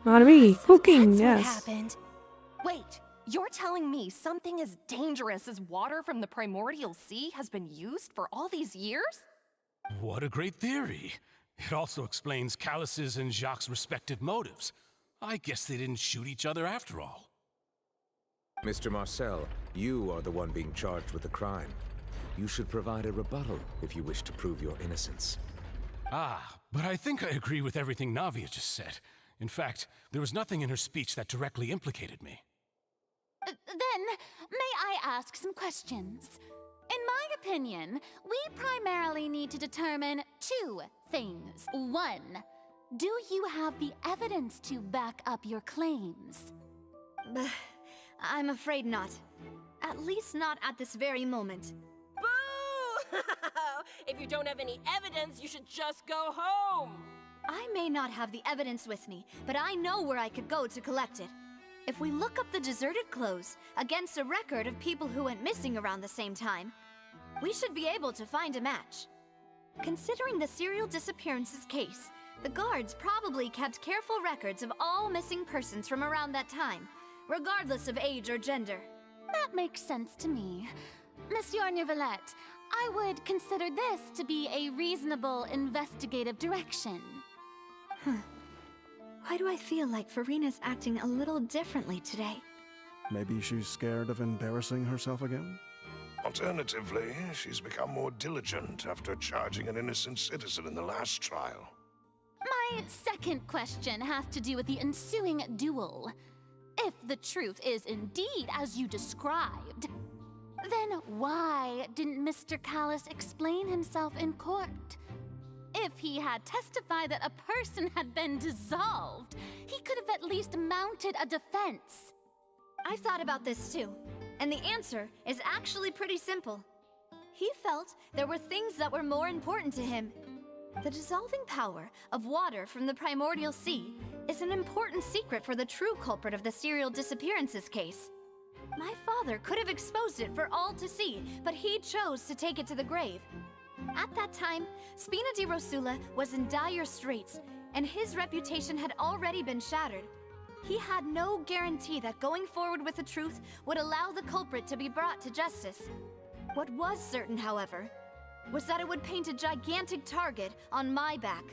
Not me. Cooking, That's yes. what happened. Wait, you're telling me something as dangerous as water from the primordial sea has been used for all these years? What a great theory. It also explains Callus's and Jacques' respective motives. I guess they didn't shoot each other after all. Mr. Marcel, you are the one being charged with the crime. You should provide a rebuttal if you wish to prove your innocence. Ah, but I think I agree with everything Navia just said. In fact, there was nothing in her speech that directly implicated me. Then, may I ask some questions? In my opinion, we primarily need to determine two things. One, do you have the evidence to back up your claims? I'm afraid not. At least not at this very moment. Boo! If you don't have any evidence, you should just go home! I may not have the evidence with me, but I know where I could go to collect it. If we look up the deserted clothes against a record of people who went missing around the same time, we should be able to find a match. Considering the serial disappearances case, the guards probably kept careful records of all missing persons from around that time, regardless of age or gender. That makes sense to me. Monsieur Neuvillette, I would consider this to be a reasonable investigative direction. Why do I feel like Farina's acting a little differently today? Maybe she's scared of embarrassing herself again? Alternatively, she's become more diligent after charging an innocent citizen in the last trial. My second question has to do with the ensuing duel. If the truth is indeed as you described, then why didn't Mr. Callus explain himself in court? If he had testified that a person had been dissolved, he could have at least mounted a defense. I thought about this too, and the answer is actually pretty simple. He felt there were things that were more important to him. The dissolving power of water from the primordial sea is an important secret for the true culprit of the serial disappearances case. My father could have exposed it for all to see, but he chose to take it to the grave. At that time, Spina di Rosula was in dire straits, and his reputation had already been shattered. He had no guarantee that going forward with the truth would allow the culprit to be brought to justice. What was certain, however, was that it would paint a gigantic target on my back.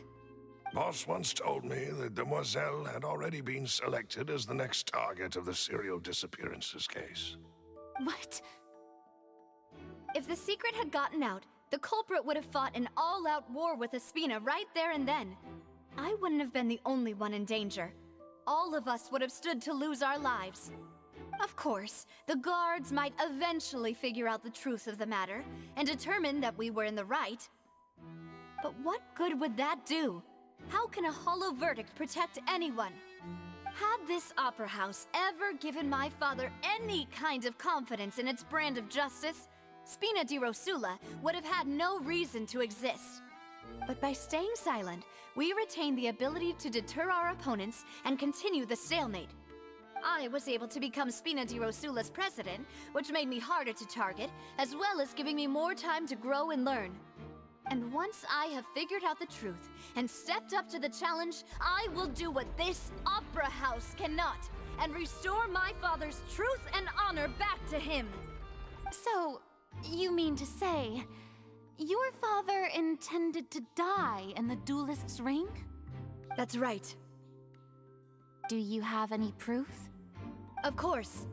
Boss once told me that Demoiselle had already been selected as the next target of the serial disappearances case. What? If the secret had gotten out, the culprit would have fought an all-out war with Espina right there and then. I wouldn't have been the only one in danger. All of us would have stood to lose our lives. Of course, the guards might eventually figure out the truth of the matter and determine that we were in the right. But what good would that do? How can a hollow verdict protect anyone? Had this opera house ever given my father any kind of confidence in its brand of justice, Spina di Rosula would have had no reason to exist. But by staying silent, we retain the ability to deter our opponents and continue the stalemate. I was able to become Spina di Rosula's president, which made me harder to target, as well as giving me more time to grow and learn. And once I have figured out the truth and stepped up to the challenge, I will do what this opera house cannot, and restore my father's truth and honor back to him. So, you mean to say, your father intended to die in the duelist's ring? That's right. Do you have any proof? Of course.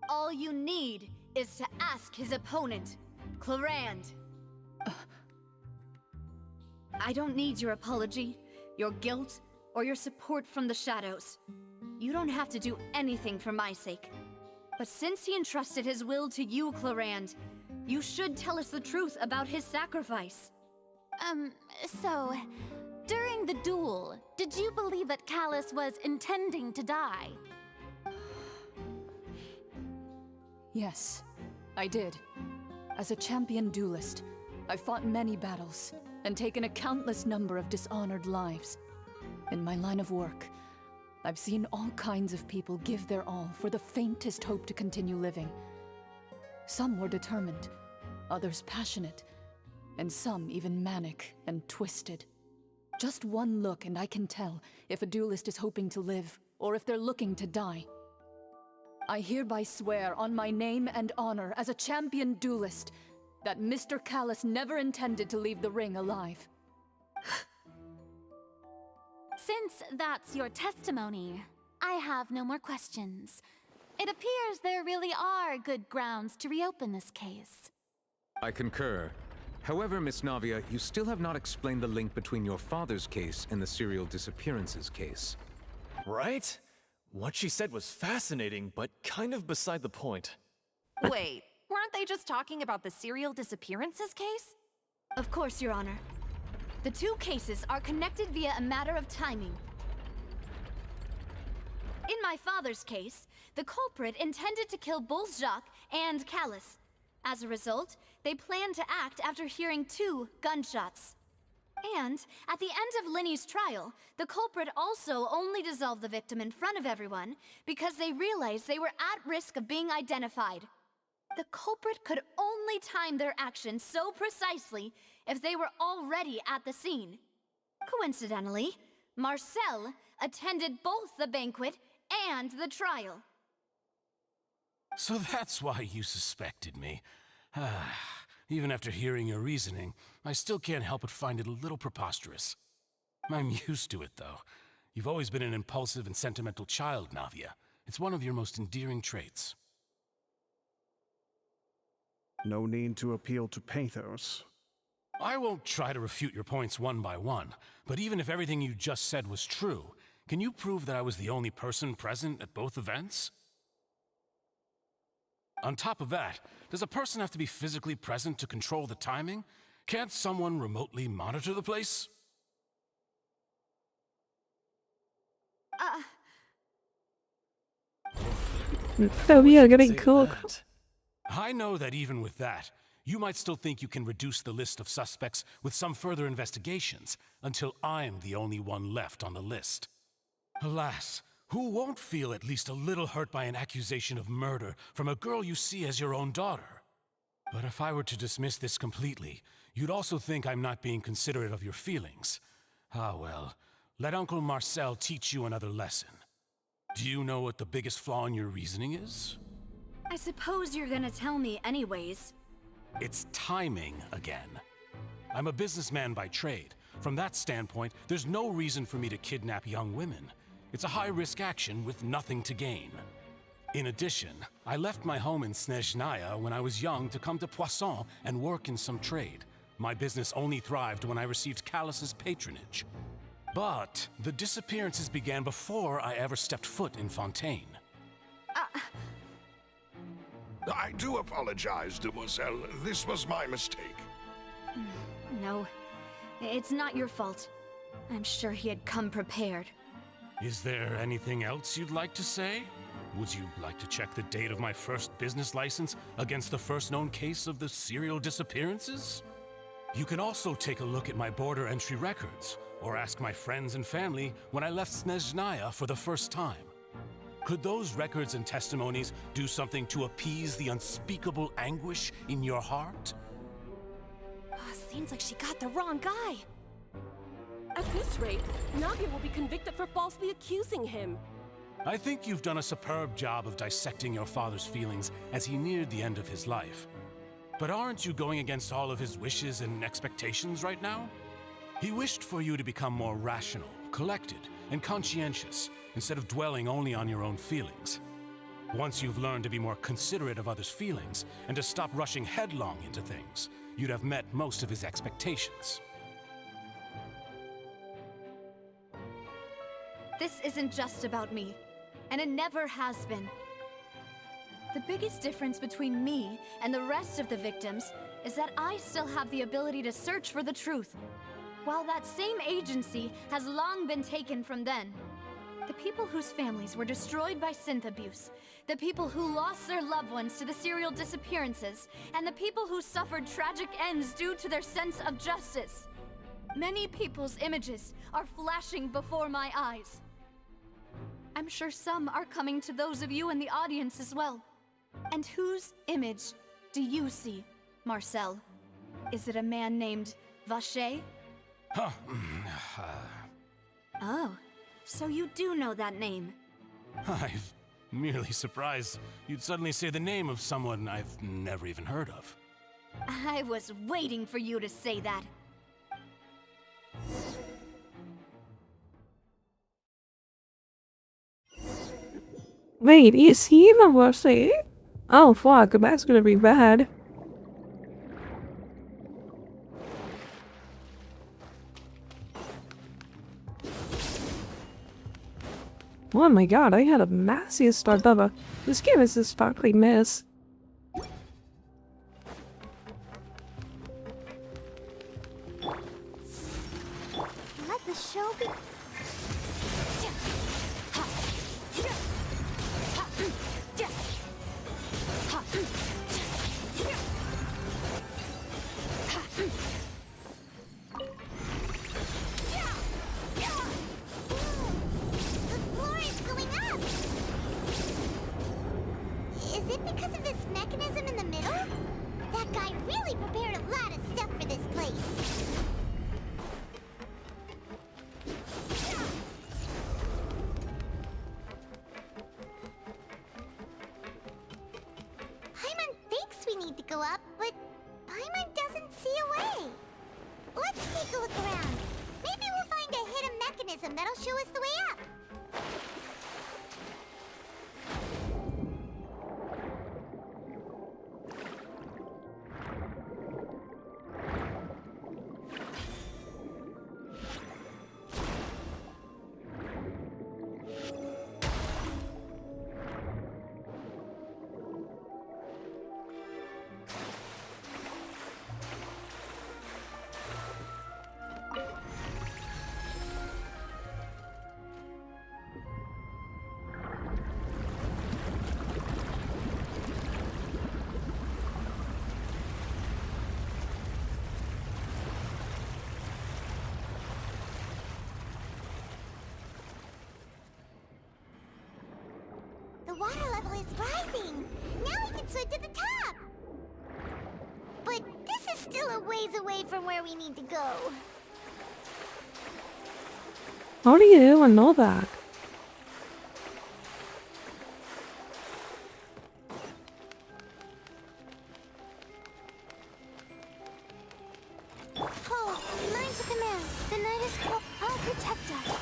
All you need is to ask his opponent, Clarand. I don't need your apology, your guilt, or your support from the shadows. You don't have to do anything for my sake. But since he entrusted his will to you, Clarand, you should tell us the truth about his sacrifice. So, during the duel, did you believe that Callus was intending to die? Yes, I did. As a champion duelist, I've fought many battles and taken a countless number of dishonored lives. In my line of work, I've seen all kinds of people give their all for the faintest hope to continue living. Some were determined, others passionate, and some even manic and twisted. Just one look and I can tell if a duelist is hoping to live or if they're looking to die. I hereby swear on my name and honor as a champion duelist that Mr. Callus never intended to leave the ring alive. Since that's your testimony, I have no more questions. It appears there really are good grounds to reopen this case. I concur. However, Miss Navia, you still have not explained the link between your father's case and the serial disappearances case. Right? What she said was fascinating, but kind of beside the point. Wait, weren't they just talking about the serial disappearances case? Of course, Your Honor. The two cases are connected via a matter of timing. In my father's case, the culprit intended to kill both Jacques and Callus. As a result, they planned to act after hearing 2 gunshots. And at the end of Linny's trial, the culprit also only dissolved the victim in front of everyone because they realized they were at risk of being identified. The culprit could only time their actions so precisely if they were already at the scene. Coincidentally, Marcel attended both the banquet and the trial. So that's why you suspected me. Even after hearing your reasoning, I still can't help but find it a little preposterous. I'm used to it, though. You've always been an impulsive and sentimental child, Navia. It's one of your most endearing traits. No need to appeal to pathos. I won't try to refute your points one by one, but even if everything you just said was true, can you prove that I was the only person present at both events? On top of that, does a person have to be physically present to control the timing? Can't someone remotely monitor the place? So we are getting cool. I know that even with that, you might still think you can reduce the list of suspects with some further investigations until I'm the only one left on the list. Alas, who won't feel at least a little hurt by an accusation of murder from a girl you see as your own daughter? But if I were to dismiss this completely, you'd also think I'm not being considerate of your feelings. Ah well, let Uncle Marcel teach you another lesson. Do you know what the biggest flaw in your reasoning is? I suppose you're gonna tell me anyways. It's timing again. I'm a businessman by trade. From that standpoint, there's no reason for me to kidnap young women. It's a high-risk action with nothing to gain. In addition, I left my home in Snezhnaya when I was young to come to Poisson and work in some trade. My business only thrived when I received Callus's patronage. But the disappearances began before I ever stepped foot in Fontaine. I do apologize, demoiselle. This was my mistake. No, it's not your fault. I'm sure he had come prepared. Is there anything else you'd like to say? Would you like to check the date of my first business license against the first known case of the serial disappearances? You can also take a look at my border entry records, or ask my friends and family when I left Snezhnaya for the first time. Could those records and testimonies do something to appease the unspeakable anguish in your heart? Seems like she got the wrong guy. At this rate, Navia will be convicted for falsely accusing him. I think you've done a superb job of dissecting your father's feelings as he neared the end of his life. But aren't you going against all of his wishes and expectations right now? He wished for you to become more rational, collected, and conscientious, instead of dwelling only on your own feelings. Once you've learned to be more considerate of others' feelings, and to stop rushing headlong into things, you'd have met most of his expectations. This isn't just about me, and it never has been. The biggest difference between me and the rest of the victims is that I still have the ability to search for the truth, while that same agency has long been taken from them. The people whose families were destroyed by synth abuse, the people who lost their loved ones to the serial disappearances, and the people who suffered tragic ends due to their sense of justice. Many people's images are flashing before my eyes. I'm sure some are coming to those of you in the audience as well. And whose image do you see, Marcel? Is it a man named Vacher? Oh, so you do know that name. I'm merely surprised you'd suddenly say the name of someone I've never even heard of. I was waiting for you to say that. Wait, is he the worst? Oh fuck, that's gonna be bad. Oh my god, I had a massive start ever. This game is a sparkly mess. Let the show be. Is it because of this mechanism in the middle? That guy really prepared a lot of stuff for this place. Paimon thinks we need to go up, but Paimon doesn't see a way. Let's take a look around. Maybe we'll find a hidden mechanism that'll show us the way up. is rising. Now we can swim to the top. But this is still a ways away from where we need to go. How do you even know that? Oh, mine's a command. The night is cold. I'll protect us.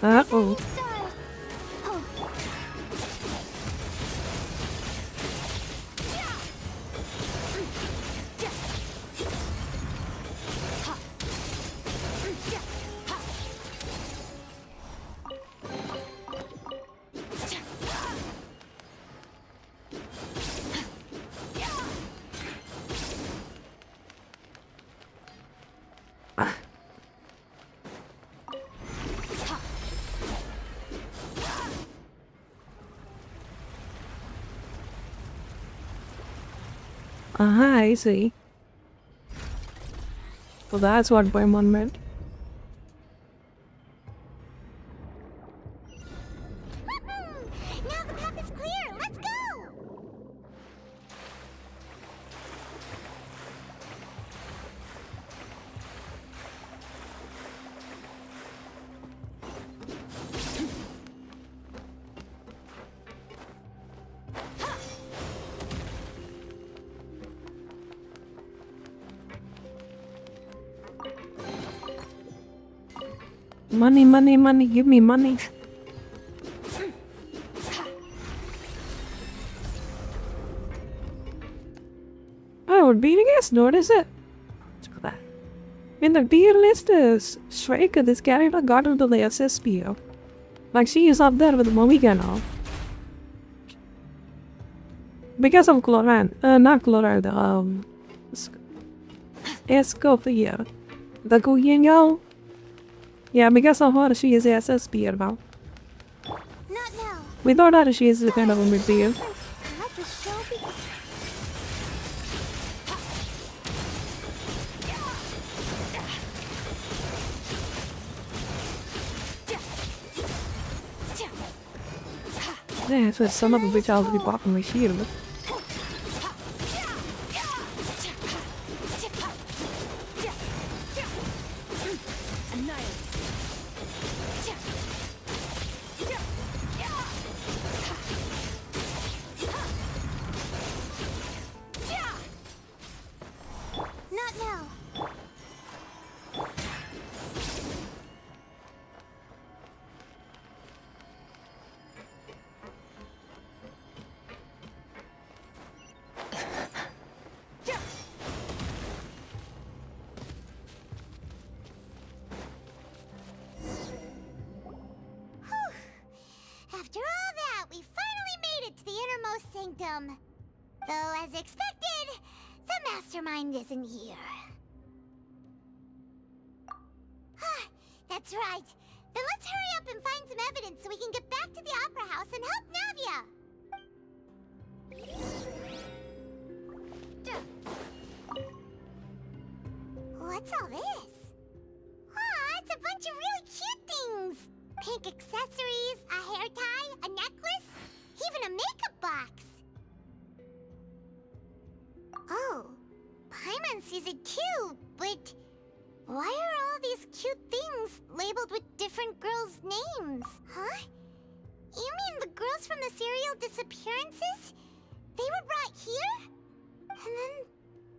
Uh-oh. I see. Well, that's what Paimon meant. Now the path is clear. Let's go. Money, money, money, give me money. Oh, would you guys notice it? Look at that. In the tier list is Shrek, this character got into the SSPO. Like she is up there with Momika now. Because of Cloran, not Cloran, Escopia. The Korean girl. Yeah, because of her, she is a SSP now. Not now. We thought that she is kind of a mid-tier. Let the show begin. Yeah, so son of a bitch, I'll be popping my shield. Not now. After all that, we finally made it to the innermost sanctum. Though, as expected, the mastermind isn't here. That's right. Then let's hurry up and find some evidence so we can get back to the Opera House and help Navia. What's all this? It's a bunch of really cute things. Pink accessories, a hair tie, a necklace, even a makeup box. Oh, Paimon sees it too, but why are all these cute things labeled with different girls' names? Huh? You mean the girls from the serial disappearances? They were brought here? And then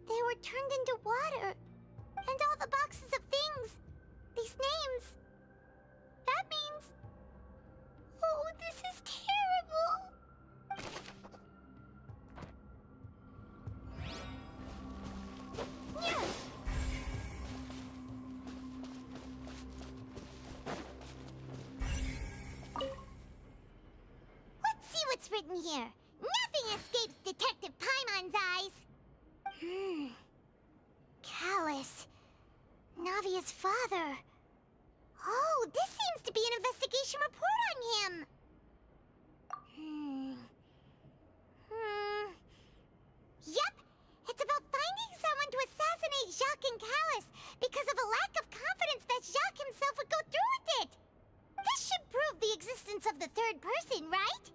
they were turned into water. And all the boxes of things, these names. That means... Oh, this is terrible. Yeah. Let's see what's written here. Nothing escapes Detective Paimon's eyes. Callus. Navia's father. Oh, this seems to be an investigation report on him. assassinate Jacques and Callus because of a lack of confidence that Jacques himself would go through with it. This should prove the existence of the third person, right?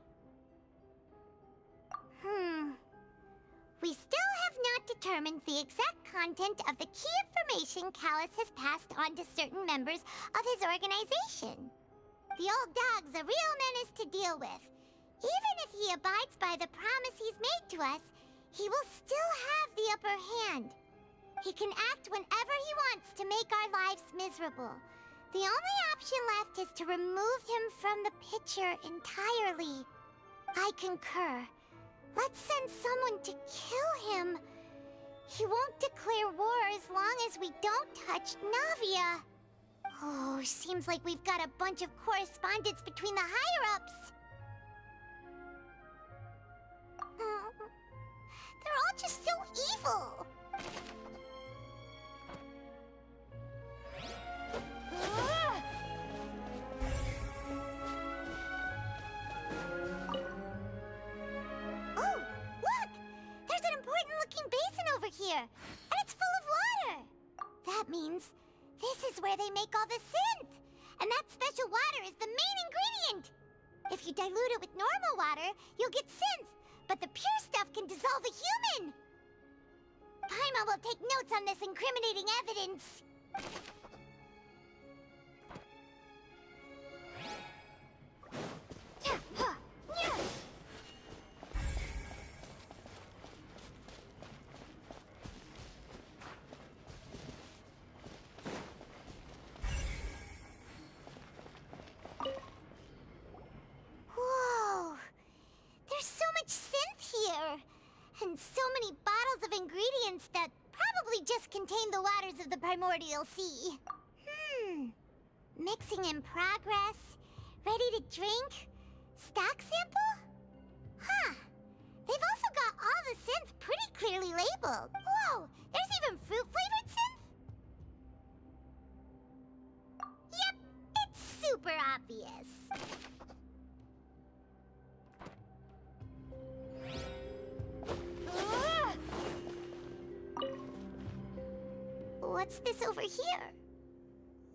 We still have not determined the exact content of the key information Callus has passed on to certain members of his organization. The old dog's a real menace to deal with. Even if he abides by the promise he's made to us, he will still have the upper hand. He can act whenever he wants to make our lives miserable. The only option left is to remove him from the picture entirely. I concur. Let's send someone to kill him. He won't declare war as long as we don't touch Navia. Oh, seems like we've got a bunch of correspondence between the higher-ups. They're all just so evil. Oh, look! There's an important-looking basin over here, and it's full of water. That means this is where they make all the synth, and that special water is the main ingredient. If you dilute it with normal water, you'll get synth, but the pure stuff can dissolve a human. Paimon will take notes on this incriminating evidence. Whoa! There's so much synth here! And so many bottles of ingredients that probably just contain the waters of the primordial sea. Mixing in progress. Ready to drink? Stock sample? Huh. They've also got all the synth pretty clearly labeled. Whoa! There's even fruit-flavored synth? Yep, it's super obvious. What's this over here?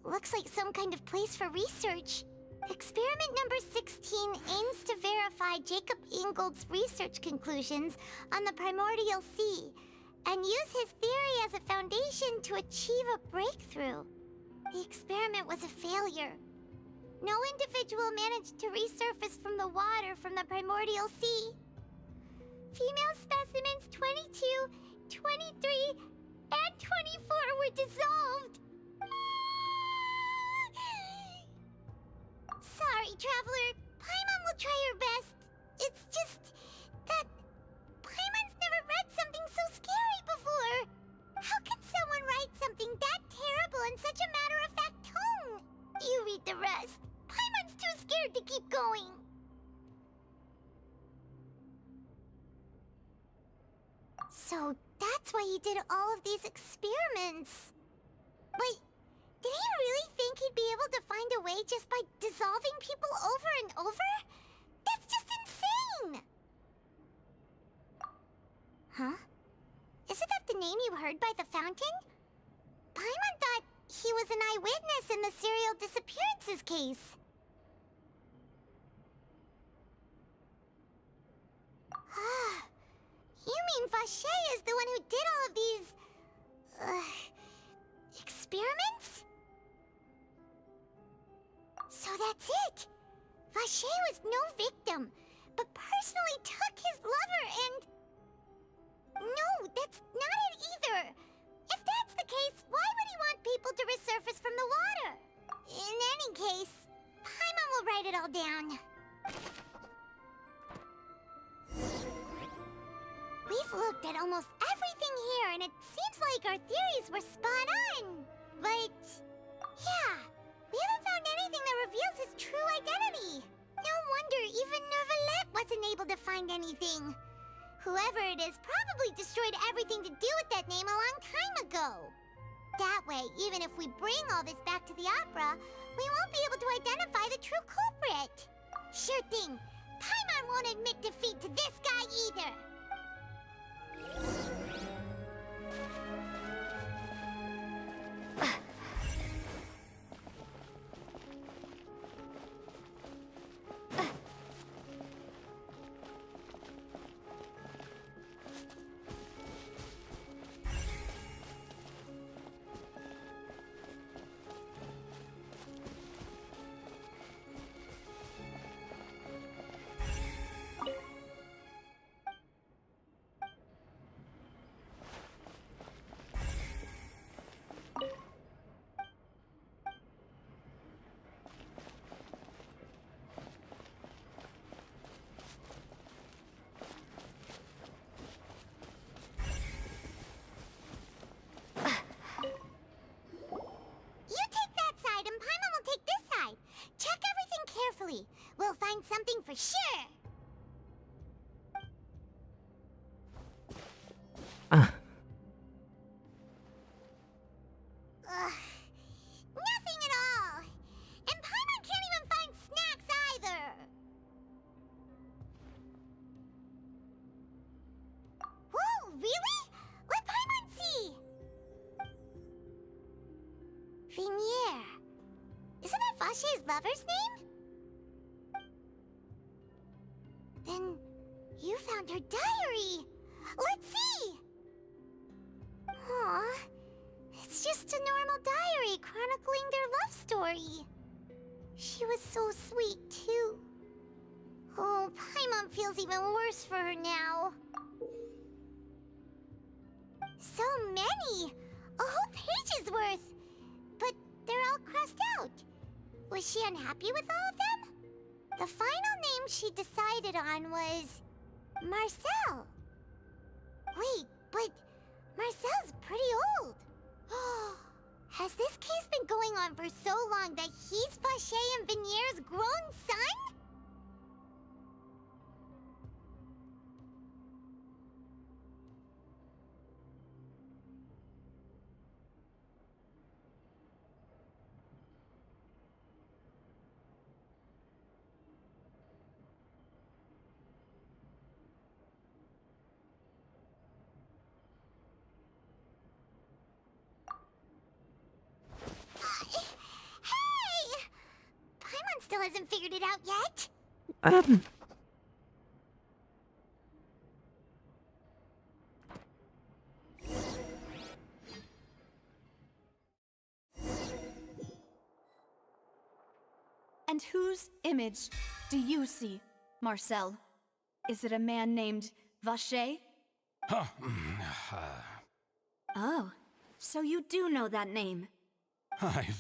Looks like some kind of place for research. Experiment number 16 aims to verify Jacob Ingold's research conclusions on the primordial sea and use his theory as a foundation to achieve a breakthrough. The experiment was a failure. No individual managed to resurface from the water from the primordial sea. Female specimens 22, 23, and 24 were dissolved. Sorry, Traveler. Paimon will try her best. It's just that Paimon's never read something so scary before. How can someone write something that terrible in such a matter-of-fact tone? You read the rest. Paimon's too scared to keep going. So that's why he did all of these experiments. But did he really think he'd be able to find a way just by dissolving people over and over? That's just insane! Huh? Isn't that the name you heard by the fountain? Paimon thought he was an eyewitness in the serial disappearances case. You mean Vache is the one who did all of these... experiments? So that's it! Vache was no victim, but personally took his lover and... No, that's not it either! If that's the case, why would he want people to resurface from the water? In any case, Paimon will write it all down. We've looked at almost everything here, and it seems like our theories were spot on. But, yeah, we haven't found anything that reveals his true identity. No wonder even Neuvillette wasn't able to find anything. Whoever it is probably destroyed everything to do with that name a long time ago. That way, even if we bring all this back to the opera, we won't be able to identify the true culprit. Sure thing. Paimon won't admit defeat to this guy either. find something for sure. Ugh. Nothing at all. And Paimon can't even find snacks either. Whoa, really? Let Paimon see. Vinier. Isn't that Vache's lover's name? Then you found her diary. Let's see. Aw. It's just a normal diary chronicling their love story. She was so sweet, too. Oh, Paimon feels even worse for her now. So many! A whole page's worth! But they're all crossed out. Was she unhappy with all of them? The final name she decided on was... Marcel. Wait, but Marcel's pretty old. Has this case been going on for so long that he's Vache and Vinier's grown son? Still hasn't figured it out yet. And whose image do you see, Marcel? Is it a man named Vache? Oh, so you do know that name. I'm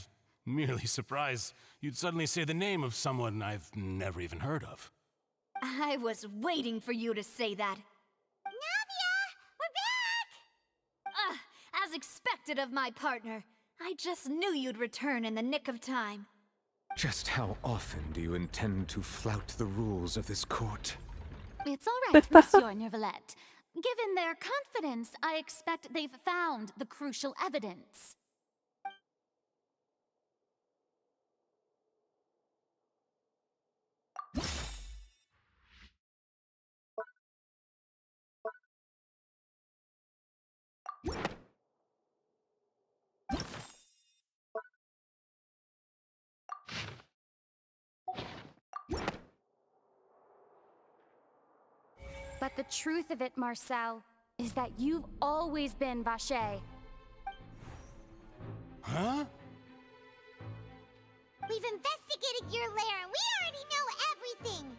merely surprised you'd suddenly say the name of someone I've never even heard of. I was waiting for you to say that. Navia! We're back! As expected of my partner. I just knew you'd return in the nick of time. Just how often do you intend to flout the rules of this court? It's all right, Monsieur Nervalette. Given their confidence, I expect they've found the crucial evidence. But the truth of it, Marcel, is that you've always been Vache. Huh? We've investigated your lair and we already know everything!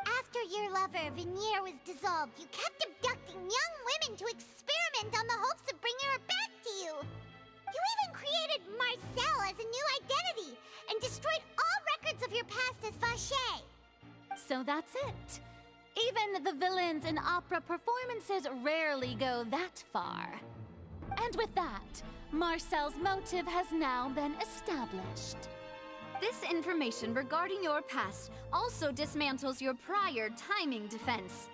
After your lover, Vinier, was dissolved, you kept abducting young women to experiment on the hopes of bringing her back to you! You even created Marcel as a new identity and destroyed all records of your past as Vache! So that's it. Even the villains in opera performances rarely go that far. And with that, Marcel's motive has now been established. This information regarding your past also dismantles your prior timing defense.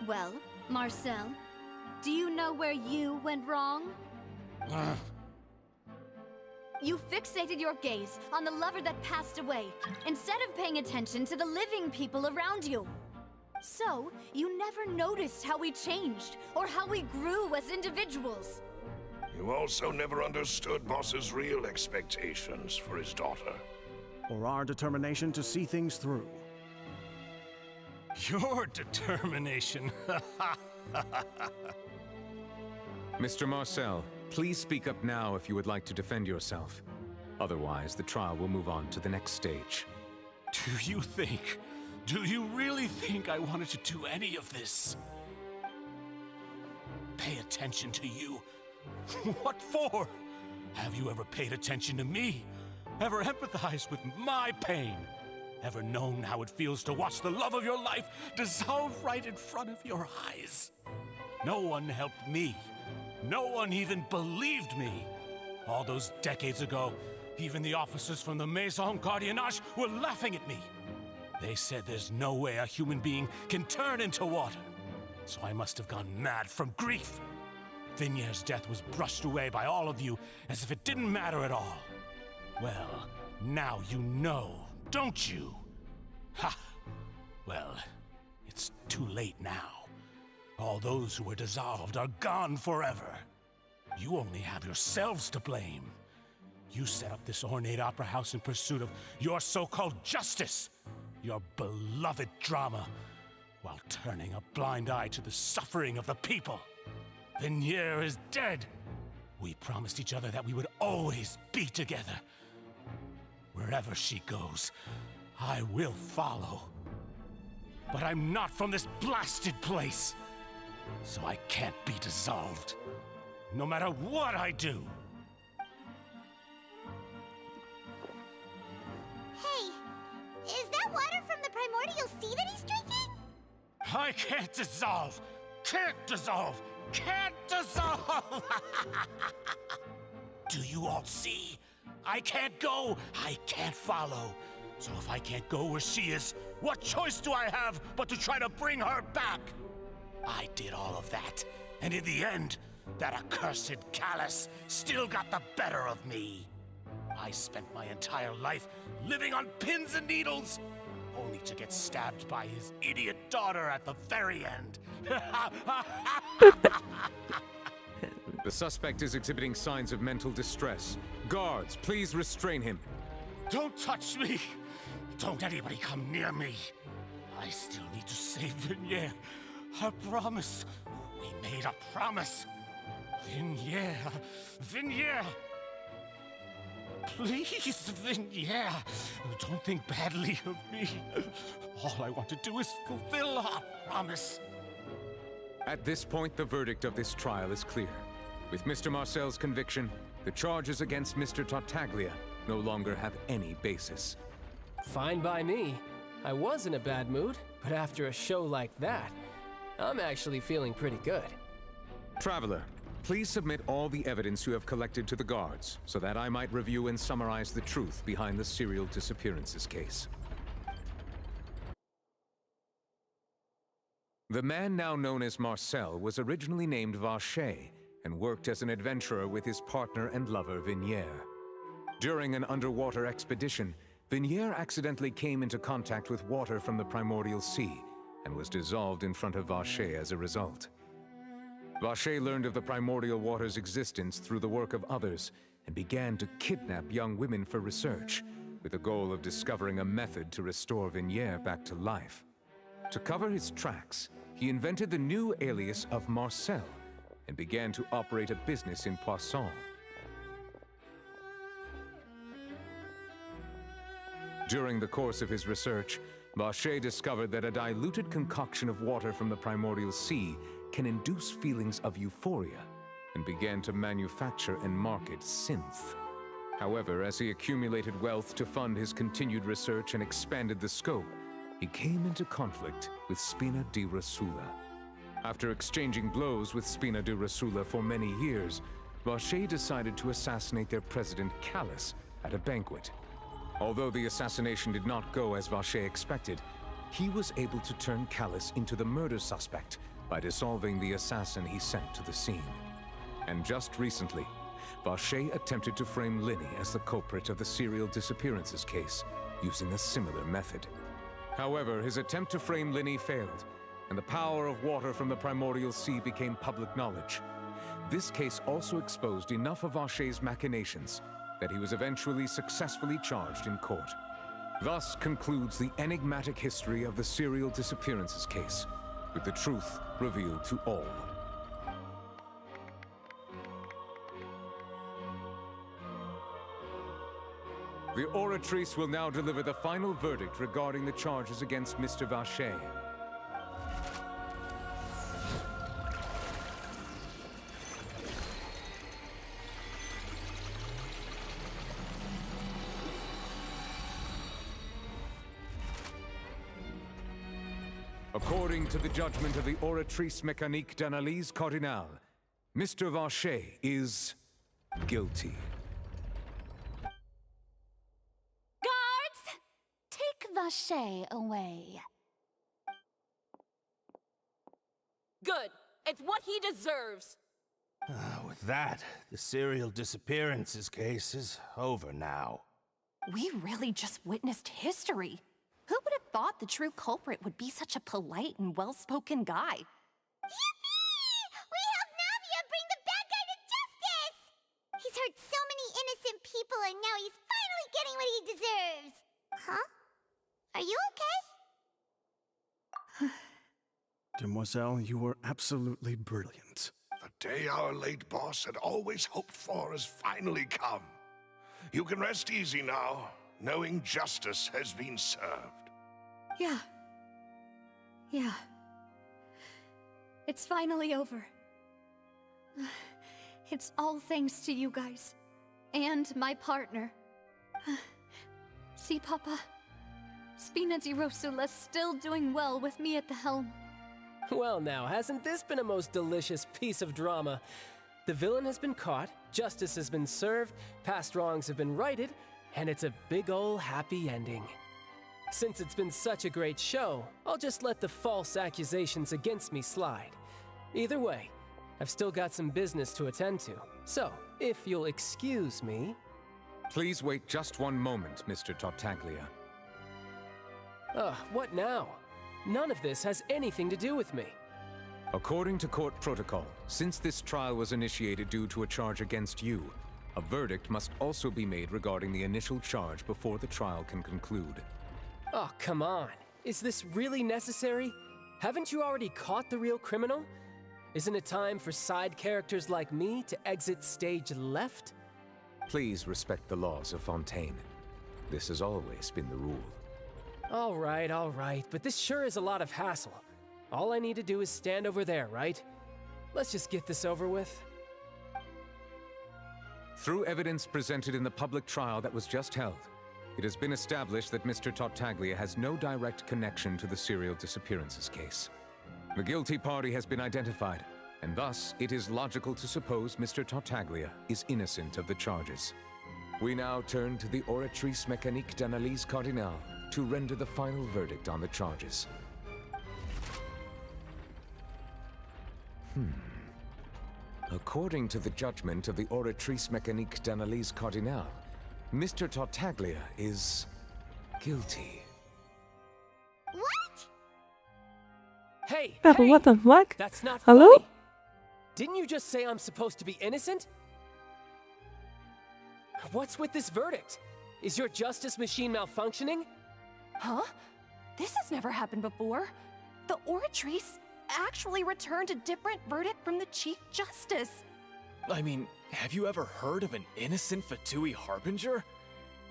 Well, Marcel, do you know where you went wrong? You fixated your gaze on the lover that passed away, instead of paying attention to the living people around you. So, you never noticed how we changed, or how we grew as individuals. You also never understood Boss's real expectations for his daughter. Or our determination to see things through. Your determination. Mr. Marcel, please speak up now if you would like to defend yourself. Otherwise, the trial will move on to the next stage. Do you really think I wanted to do any of this? Pay attention to you? What for? Have you ever paid attention to me? Ever empathized with my pain? Ever known how it feels to watch the love of your life dissolve right in front of your eyes? No one helped me. No one even believed me. All those decades ago, even the officers from the Maison Gardiennage were laughing at me. They said there's no way a human being can turn into water. So I must have gone mad from grief. Vignier's death was brushed away by all of you as if it didn't matter at all. Well, now you know, don't you? Ha! Well, it's too late now. All those who were dissolved are gone forever. You only have yourselves to blame. You set up this ornate opera house in pursuit of your so-called justice, your beloved drama, while turning a blind eye to the suffering of the people. Vignier is dead. We promised each other that we would always be together. Wherever she goes, I will follow. But I'm not from this blasted place, so I can't be dissolved, no matter what I do. Hey, is that water from the primordial sea that he's drinking? I can't dissolve! Can't dissolve! Can't dissolve! Do you all see? I can't go! I can't follow! So if I can't go where she is, what choice do I have but to try to bring her back? I did all of that, and in the end, that accursed Callus still got the better of me. I spent my entire life living on pins and needles, only to get stabbed by his idiot daughter at the very end. The suspect is exhibiting signs of mental distress. Guards, please restrain him. Don't touch me! Don't anybody come near me! I still need to save Vignier. A promise. We made a promise. Vignier. Vignier! Please, Vignier. Don't think badly of me. All I want to do is fulfill our promise. At this point, the verdict of this trial is clear. With Mr. Marcel's conviction, the charges against Mr. Tartaglia no longer have any basis. Fine by me. I was in a bad mood, but after a show like that, I'm actually feeling pretty good. Traveler, please submit all the evidence you have collected to the guards, so that I might review and summarize the truth behind the serial disappearances case. The man now known as Marcel was originally named Varchat and worked as an adventurer with his partner and lover Vignier. During an underwater expedition, Vignier accidentally came into contact with water from the primordial sea and was dissolved in front of Varchat as a result. Varchat learned of the primordial water's existence through the work of others and began to kidnap young women for research, with the goal of discovering a method to restore Vignier back to life. To cover his tracks, he invented the new alias of Marcel and began to operate a business in Poisson. During the course of his research, Varchat discovered that a diluted concoction of water from the primordial sea can induce feelings of euphoria, and began to manufacture and market synth. However, as he accumulated wealth to fund his continued research and expanded the scope, he came into conflict with Spina di Rosula. After exchanging blows with Spina di Rosula for many years, Varchat decided to assassinate their president Callus at a banquet. Although the assassination did not go as Varchat expected, he was able to turn Callus into the murder suspect by dissolving the assassin he sent to the scene. And just recently, Varchat attempted to frame Linny as the culprit of the serial disappearances case, using a similar method. However, his attempt to frame Linny failed, and the power of water from the primordial sea became public knowledge. This case also exposed enough of Varchat's machinations that he was eventually successfully charged in court. Thus concludes the enigmatic history of the serial disappearances case, with the truth revealed to all. The oratrice will now deliver the final verdict regarding the charges against Mr. Varchat. According to the judgment of the oratrice mécanique d'analyse cardinale, Mr. Varchat is guilty. Guards! Take sashay away. Good. It's what he deserves. With that, the serial disappearances case is over now. We really just witnessed history. Who would have thought the true culprit would be such a polite and well-spoken guy? Yippee! We helped Navia bring the bad guy to justice! He's hurt so many innocent people and now he's finally getting what he deserves. Huh? Are you okay? Demoiselle, you were absolutely brilliant. The day our late boss had always hoped for has finally come. You can rest easy now, knowing justice has been served. Yeah. Yeah. It's finally over. It's all thanks to you guys. And my partner. See, Papa? Spina di Rosula's still doing well with me at the helm. Well now, hasn't this been a most delicious piece of drama? The villain has been caught, justice has been served, past wrongs have been righted, and it's a big ol' happy ending. Since it's been such a great show, I'll just let the false accusations against me slide. Either way, I've still got some business to attend to, so if you'll excuse me... Please wait just one moment, Mr. Tartaglia. What now? None of this has anything to do with me. According to court protocol, since this trial was initiated due to a charge against you, a verdict must also be made regarding the initial charge before the trial can conclude. Oh, come on. Is this really necessary? Haven't you already caught the real criminal? Isn't it time for side characters like me to exit stage left? Please respect the laws of Fontaine. This has always been the rule. All right, but this sure is a lot of hassle. All I need to do is stand over there, right? Let's just get this over with. Through evidence presented in the public trial that was just held, it has been established that Mr. Tartaglia has no direct connection to the serial disappearances case. The guilty party has been identified, and thus it is logical to suppose Mr. Tartaglia is innocent of the charges. We now turn to the Oratrice Mécanique d'Analyse Cardinale to render the final verdict on the charges. According to the judgment of the Oratrice Mécanique d'Analyse Cardinale, Mr. Tartaglia is guilty. What? Hey! What the fuck? That's not Hello? funny. Didn't you just say I'm supposed to be innocent? What's with this verdict? Is your justice machine malfunctioning? Huh? This has never happened before. The Oratrice actually returned a different verdict from the Chief Justice. I mean, have you ever heard of an innocent Fatui Harbinger?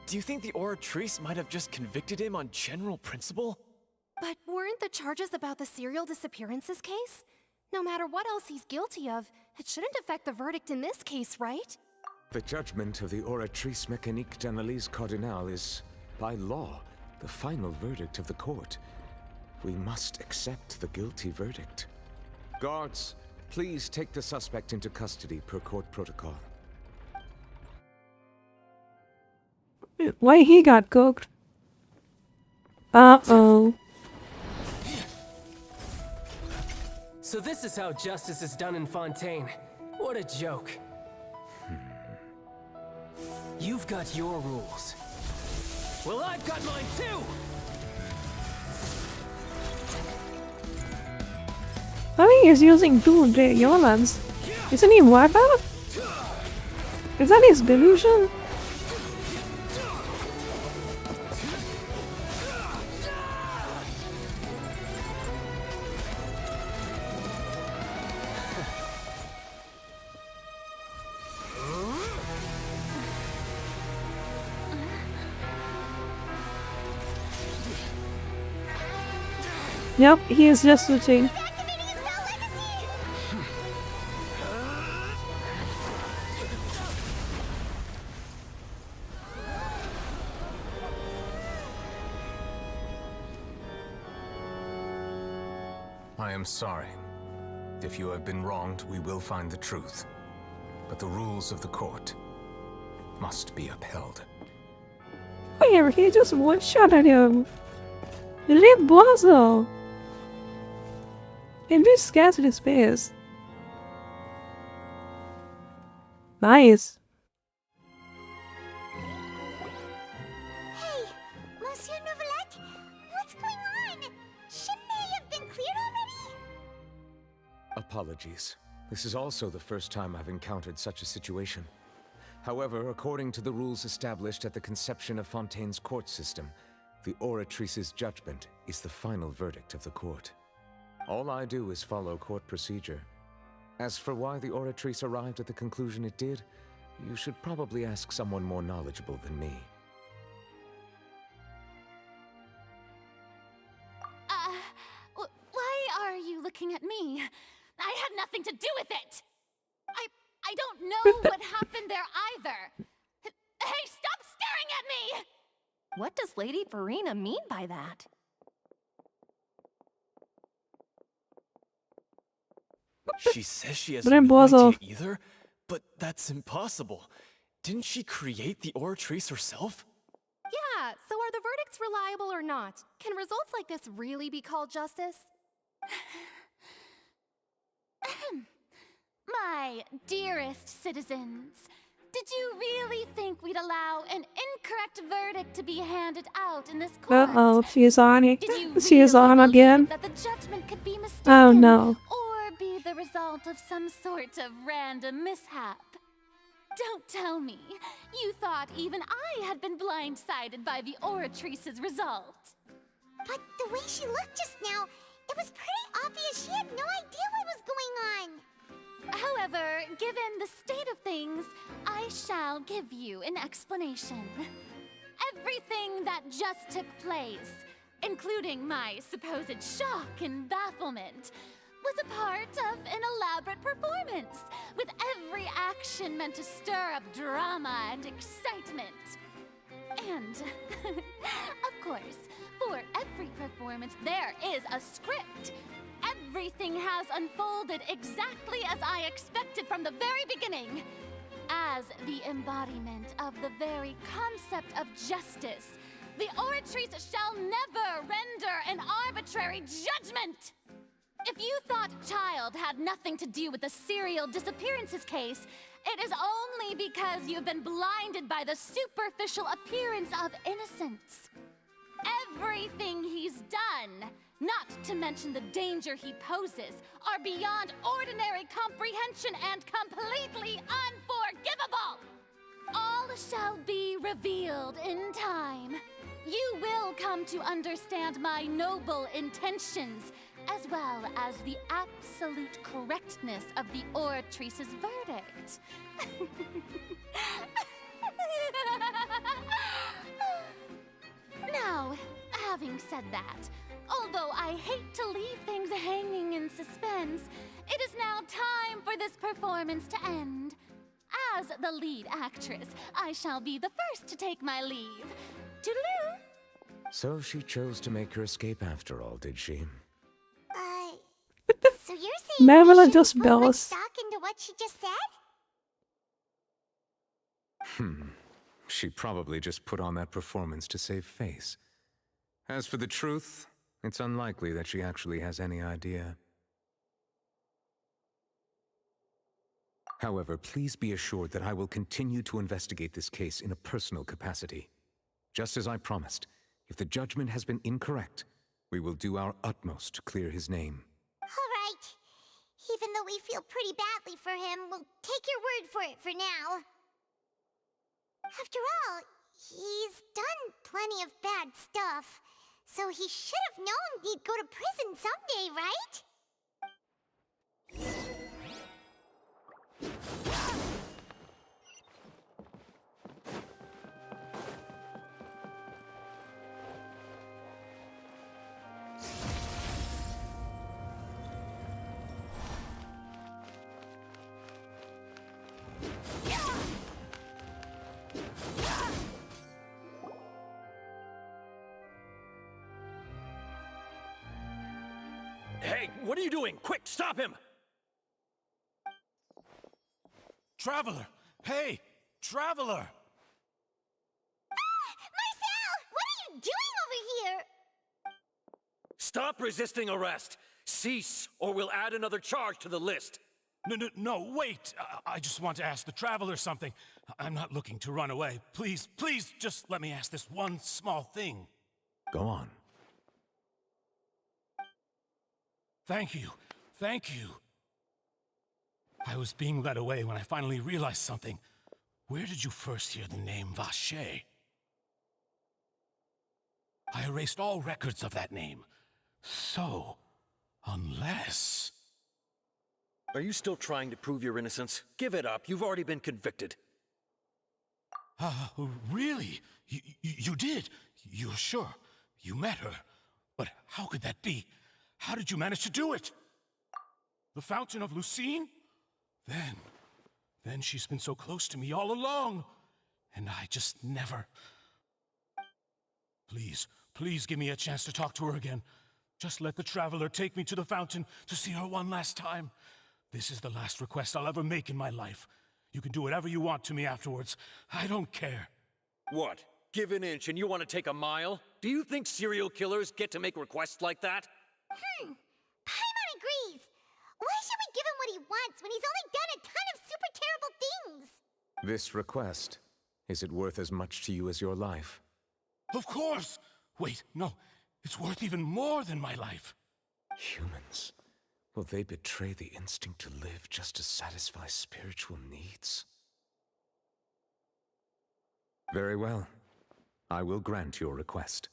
Do you think the Oratrice might have just convicted him on general principle? But weren't the charges about the serial disappearances case? No matter what else he's guilty of, it shouldn't affect the verdict in this case, right? The judgment of the Oratrice Mécanique d'Analyse Cardinale is, by law, the final verdict of the court. We must accept the guilty verdict. Guards, please take the suspect into custody per court protocol. Why he got cooked? Uh-oh. So this is how justice is done in Fontaine. What a joke. You've got your rules. Well, I've got mine too! I think he's using two Yolans. Isn't he wiped out? Is that his delusion? Yep, he is just switching. I am sorry. If you have been wronged, we will find the truth. But the rules of the court must be upheld. Where he just one shot at him. Rimbozo! In this scarcity space. Nice. Hey, Monsieur Novelette, what's going on? Shouldn't they have been cleared already? Apologies. This is also the first time I've encountered such a situation. However, according to the rules established at the conception of Fontaine's court system, the Oratrice's judgment is the final verdict of the court. All I do is follow court procedure. As for why the Oratrice arrived at the conclusion it did, you should probably ask someone more knowledgeable than me. Why are you looking at me? I had nothing to do with it! I don't know what happened there either! Hey, stop staring at me! What does Lady Farina mean by that? She says she has no idea either, but that's impossible. Didn't she create the Oratrice herself? Yeah, so are the verdicts reliable or not? Can results like this really be called justice? My dearest citizens, did you really think we'd allow an incorrect verdict to be handed out in this court? Uh-oh, she's on it. Did you She is really on believe again. that the judgment could be mistaken? Oh no. Or be the result of some sort of random mishap? Don't tell me. You thought even I had been blindsided by the Oratrice's result. But the way she looked just now, it was pretty obvious she had no idea what was going on. However, given the state of things, I shall give you an explanation. Everything that just took place, including my supposed shock and bafflement, was a part of an elaborate performance, with every action meant to stir up drama and excitement. And, of course, for every performance there is a script. Everything has unfolded exactly as I expected from the very beginning. As the embodiment of the very concept of justice, the Oratrice shall never render an arbitrary judgment! If you thought Child had nothing to do with the serial disappearances case, it is only because you've been blinded by the superficial appearance of innocence. Everything he's done, not to mention the danger he poses, are beyond ordinary comprehension and completely unforgivable! All shall be revealed in time. You will come to understand my noble intentions, as well as the absolute correctness of the Oratrice's verdict. Now, having said that, although I hate to leave things hanging in suspense, it is now time for this performance to end. As the lead actress, I shall be the first to take my leave. Toodaloo! So she chose to make her escape after all, did she? So you're saying Marilla we just shouldn't put much bells. stock into what she just said? She probably just put on that performance to save face. As for the truth, it's unlikely that she actually has any idea. However, please be assured that I will continue to investigate this case in a personal capacity. Just as I promised, if the judgment has been incorrect, we will do our utmost to clear his name. All right. Even though we feel pretty badly for him, we'll take your word for it for now. After all, he's done plenty of bad stuff, so he should have known he'd go to prison someday, right? Hey, what are you doing? Quick, stop him! Traveler! Hey! Traveler! Marcel! What are you doing over here? Stop resisting arrest! Cease, or we'll add another charge to the list! No, wait! I just want to ask the Traveler something. I'm not looking to run away. Please, please, just let me ask this one small thing. Go on. Thank you. Thank you. I was being led away when I finally realized something. Where did you first hear the name Vache? I erased all records of that name. So, unless... Are you still trying to prove your innocence? Give it up. You've already been convicted. Really? You did? You're sure? You met her? But how could that be? How did you manage to do it? The Fountain of Lucine? Then she's been so close to me all along. And I just never... Please give me a chance to talk to her again. Just let the Traveler take me to the fountain to see her one last time. This is the last request I'll ever make in my life. You can do whatever you want to me afterwards. I don't care. What? Give an inch and you want to take a mile? Do you think serial killers get to make requests like that? Paimon agrees. Why should we give him what he wants when he's only done a ton of super terrible things? This request, is it worth as much to you as your life? Of course! Wait, no. It's worth even more than my life. Humans. Will they betray the instinct to live just to satisfy spiritual needs? Very well. I will grant your request.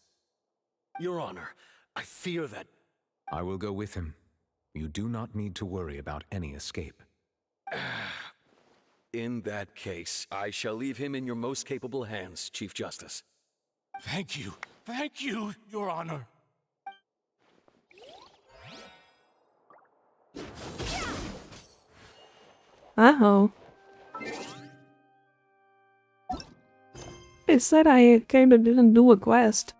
Your Honor, I fear that... I will go with him. You do not need to worry about any escape. In that case, I shall leave him in your most capable hands, Chief Justice. Thank you. Thank you, Your Honor. Uh-oh. It said I kinda didn't do a quest.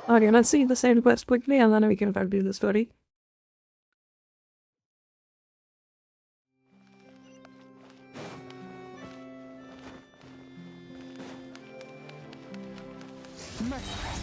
Okay, let's see the side quest quickly and then we can do the story. Merciless.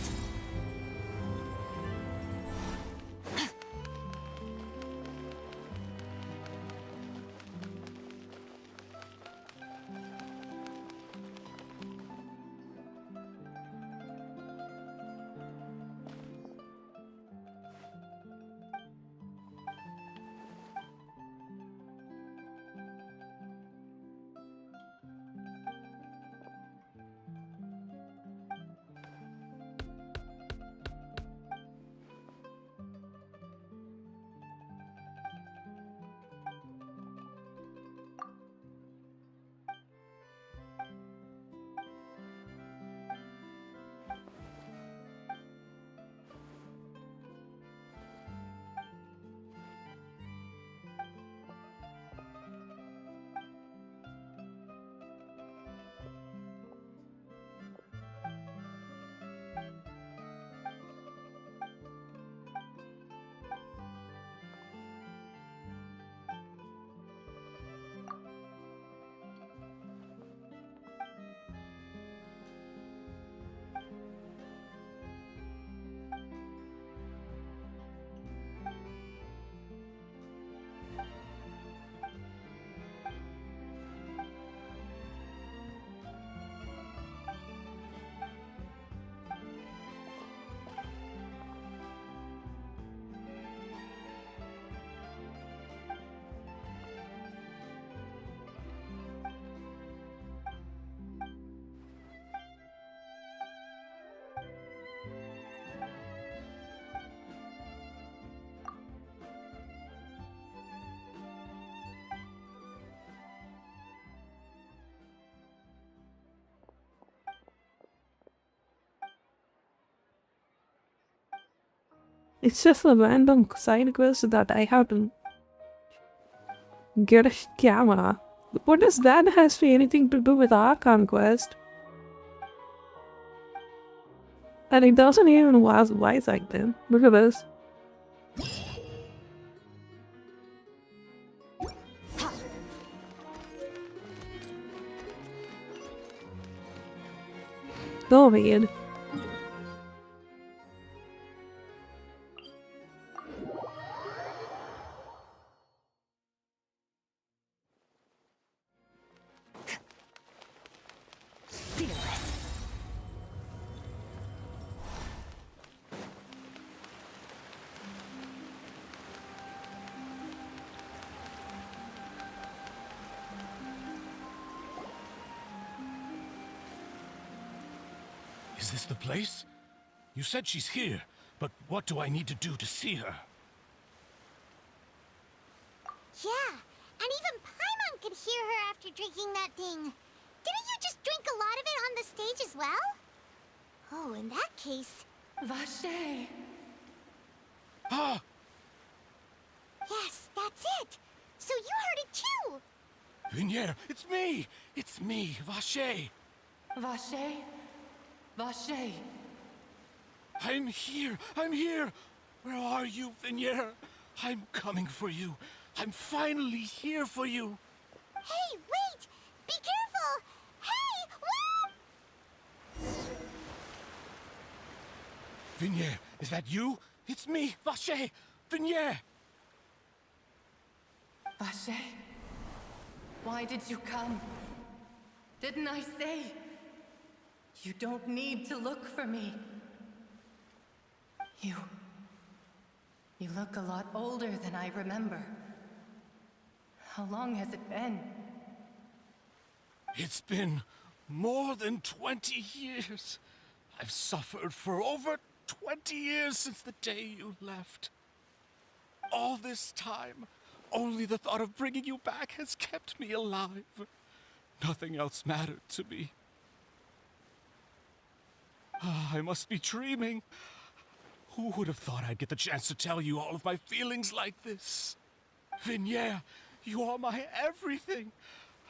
It's just a random side quest that I have to get a camera. What does that has anything to do with our conquest? And it doesn't even was wise like them. Look at this. So weird. Is this the place? You said she's here, but what do I need to do to see her? Yeah, and even Paimon could hear her after drinking that thing. Didn't you just drink a lot of it on the stage as well? Oh, in that case... Vache! Ah! Yes, that's it! So you heard it too! Vinier, it's me! It's me, Vache! Vache? Vache! I'm here! I'm here! Where are you, Vinier? I'm coming for you. I'm finally here for you. Hey, wait! Be careful! Hey, whoa! Vinier, is that you? It's me, Vache! Vinier! Vache? Why did you come? Didn't I say? You don't need to look for me. You look a lot older than I remember. How long has it been? It's been more than 20 years. I've suffered for over 20 years since the day you left. All this time, only the thought of bringing you back has kept me alive. Nothing else mattered to me. I must be dreaming. Who would have thought I'd get the chance to tell you all of my feelings like this? Vinier, you are my everything.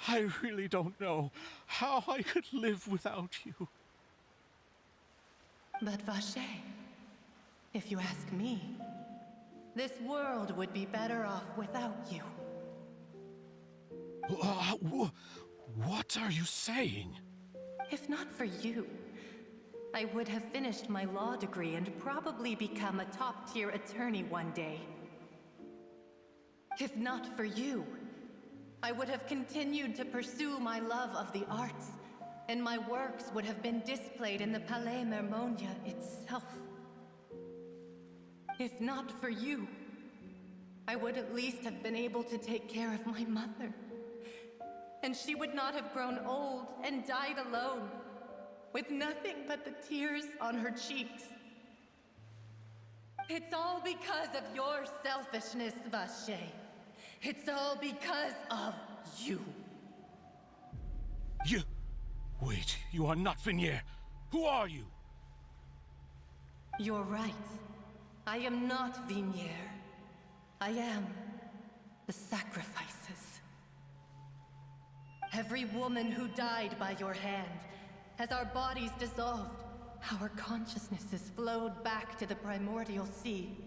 I really don't know how I could live without you. But Vache, if you ask me, this world would be better off without you. What are you saying? If not for you, I would have finished my law degree and probably become a top-tier attorney one day. If not for you, I would have continued to pursue my love of the arts, and my works would have been displayed in the Palais Mermonia itself. If not for you, I would at least have been able to take care of my mother. And she would not have grown old and died alone, with nothing but the tears on her cheeks. It's all because of your selfishness, Vache. It's all because of you. Wait, you are not Vinier. Who are you? You're right. I am not Vinier. I am the sacrifices. Every woman who died by your hand, as our bodies dissolved, our consciousnesses flowed back to the primordial sea.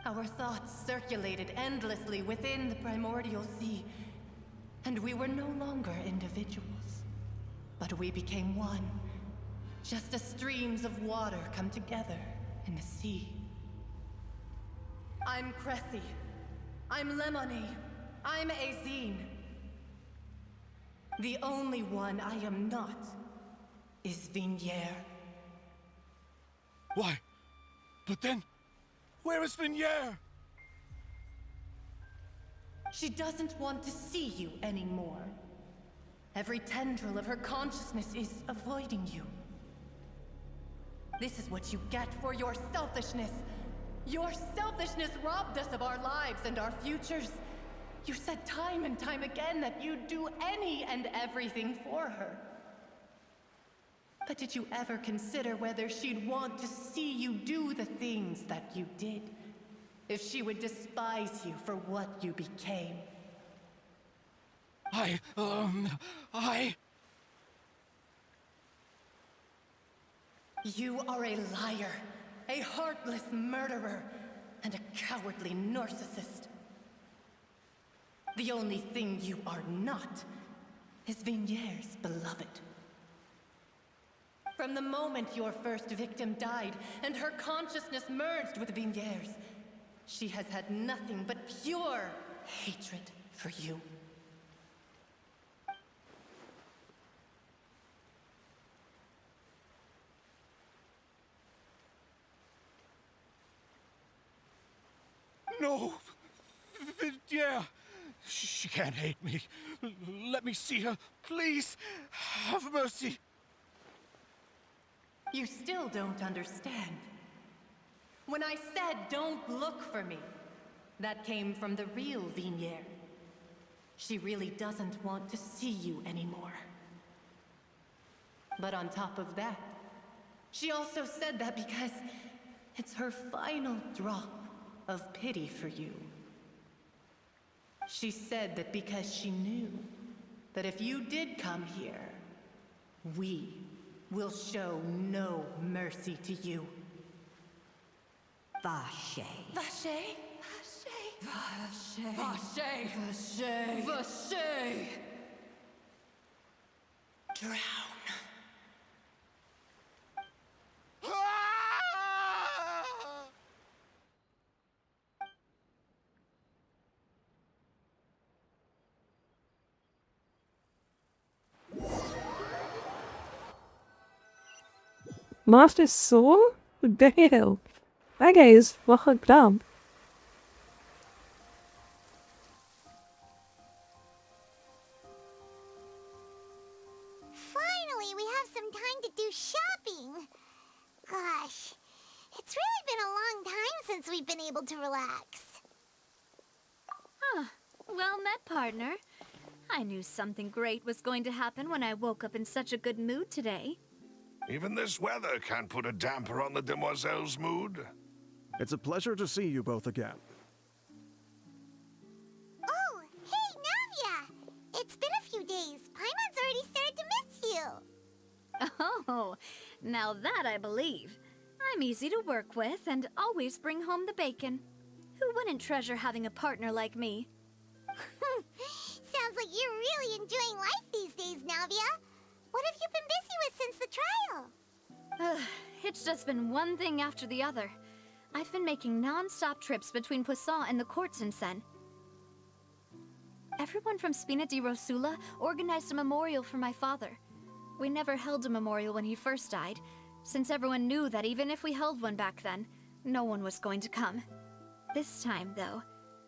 Our thoughts circulated endlessly within the primordial sea, and we were no longer individuals. But we became one, just as streams of water come together in the sea. I'm Cressy. I'm Lemonade. I'm Azine. The only one I am not is Vinier. Why? But then, where is Vinier? She doesn't want to see you anymore. Every tendril of her consciousness is avoiding you. This is what you get for your selfishness. Your selfishness robbed us of our lives and our futures. You said time and time again that you'd do any and everything for her. But did you ever consider whether she'd want to see you do the things that you did? If she would despise you for what you became? You are a liar, a heartless murderer, and a cowardly narcissist. The only thing you are not is Vigniere's beloved. From the moment your first victim died and her consciousness merged with Vigniere's, she has had nothing but pure hatred for you. No! Yeah! She can't hate me. Let me see her. Please! Have mercy! You still don't understand. When I said don't look for me, that came from the real Vigniere. She really doesn't want to see you anymore. But on top of that, she also said that because it's her final drop of pity for you. She said that because she knew that if you did come here, we will show no mercy to you. Vache. Vache? Vache. Vache! Vache! Vache! Drown. Master's soul? What the hell? That guy is fucked up. Finally, we have some time to do shopping. Gosh, it's really been a long time since we've been able to relax. Huh. Well met, partner. I knew something great was going to happen when I woke up in such a good mood today. Even this weather can't put a damper on the demoiselle's mood. It's a pleasure to see you both again. Oh, hey, Navia! It's been a few days. Paimon's already started to miss you. Oh, now that I believe. I'm easy to work with and always bring home the bacon. Who wouldn't treasure having a partner like me? Sounds like you're really enjoying life these days, Navia. What have you been busy with since the trial? It's just been one thing after the other. I've been making non-stop trips between Poisson and the courts in Sen. Everyone from Spina di Rosula organized a memorial for my father. We never held a memorial when he first died, since everyone knew that even if we held one back then, no one was going to come. This time, though,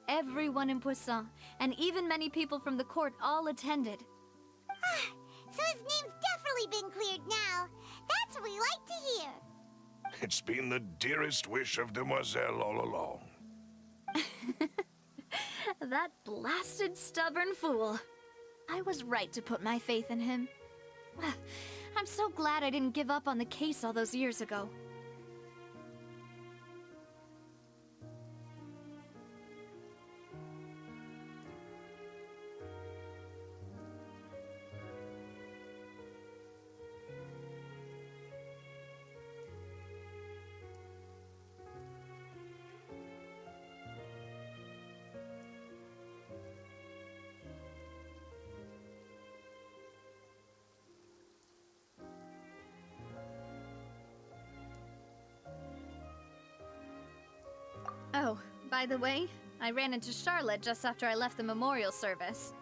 everyone in Poisson, and even many people from the court, all attended. So his name's definitely been cleared now. That's what we like to hear. It's been the dearest wish of Demoiselle all along. That blasted stubborn fool. I was right to put my faith in him. I'm so glad I didn't give up on the case all those years ago. Oh, by the way, I ran into Charlotte just after I left the memorial service.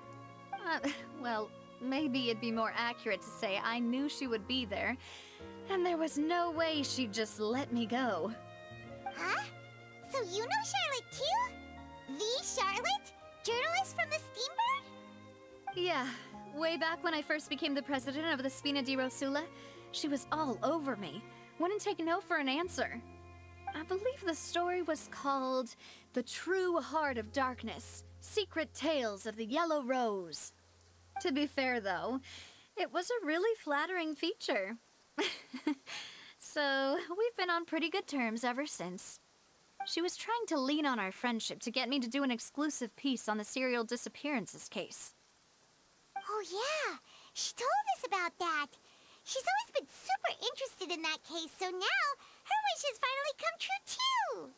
Well, maybe it'd be more accurate to say I knew she would be there, and there was no way she'd just let me go. Huh? So you know Charlotte too? The Charlotte? Journalist from the Steambird? Yeah, way back when I first became the president of the Spina di Rosula, she was all over me. Wouldn't take no for an answer. I believe the story was called The True Heart of Darkness, Secret Tales of the Yellow Rose. To be fair, though, it was a really flattering feature. So, we've been on pretty good terms ever since. She was trying to lean on our friendship to get me to do an exclusive piece on the serial disappearances case. Oh yeah, she told us about that. She's always been super interested in that case, so now her wishes finally come true too.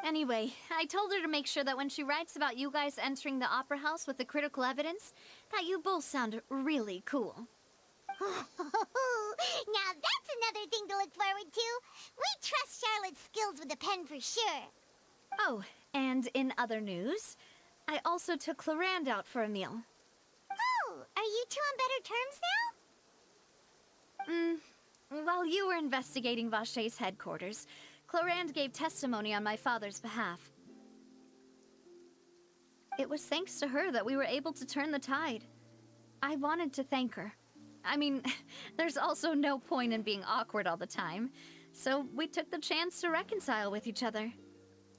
Anyway, I told her to make sure that when she writes about you guys entering the opera house with the critical evidence, that you both sound really cool. Now that's another thing to look forward to. We trust Charlotte's skills with a pen for sure. Oh, and in other news, I also took Clarand out for a meal. Oh, are you two on better terms now? While you were investigating Vachet's headquarters, Clarand gave testimony on my father's behalf. It was thanks to her that we were able to turn the tide. I wanted to thank her. I mean, there's also no point in being awkward all the time, so we took the chance to reconcile with each other.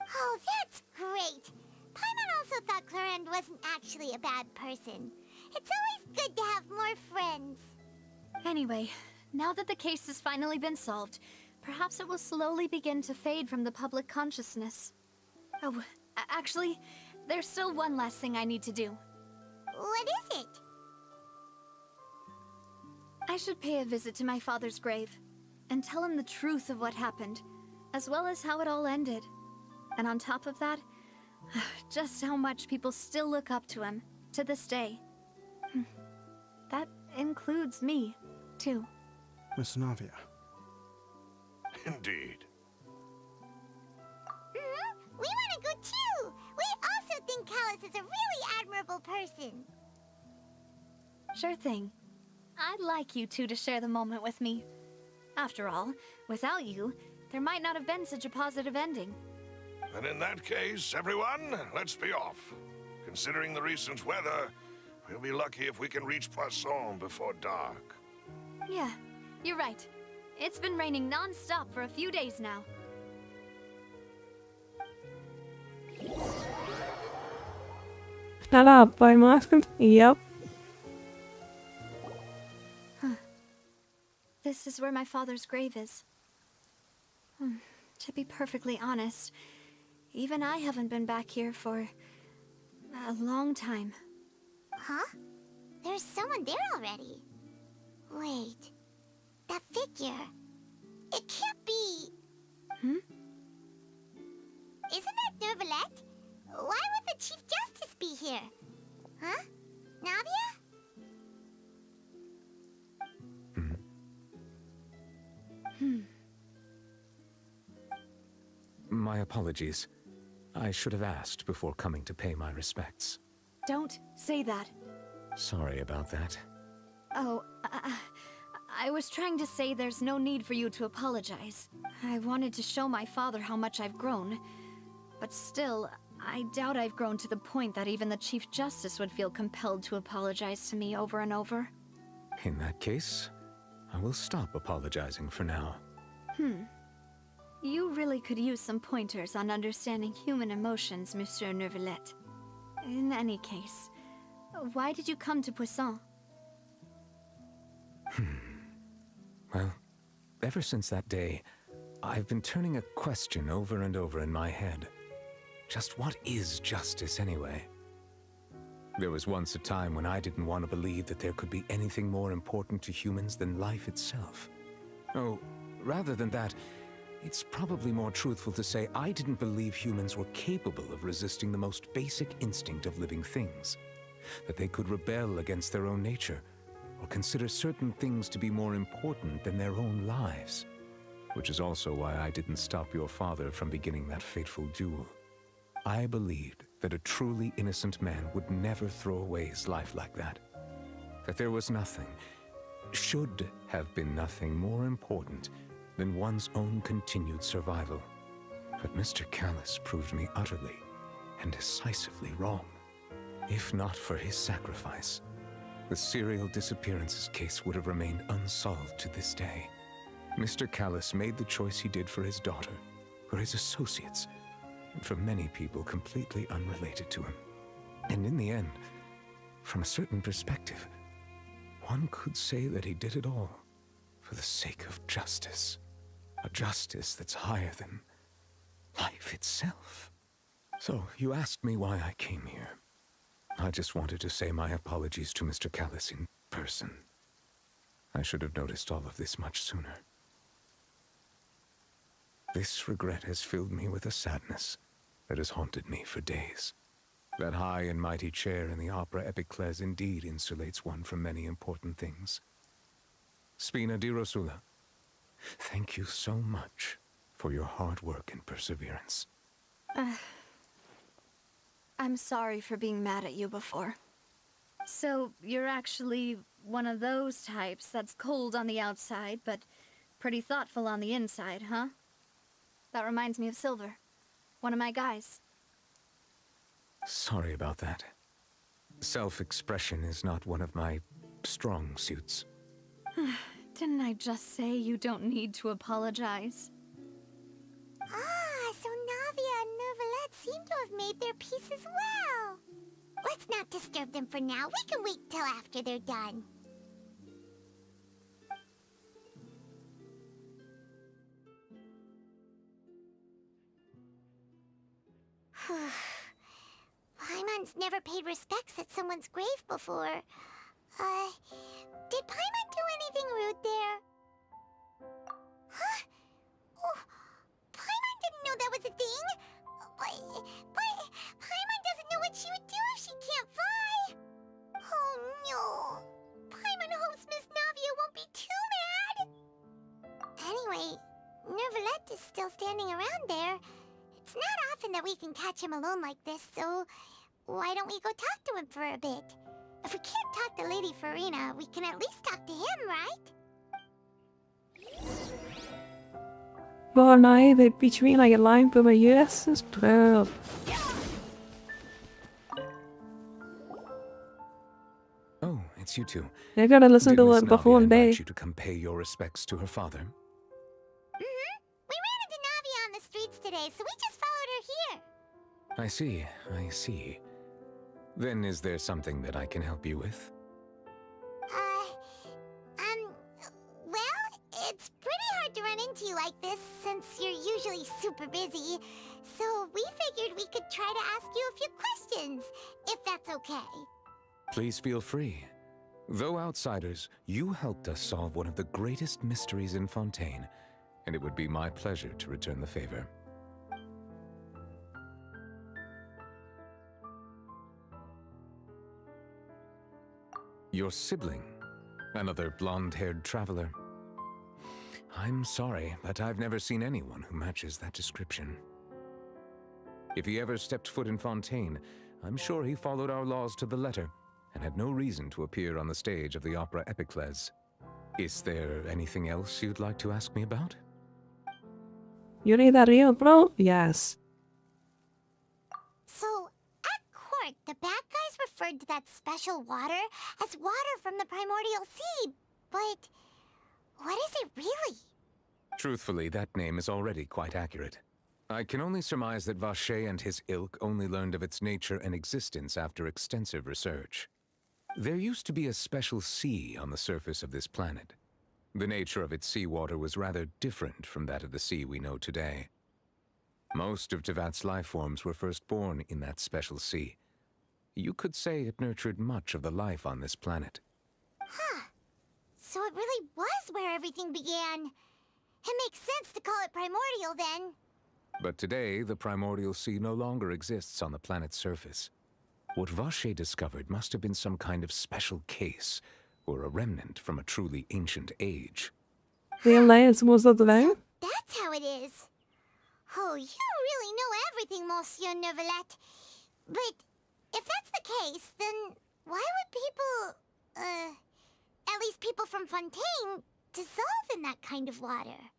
Oh, that's great. Paimon also thought Clarand wasn't actually a bad person. It's always good to have more friends. Anyway, now that the case has finally been solved, perhaps it will slowly begin to fade from the public consciousness. Oh, actually, there's still one last thing I need to do. What is it? I should pay a visit to my father's grave, and tell him the truth of what happened, as well as how it all ended. And on top of that, just how much people still look up to him, to this day. That includes me, too. Miss Navia. Indeed. We want to go too! We also think Callus is a really admirable person. Sure thing. I'd like you two to share the moment with me. After all, without you, there might not have been such a positive ending. And in that case, everyone, let's be off. Considering the recent weather, we'll be lucky if we can reach Poisson before dark. Yeah, you're right. It's been raining non-stop for a few days now. Shut up, I'm asking. Yep. This is where my father's grave is. To be perfectly honest, even I haven't been back here for a long time. Huh? There's someone there already. Wait. That figure. It can't be... Isn't that Nervalette? Why would the Chief Justice be here? Huh? Navia? My apologies. I should have asked before coming to pay my respects. Don't say that. Sorry about that. Oh, I was trying to say there's no need for you to apologize. I wanted to show my father how much I've grown. But still, I doubt I've grown to the point that even the Chief Justice would feel compelled to apologize to me over and over. In that case, I will stop apologizing for now. You really could use some pointers on understanding human emotions, Monsieur Nervalette. In any case, why did you come to Poisson? Well, ever since that day, I've been turning a question over and over in my head. Just what is justice anyway? There was once a time when I didn't want to believe that there could be anything more important to humans than life itself. Oh, rather than that, it's probably more truthful to say I didn't believe humans were capable of resisting the most basic instinct of living things. That they could rebel against their own nature, or consider certain things to be more important than their own lives. Which is also why I didn't stop your father from beginning that fateful duel. I believed that a truly innocent man would never throw away his life like that. That there was nothing, should have been nothing more important than one's own continued survival. But Mr. Callus proved me utterly and decisively wrong. If not for his sacrifice, the serial disappearances case would have remained unsolved to this day. Mr. Callus made the choice he did for his daughter, for his associates, and for many people completely unrelated to him. And in the end, from a certain perspective, one could say that he did it all for for the sake of justice. A justice that's higher than life itself. So, you asked me why I came here. I just wanted to say my apologies to Mr. Callis in person. I should have noticed all of this much sooner. This regret has filled me with a sadness that has haunted me for days. That high and mighty chair in the opera Epicles indeed insulates one from many important things. Spina di Rosula, thank you so much for your hard work and perseverance. I'm sorry for being mad at you before. So, you're actually one of those types that's cold on the outside, but pretty thoughtful on the inside, huh? That reminds me of Silver, one of my guys. Sorry about that. Self-expression is not one of my strong suits. Didn't I just say you don't need to apologize? Ah, so Navia and Nervalette seem to have made their peace as well. Let's not disturb them for now. We can wait till after they're done. Paimon's never paid respects at someone's grave before. Did Paimon do anything rude there? Huh? Oh, Paimon didn't know that was a thing. But Paimon doesn't know what she would do if she can't fly. Oh no. Paimon hopes Miss Navia won't be too mad. Anyway, Nervalette is still standing around there. It's not often that we can catch him alone like this, so why don't we go talk to him for a bit? If we can't talk to Lady Farina, we can at least talk to him, right? Well, nej, det betvivler jeg langt på, hvad Jesus prøver. Oh, it's you two. Jeg gotta listen to Did it Miss på Navia en dag. invite you to come pay your respects to her father? Mm-hmm. We ran into Navia on the streets today, so we just followed her here. I see. Then is there something that I can help you with? Well, it's pretty hard to run into you like this since you're usually super busy. So we figured we could try to ask you a few questions, if that's okay. Please feel free. Though outsiders, you helped us solve one of the greatest mysteries in Fontaine, and it would be my pleasure to return the favor. Your sibling, another blonde-haired traveler. I'm sorry, but I've never seen anyone who matches that description. If he ever stepped foot in Fontaine, I'm sure he followed our laws to the letter and had no reason to appear on the stage of the opera Epicles. Is there anything else you'd like to ask me about? You need that real, bro? Yes. So, at court, the bad guys referred to that special water as water from the primordial sea, but what is it really? Truthfully, that name is already quite accurate. I can only surmise that Vacher and his ilk only learned of its nature and existence after extensive research. There used to be a special sea on the surface of this planet. The nature of its seawater was rather different from that of the sea we know today. Most of Tevat's life forms were first born in that special sea. You could say it nurtured much of the life on this planet. Huh. So it really was where everything began. It makes sense to call it primordial then. But today, the primordial sea no longer exists on the planet's surface. What Vacher discovered must have been some kind of special case, or a remnant from a truly ancient age. The alliance was that there? That's how it is. Oh, you really know everything, Monsieur Nervalette. But if that's the case, then why would people, at least people from Fontaine, dissolve in that kind of water?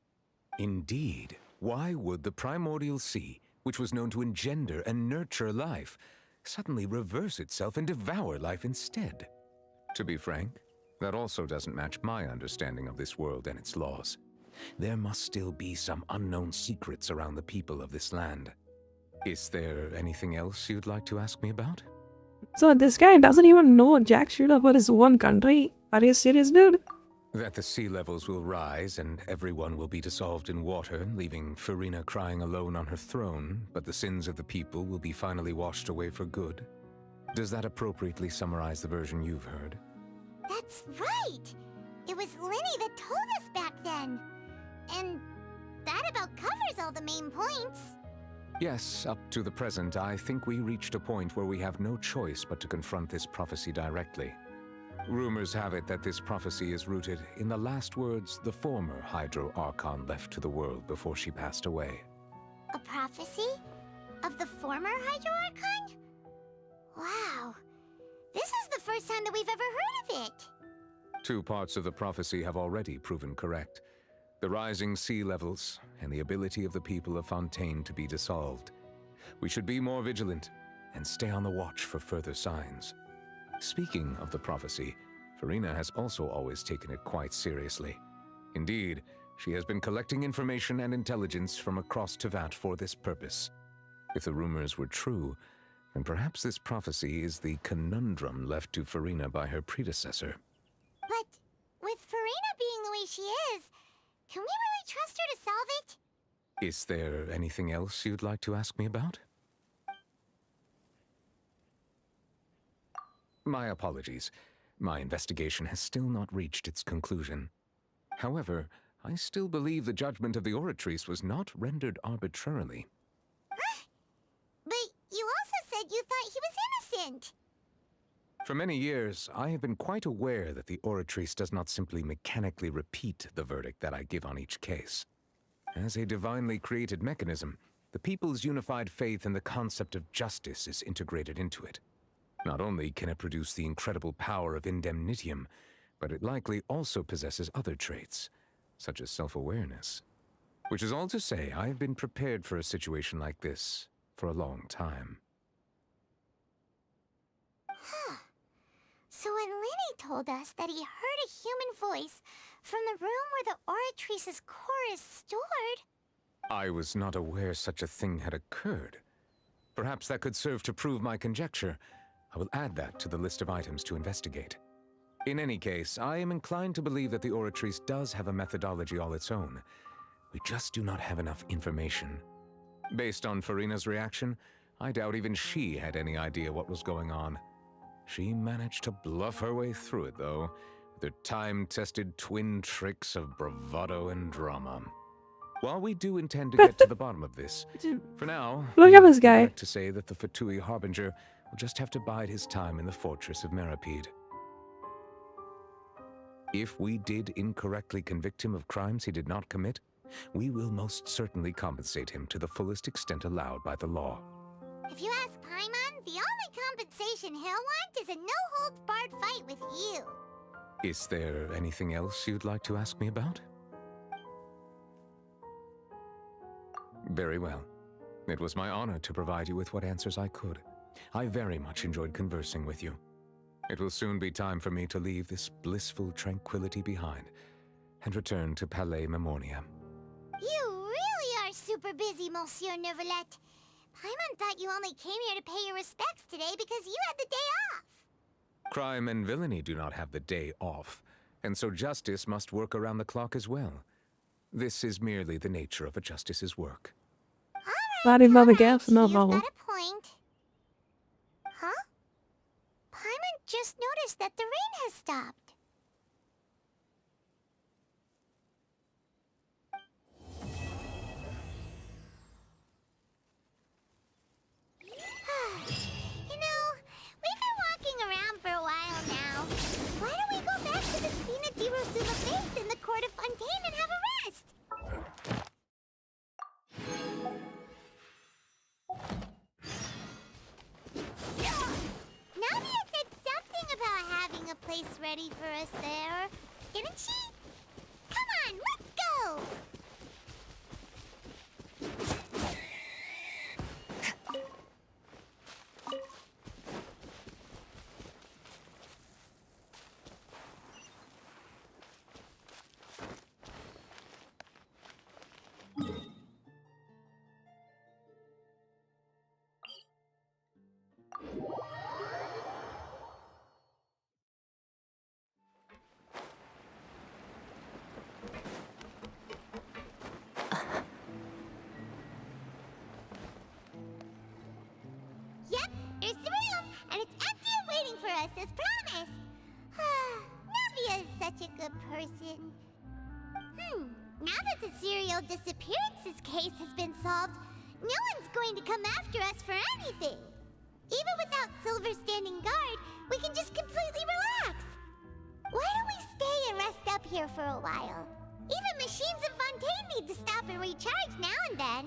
Indeed. Why would the primordial sea, which was known to engender and nurture life, suddenly reverse itself and devour life instead? To be frank, that also doesn't match my understanding of this world and its laws. There must still be some unknown secrets around the people of this land. Is there anything else you'd like to ask me about? So this guy doesn't even know jack shit about his own country. Are you serious, dude? That the sea levels will rise and everyone will be dissolved in water, leaving Farina crying alone on her throne, but the sins of the people will be finally washed away for good. Does that appropriately summarize the version you've heard? That's right! It was Linny that told us back then. And that about covers all the main points. Yes, up to the present, I think we reached a point where we have no choice but to confront this prophecy directly. Rumors have it that this prophecy is rooted in the last words the former Hydro Archon left to the world before she passed away. A prophecy? Of the former Hydro Archon? Wow. This is the first time that we've ever heard of it. 2 parts of the prophecy have already proven correct. The rising sea levels and the ability of the people of Fontaine to be dissolved. We should be more vigilant and stay on the watch for further signs. Speaking of the prophecy, Farina has also always taken it quite seriously. Indeed, she has been collecting information and intelligence from across Tevat for this purpose. If the rumors were true, then perhaps this prophecy is the conundrum left to Farina by her predecessor. But with Farina being the way she is, can we really trust her to solve it? Is there anything else you'd like to ask me about? My apologies. My investigation has still not reached its conclusion. However, I still believe the judgment of the Oratrice was not rendered arbitrarily. Huh? But you also said you thought he was innocent. For many years, I have been quite aware that the Oratrice does not simply mechanically repeat the verdict that I give on each case. As a divinely created mechanism, the people's unified faith in the concept of justice is integrated into it. Not only can it produce the incredible power of indemnitium, but it likely also possesses other traits, such as self-awareness. Which is all to say, I have been prepared for a situation like this for a long time. Huh. So when Linny told us that he heard a human voice from the room where the Oratrice's core is stored... I was not aware such a thing had occurred. Perhaps that could serve to prove my conjecture. I will add that to the list of items to investigate. In any case, I am inclined to believe that the Oratrice does have a methodology all its own. We just do not have enough information. Based on Farina's reaction, I doubt even she had any idea what was going on. She managed to bluff her way through it, though, with her time-tested twin tricks of bravado and drama. While we do intend to get to the bottom of this, for now, Look at this guy. I'd like to say that the Fatui Harbinger will just have to bide his time in the fortress of Meripede. If we did incorrectly convict him of crimes he did not commit, we will most certainly compensate him to the fullest extent allowed by the law. If you ask Paimon, the only compensation he'll want is a no-holds-barred fight with you. Is there anything else you'd like to ask me about? Very well. It was my honor to provide you with what answers I could. I very much enjoyed conversing with you. It will soon be time for me to leave this blissful tranquility behind and return to Palais Memornia. You really are super busy, Monsieur Neuvillette. Paimon thought you only came here to pay your respects today because you had the day off. Crime and villainy do not have the day off, and so justice must work around the clock as well. This is merely the nature of a justice's work. Body mother gas, no You've got no. a point. Huh? Paimon just noticed that the rain has stopped. You know, we've been walking around for a while now. Why don't we go back to the Spina di Rosuma base in the court of Fontaine and have a rest? Navia said something about having a place ready for us there, didn't she? Come on, let's go! us as promised. Navia is such a good person. Now that the serial disappearances case has been solved, no one's going to come after us for anything. Even without Silver standing guard, we can just completely relax. Why don't we stay and rest up here for a while? Even machines in Fontaine need to stop and recharge now and then.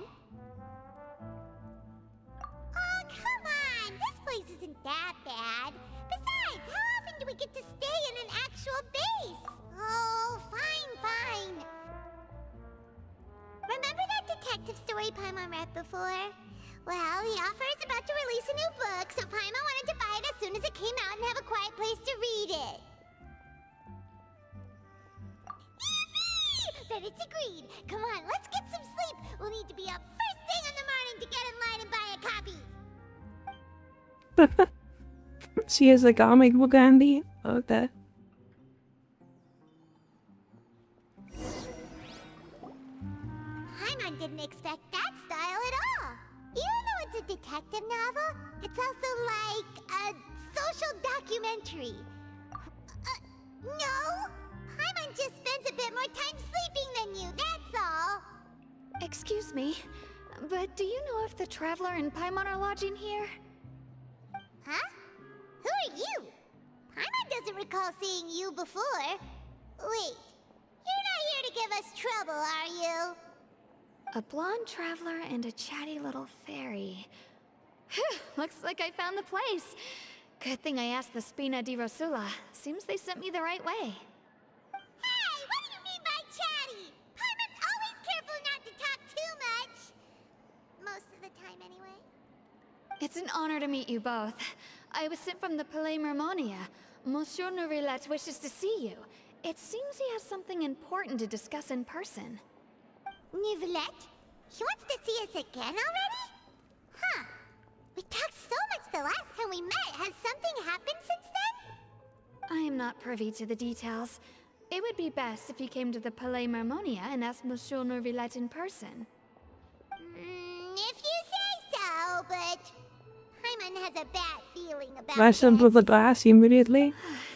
Oh, come on! This place isn't that bad. Besides, how often do we get to stay in an actual base? Oh, fine. Remember that detective story Paimon read before? Well, the author is about to release a new book, so Paimon wanted to buy it as soon as it came out and have a quiet place to read it. Yippee! Then it's agreed. Come on, let's get some sleep. We'll need to be up first thing in the morning to get in line and buy a copy. She is a comic book Andy. Okay. Paimon didn't expect that style at all. Even though it's a detective novel, it's also like a social documentary. No! Paimon just spends a bit more time sleeping than you, that's all. Excuse me, but do you know if the Traveler and Paimon are lodging here? Huh? Who are you? Paimon doesn't recall seeing you before. Wait, you're not here to give us trouble, are you? A blonde traveler and a chatty little fairy. Whew, looks like I found the place. Good thing I asked the Spina di Rosula. Seems they sent me the right way. Hey, what do you mean by chatty? Paimon's always careful not to talk too much. Most of the time, anyway. It's an honor to meet you both. I was sent from the Palais Mermonia. Monsieur Nourilette wishes to see you. It seems he has something important to discuss in person. Nourilette? He wants to see us again already? Huh. We talked so much the last time we met. Has something happened since then? I am not privy to the details. It would be best if you came to the Palais Mermonia and asked Monsieur Nourilette in person. If you say so, but Paimon has a bad feeling about Rush into the glass immediately.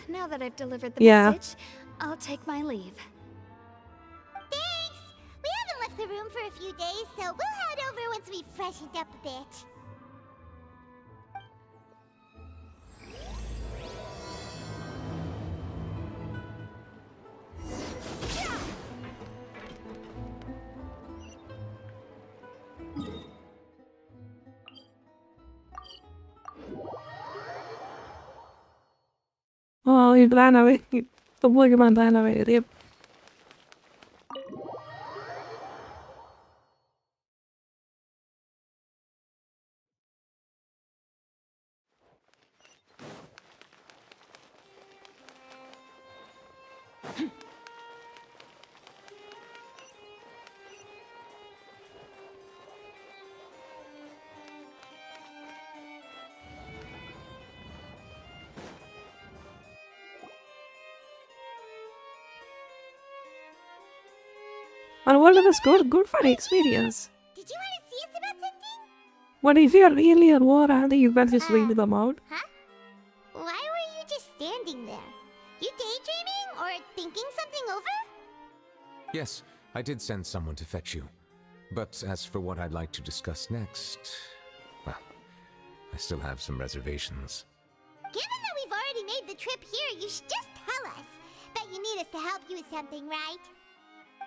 Now that I've delivered the Yeah. message, I'll take my leave. Thanks! We haven't left the room for a few days, so we'll head over once we've freshened up a bit. Oh, you ran away. The Pokemon ran away. Rip. And what if it's good for the experience? Did you want to see us about something? What if you're really at war, Andy? You can just leave them out. Huh? Why were you just standing there? You daydreaming or thinking something over? Yes, I did send someone to fetch you. But as for what I'd like to discuss next, well, I still have some reservations. Given that we've already made the trip here, you should just tell us. Bet you need us to help you with something, right?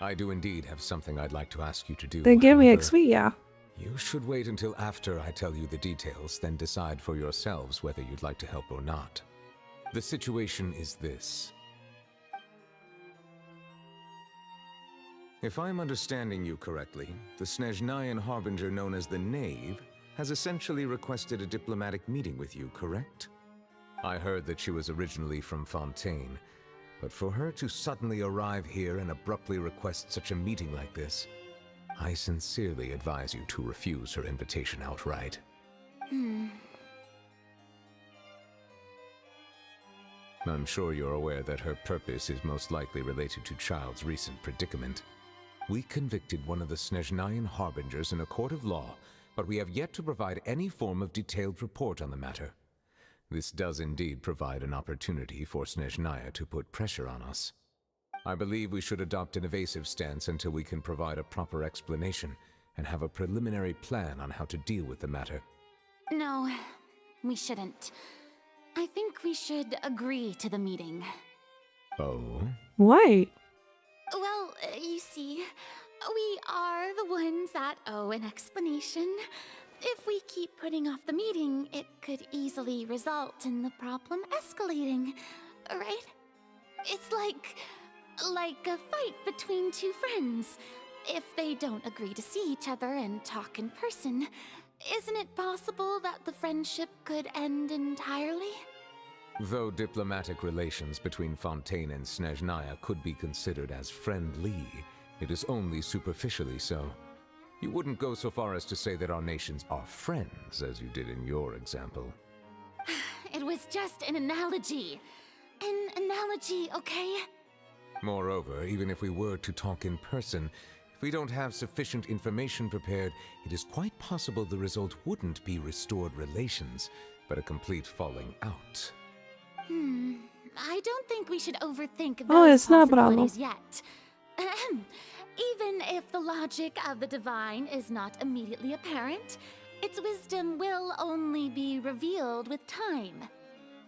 I do indeed have something I'd like to ask you to do. They give me however, XP, yeah. You should wait until after I tell you the details, then decide for yourselves whether you'd like to help or not. The situation is this. If I'm understanding you correctly, the Snezhnayan Harbinger known as the Knave has essentially requested a diplomatic meeting with you, correct? I heard that she was originally from Fontaine, but for her to suddenly arrive here and abruptly request such a meeting like this, I sincerely advise you to refuse her invitation outright. I'm sure you're aware that her purpose is most likely related to Child's recent predicament. We convicted one of the Snezhnayan Harbingers in a court of law, but we have yet to provide any form of detailed report on the matter. This does indeed provide an opportunity for Snezhnaya to put pressure on us. I believe we should adopt an evasive stance until we can provide a proper explanation and have a preliminary plan on how to deal with the matter. No, we shouldn't. I think we should agree to the meeting. Oh? Why? Well, you see, we are the ones that owe an explanation. If we keep putting off the meeting, it could easily result in the problem escalating, right? It's like a fight between two friends. If they don't agree to see each other and talk in person, isn't it possible that the friendship could end entirely? Though diplomatic relations between Fontaine and Snezhnaya could be considered as friendly, it is only superficially so. You wouldn't go so far as to say that our nations are friends, as you did in your example. It was just an analogy. An analogy, okay? Moreover, even if we were to talk in person, if we don't have sufficient information prepared, it is quite possible the result wouldn't be restored relations, but a complete falling out. I don't think we should overthink Oh, those it's not possibilities problem. yet. Even if the logic of the divine is not immediately apparent, its wisdom will only be revealed with time.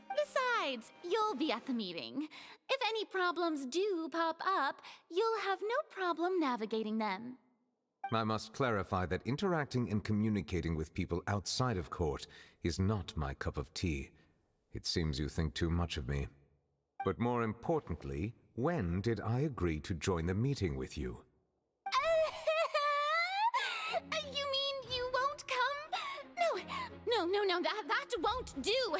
Besides, you'll be at the meeting. If any problems do pop up, you'll have no problem navigating them. I must clarify that interacting and communicating with people outside of court is not my cup of tea. It seems you think too much of me. But more importantly, when did I agree to join the meeting with you? You mean you won't come? No, that won't do.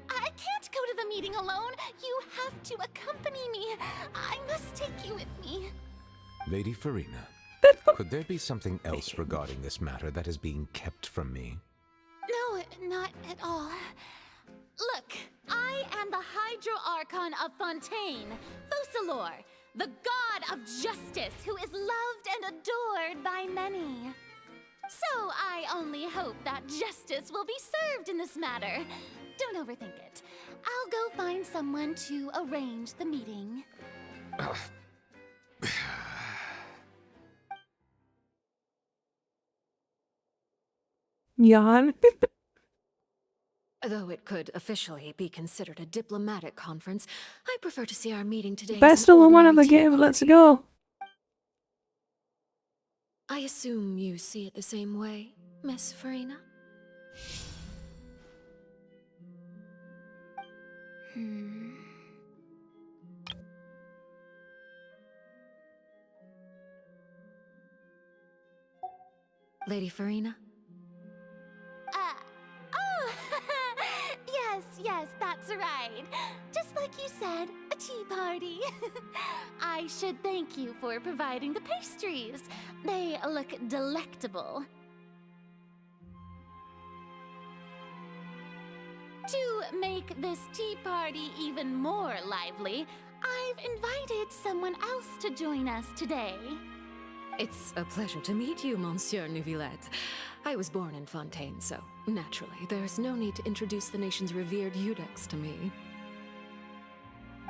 I can't go to the meeting alone. You have to accompany me. I must take you with me. Lady Farina, could there be something else regarding this matter that is being kept from me? No, not at all. Look, I am the Hydro Archon of Fontaine, Focalor, the god of justice who is loved and adored by many. So I only hope that justice will be served in this matter. Don't overthink it. I'll go find someone to arrange the meeting. Yawn. Though it could officially be considered a diplomatic conference, I prefer to see our meeting today as Best an of one of ordinary the tea game. Let's party. go. I assume you see it the same way, Miss Farina? Lady Farina? Oh, yes, that's right. Just like you said, a tea party. I should thank you for providing the pastries. They look delectable. To make this tea party even more lively, I've invited someone else to join us today. It's a pleasure to meet you, Monsieur Neuvillette. I was born in Fontaine, so naturally, there's no need to introduce the nation's revered Eudex to me.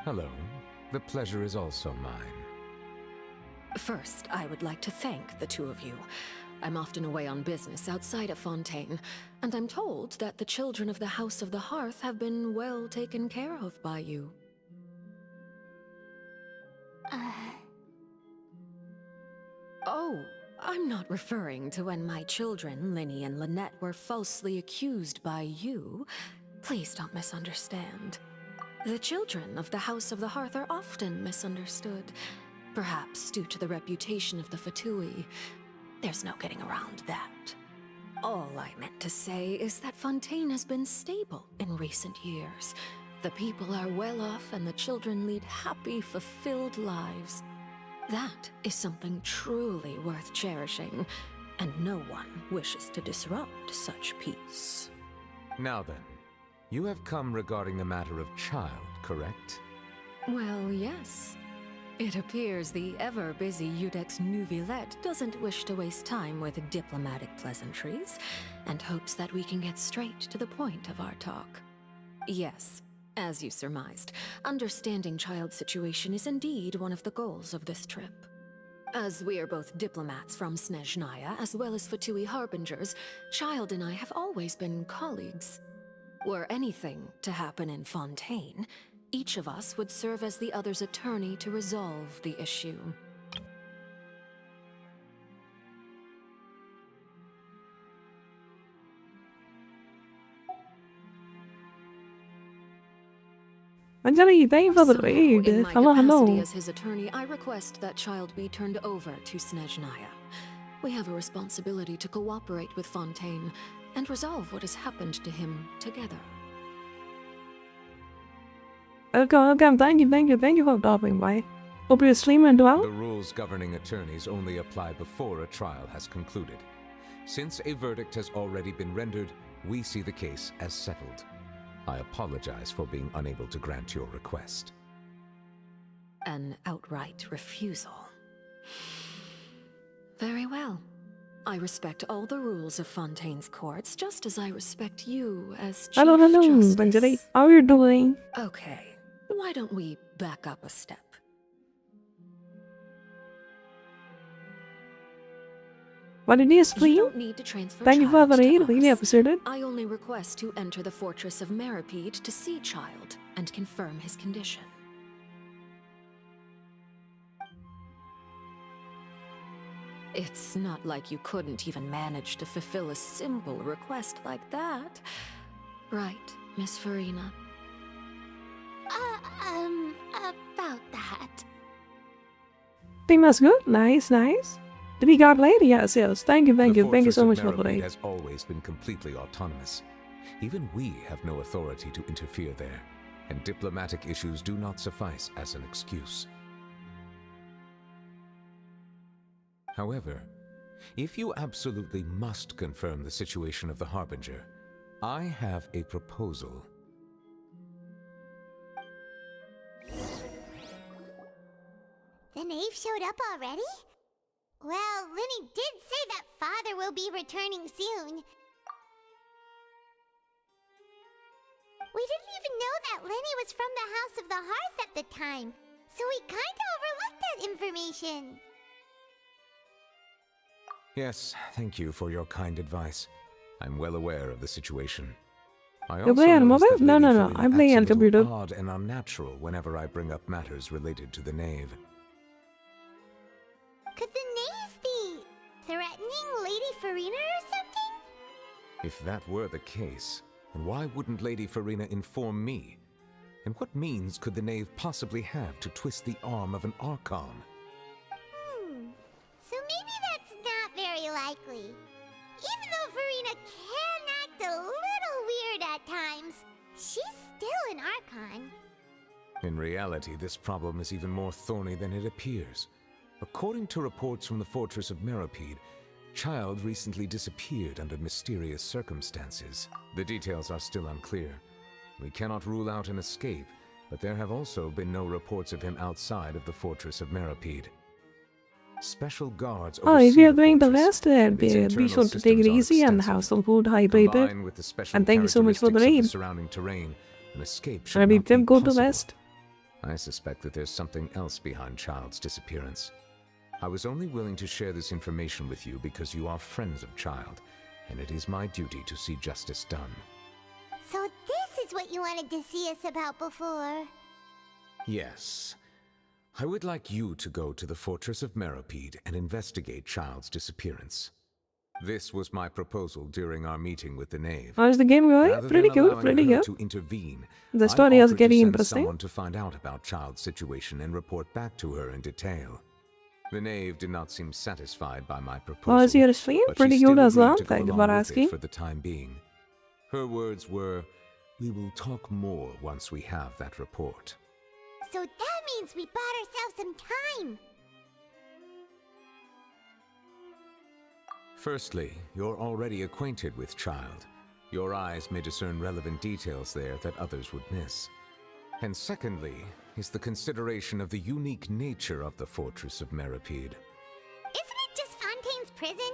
Hello. The pleasure is also mine. First, I would like to thank the two of you. I'm often away on business outside of Fontaine, and I'm told that the children of the House of the Hearth have been well taken care of by you. Oh, I'm not referring to when my children, Linny and Lynette, were falsely accused by you. Please don't misunderstand. The children of the House of the Hearth are often misunderstood, perhaps due to the reputation of the Fatui. There's no getting around that. All I meant to say is that Fontaine has been stable in recent years. The people are well off and the children lead happy, fulfilled lives. That is something truly worth cherishing, and no one wishes to disrupt such peace. Now then, you have come regarding the matter of child, correct? Well, yes. It appears the ever-busy Eudex Neuvillette doesn't wish to waste time with diplomatic pleasantries, and hopes that we can get straight to the point of our talk. Yes, as you surmised, understanding Child's situation is indeed one of the goals of this trip. As we are both diplomats from Snezhnaya as well as Fatui harbingers, Child and I have always been colleagues. Were anything to happen in Fontaine, each of us would serve as the other's attorney to resolve the issue. Anjali, thank you for the So, raid. in my Hello, capacity hello. as his attorney, I request that Child be turned over to Snezhnaya. We have a responsibility to cooperate with Fontaine and resolve what has happened to him together. Okay, thank you for dropping by. Hope you're streaming well. The rules governing attorneys only apply before a trial has concluded. Since a verdict has already been rendered, we see the case as settled. I apologize for being unable to grant your request. An outright refusal. Very well. I respect all the rules of Fontaine's courts, just as I respect you as Chief Hello, Justice. Anjali. How are you doing? Okay, why don't we back up a step? What did you stream? You don't need to transfer Thank you for the Child to raid. Really us. appreciate it. I only request to enter the fortress of Meripede to see Child and confirm his condition. It's not like you couldn't even manage to fulfill a simple request like that. Right, Miss Farina? About that. Think that's good. Nice. Did he got laid? Yes. Thank you so much for the Meripede raid. has always been completely autonomous. Even we have no authority to interfere there, and diplomatic issues do not suffice as an excuse. However, if you absolutely must confirm the situation of the Harbinger, I have a proposal. The knave showed up already? Well, Linny did say that father will be returning soon. We didn't even know that Linny was from the House of the Hearth at the time, so we kinda overlooked that information. Yes, thank you for your kind advice. I'm well aware of the situation. I You play on noticed mobile? that No. Lady Farina I'm playing on acts a little computer. odd and unnatural whenever I bring up matters related to the knave. Could the knave be threatening Lady Farina or something? If that were the case, then why wouldn't Lady Farina inform me? And what means could the knave possibly have to twist the arm of an Archon? So maybe that's not very likely. Even though Farina can act a little weird at times, she's still an Archon. In reality, this problem is even more thorny than it appears. According to reports from the Fortress of Meripede, Child recently disappeared under mysterious circumstances. The details are still unclear. We cannot rule out an escape, but there have also been no reports of him outside of the Fortress of Meripede. Special guards Oh, if you're the doing the fortress, rest, and its be internal sure to take it systems are easy and extensive. have some food hydrated. Combined with the special And thank you so much for the characteristics of raid. surrounding terrain, an escape should Maybe not be Tim, go to possible. rest. I suspect that there's something else behind Child's disappearance. I was only willing to share this information with you because you are friends of Child, and it is my duty to see justice done. So this is what you wanted to see us about before. Yes. I would like you to go to the Fortress of Meripede and investigate Child's disappearance. This was my proposal during our meeting with the knave. How's the game going? Rather Pretty than good, allowing pretty her good. to intervene, The I story is offered to getting send interesting. someone to find out about Child's situation and report back to her in detail. The knave did not seem satisfied by my proposal. Oh, is your stream? but she Pretty still good as agreed well. to go Thank you along for with it asking. for the time being. Her words were, "We will talk more once we have that report." So that means we bought ourselves some time. Firstly, you're already acquainted with Child. Your eyes may discern relevant details there that others would miss. And secondly, is the consideration of the unique nature of the Fortress of Meripede. Isn't it just Fontaine's prison?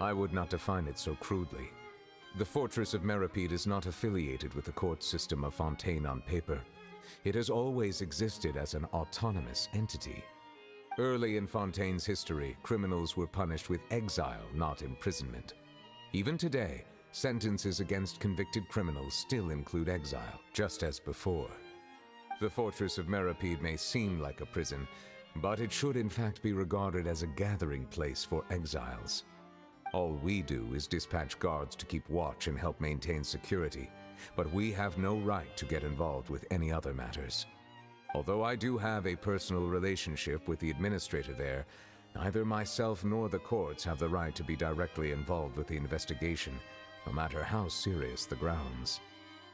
I would not define it so crudely. The Fortress of Meripede is not affiliated with the court system of Fontaine on paper. It has always existed as an autonomous entity. Early in Fontaine's history, criminals were punished with exile, not imprisonment. Even today, sentences against convicted criminals still include exile, just as before. The Fortress of Meripede may seem like a prison, but it should in fact be regarded as a gathering place for exiles. All we do is dispatch guards to keep watch and help maintain security, but we have no right to get involved with any other matters. Although I do have a personal relationship with the administrator there, neither myself nor the courts have the right to be directly involved with the investigation, no matter how serious the grounds.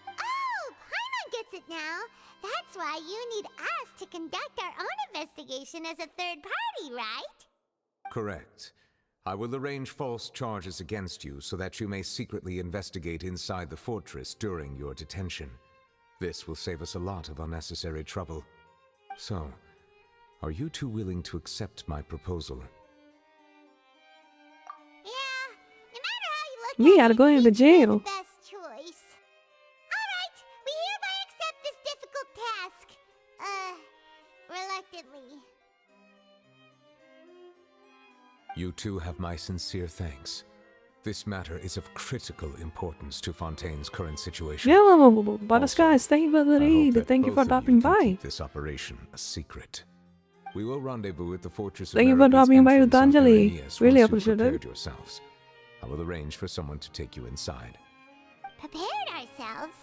Oh, Paimon gets it now. That's why you need us to conduct our own investigation as a third party, right? Correct. I will arrange false charges against you so that you may secretly investigate inside the fortress during your detention. This will save us a lot of unnecessary trouble. So, are you two willing to accept my proposal? Yeah, no matter how you look We at gotta it, go into it's not jail. the best choice. Alright, we hereby accept this difficult task. Reluctantly. You two have my sincere thanks. This matter is of critical importance to Fontaine's current situation. Yo, Butterscotch, thank you for the I hope read. that Thank you both for of you dropping can by. keep this operation a secret. We will rendezvous at the Fortress of Thank you for Meripede's dropping by, entrance on Utanjali. Irenaeus Really once you've appreciate it. prepared yourselves. I will arrange for someone to take you inside. Prepared ourselves?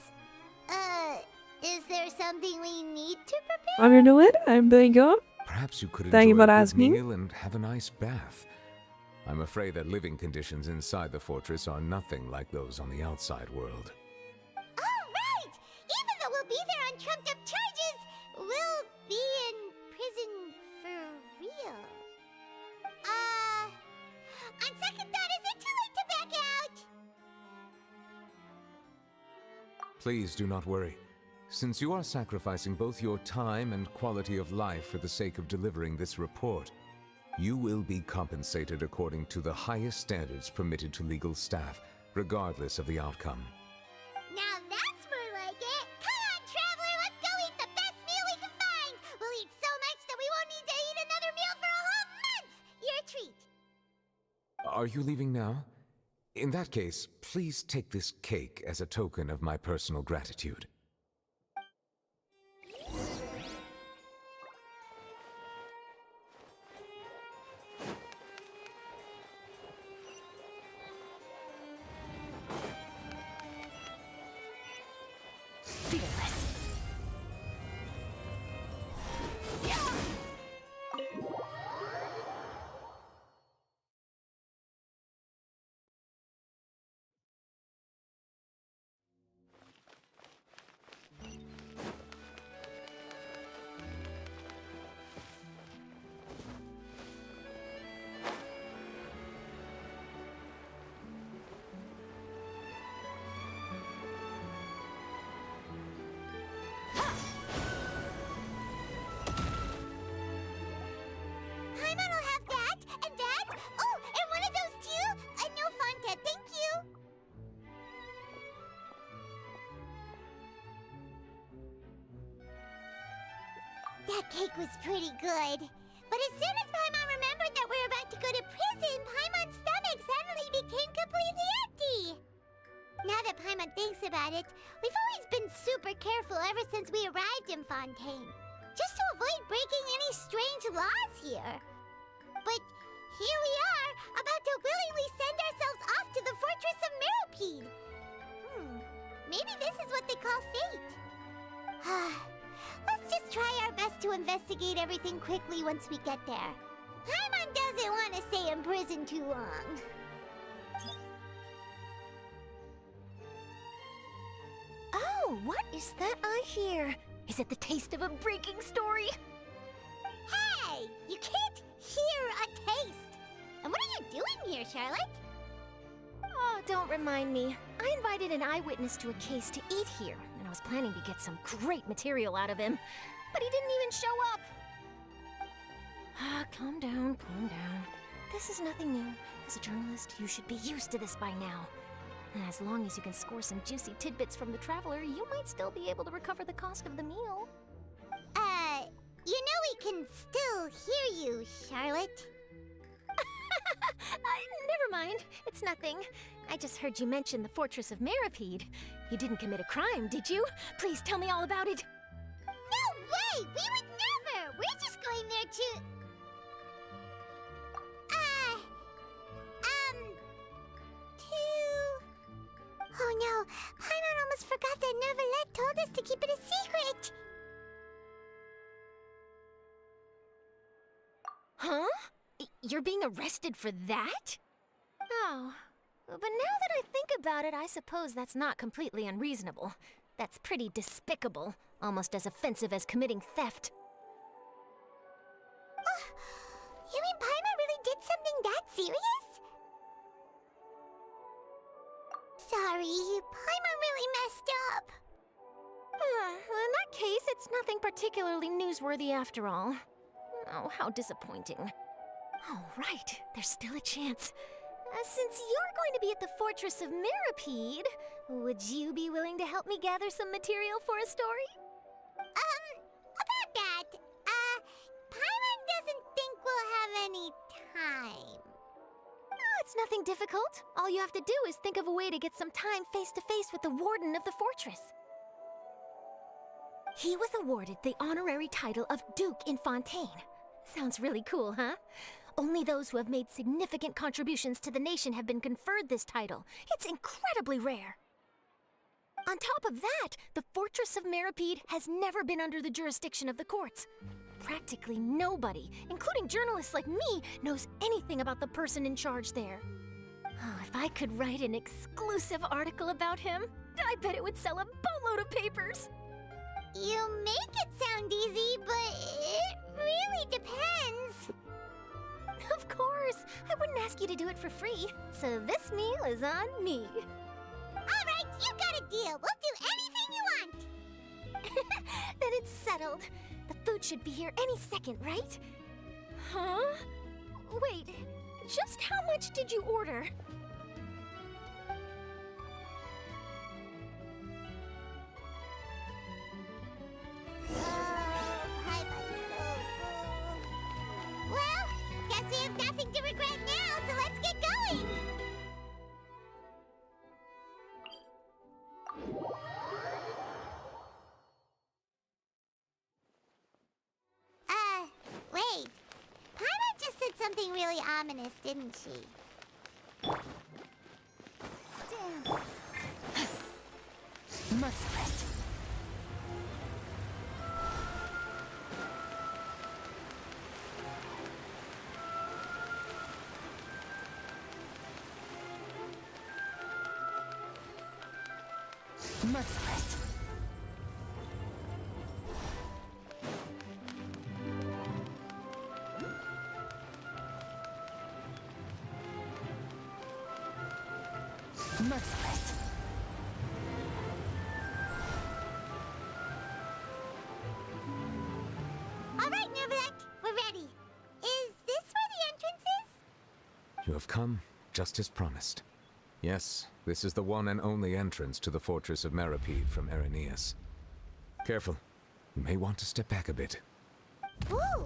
Is there something we need to prepare? I'm gonna do it. I'm doing good. Perhaps you could Thank you enjoy for a good asking. meal and have a nice bath. I'm afraid that living conditions inside the fortress are nothing like those on the outside world. Oh, right! Even though we'll be there on trumped-up charges, we'll be in prison for real. On second thought, is it too late to back out? Please do not worry. Since you are sacrificing both your time and quality of life for the sake of delivering this report, you will be compensated according to the highest standards permitted to legal staff, regardless of the outcome. Now that's more like it! Come on, traveler, let's go eat the best meal we can find! We'll eat so much that we won't need to eat another meal for a whole month! Your treat! Are you leaving now? In that case, please take this cake as a token of my personal gratitude. Paimon will have that, and that. Oh, and one of those too? No Fonta, thank you! That cake was pretty good. But as soon as Paimon remembered that we're about to go to prison, Paimon's stomach suddenly became completely empty. Now that Paimon thinks about it, we've always been super careful ever since we arrived in Fontaine. Just to avoid breaking any strange laws here. But here we are, about to willingly send ourselves off to the Fortress of Meripede. Maybe this is what they call fate. Let's just try our best to investigate everything quickly once we get there. Paimon doesn't want to stay in prison too long. Oh, what is that I hear? Is it the taste of a breaking story? Hey! You can't hear a taste! And what are you doing here, Charlotte? Oh, don't remind me. I invited an eyewitness to a case to eat here, and I was planning to get some great material out of him. But he didn't even show up. Calm down, calm down. This is nothing new. As a journalist, you should be used to this by now. As long as you can score some juicy tidbits from the Traveler, you might still be able to recover the cost of the meal. You know we can still hear you, Charlotte. Never mind. It's nothing. I just heard you mention the Fortress of Meripede. You didn't commit a crime, did you? Please tell me all about it. No way! We would never! We're just going there to... Oh no, Paimon almost forgot that Neverlet told us to keep it a secret! Huh? You're being arrested for that? Oh, but now that I think about it, I suppose that's not completely unreasonable. That's pretty despicable, almost as offensive as committing theft. You mean Paimon really did something that serious? Sorry, Paimon really messed up. In that case, it's nothing particularly newsworthy after all. Oh, how disappointing. Oh, right, there's still a chance. Since you're going to be at the Fortress of Meripede, would you be willing to help me gather some material for a story? About that, Paimon doesn't think we'll have any time. It's nothing difficult. All you have to do is think of a way to get some time face-to-face with the Warden of the Fortress. He was awarded the honorary title of Duke in Fontaine. Sounds really cool, huh? Only those who have made significant contributions to the nation have been conferred this title. It's incredibly rare. On top of that, the Fortress of Meripede has never been under the jurisdiction of the courts. Practically nobody, including journalists like me, knows anything about the person in charge there. Oh, if I could write an exclusive article about him, I bet it would sell a boatload of papers. You make it sound easy, but it really depends. Of course, I wouldn't ask you to do it for free, so this meal is on me. All right, you got a deal. We'll do anything you want. Then it's settled. The food should be here any second, right? Huh? Wait, just how much did you order? Well, guess we have nothing to regret now, so let's get going! Wait. Paimon just said something really ominous, didn't she? Damn. Merciless. Merciless. Merciless. All right, Neverlet, we're ready. Is this where the entrance is? You have come, just as promised. Yes, this is the one and only entrance to the Fortress of Meripede from Araneus. Careful. You may want to step back a bit. Ooh,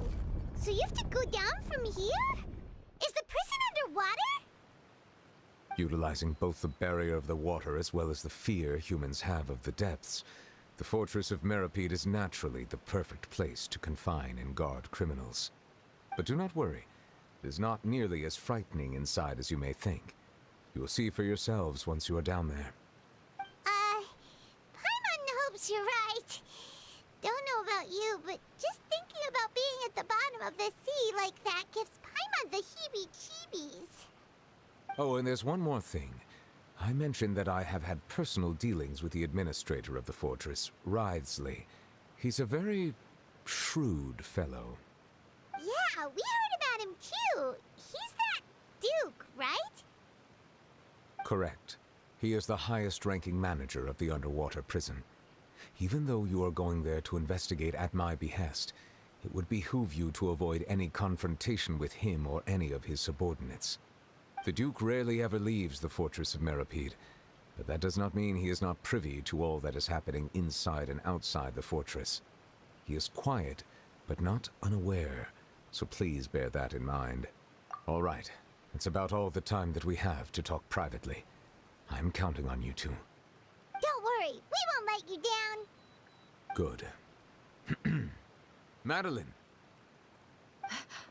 so you have to go down from here? Is the prison underwater? Utilizing both the barrier of the water as well as the fear humans have of the depths, the Fortress of Meripede is naturally the perfect place to confine and guard criminals. But do not worry. It is not nearly as frightening inside as you may think. You will see for yourselves once you are down there. Paimon hopes you're right. Don't know about you, but just thinking about being at the bottom of the sea like that gives Paimon the heebie-jeebies. Oh, and there's one more thing. I mentioned that I have had personal dealings with the administrator of the fortress, Wriothesley. He's a very shrewd fellow. Yeah, we heard about him too. He's that Duke, right? Correct. He is the highest-ranking manager of the underwater prison. Even though you are going there to investigate at my behest, it would behoove you to avoid any confrontation with him or any of his subordinates. The Duke rarely ever leaves the Fortress of Meripede, But that does not mean he is not privy to all that is happening inside and outside the fortress. He is quiet, but not unaware, so please bear that in mind. All right, it's about all the time that we have to talk privately. I'm counting on you two. Don't worry, we won't let you down. Good. Madeline!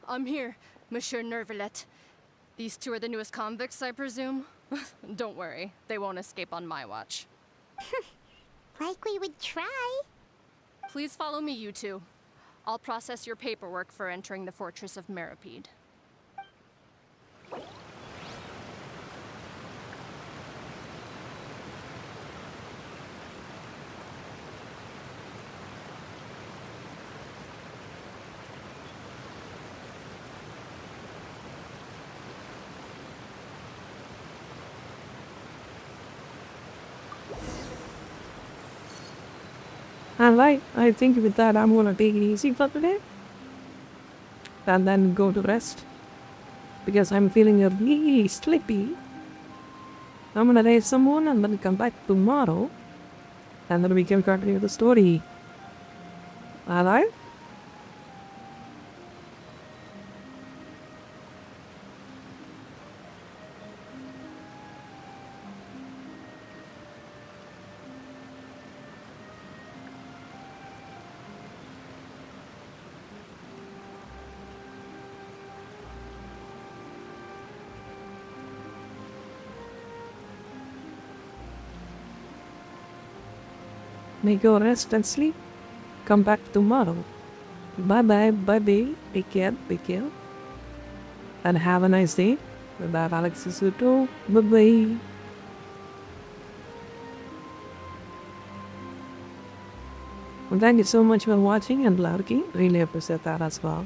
I'm here, Monsieur Nervalet. These two are the newest convicts, I presume? Don't worry, they won't escape on my watch. Like we would try. Please follow me, you two. I'll process your paperwork for entering the Fortress of Meripede. Alright, I think with that I'm gonna take it easy for today. And then go to rest. Because I'm feeling really sleepy. I'm gonna raise someone and then come back tomorrow. And then we can continue the story. Alright? May go rest and sleep. Come back tomorrow. Bye bye, buddy. Take care, take care. And have a nice day. With that, Alex is too. Bye bye. Well, thank you so much for watching and lurking. Really appreciate that as well.